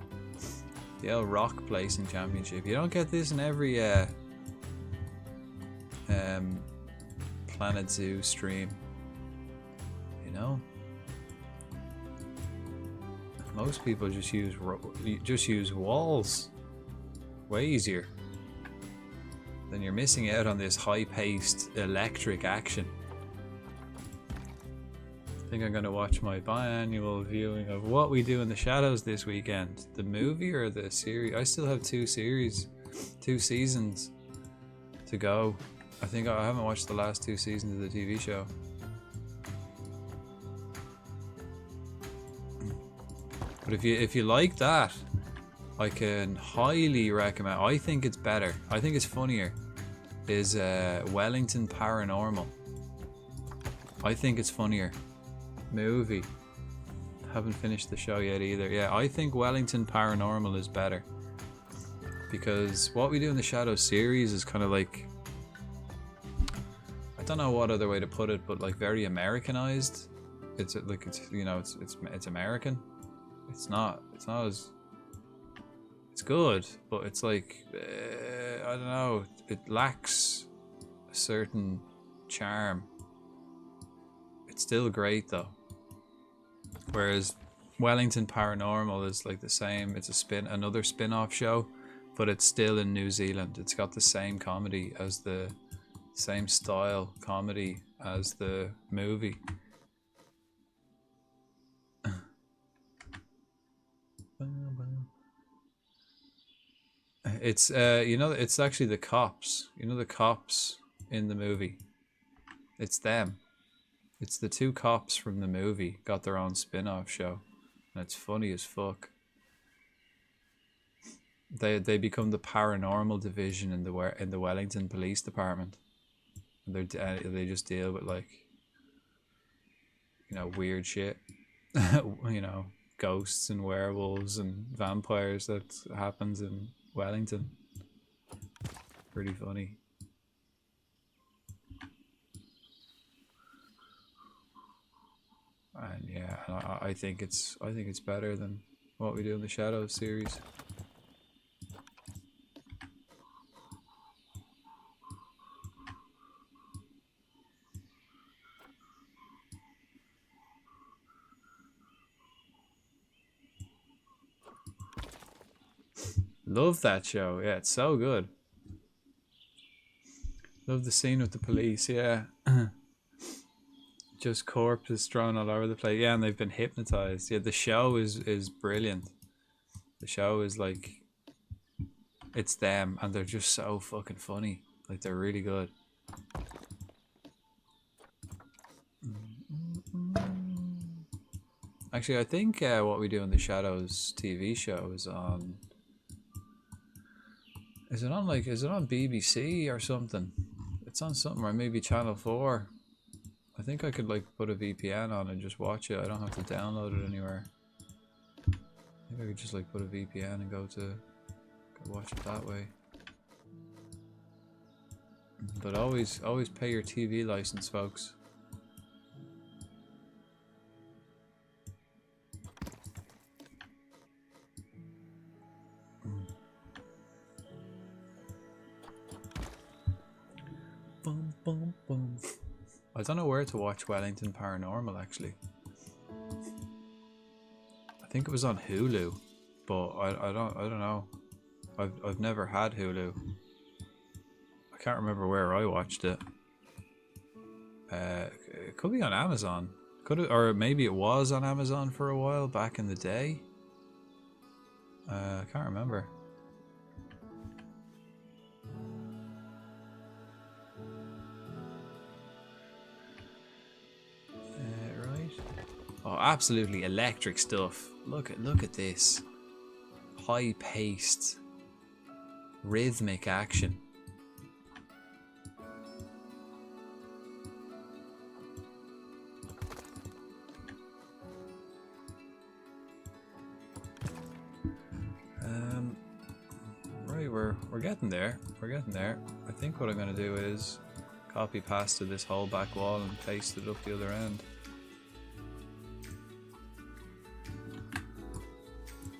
The old rock placing championship. You don't get this in every Planet Zoo stream. You know? Most people just use walls. Way easier. Then you're missing out on this high-paced electric action. I think I'm going to watch my biannual viewing of What We Do in the Shadows this weekend. The movie or the series? I still have two seasons to go. I think I haven't watched the last 2 seasons of the TV show. But if you like that, I can highly recommend. I think it's better. I think it's funnier. Is Wellington Paranormal. I think it's funnier. Movie. Haven't finished the show yet either. Yeah, I think Wellington Paranormal is better. Because What We Do in the Shadows series is kind of like, I don't know what other way to put it, but like very Americanized. It's like it's American. It's not as, it's good, but it's like I don't know. It lacks a certain charm. It's still great though. Whereas Wellington Paranormal is like the same. It's another spin-off show, but it's still in New Zealand. It's got the same comedy as the same style comedy as the movie. It's it's actually the cops. You know the cops in the movie. It's them. It's the 2 cops from the movie got their own spin-off show, and it's funny as fuck. They become the paranormal division in the Wellington Police Department, and they just deal with like, weird shit, ghosts and werewolves and vampires that happens in Wellington. Pretty funny. And yeah, I think it's better than What We Do in the Shadows series. Love that show. Yeah, it's so good. Love the scene with the police. Yeah. Just corpses thrown all over the place. Yeah, and they've been hypnotized. Yeah, the show is brilliant. The show is like, it's them, and they're just so fucking funny. Like, they're really good. Actually, I think What We Do in the Shadows TV show is on. Is it on BBC or something? It's on something, or maybe Channel 4. I think I could like put a VPN on and just watch it. I don't have to download it anywhere. Maybe I could just like put a VPN and go watch it that way. But always pay your TV license, folks. Bum, bum, bum. I don't know where to watch Wellington Paranormal actually. I think it was on Hulu, but I don't know. I've never had Hulu. I can't remember where I watched it. It could be on Amazon. Could it, or maybe it was on Amazon for a while back in the day. I can't remember. Right. Oh, absolutely electric stuff. Look at this. High-paced, rhythmic action. Right, we're getting there. We're getting there. I think what I'm gonna do is copy pasta this whole back wall and paste it up the other end.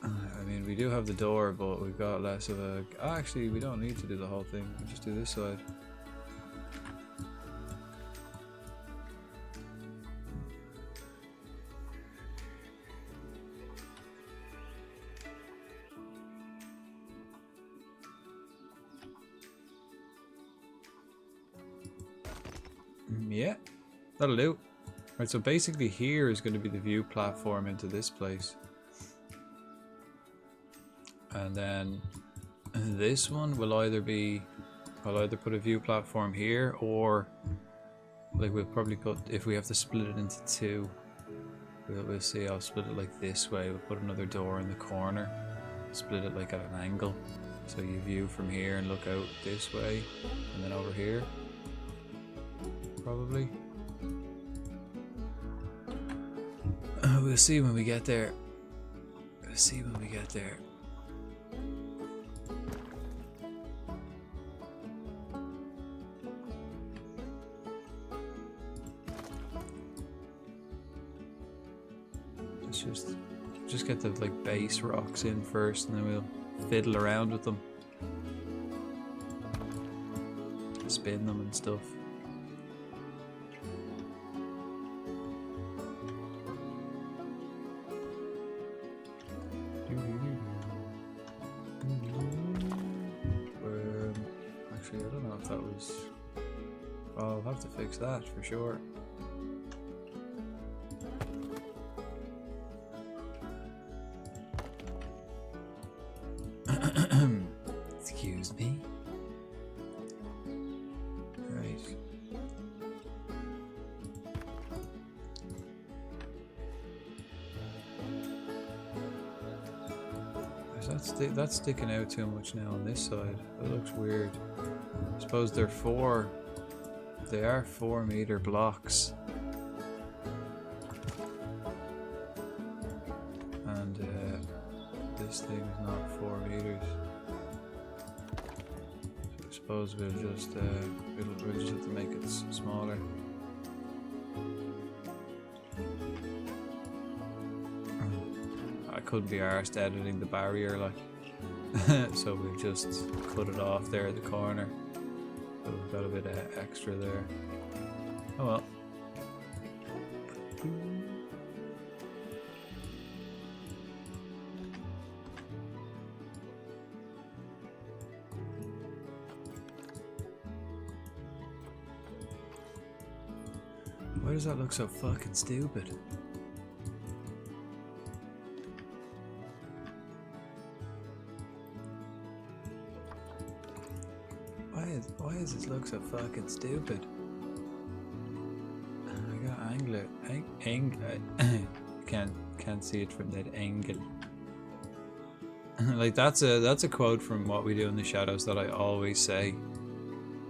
I mean, we do have the door, but we've got less of a... Actually, we don't need to do the whole thing. We just do this side. Yeah, that'll do. Right, so basically here is going to be the view platform into this place. And then this one will either be, I'll either put a view platform here, or like we'll probably put, if we have to split it into two, we'll see. I'll split it like this way. We'll put another door in the corner, split it like at an angle, so you view from here and look out this way, and then over here probably. We'll see when we get there. We'll see when we get there. Just get the like base rocks in first, and then we'll fiddle around with them, spin them and stuff. Actually, I don't know if that was... I'll have to fix that for sure. Excuse me. Right. That's sticking out too much now on this side. It looks weird. I suppose they are 4-meter blocks. And this thing is not 4 meters. So I suppose we'll just have to make it smaller. I could be arsed editing the barrier, like. So we've just cut it off there at the corner. So we've got a bit of extra there. Oh well. Why does that look so fucking stupid? Why does this look so fucking stupid? I gotta angle it. Can't see it from that angle. Like that's a quote from What We Do in the Shadows that I always say.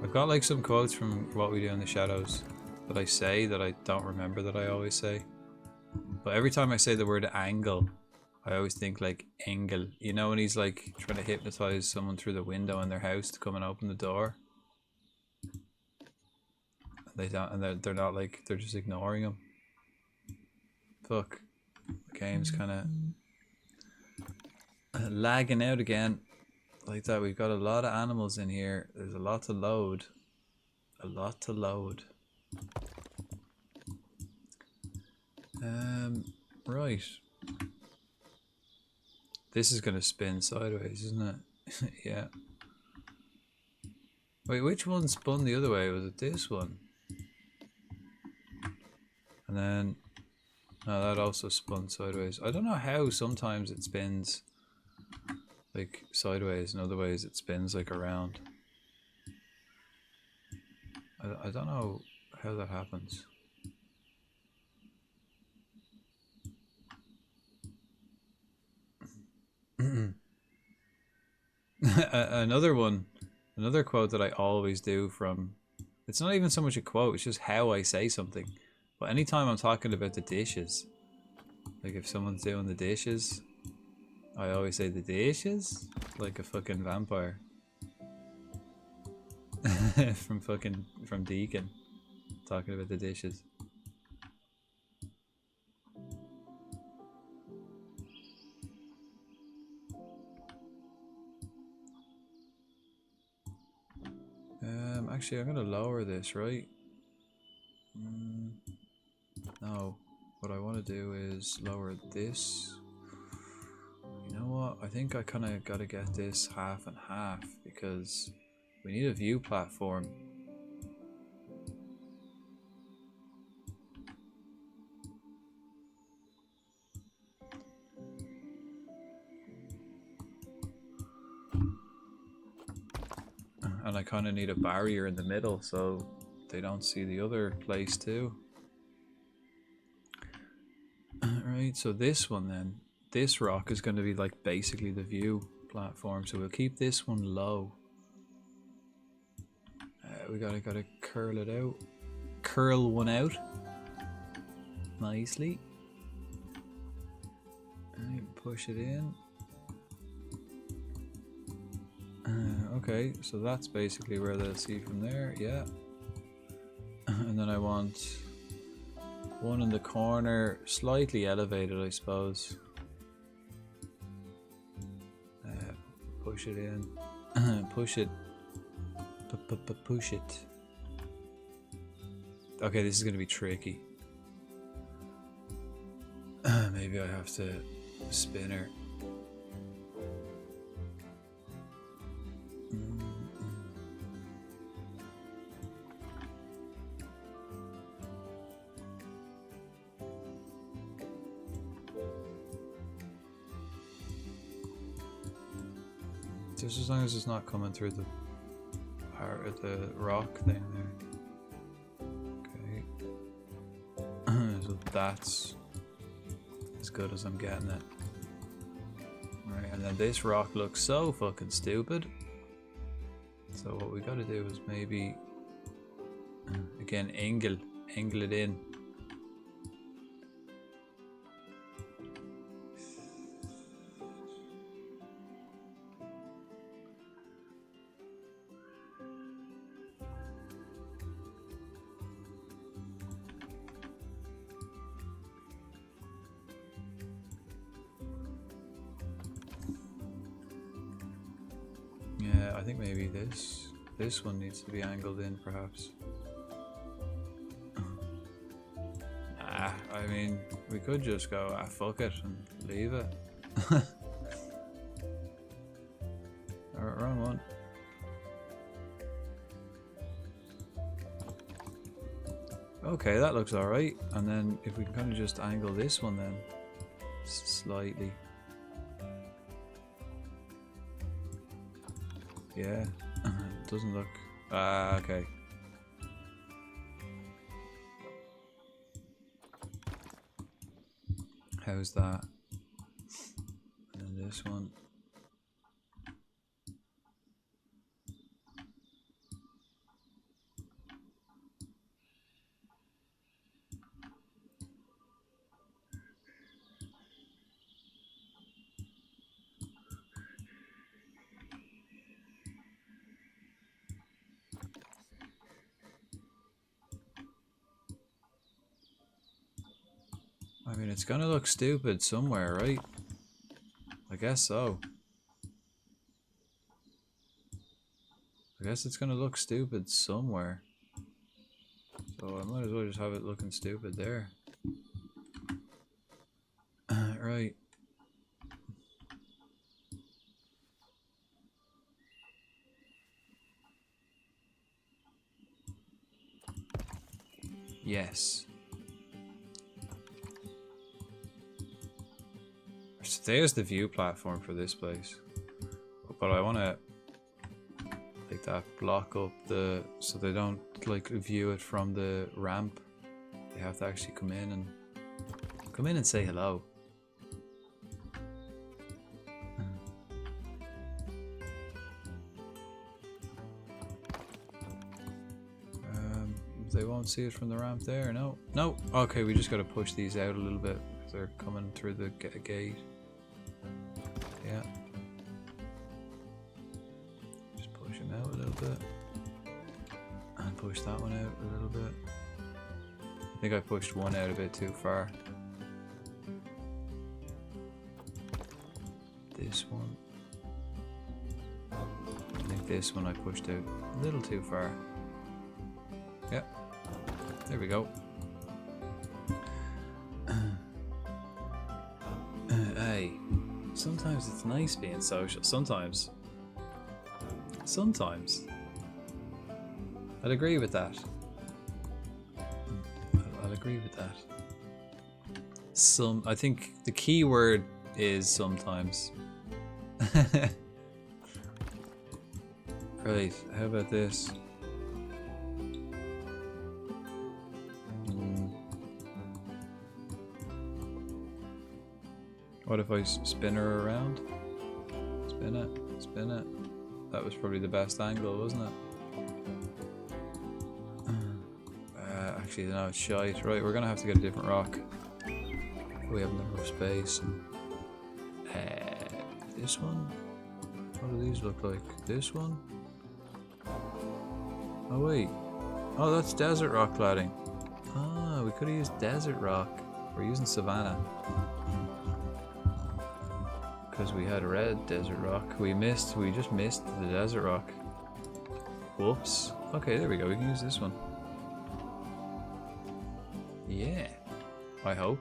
I've got like some quotes from What We Do in the Shadows that I say that I don't remember that I always say. But every time I say the word angle, I always think like Engel. You know when he's like trying to hypnotize someone through the window in their house to come and open the door? They don't, and they're not like, they're just ignoring him. Fuck. The game's kind of lagging out again. Like that, we've got a lot of animals in here. There's a lot to load. A lot to load. Right. This is gonna spin sideways, isn't it? Yeah. Wait, which one spun the other way? Was it this one? And then... no, that also spun sideways. I don't know how sometimes it spins like sideways and other ways it spins like around. I don't know how that happens. Another quote that I always do from, it's not even so much a quote, it's just how I say something. But anytime I'm talking about the dishes, like if someone's doing the dishes, I always say the dishes, like a fucking vampire. from Deacon, talking about the dishes. Actually, I'm gonna lower this, right? No, what I want to do is lower this. You know what? I think I kind of got to get this half and half because we need a view platform. And I kind of need a barrier in the middle so they don't see the other place too. Right, so this one then, this rock is going to be like basically the view platform, so we'll keep this one low. We gotta curl it out. Curl one out. Nicely. And push it in. Okay, so that's basically where they'll see from there, yeah. And then I want one in the corner, slightly elevated, I suppose. Push it in. Push it. Push it. Okay, this is gonna be tricky. Maybe I have to spin her. Just as long as it's not coming through the part of the rock thing there. Okay. So that's as good as I'm getting it. Right, and then this rock looks so fucking stupid. So what we gotta do is maybe again angle it in. Yeah, I think maybe this one needs to be angled in, perhaps. I mean, we could just go, fuck it, and leave it. Wrong one. Okay, that looks alright. And then if we can kind of just angle this one then, slightly. Yeah, it doesn't look... okay. How's that? And then this one. I mean, it's gonna look stupid somewhere, right? I guess so. I guess it's gonna look stupid somewhere. So I might as well just have it looking stupid there. Right. Yes. So there's the view platform for this place. But I want to like that block up the so they don't like view it from the ramp. They have to actually come in and say hello. They won't see it from the ramp there. No, no. Okay, we just got to push these out a little bit. They're coming through the gate. Yeah. Just push them out a little bit. And push that one out a little bit. I think I pushed one out a bit too far. This one. I think this one I pushed out a little too far. Yep. There we go. Hey, sometimes it's nice being social. Sometimes. I'll agree with that. I'll agree with that. I think the key word is sometimes. Right, how about this? What if I spin her around? Spin it, spin it. That was probably the best angle, wasn't it? Actually, no, it's shite. Right, we're gonna have to get a different rock. We have enough space. This one? What do these look like? This one? Oh wait. Oh, that's desert rock cladding. Ah, we could have used desert rock. We're using savanna. Because we had red desert rock. We just missed the desert rock. Whoops. Okay, there we go. We can use this one. Yeah. I hope.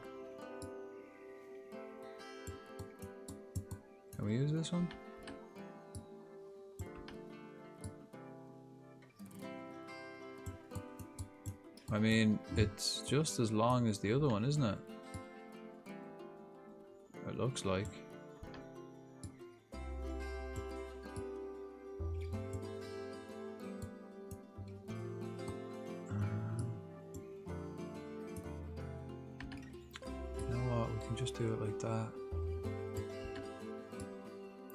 Can we use this one? I mean, it's just as long as the other one, isn't it? It looks like. Just do it like that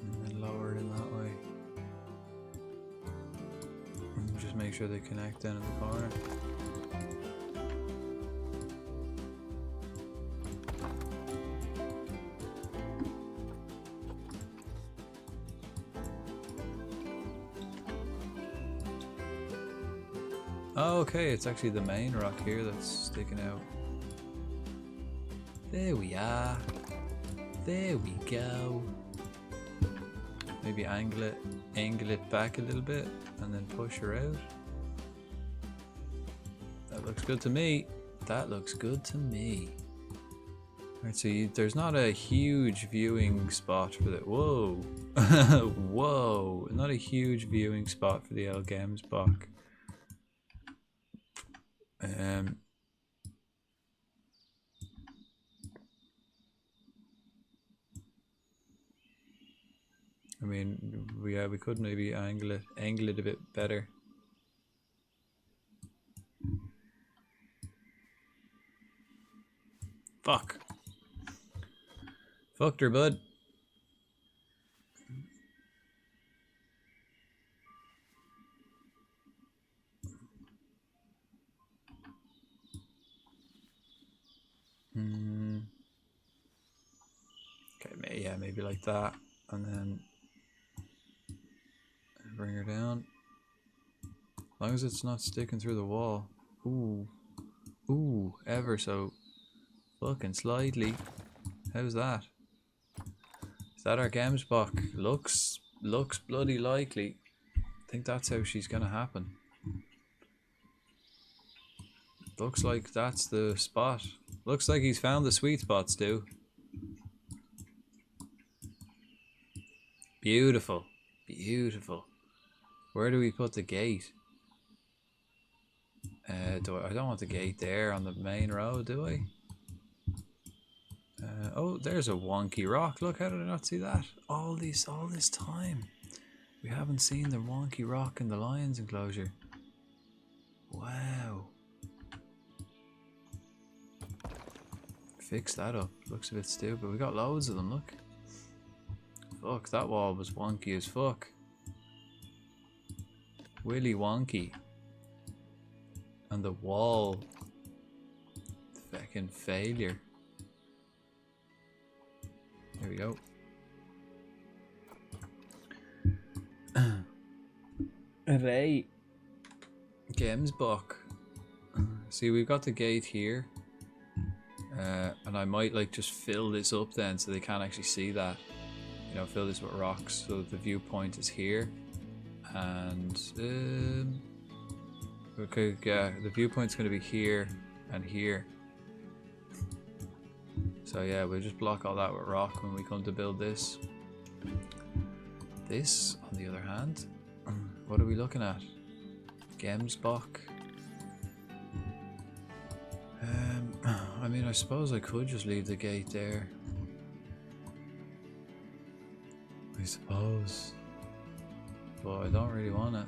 and then lower it in that way and just make sure they connect down in the corner. Oh, okay, it's actually the main rock here that's sticking out. There we are. There we go. Maybe angle it back a little bit and then push her out. That looks good to me. That looks good to me. Alright, so there's not a huge viewing spot for the... Whoa. Whoa. Not a huge viewing spot for the El Gemsbach. I mean, we could maybe angle it a bit better. Fuck. Fucked her, bud. Okay, yeah, maybe like that, and then bring her down. As long as it's not sticking through the wall. Ooh. Ooh, ever so Fucking slightly. How's that? Is that our Gemsbok? Looks bloody likely. I think that's how she's gonna happen. Looks like that's the spot. Looks like he's found the sweet spot, Stu. Beautiful. Beautiful. Where do we put the gate? I don't want the gate there on the main road, do I? Oh, there's a wonky rock. Look, how did I not see that? All this time. We haven't seen the wonky rock in the lion's enclosure. Wow. Fix that up. Looks a bit stupid. We got loads of them, look. Fuck, that wall was wonky as fuck. Willy wonky. And the wall. Fucking failure. There we go. Right. Gemsbok. See, we've got the gate here. And I might like just fill this up then so they can't actually see that. You know, fill this with rocks so the viewpoint is here. And okay, yeah, the viewpoint's going to be here and here. So yeah, we'll just block all that with rock when we come to build this. This, on the other hand, what are we looking at? Gemsbok. I mean, I suppose I could just leave the gate there. I suppose. But I don't really want it.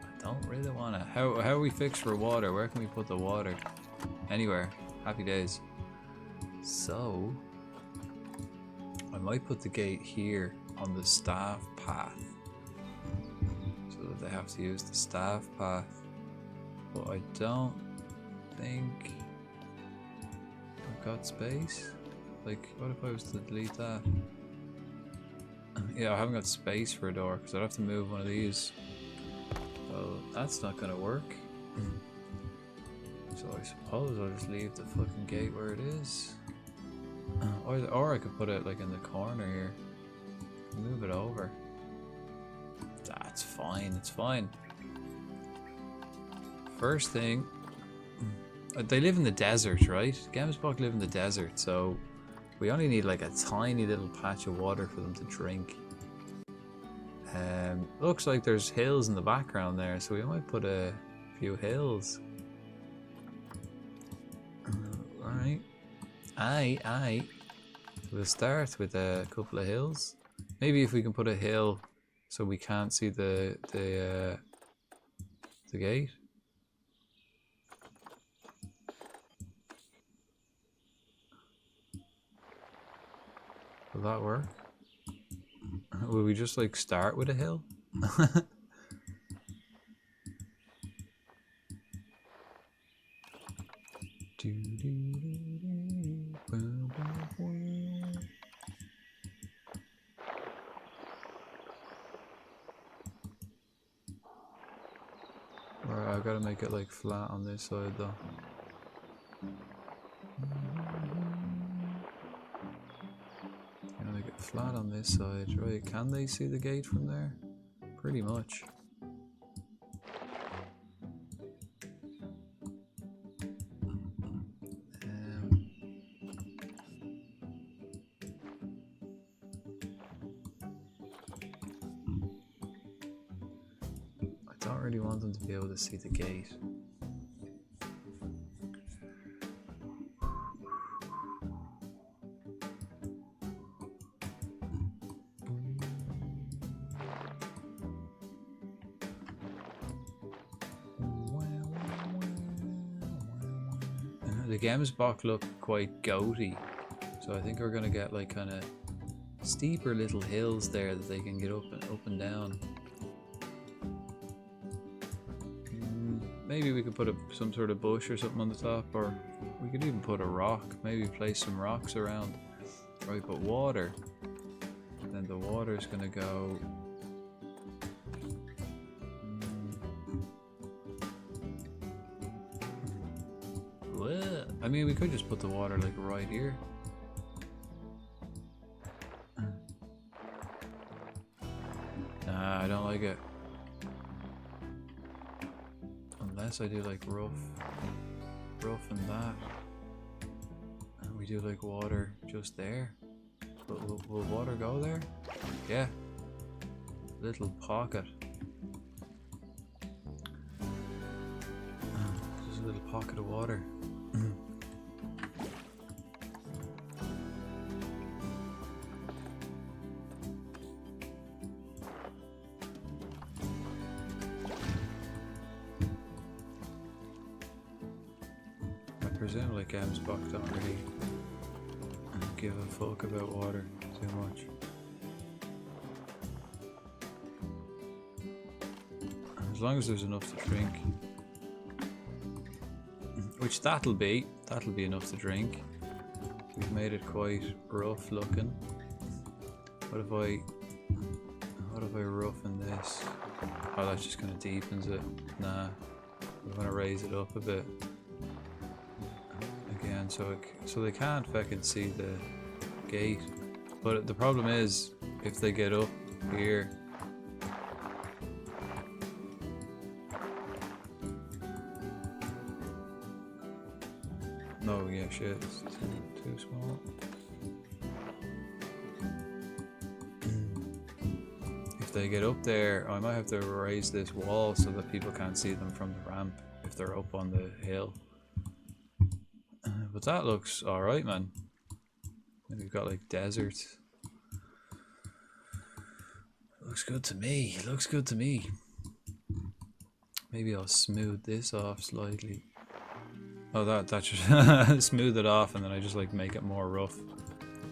I don't really want it. How are we fixed for water? Where can we put the water? Anywhere. Happy days. So, I might put the gate here on the staff path. So that they have to use the staff path. But I don't think I've got space. Like, what if I was to delete that? Yeah, I haven't got space for a door because I'd have to move one of these. So that's not gonna work. So I suppose I'll just leave the fucking gate where it is. Or I could put it like in the corner here. Move it over. That's fine, it's fine. First thing, they live in the desert, right? Gemsbok live in the desert, so we only need like a tiny little patch of water for them to drink. Looks like there's hills in the background there, so we might put a few hills. Alright. Aye. We'll start with a couple of hills. Maybe if we can put a hill so we can't see the gate. Will that work? Will we just like start with a hill? Alright, I've got to make it like flat on this side though. Make it flat on this side, right? Can they see the gate from there? Pretty much. I don't really want them to be able to see the gate. The Gemsbok look quite goaty, so I think we're gonna get like kind of steeper little hills there that they can get up and down. Maybe we could put some sort of bush or something on the top, or we could even put a rock. Maybe place some rocks around. Right, but water. Then the water is gonna go. I mean, we could just put the water like right here. Nah, I don't like it. Unless I do like rough and that. And we do like water just there. But will water go there? Yeah. Little pocket. Just a little pocket of water. I presume like Gamsbach don't really give a fuck about water too much. As long as there's enough to drink. Which that'll be enough to drink. We've made it quite rough looking. What if I roughen this? Oh, that just kind of deepens it. Nah, I'm gonna raise it up a bit again, so they can't fucking see the gate. But the problem is, if they get up here. No, yeah, shit, it's too small. If they get up there, I might have to raise this wall so that people can't see them from the ramp if they're up on the hill. But that looks alright, man. And we've got like desert. Looks good to me, looks good to me. Maybe I'll smooth this off slightly. Oh, that should smooth it off, and then I just like make it more rough.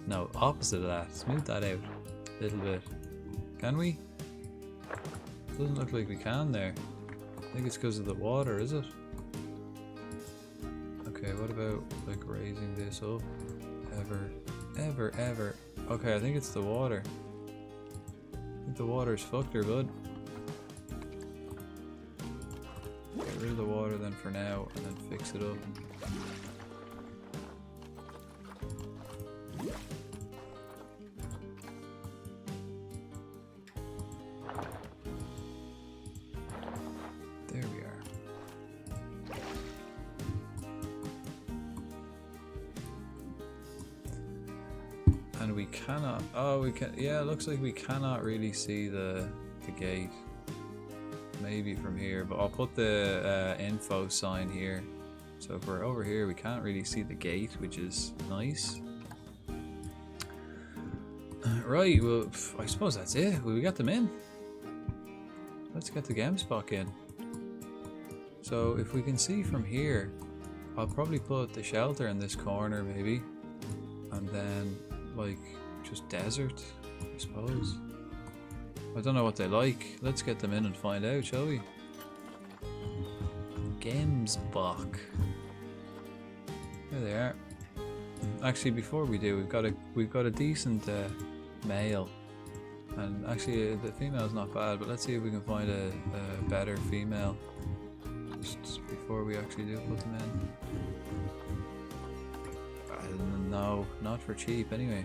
No, opposite of that. Smooth that out a little bit. Can we? Doesn't look like we can there. I think it's because of the water, is it? Okay, what about like raising this up? Ever. Okay, I think it's the water. I think the water's fucked her, bud. Get rid of the water then for now, and then fix it up. There we are. And we cannot, oh we can, yeah, it looks like we cannot really see the gate. Maybe from here, but I'll put the info sign here. So if we're over here, we can't really see the gate, which is nice. Right, well, I suppose that's it. We got them in. Let's get the Gamsbach in. So if we can see from here, I'll probably put the shelter in this corner, maybe. And then, like, just desert, I suppose. I don't know what they like. Let's get them in and find out, shall we? Gamsbach. There they are. Actually, before we do, we've got a decent male, and actually the female's not bad. But let's see if we can find a better female just before we actually do put them in. No, not for cheap anyway.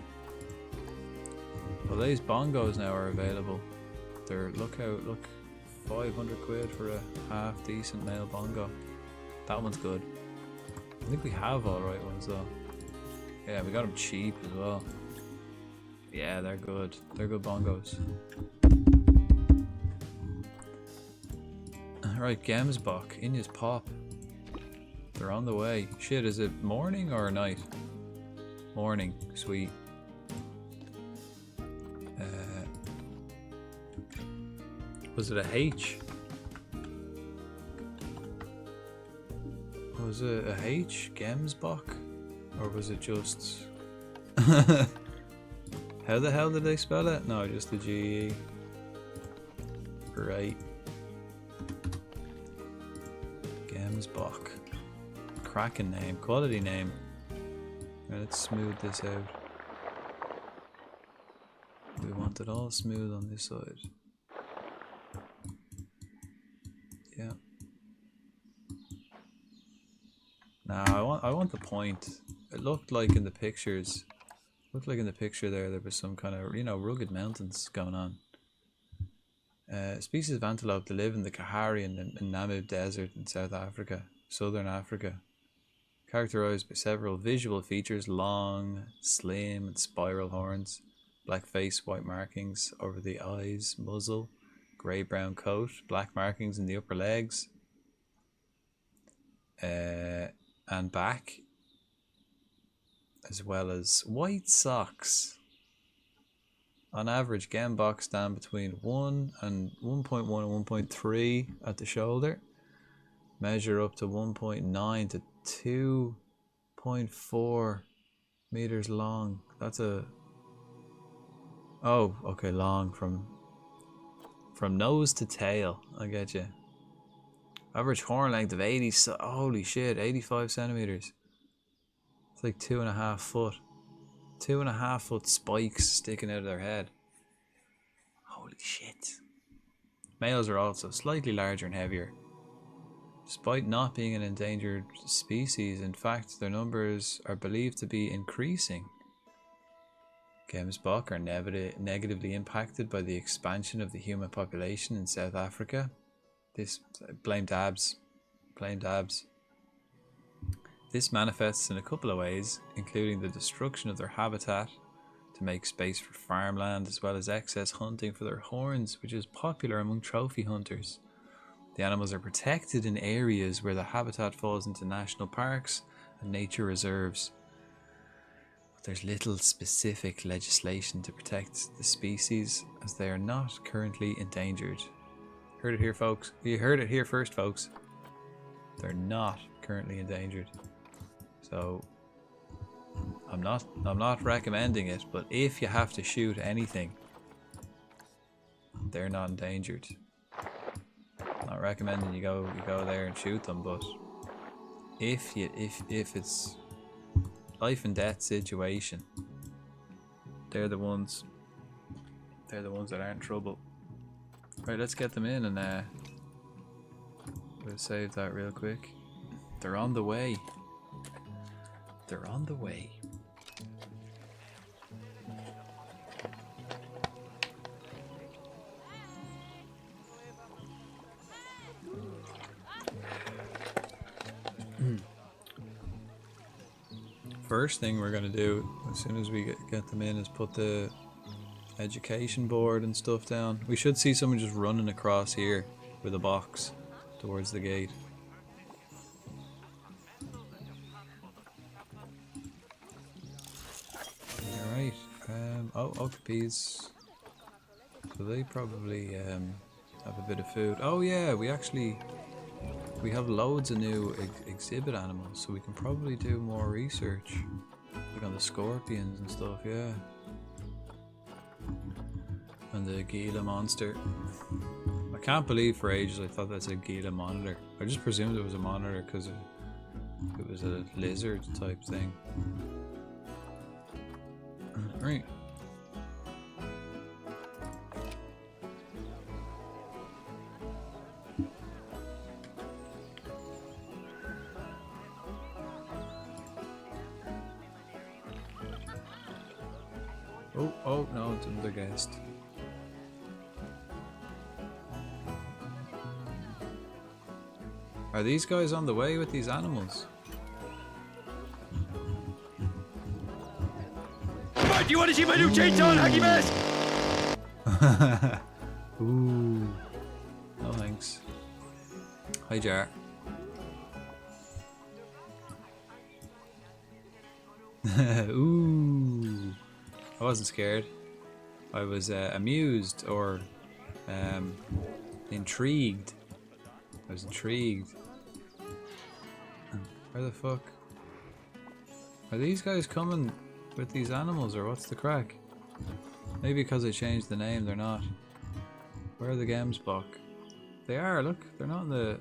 Well, these bongos now are available. They're, look, 500 quid for a half decent male bongo. That one's good. I think we have alright ones though. Yeah, we got them cheap as well. Yeah, they're good. They're good bongos. Right, Gamsbach, Inya's pop. They're on the way. Shit, is it morning or night? Morning, sweet. Was it a H? Was it a H? Gamsbach? Or was it just... How the hell did they spell it? No, just the G-E. Right. Gamsbach. Cracking name. Quality name. Right, let's smooth this out. We want it all smooth on this side. Yeah. Now want the point. It looked like in the pictures. Looked like in the picture there was some kind of, you know, rugged mountains going on. Species of antelope that live in the Kalahari and Namib Desert in South Africa, Southern Africa. Characterized by several visual features: long, slim, and spiral horns, black face, white markings over the eyes, muzzle, grey-brown coat, black markings in the upper legs and back, as well as white socks. On average, gemboks stand between 1 and 1.1 and 1.3 at the shoulder, measure up to 1.9 to 2.4 meters long. That's a... Oh, okay, long from nose to tail. I get you. Average horn length of 80... Holy shit, 85 centimeters. It's like 2.5 foot. 2.5 foot spikes sticking out of their head. Holy shit. Males are also slightly larger and heavier. Despite not being an endangered species, in fact, their numbers are believed to be increasing. Gemsbok are negatively impacted by the expansion of the human population in South Africa. This blamed abs. Blamed abs. This manifests in a couple of ways, including the destruction of their habitat to make space for farmland, as well as excess hunting for their horns, which is popular among trophy hunters. The animals are protected in areas where the habitat falls into national parks and nature reserves. But there's little specific legislation to protect the species, as they are not currently endangered. Heard it here, folks. You heard it here first, folks. They're not currently endangered. So I'm not recommending it, but if you have to shoot anything, they're not endangered. Not recommending you go there and shoot them, but if it's life and death situation, they're the ones that are in trouble. Right, let's get them in, and we'll save that real quick. They're on the way. They're on the way. First thing we're gonna do as soon as we get them in is put the education board and stuff down. We should see someone just running across here with a box towards the gate. Alright, okapis. So they probably have a bit of food. Oh yeah, we have loads of new exhibit animals, so we can probably do more research, like on the scorpions and stuff, yeah. And the Gila monster. I can't believe for ages I thought that's a Gila monitor. I just presumed it was a monitor because it was a lizard type thing. Right. Oh no, it's another guest. Are these guys on the way with these animals? What, do you want to see my new chainsaw and hockey mask? Ooh. No thanks. Hi Jar. Ooh. I wasn't scared. I was amused or intrigued. I was intrigued. Where the fuck? Are these guys coming with these animals, or what's the crack? Maybe because I changed the name, they're not. Where are the Gemsbok? They are, look. They're not in the...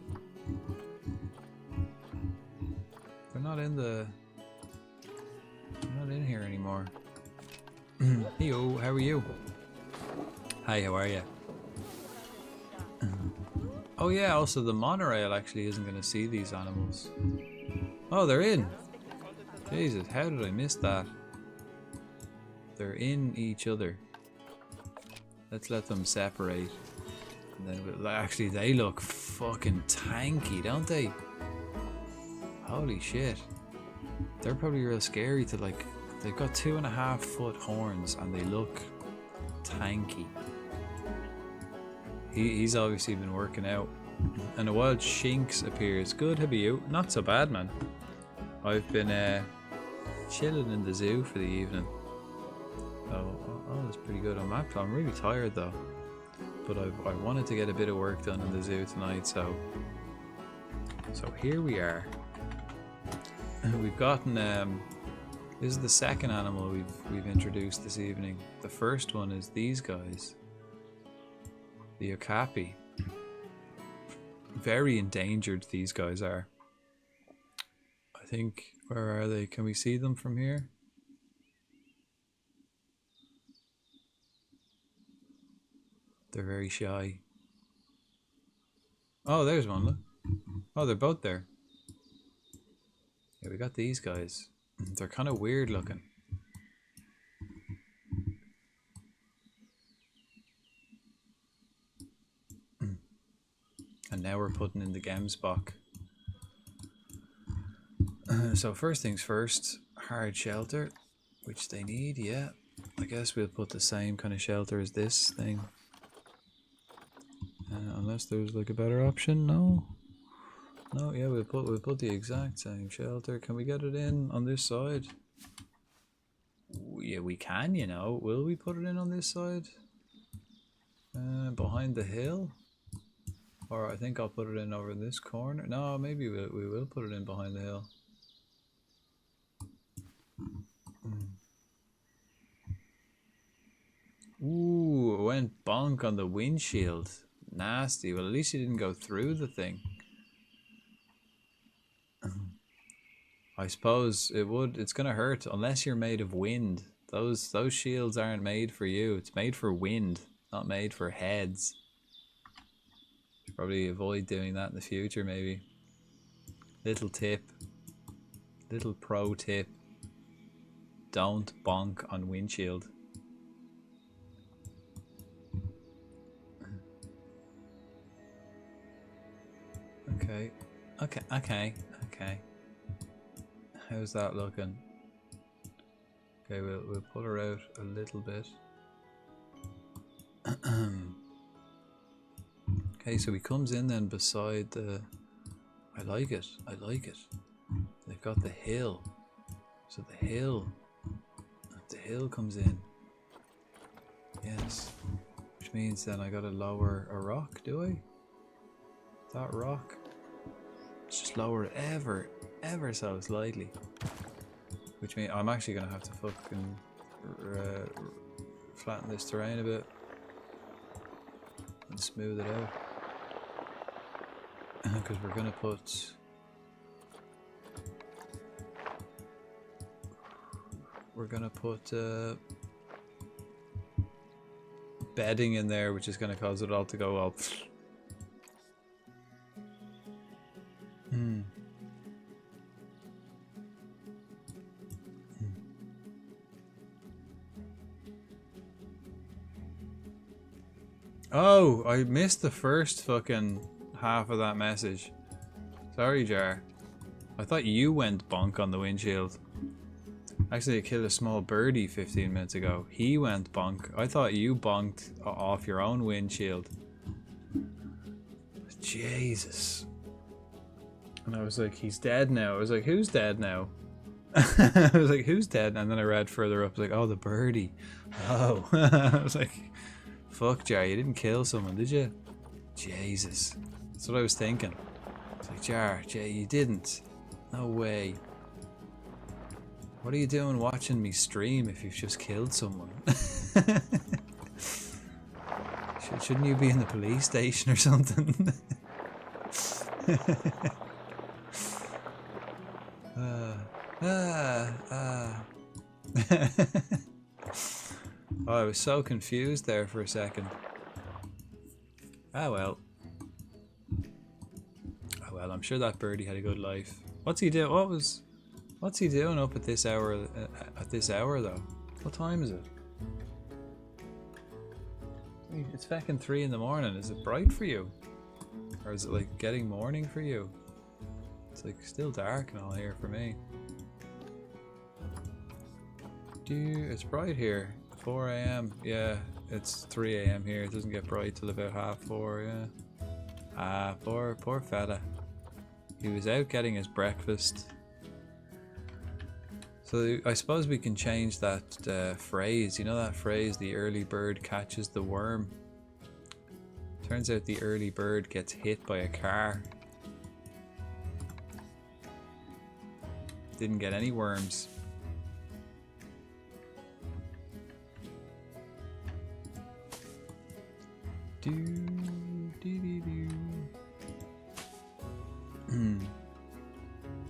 They're not in the... They're not in here anymore. Heyo, how are you? Hi, how are you? Oh yeah, also the monorail actually isn't going to see these animals. Oh, they're in. Jesus, how did I miss that? They're in each other. Let's let them separate. And then actually, they look fucking tanky, don't they? Holy shit. They're probably real scary to like. They've got 2.5 foot horns and they look tanky. He's obviously been working out. And a wild Shinx appears. Good, how about you? Not so bad, man. I've been chilling in the zoo for the evening. Oh, that's pretty good. I'm really tired though. But I wanted to get a bit of work done in the zoo tonight, so here we are. We've gotten this is the second animal we've introduced this evening. The first one is these guys. The okapi. Very endangered these guys are. I think, where are they? Can we see them from here? They're very shy. Oh, there's one, look. Oh, they're both there. Yeah, we got these guys. They're kind of weird looking. And now we're putting in the Gemsbok. So first things first, hard shelter, which they need, yeah. I guess we'll put the same kind of shelter as this thing. Unless there's like a better option, no? No, yeah, we'll put the exact same shelter. Can we get it in on this side? Yeah, we can, you know. Will we put it in on this side? Behind the hill? Or I think I'll put it in over this corner. No, maybe we will put it in behind the hill. Ooh, it went bonk on the windshield. Nasty. Well, at least you didn't go through the thing. I suppose it's gonna hurt unless you're made of wind. Those shields aren't made for you. It's made for wind, not made for heads. Should probably avoid doing that in the future, maybe. Little tip. Little pro tip. Don't bonk on windshield. Okay. How's that looking? Okay, we'll pull her out a little bit. Okay, so he comes in then beside the... I like it. They've got the hill. So the hill comes in. Yes. Which means then I gotta lower a rock, do I? That rock. Let's just lower it ever so slightly. Which means I'm actually gonna have to fucking flatten this terrain a bit and smooth it out. Because we're gonna put bedding in there, which is gonna cause it all to go up. Oh, I missed the first fucking half of that message. Sorry, Jar. I thought you went bonk on the windshield. Actually, I killed a small birdie 15 minutes ago. He went bonk. I thought you bonked off your own windshield. Jesus. And I was like, he's dead now. I was like, who's dead now? I was like, who's dead? And then I read further up, like, oh, the birdie. Oh. I was like, fuck, Jar, you didn't kill someone, did you? Jesus. That's what I was thinking. It's like, Jar, Jay, you didn't. No way. What are you doing watching me stream if you've just killed someone? Shouldn't you be in the police station or something? Oh, I was so confused there for a second. Ah well. Oh well, I'm sure that birdie had a good life. What's he do? What was What's he doing up at this hour? At this hour though? What time is it? It's fucking 3 in the morning. Is it bright for you? Or is it like getting morning for you? It's like still dark and all here for me. It's bright here. 4 AM. Yeah, it's 3 AM here. It doesn't get bright till about 4:30, yeah. Ah, poor fella. He was out getting his breakfast. So I suppose we can change that phrase. You know that phrase, the early bird catches the worm? Turns out the early bird gets hit by a car. Didn't get any worms.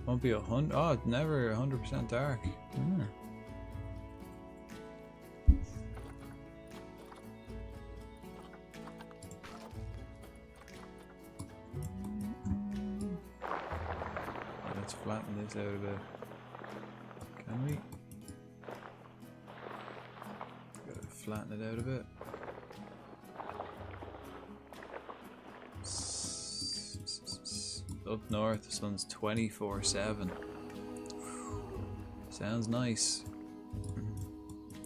Won't be 100. Oh, it's never 100% dark. Let's flatten this out a bit. Can we? Gotta flatten it out a bit. Up north, the sun's 24/7. Sounds nice.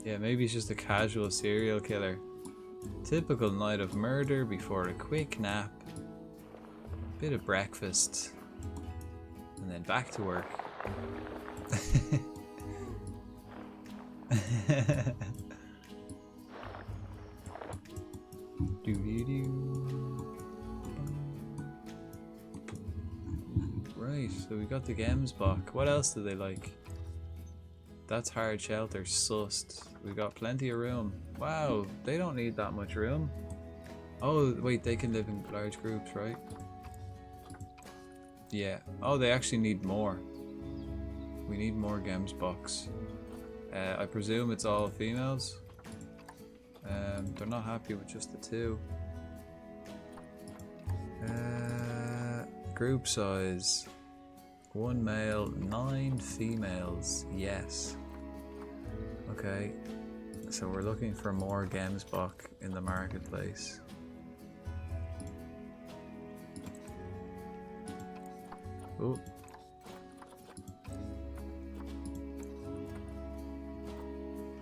Yeah, maybe it's just a casual serial killer. Typical night of murder before a quick nap, bit of breakfast, and then back to work. Right, so we got the Gemsbach. What else do they like? That's hard shelter, sussed. We got plenty of room. Wow, they don't need that much room. Oh, wait, they can live in large groups, right? Yeah. Oh, they actually need more. We need more Gemsbachs. I presume it's all females. They're not happy with just the 2. Group size. 1 male, 9 females. Yes. Okay. So we're looking for more Gemsbach in the marketplace. Oh.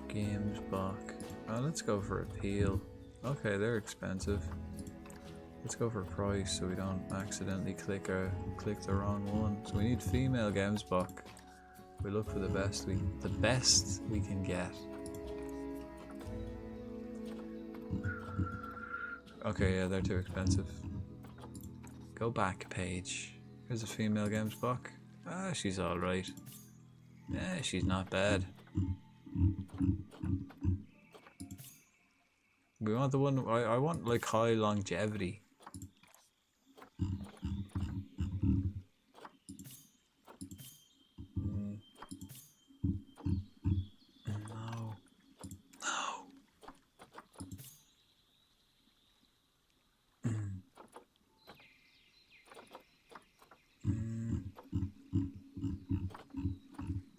Gemsbach. Oh, let's go for appeal. Okay, they're expensive. Let's go for price so we don't accidentally click the wrong one. So we need female Gemsbach. We look for the best we can get. Okay, yeah, they're too expensive. Go back a page. Here's a female Gemsbach. Ah, she's alright. Yeah, she's not bad. We want the one, I want like high longevity. No.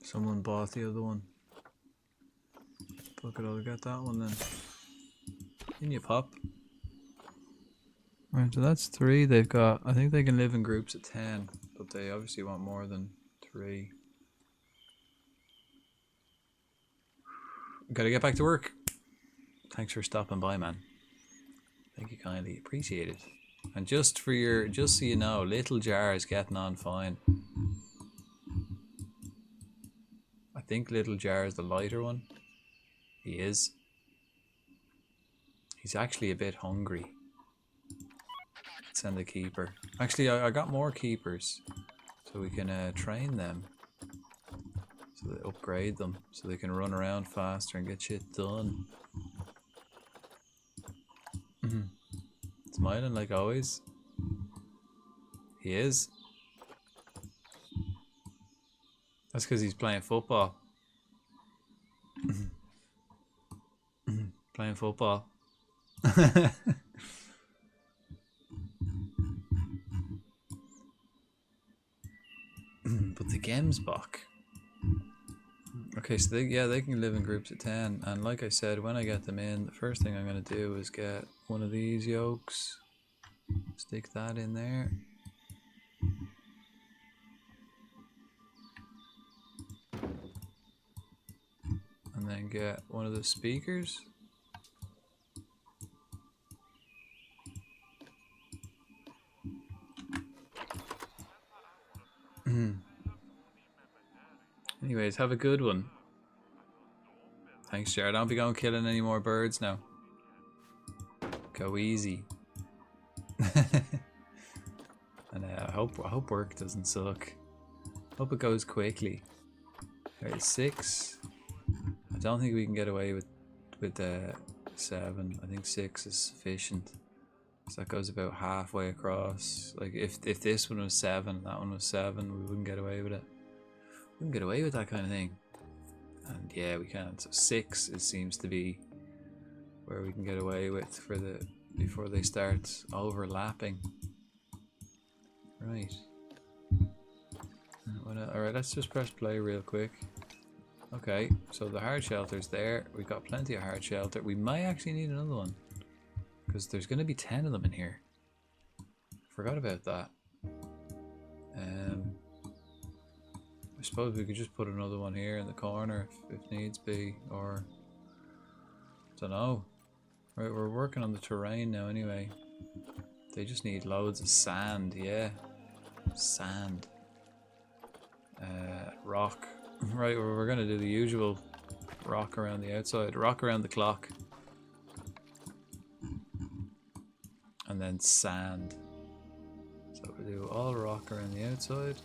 Someone bought the other one. Look at I'll get that one then. In you pop. Right, so that's 3 they've got. I think they can live in groups of 10, but they obviously want more than 3. Gotta get back to work. Thanks for stopping by, man. Thank you kindly. Appreciate it. And just so you know, Little Jar is getting on fine. I think Little Jar is the lighter one. He is. He's actually a bit hungry. Send a keeper. Actually, I got more keepers. So we can train them. So they upgrade them. So they can run around faster and get shit done. Smiling like always. He is. That's because he's playing football. Playing football. But the Gemsbach. Okay, so they can live in groups of 10, and like I said, when I get them in, the first thing I'm going to do is get one of these yolks, stick that in there. And then get one of the speakers. Anyways, have a good one. Thanks, Jared. Don't be going killing any more birds now. Go easy. And I hope work doesn't suck. Hope it goes quickly. Alright, 6. I don't think we can get away with 7. I think 6 is sufficient. So that goes about halfway across. Like if this one was 7 and that one was 7, we wouldn't get away with it. We wouldn't get away with that kind of thing. And yeah, we can't. So 6 it seems to be where we can get away with for the before they start overlapping. Right. Alright, let's just press play real quick. Okay, so the hard shelter's there. We've got plenty of hard shelter. We might actually need another one, because there's going to be 10 of them in here. Forgot about that. I suppose we could just put another one here in the corner if needs be, or don't know. Right, we're working on the terrain now anyway. They just need loads of sand, yeah. Sand. Rock. Right, we're gonna do the usual rock around the outside, rock around the clock. And then sand. So we do all rock around the outside.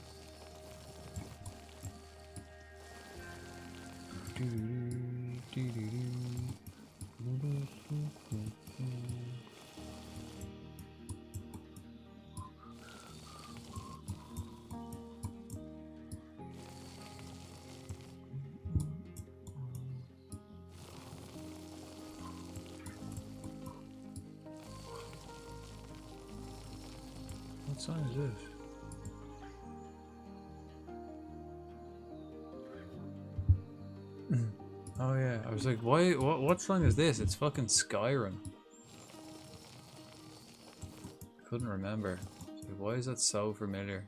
What song is this? Oh yeah, I was like, why? What song is this? It's fucking Skyrim. Couldn't remember. Like, why is that so familiar?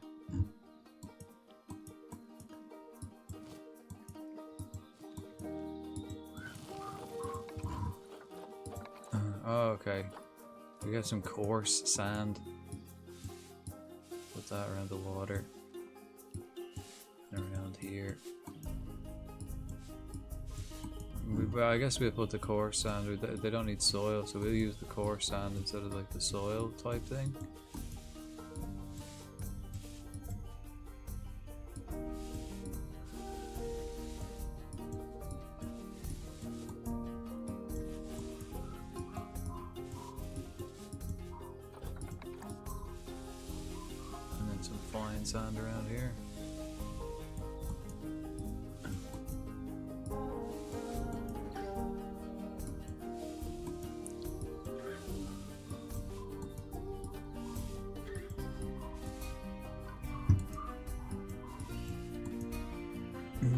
Oh, okay. We got some coarse sand. Put that around the water. And around here. Well, I guess we'll put the coarse sand. They don't need soil, so we'll use the coarse sand instead of like the soil type thing. And then some fine sand around here.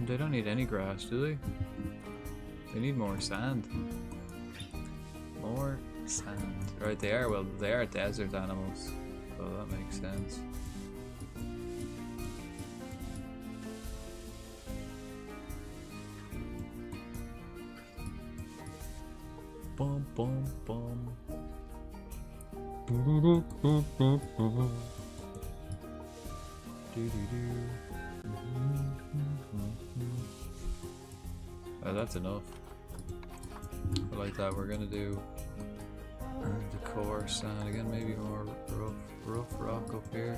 They don't need any grass, do they? They need more sand. More sand. Right, they are, well, they are desert animals, so that makes sense. Bum bum bum. Oh, that's enough. I like that. We're gonna do the coarse sand again, maybe more rough rock up here.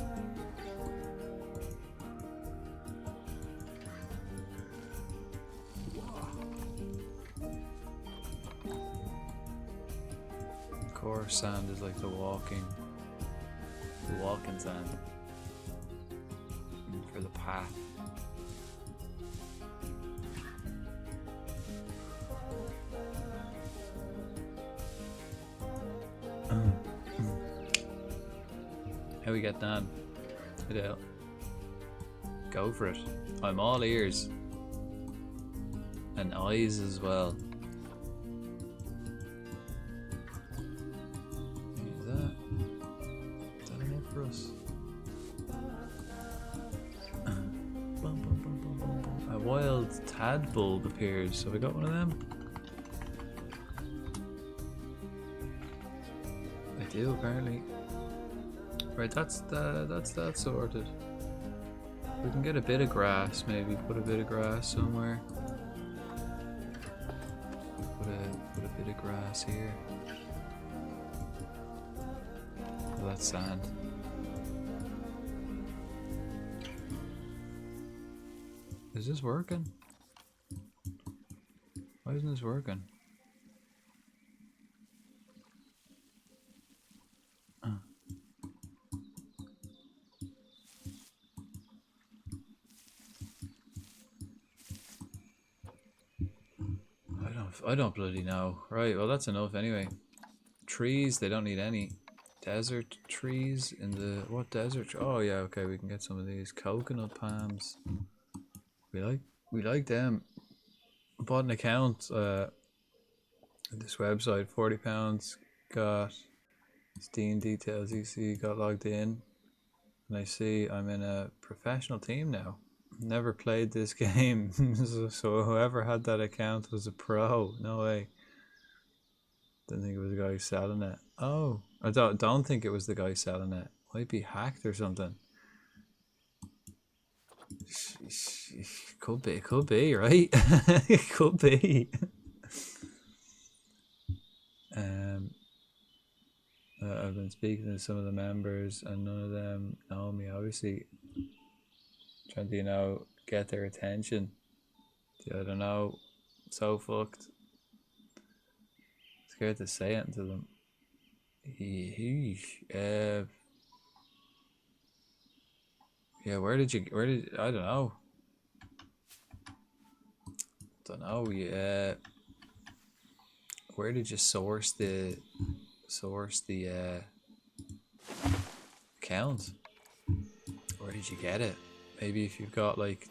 Coarse sand is like the walking sand for the path. How we get done? Go for it. I'm all ears. And eyes as well. Is that enough for us? A wild tadpole appears. Have we got one of them? I do apparently. Right, that's that sorted. We can get a bit of grass, maybe put a bit of grass somewhere. Put a bit of grass here. Oh, that's sand. Is this working? Why isn't this working? I don't bloody know. Right, well that's enough anyway. Trees, they don't need any. Desert trees in the... What desert? Oh yeah, okay, we can get some of these. Coconut palms. We like them. Bought an account this website, £40. Got Steam details, you see, got logged in. And I see I'm in a professional team now. Never played this game, so whoever had that account was a pro. No way. Didn't think it was the guy selling it. Oh, I don't think it was the guy selling it. Might be hacked or something. Could be, right? It could be. I've been speaking to some of the members, and none of them know me. Obviously, trying to, you know, get their attention. I don't know. So fucked. Scared to say it to them. Yeah, where did I don't know. Yeah. Where did you source the account? Where did you get it? Maybe if you've got like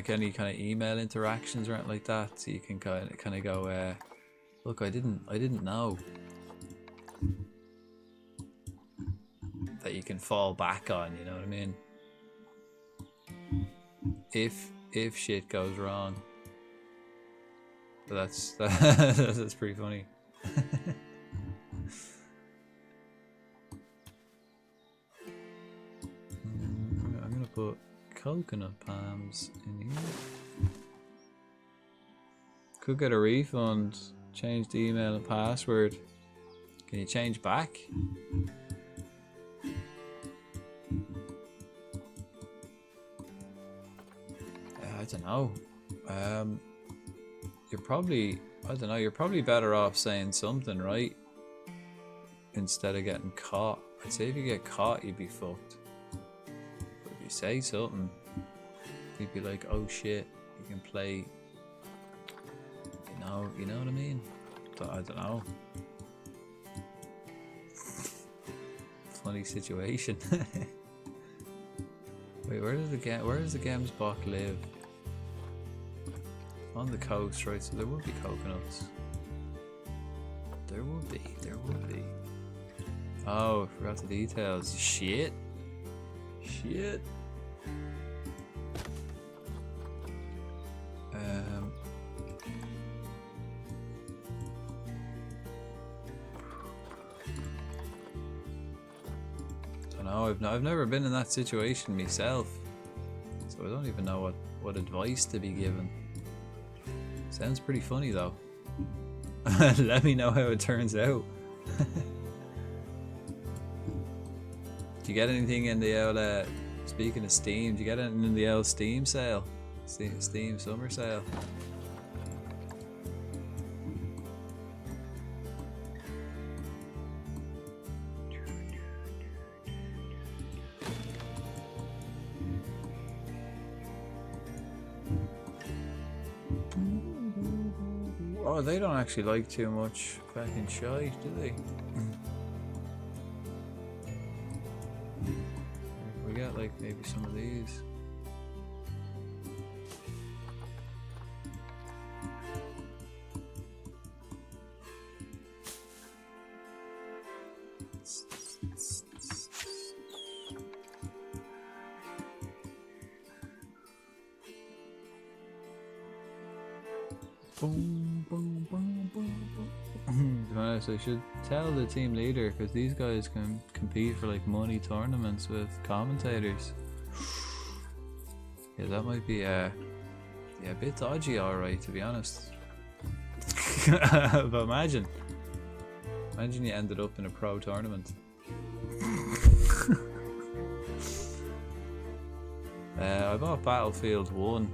any kind of email interactions or anything like that, so you can kind of go, look, I didn't know that you can fall back on, you know what I mean? If shit goes wrong. But that's pretty funny. I'm gonna put coconut palms in here. Could get a refund. Change the email and password. Can you change back? I don't know. You're probably better off saying something, right? Instead of getting caught. I'd say if you get caught, you'd be fucked. But if you say something, you'd be like, oh shit, you can play. You know what I mean? I don't know. Funny situation. Wait, where does the Gemsbok live? On the coast, right? So there will be coconuts. There will be. Oh, I forgot the details. Shit. I've never been in that situation myself, so I don't even know what advice to be given. Sounds pretty funny though. Let me know how it turns out. Do you get anything in the old, speaking of Steam, do you get anything in the old Steam sale? Steam summer sale? Oh, they don't actually like too much fucking shite, do they? We got like maybe some of these. Boom, boom, boom, boom, boom. To be honest, I should tell the team leader because these guys can compete for like money tournaments with commentators. Yeah, that might be a bit dodgy, alright, to be honest. But imagine you ended up in a pro tournament. I bought Battlefield 1.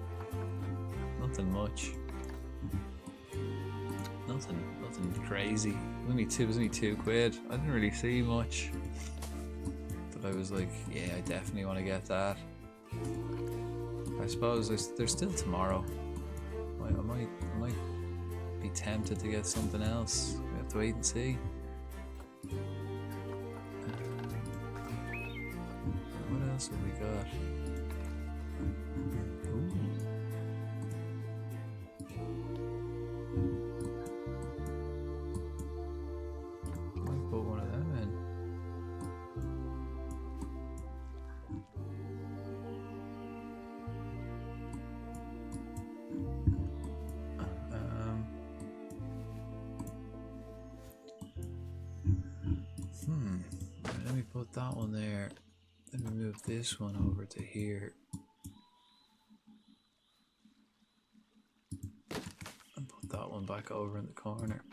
Nothing much. Nothing crazy. It was only £2. I didn't really see much. But I was like, yeah, I definitely want to get that. I suppose there's still tomorrow. I might be tempted to get something else. We have to wait and see. What else have we got? Might put one of them in. Let me put that one there. Let me move this one over to here. And put that one back over in the corner.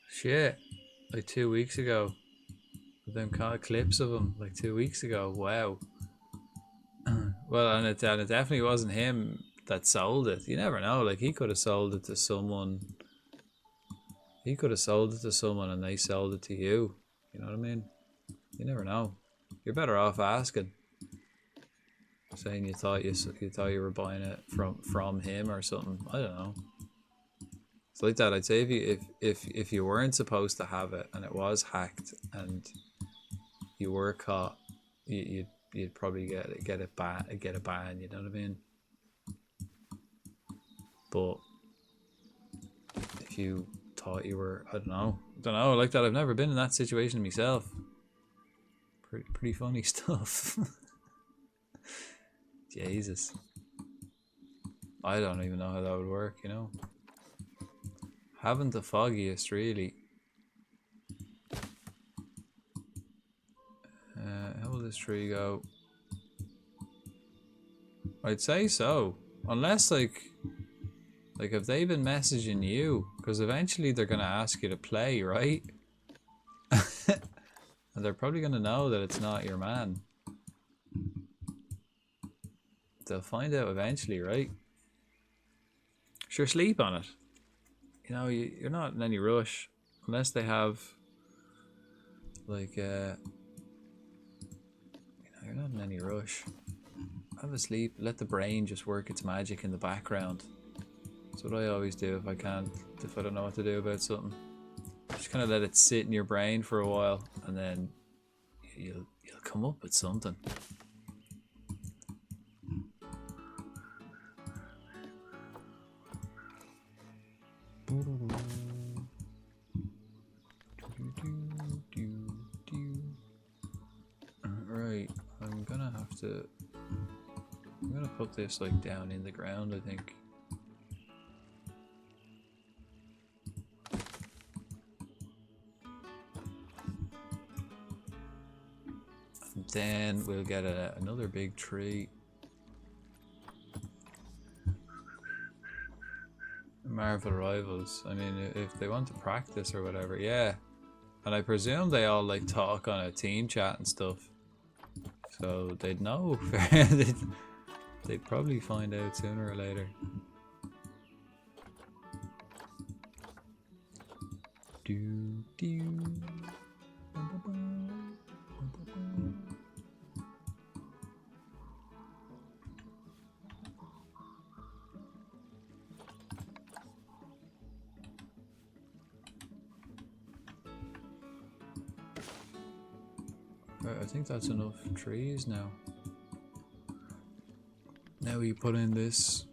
Shit, like 2 weeks ago. Them kind of clips of him, like 2 weeks ago. Wow. Well, and it definitely wasn't him that sold it. You never know. Like, he could have sold it to someone. He could have sold it to someone and they sold it to you. You know what I mean? You never know. You're better off asking. Saying you thought you were buying it from him or something. I don't know. It's like that. I'd say if you weren't supposed to have it and it was hacked and you were caught, you'd probably get a ban. You know what I mean? But if you thought you were, I don't know, like that. I've never been in that situation myself. Pretty funny stuff. Jesus, I don't even know how that would work. You know, haven't the foggiest really. How will this tree go? I'd say so, unless like if they've been messaging you, because eventually they're gonna ask you to play, right? And they're probably gonna know that it's not your man. They'll find out eventually, right? Sure, sleep on it. You know, you're not in any rush, unless they have like you're not in any rush. Have a sleep, let the brain just work its magic in the background. That's what I always do if I don't know what to do about something. Just kind of let it sit in your brain for a while, and then you'll come up with something. Right, I'm gonna put this like down in the ground, I think. And then we'll get another big tree. Marvel Rivals. I mean, if they want to practice or whatever, yeah. And I presume they all like talk on a team chat and stuff. So they'd know. They'd probably find out sooner or later. Right, I think that's enough trees now. Now we put in this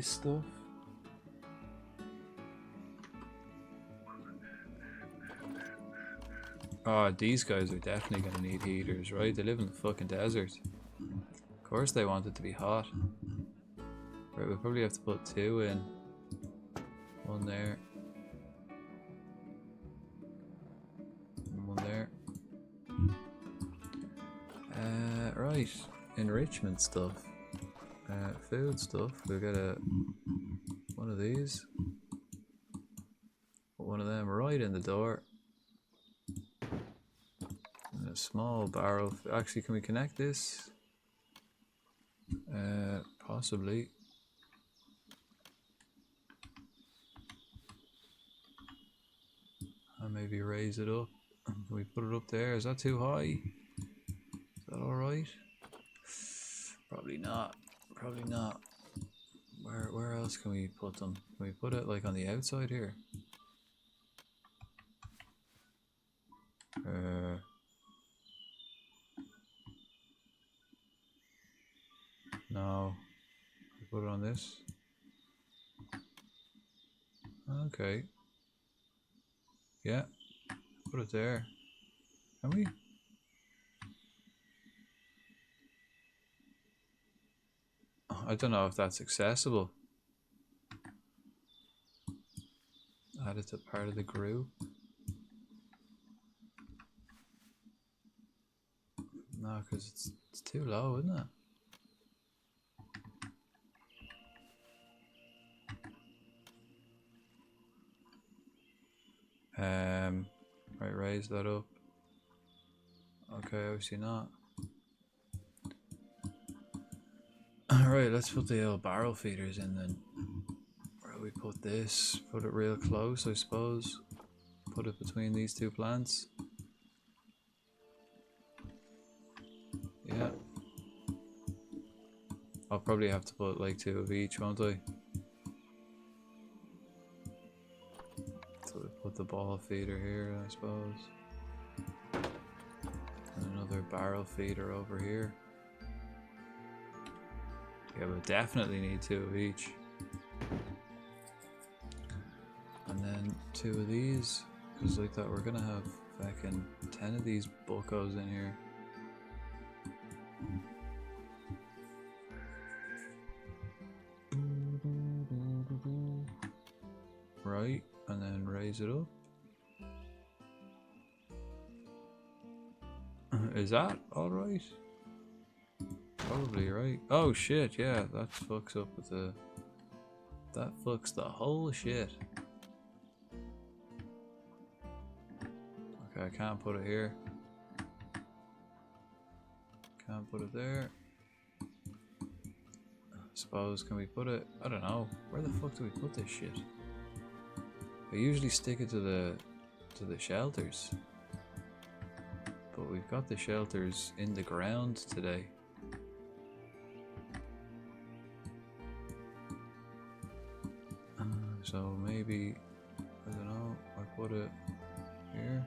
stuff. Oh, these guys are definitely gonna need heaters, right? They live in the fucking desert. Of course they want it to be hot. Right, we'll probably have to put 2 in. 1 there. And 1 there. Right. Enrichment stuff. Food stuff. We'll get one of these. Put one of them right in the door. And a small barrel. Actually, can we connect this? Possibly. And maybe raise it up. Can we put it up there? Is that too high? Is that alright? Probably not. Probably not. Where else can we put them? Can we put it like on the outside here? No. Put it on this. Okay. Yeah. Put it there. Can we? I don't know if that's accessible. Add it to part of the group. No, because it's too low, isn't it? Right, raise that up. Okay, obviously not. Alright, let's put the old barrel feeders in then. Where do we put this? Put it real close, I suppose. Put it between these 2 plants. Yeah. I'll probably have to put like 2 of each, won't I? So we put the ball feeder here, I suppose. And another barrel feeder over here. Yeah, we'll definitely need 2 of each. And then 2 of these. Because like that, we're gonna have fucking 10 of these buckos in here. Right, and then raise it up. Is that alright? Probably right. Oh shit, yeah, that fucks up with the... That fucks the whole shit. Okay, I can't put it here. Can't put it there. I suppose, can we put it... I don't know. Where the fuck do we put this shit? I usually stick it to the shelters. But we've got the shelters in the ground today. So maybe, I don't know, I put it here.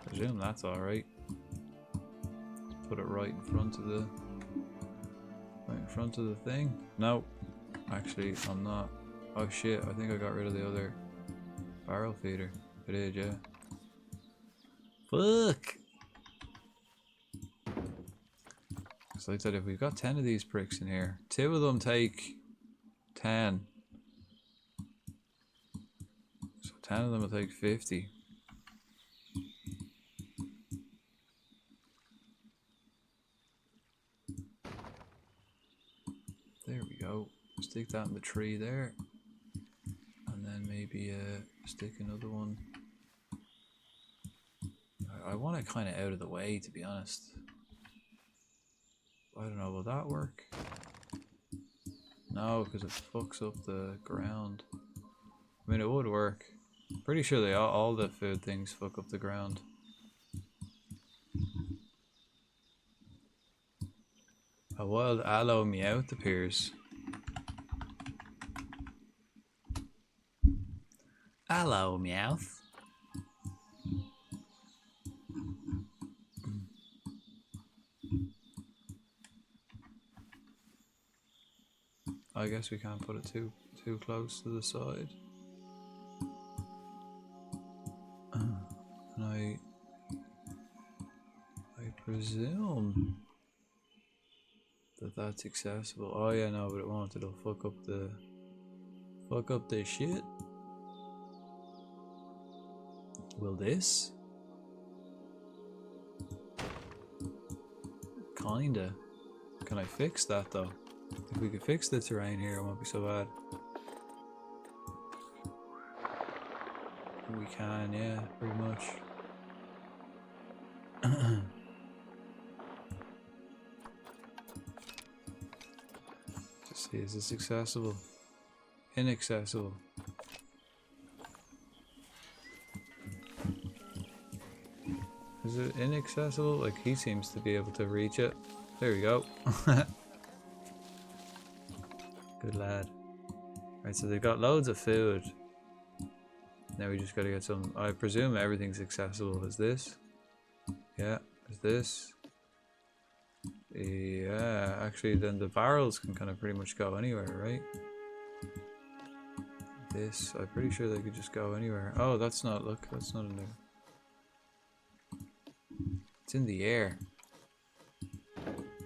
Presume that's alright. Put it right in front of the thing. No, actually I'm not. Oh shit, I think I got rid of the other barrel feeder. It is, yeah. Fuck! So like I said, if we've got 10 of these pricks in here, 2 of them take 10. So 10 of them will take 50. There we go. Stick that in the tree there. And then maybe stick another one. I want it kind of out of the way, to be honest. I don't know, will that work? No, because it fucks up the ground. I mean, it would work. Pretty sure they all the food things fuck up the ground. A wild aloe meowth appears. Aloe meowth. I guess we can't put it too close to the side. And I presume that that's accessible. Oh yeah, no, but it won't. It'll fuck up the shit. Will this? Kinda. Can I fix that though? If we could fix the terrain here, it won't be so bad. We can, yeah, pretty much. Just see, is this accessible? Inaccessible. Is it inaccessible? Like, he seems to be able to reach it. There we go. Good lad. Right, so they've got loads of food. Now we just gotta get some. I presume everything's accessible. Is this? Yeah. Is this? Yeah. Actually, then the barrels can kind of pretty much go anywhere, right? This. I'm pretty sure they could just go anywhere. Oh, that's not. Look, that's not in there. It's in the air.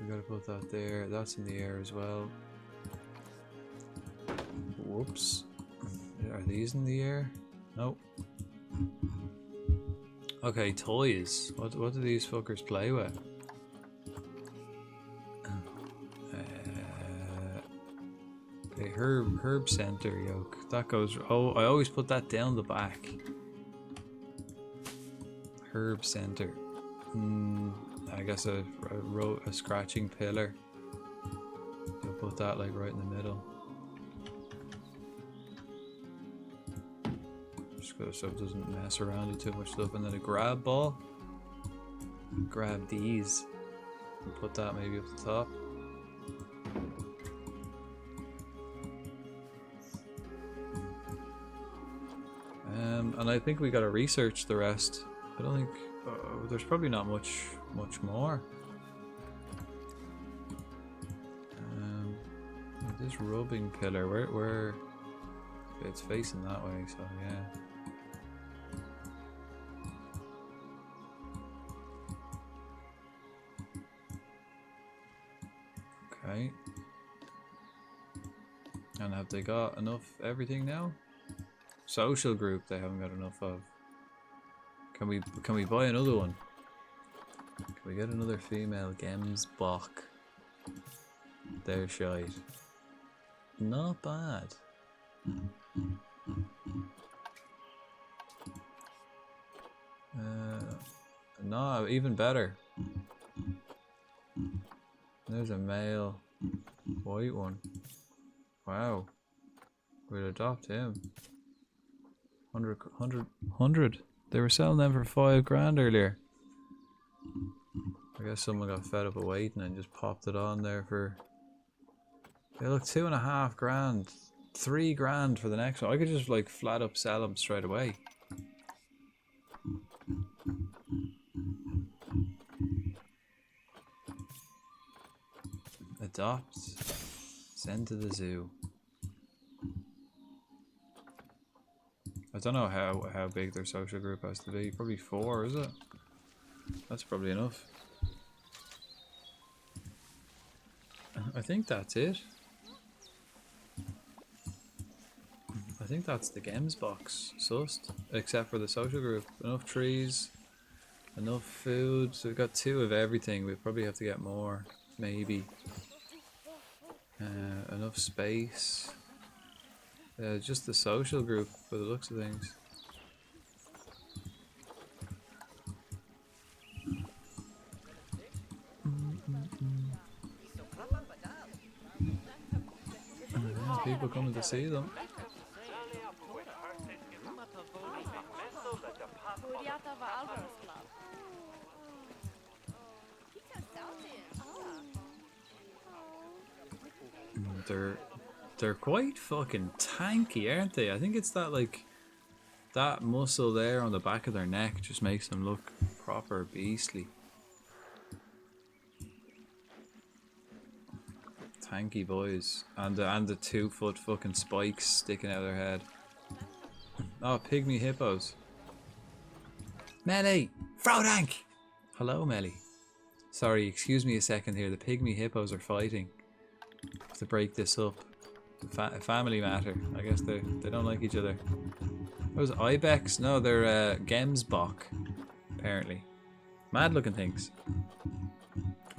We gotta put that there. That's in the air as well. Whoops. Are these in the air? Nope. Okay, toys. What do these fuckers play with? Okay, herb center yoke. That goes. Oh, I always put that down the back. Herb center. I guess a scratching pillar. You'll put that like right in the middle. So it doesn't mess around with too much stuff. And then a grab ball. Grab these and put that maybe up the top. And I think we gotta research the rest. I don't think there's probably not much more. This rubbing pillar, where it's facing that way, so yeah. Okay. And have they got enough everything now? Social group they haven't got enough of. Can we buy another one? Can we get another female Gemsbach? They're shite. Not bad. No, even better. There's a male white one. Wow. We'll adopt him. 100. They were selling them for $5 grand earlier. I guess someone got fed up of waiting and just popped it on there for. They look $2.5 grand, $3 grand for the next one. I could just like flat up sell them straight away. Adopt. Send to the zoo. I don't know how big their social group has to be. Probably 4, is it? That's probably enough. I think that's it. I think that's the games box sussed, except for the social group. Enough trees, enough food. So we've got 2 of everything. We probably have to get more, maybe. Enough space. Just the social group, by the looks of things. People coming to see them. They're quite fucking tanky, aren't they? I think it's that like that muscle there on the back of their neck just makes them look proper beastly. Hanky boys. And the 2-foot fucking spikes sticking out of their head. Oh, pygmy hippos. Melly! Frodank! Hello, Melly. Sorry, excuse me a second here. The pygmy hippos are fighting to break this up. Family matter. I guess they don't like each other. Those ibex? No, they're gemsbok, apparently. Mad looking things.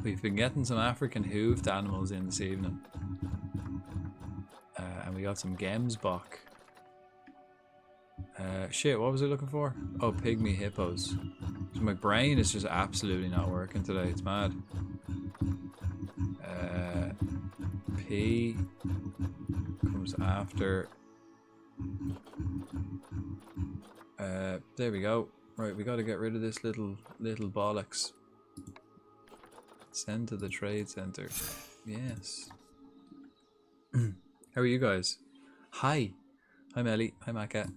We've been getting some African hooved animals in this evening. And we got some gemsbok. Shit, what was I looking for? Oh, pygmy hippos. So my brain is just absolutely not working today. It's mad. P comes after. There we go. Right, we got to get rid of this little bollocks. Send to the trade center. Yes. How are you guys? Hi. Hi, Melly. Hi, Macca.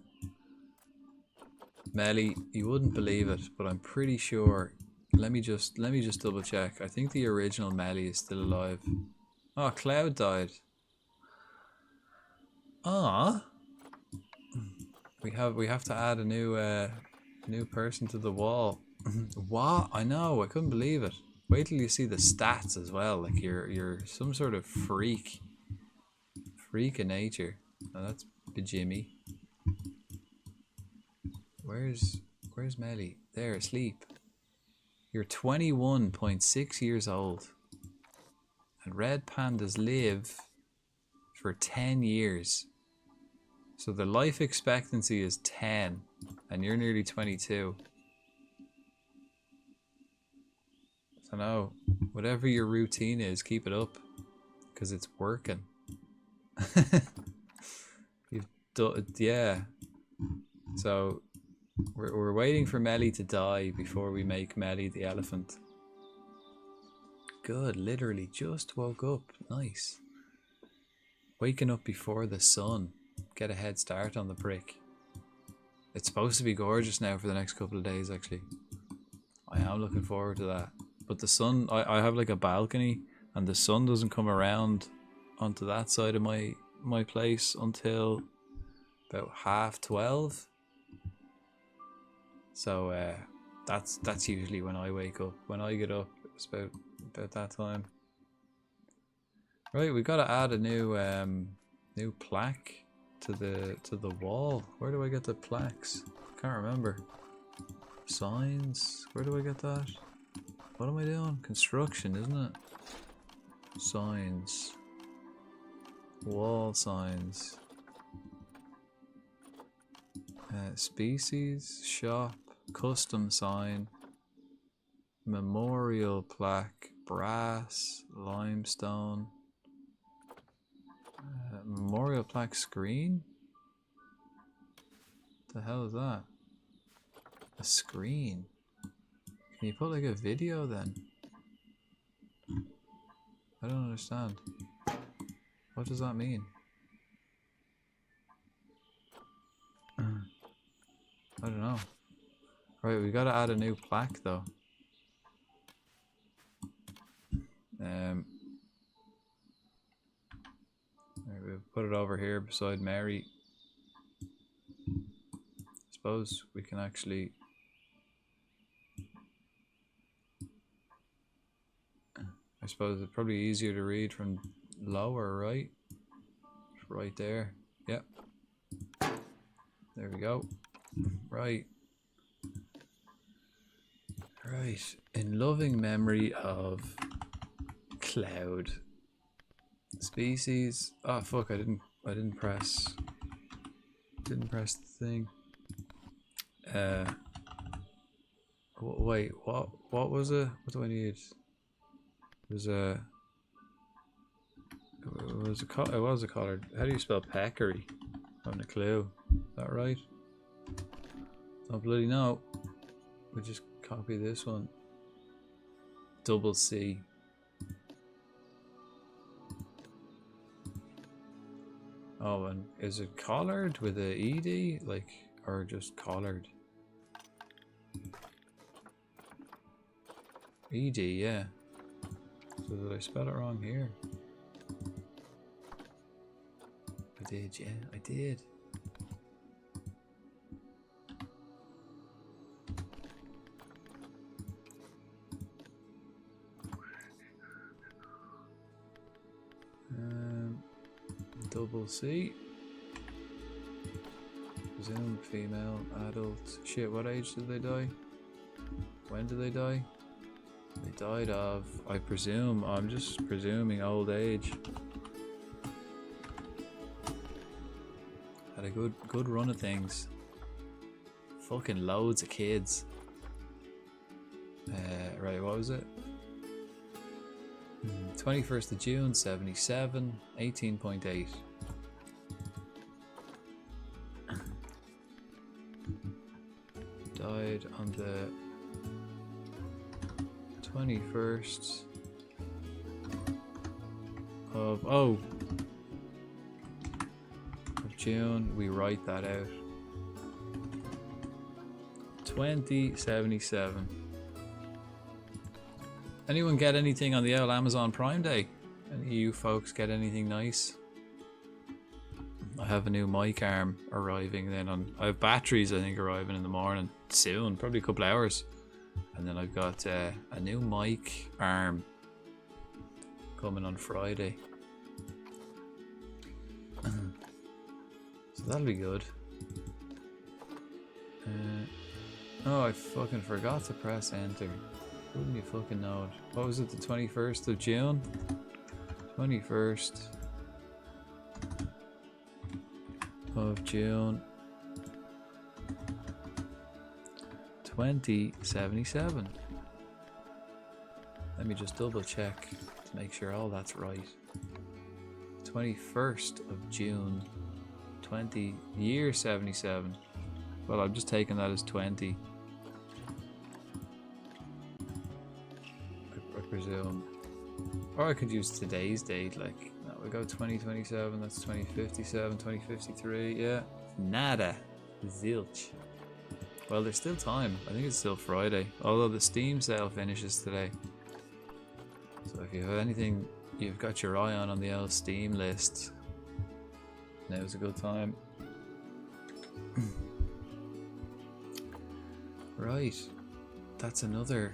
Melly, you wouldn't believe it, but I'm pretty sure. Let me just double check. I think the original Melly is still alive. Oh, Cloud died. Ah. We have to add a new person to the wall. What? I know. I couldn't believe it. Wait till you see the stats as well. Like you're some sort of freak of nature. Oh, that's Bajimmy. Where's Melly? There, asleep. You're 21.6 years old. And red pandas live for 10 years. So the life expectancy is 10, and you're nearly 22. So no, whatever your routine is, keep it up, because it's working. You've done, yeah. So we're waiting for Melly to die before we make Melly the elephant. Good, literally just woke up. Nice. Waking up before the sun. Get a head start on the prick. It's supposed to be gorgeous now for the next couple of days, actually. I am looking forward to that. But the sun, I have like a balcony, and the sun doesn't come around onto that side of my place until about 12:30. So that's usually when I wake up. When I get up, it's about that time. Right, we got to add a new plaque to the wall. Where do I get the plaques? Can't remember. Signs. Where do I get that? What am I doing? Construction, isn't it? Signs. Wall signs. Species, shop, custom sign, memorial plaque, brass, limestone. Memorial plaque screen? The hell is that? A screen? Can you put like a video then? I don't understand. What does that mean? I don't know. Right, we gotta add a new plaque though. We'll put it over here beside Mary. Suppose we can actually. I suppose it's probably easier to read from lower, right? Right there. Yep. There we go. Right. Right. In loving memory of Cloud. Species. Oh fuck! I didn't press the thing. Wait. What was it? What do I need? It was a color. How do you spell peccary? I haven't a clue. Is that right? Oh bloody no. We just copy this one. Double C. Oh, and is it collared with a ED? Like, or just collared? ED, yeah. So did I spell it wrong here? I did, yeah, I did. Double C. Presumed female, adult. Shit, what age did they die? When did they die? They died of, I presume, I'm just presuming old age. Had a good run of things. Fucking loads of kids. Right, what was it? 21st of June, 77, 18.8. Died on the 21st of June. We write that out. 2077. Anyone get anything on the old Amazon Prime Day? Any of you folks get anything nice? I have a new mic arm arriving then I have batteries I think arriving in the morning soon, probably a couple hours. And then I've got a new mic arm coming on Friday. So that'll be good. Oh, I fucking forgot to press enter. Wouldn't you fucking know it? What was it, the 21st of June? 21st of June 2077. Let me just double check to make sure all that's right. 21st of June year 77. Well, I'm just taking that as 20. I presume. Or I could use today's date, like, no, we go 2027, that's 2057, 2053, yeah. Nada. Zilch. Well, there's still time. I think it's still Friday. Although the Steam sale finishes today. So if you have anything you've got your eye on the old Steam list, now's a good time. Right. That's another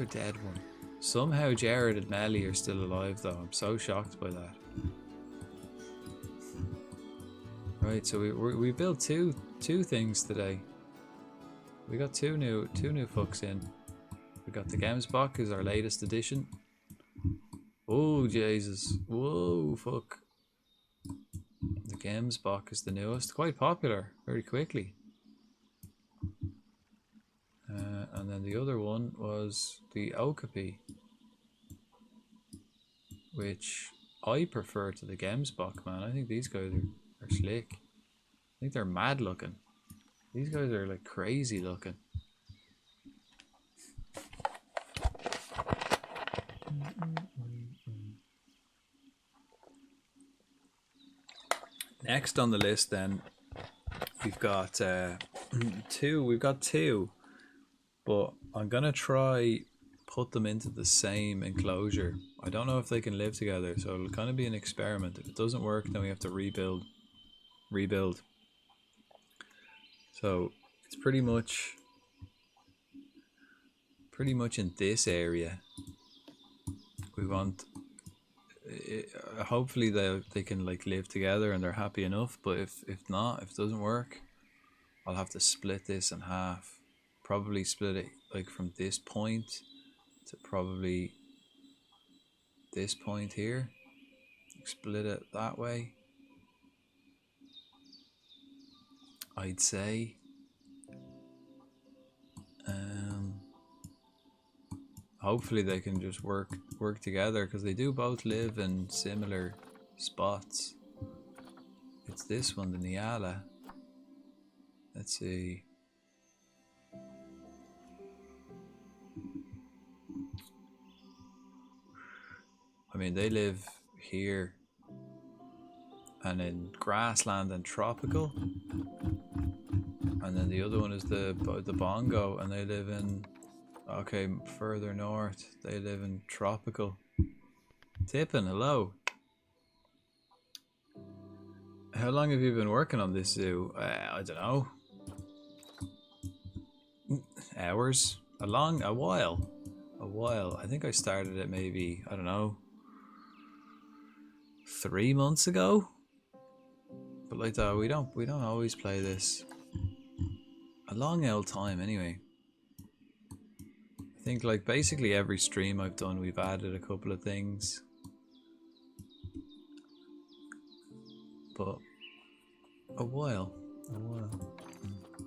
dead one. Somehow Jared and Melly are still alive though. I'm so shocked by that. Right, so we built two things today. We got two new fucks in. We got the Gemsbach is our latest edition. Oh Jesus! Whoa, fuck! The Gemsbach is the newest, quite popular, very quickly. And then the other one was the Okapi, which I prefer to the Gemsbach, man. I think these guys are slick. I think they're mad looking. These guys are like crazy looking. Next on the list then, we've got two. We've got two, but I'm gonna try put them into the same enclosure. I don't know if they can live together, so it'll kind of be an experiment. If it doesn't work, then we have to rebuild. So it's pretty much in this area. We want, hopefully they can like live together and they're happy enough. But if not, if it doesn't work, I'll have to split this in half. Probably split it like from this point to probably this point here. Split it that way. I'd say. Hopefully they can just work together because they do both live in similar spots. It's this one, the Nyala. Let's see. I mean, they live here and in grassland and tropical. And then the other one is the Bongo, and they live in, okay, further north. They live in tropical. Tippin, hello. How long have you been working on this zoo? I don't know. Hours? A while. A while. I think I started it maybe, I don't know, 3 months ago. But like that, we don't always play this. A long old time anyway. I think like basically every stream I've done, we've added a couple of things. But a while.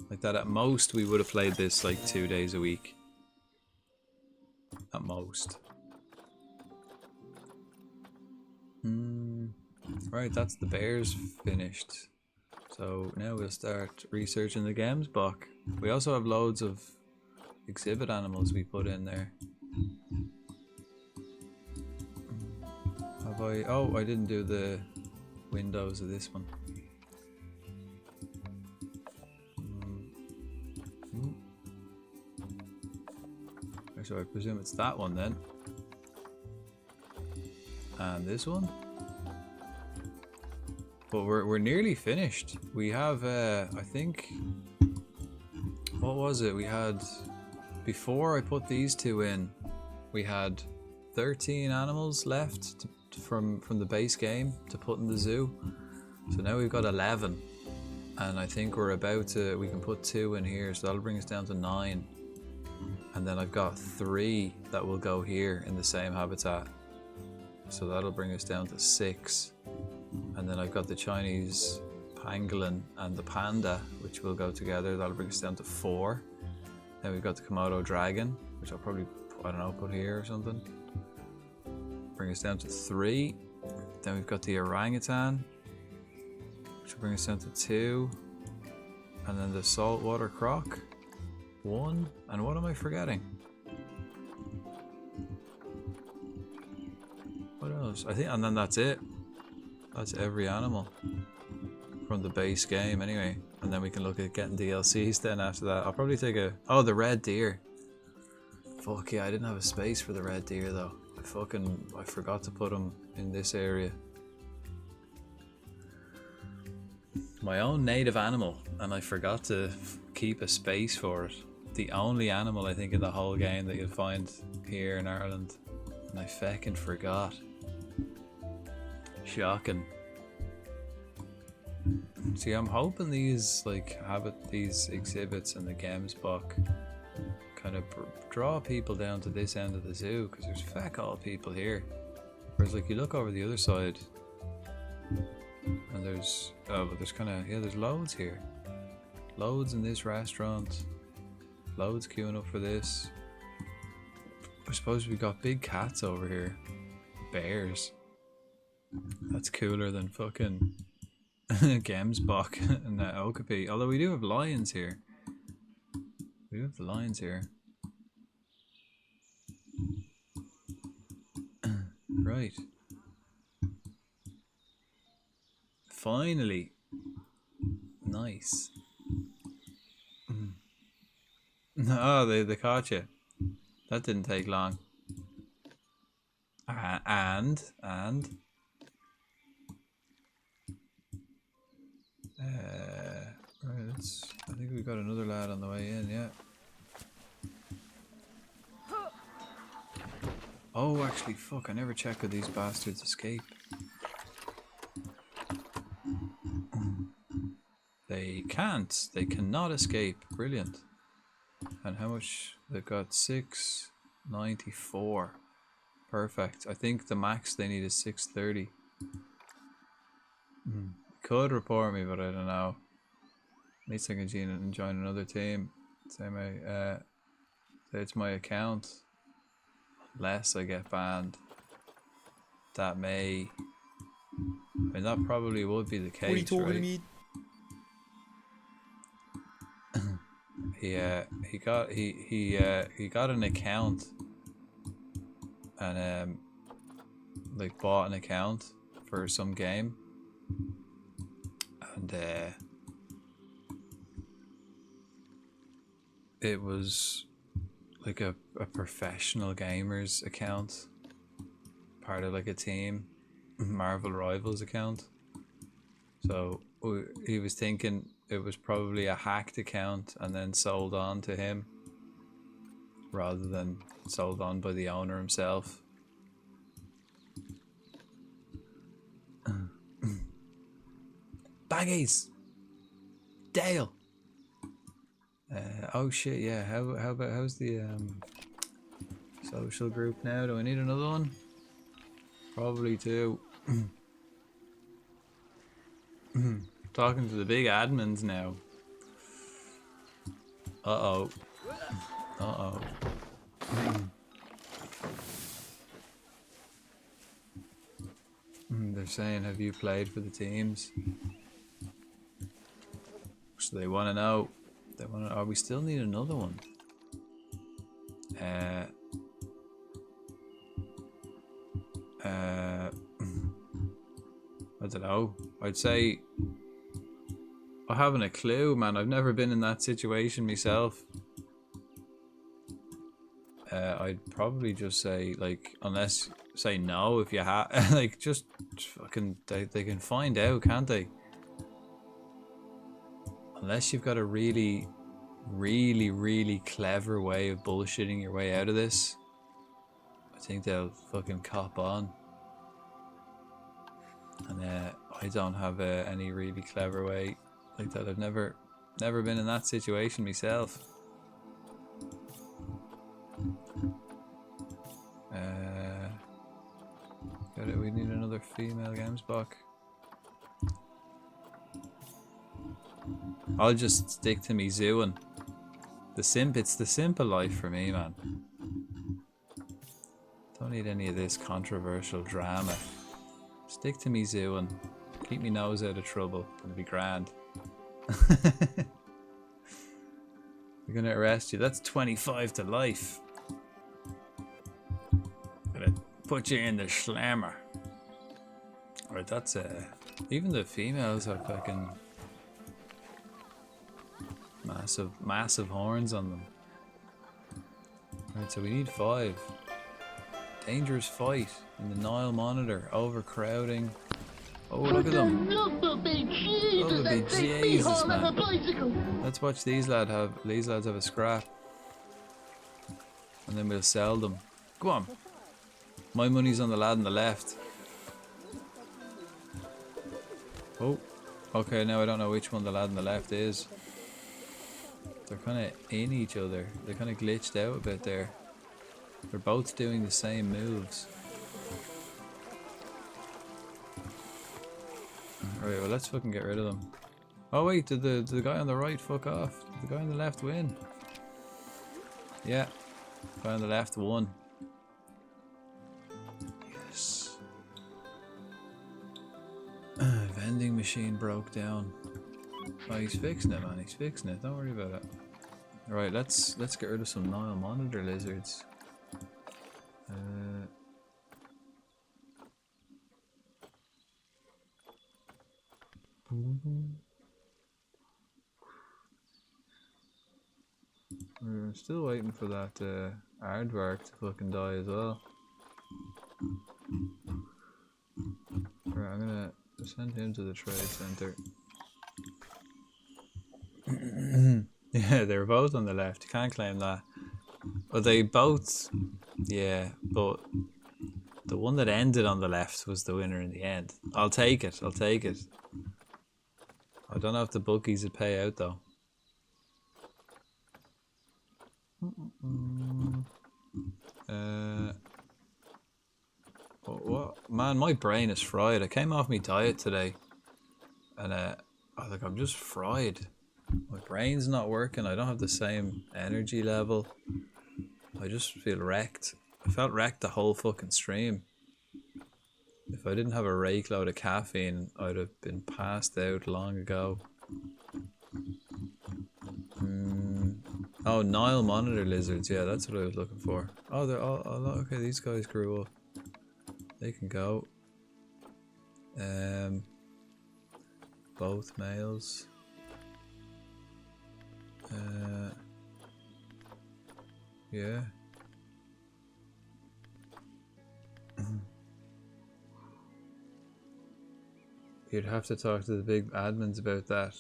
Like that, at most we would have played this like 2 days a week. At most. Right, that's the bears finished. So now we'll start researching the games book. We also have loads of exhibit animals we put in there. Have I? Oh, I didn't do the windows of this one. So I presume it's that one then. And this one. But we're nearly finished. We have I think, what was it? We had, before I put these two in, we had 13 animals left from the base game to put in the zoo. So now we've got 11. And I think we're about to, we can put 2 in here, so that'll bring us down to 9. And then I've got 3 that will go here in the same habitat. So that'll bring us down to 6. And then I've got the Chinese pangolin and the panda, which will go together. That'll bring us down to 4. Then we've got the Komodo dragon, which I'll probably, I don't know, put here or something. Bring us down to 3. Then we've got the orangutan, which will bring us down to 2. And then the saltwater croc, 1. And what am I forgetting? What else? I think, and then that's it. That's every animal from the base game anyway. And then we can look at getting DLCs then after that. I'll probably take a, oh, the red deer. Fuck yeah, I didn't have a space for the red deer though. I forgot to put them in this area. My own native animal, and I forgot to keep a space for it. The only animal I think in the whole game that you'll find here in Ireland, and I feckin' forgot. Shocking. See, I'm hoping these these exhibits in the games book kind of draw people down to this end of the zoo, because there's feck all people here. Whereas like you look over the other side, and there's there's loads here. Loads in this restaurant. Loads queuing up for this. I suppose we got big cats over here. Bears. That's cooler than fucking Gemsbok and Okapi. Although we do have lions here. We do have the lions here. Right. Finally. Nice. Oh, they caught you. That didn't take long. And right, I think we got another lad on the way in, yeah. Oh, actually, fuck, I never check if these bastards escape. They can't. They cannot escape. Brilliant. And how much? They've got 694. Perfect. I think the max they need is 630. Could report me, but I don't know. At least I can join another team. Say it's my account. Unless I get banned. That may. I mean, that probably would be the case. What are you talking to me? He got an account and like bought an account for some game, and it was like a professional gamer's account, part of like a team, Marvel Rivals account, So he was thinking it was probably a hacked account and then sold on to him rather than sold on by the owner himself. Baggies! Dale! Oh shit, yeah. How's the social group now? Do I need another one? Probably two. Talking to the big admins now. Uh-oh. Uh-oh. They're saying, have you played for the teams? So they want to know. They want to. Oh, we still need another one. I don't know. I'd say I haven't a clue, man. I've never been in that situation myself. I'd probably just say, like, unless say no if you have, like, just fucking they can find out, can't they? Unless you've got a really clever way of bullshitting your way out of this, I think they'll fucking cop on. And I don't have any really clever way like that. I've never been in that situation myself. We need another female games block. I'll just stick to me zooing. It's the simple life for me, man. Don't need any of this controversial drama. Stick to me zooing. Keep me nose out of trouble. It'll be grand. We're gonna arrest you. That's 25 to life. Gonna put you in the slammer. Alright, that's even the females have fucking massive horns on them. Alright, so we need 5. Dangerous fight in the Nile Monitor. Overcrowding. Oh, look at them. Look at me, Jesus, man. Let's watch these lads have a scrap. And then we'll sell them. Go on. My money's on the lad on the left. Oh. Okay, now I don't know which one the lad on the left is. They're kind of in each other. They're kind of glitched out a bit there. They're both doing the same moves. Alright, well, let's fucking get rid of them. Oh wait, did the guy on the right fuck off? Did the guy on the left win? Yeah. Guy on the left won. Yes. Vending machine broke down. Oh, he's fixing it, man. He's fixing it. Don't worry about it. Alright, let's get rid of some Nile Monitor lizards. We're still waiting for that aardvark to fucking die as well. Right, I'm gonna send him to the trade center. Yeah, they're both on the left. You can't claim that. But they both, yeah, but the one that ended on the left was the winner in the end. I'll take it. I'll take it. I don't know if the bookies would pay out though. What? Man, my brain is fried. I came off my diet today, and I'm just fried. My brain's not working. I don't have the same energy level. I just feel wrecked. I felt wrecked the whole fucking stream. If I didn't have a rake load of caffeine, I'd have been passed out long ago. Oh, Nile Monitor lizards. Yeah, that's what I was looking for. Oh, they're all okay. These guys grew up. They can go. Both males. Yeah. You'd have to talk to the big admins about that.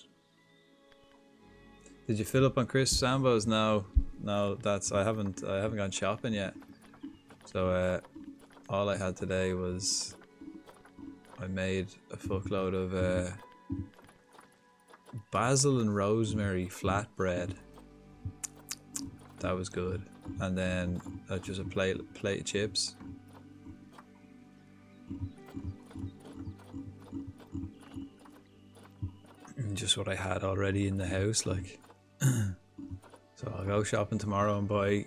Did you fill up on Chris Sambo's? No, that's I haven't gone shopping yet. So all I had today was I made a fuckload of basil and rosemary flatbread. That was good, and then just a plate of chips. Just what I had already in the house, like. So I'll go shopping tomorrow and buy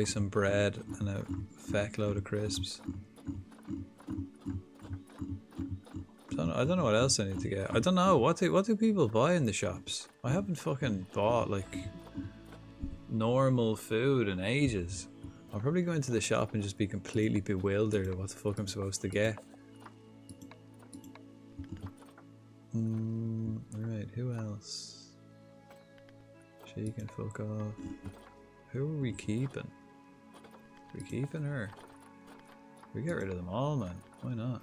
some bread and a feck load of crisps. I don't know what else I need to get. I don't know what do people buy in the shops. I haven't fucking bought like normal food in ages. I'll probably go into the shop and just be completely bewildered at what the fuck I'm supposed to get. Alright, who else? She can fuck off. Who are we keeping? Are we keeping her? We get rid of them all, man. Why not?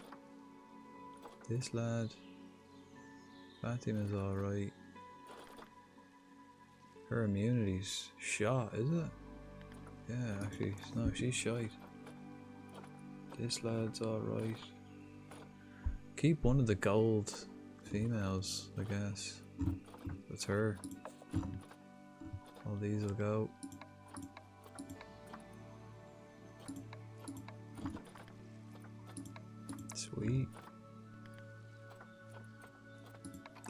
This lad. Fatima's alright. Her immunity's shot, is it? Yeah, actually, no, she's shite. This lad's alright. Keep one of the gold females, I guess. That's her. All these will go. Sweet.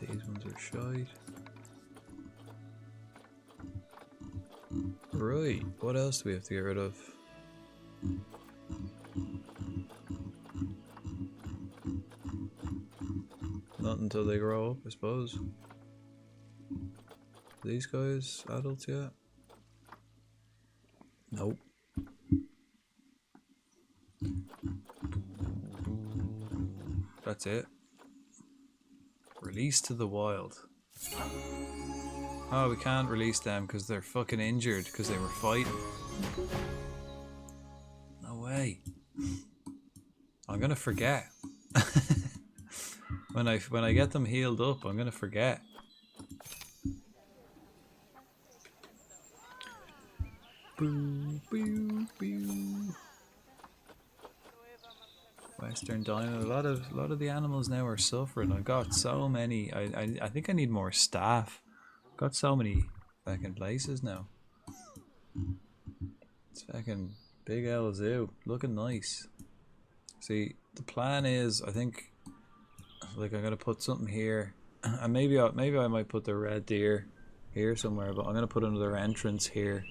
These ones are shite. Right, what else do we have to get rid of? Not until they grow up, I suppose. These guys adults yet? Nope. That's it. Release to the wild. Oh, we can't release them because they're fucking injured because they were fighting. No way. I'm gonna forget. When I get them healed up, I'm gonna forget. Boo, boo, boo. Western Dino. A lot of the animals now are suffering. I've got so many. I think I need more staff. Got so many fucking places now. It's fucking big L zoo. Looking nice. See, the plan is, I think, like I'm gonna put something here, and maybe I might put the red deer here somewhere. But I'm gonna put another entrance here,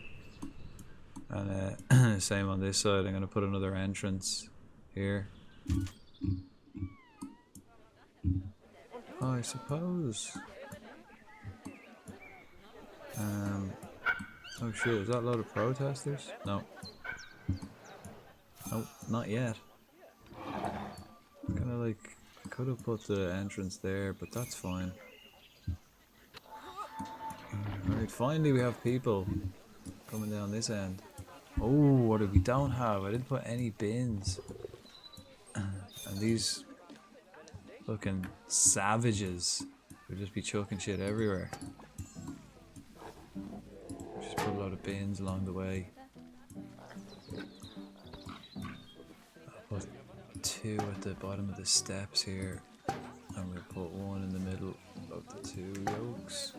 and same on this side. I'm gonna put another entrance here. Oh, I suppose. Oh shit, is that a load of protesters? No. Nope, not yet. Kinda like, I could have put the entrance there, but that's fine. Alright, finally we have people coming down this end. Oh, what do we don't have? I didn't put any bins. And these fucking savages would just be chucking shit everywhere. Just put a lot of bins along the way. I'll put 2 at the bottom of the steps here, and we'll put 1 in the middle of the 2 yokes.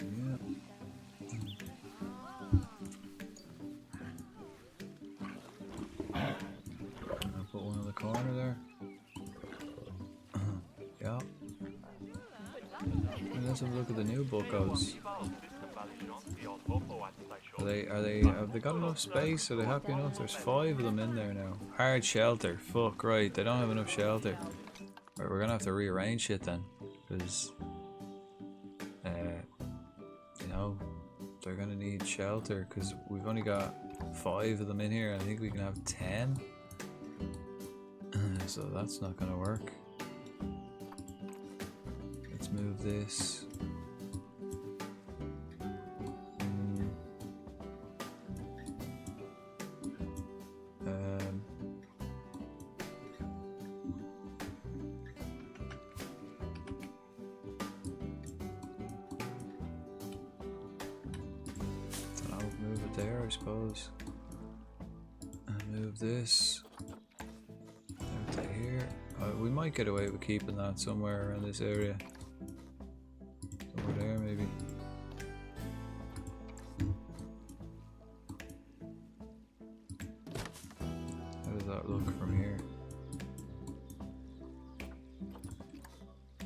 Yeah. I'll put 1 in the corner there. Yeah. And let's have a look at the new buckos. Have they got enough space? Are they happy enough? There's 5 of them in there now. Hard shelter. Fuck, right. They don't have enough shelter. Right, we're gonna have to rearrange shit then. Because, you know, they're gonna need shelter. Because we've only got 5 of them in here. I think we can have 10. So that's not gonna work. Let's move this. suppose. And move this out to here. We might get away with keeping that somewhere around this area. Somewhere there, maybe. How does that look from here?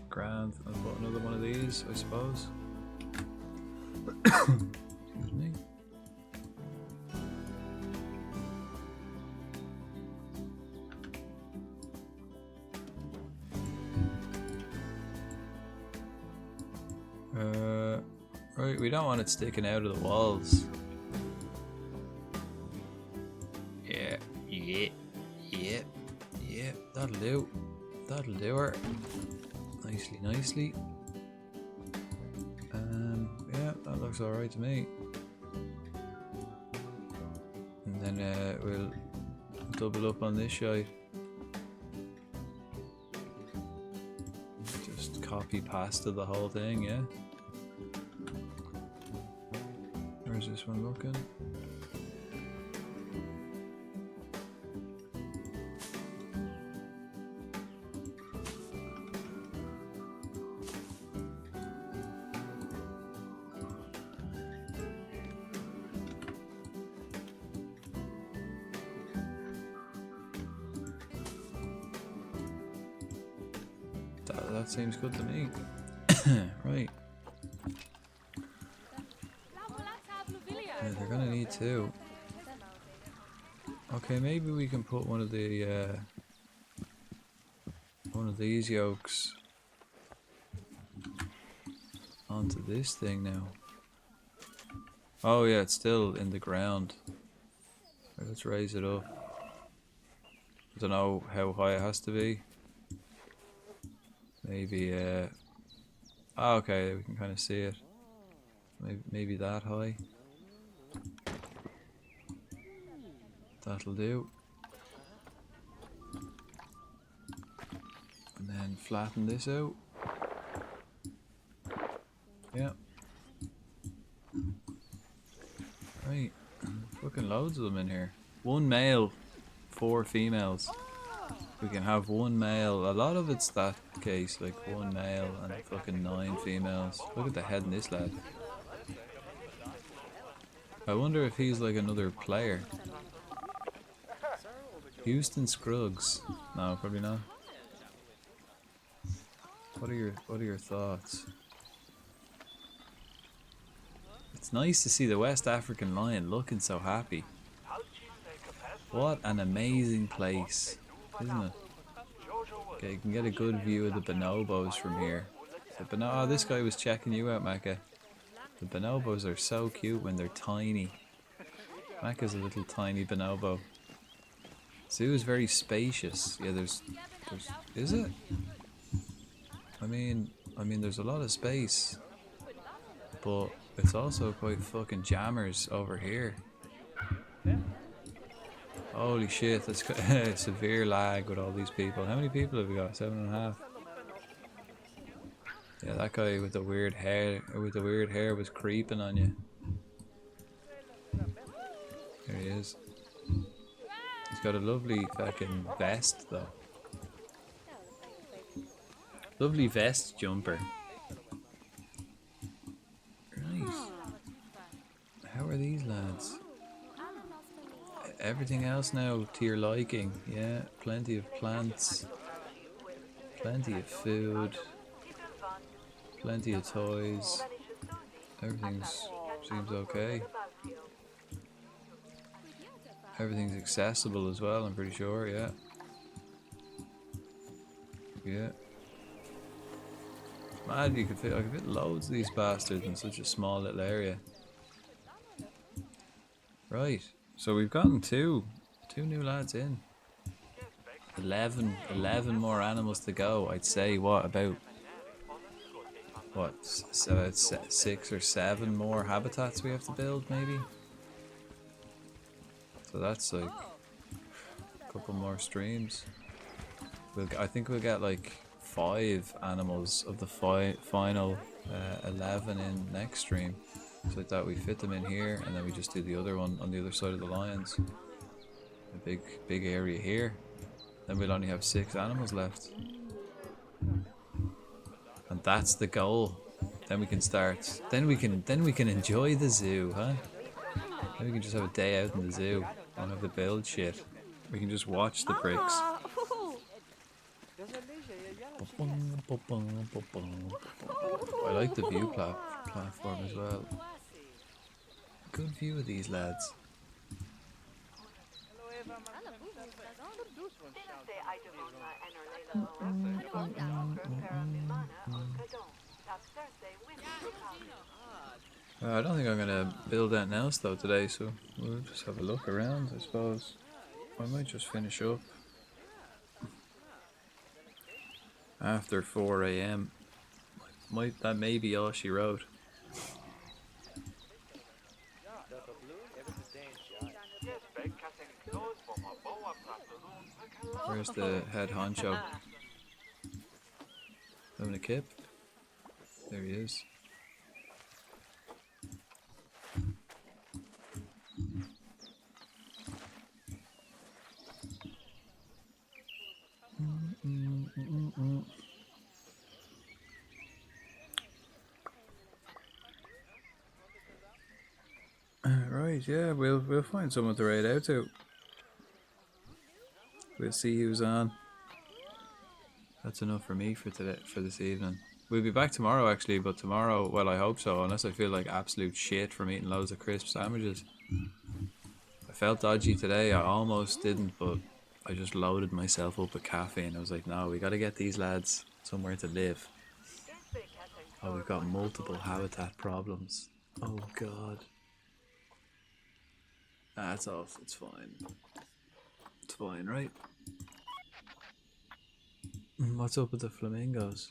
Grand. I'll put another one of these, I suppose. Excuse me. Right, we don't want it sticking out of the walls. Yeah, that'll do. That'll do her. Nicely. Yeah, that looks alright to me. And then we'll double up on this side. Just copy pasta the whole thing, yeah? Where's this one looking? That seems good to me. Right. Yeah, they're gonna need two. Okay, maybe we can put one of these yolks onto this thing now. Oh yeah, it's still in the ground. Right, let's raise it up. I don't know how high it has to be. Maybe, oh, okay, we can kind of see it. Maybe that high. That'll do. And then flatten this out. Yeah. Right. Fucking loads of them in here. One male, 4 females. We can have one male. A lot of it's that case, like one male and fucking 9 females. Look at the head in this lad. I wonder if he's like another player. Houston Scruggs. No, probably not. What are your thoughts? It's nice to see the West African lion looking so happy. What an amazing place, isn't it? Okay, you can get a good view of the bonobos from here. Oh, this guy was checking you out, Mecca. The bonobos are so cute when they're tiny. Mecca's a little tiny bonobo. Zoo is very spacious. Yeah, there's is it? I mean, there's a lot of space, but it's also quite fucking jammers over here. Holy shit, that's severe lag with all these people. How many people have we got? 7.5. Yeah, that guy with the weird hair was creeping on you. There he is. He's got a lovely fucking vest though. Lovely vest jumper. Right. How are these lads? Everything else now to your liking. Yeah, plenty of plants. Plenty of food. Plenty of toys. Everything seems okay. Everything's accessible as well, I'm pretty sure, yeah. Yeah. Mad, I could fit loads of these bastards in such a small little area. Right, so we've gotten two new lads in. 11 more animals to go. I'd say about 6 or 7 more habitats we have to build, maybe. So that's like a couple more streams. I think we'll get like 5 animals of the final 11 in next stream. So I thought we fit them in here, and then we just do the other one on the other side of the lions. A big area here. Then we'll only have 6 animals left. And that's the goal. Then we can start. Then we can enjoy the zoo, huh? Then we can just have a day out in the zoo. Don't have to build shit. We can just watch the bricks. I like the view platform as well. Good view of these lads. I don't think I'm gonna build anything else though today, so we'll just have a look around, I suppose. I might just finish up after 4 AM. That may be all she wrote. Where's the head honcho? Having a kip? There he is. Right, yeah, we'll find someone to raid out to. We'll see who's on. That's enough for me for today, for this evening. We'll be back tomorrow actually, but tomorrow, well, I hope so, unless I feel like absolute shit from eating loads of crisp sandwiches. I felt dodgy today, I almost didn't, but I just loaded myself up with caffeine. I was like, no, we gotta get these lads somewhere to live. Oh, we've got multiple habitat problems. Oh god. That's off, it's fine. It's fine, right? What's up with the flamingos?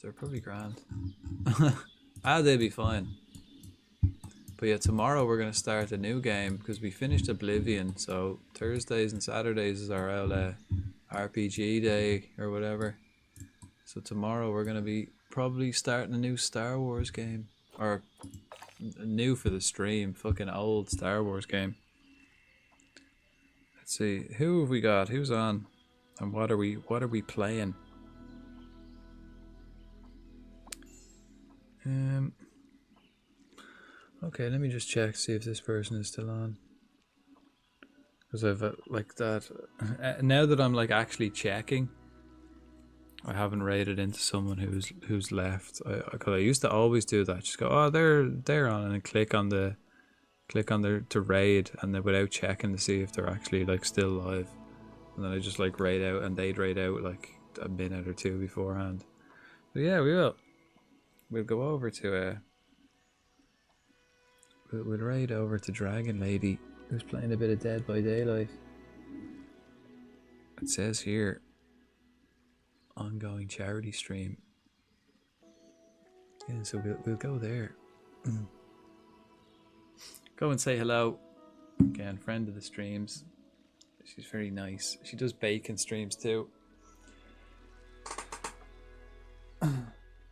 They're probably grand. They'd be fine. But yeah, tomorrow we're gonna start a new game because we finished Oblivion. So Thursdays and Saturdays is our RPG day or whatever. So tomorrow we're gonna be probably starting a new Star Wars game, or new for the stream, fucking old Star Wars game. Let's see, who have we got? Who's on? And what are we playing? Okay, let me just check, see if this person is still on. Because I've like that. Now that I'm like actually checking, I haven't raided into someone who's left. Cause I used to always do that. Just go, oh, they're on, and then click on their to raid, and then without checking to see if they're actually like still live. And then I just like raid out, and they'd raid out like a minute or two beforehand. But yeah, we will. We'll go over to we'll raid over to Dragon Lady, who's playing a bit of Dead by Daylight. It says here, ongoing charity stream. Yeah, so we'll go there. Go and say hello. Again, friend of the streams. She's very nice. She does bacon streams too.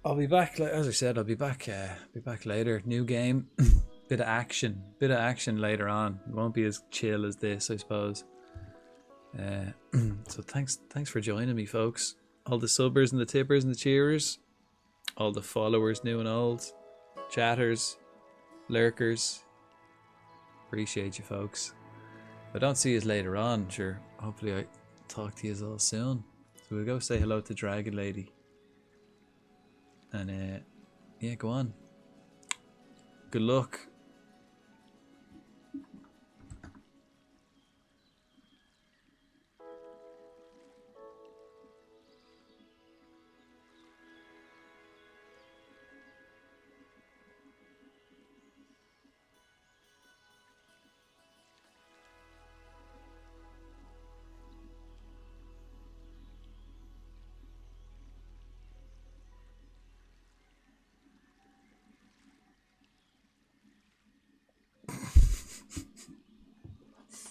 I'll be back, as I said, I'll be back later. New game. Bit of action later on. It won't be as chill as this, I suppose. So thanks for joining me, folks. All the subbers and the tippers and the cheerers, all the followers, new and old, chatters, lurkers. Appreciate you, folks. If I don't see you later on, sure, hopefully I talk to you all soon. So we'll go say hello to Dragon Lady. And yeah, go on. Good luck.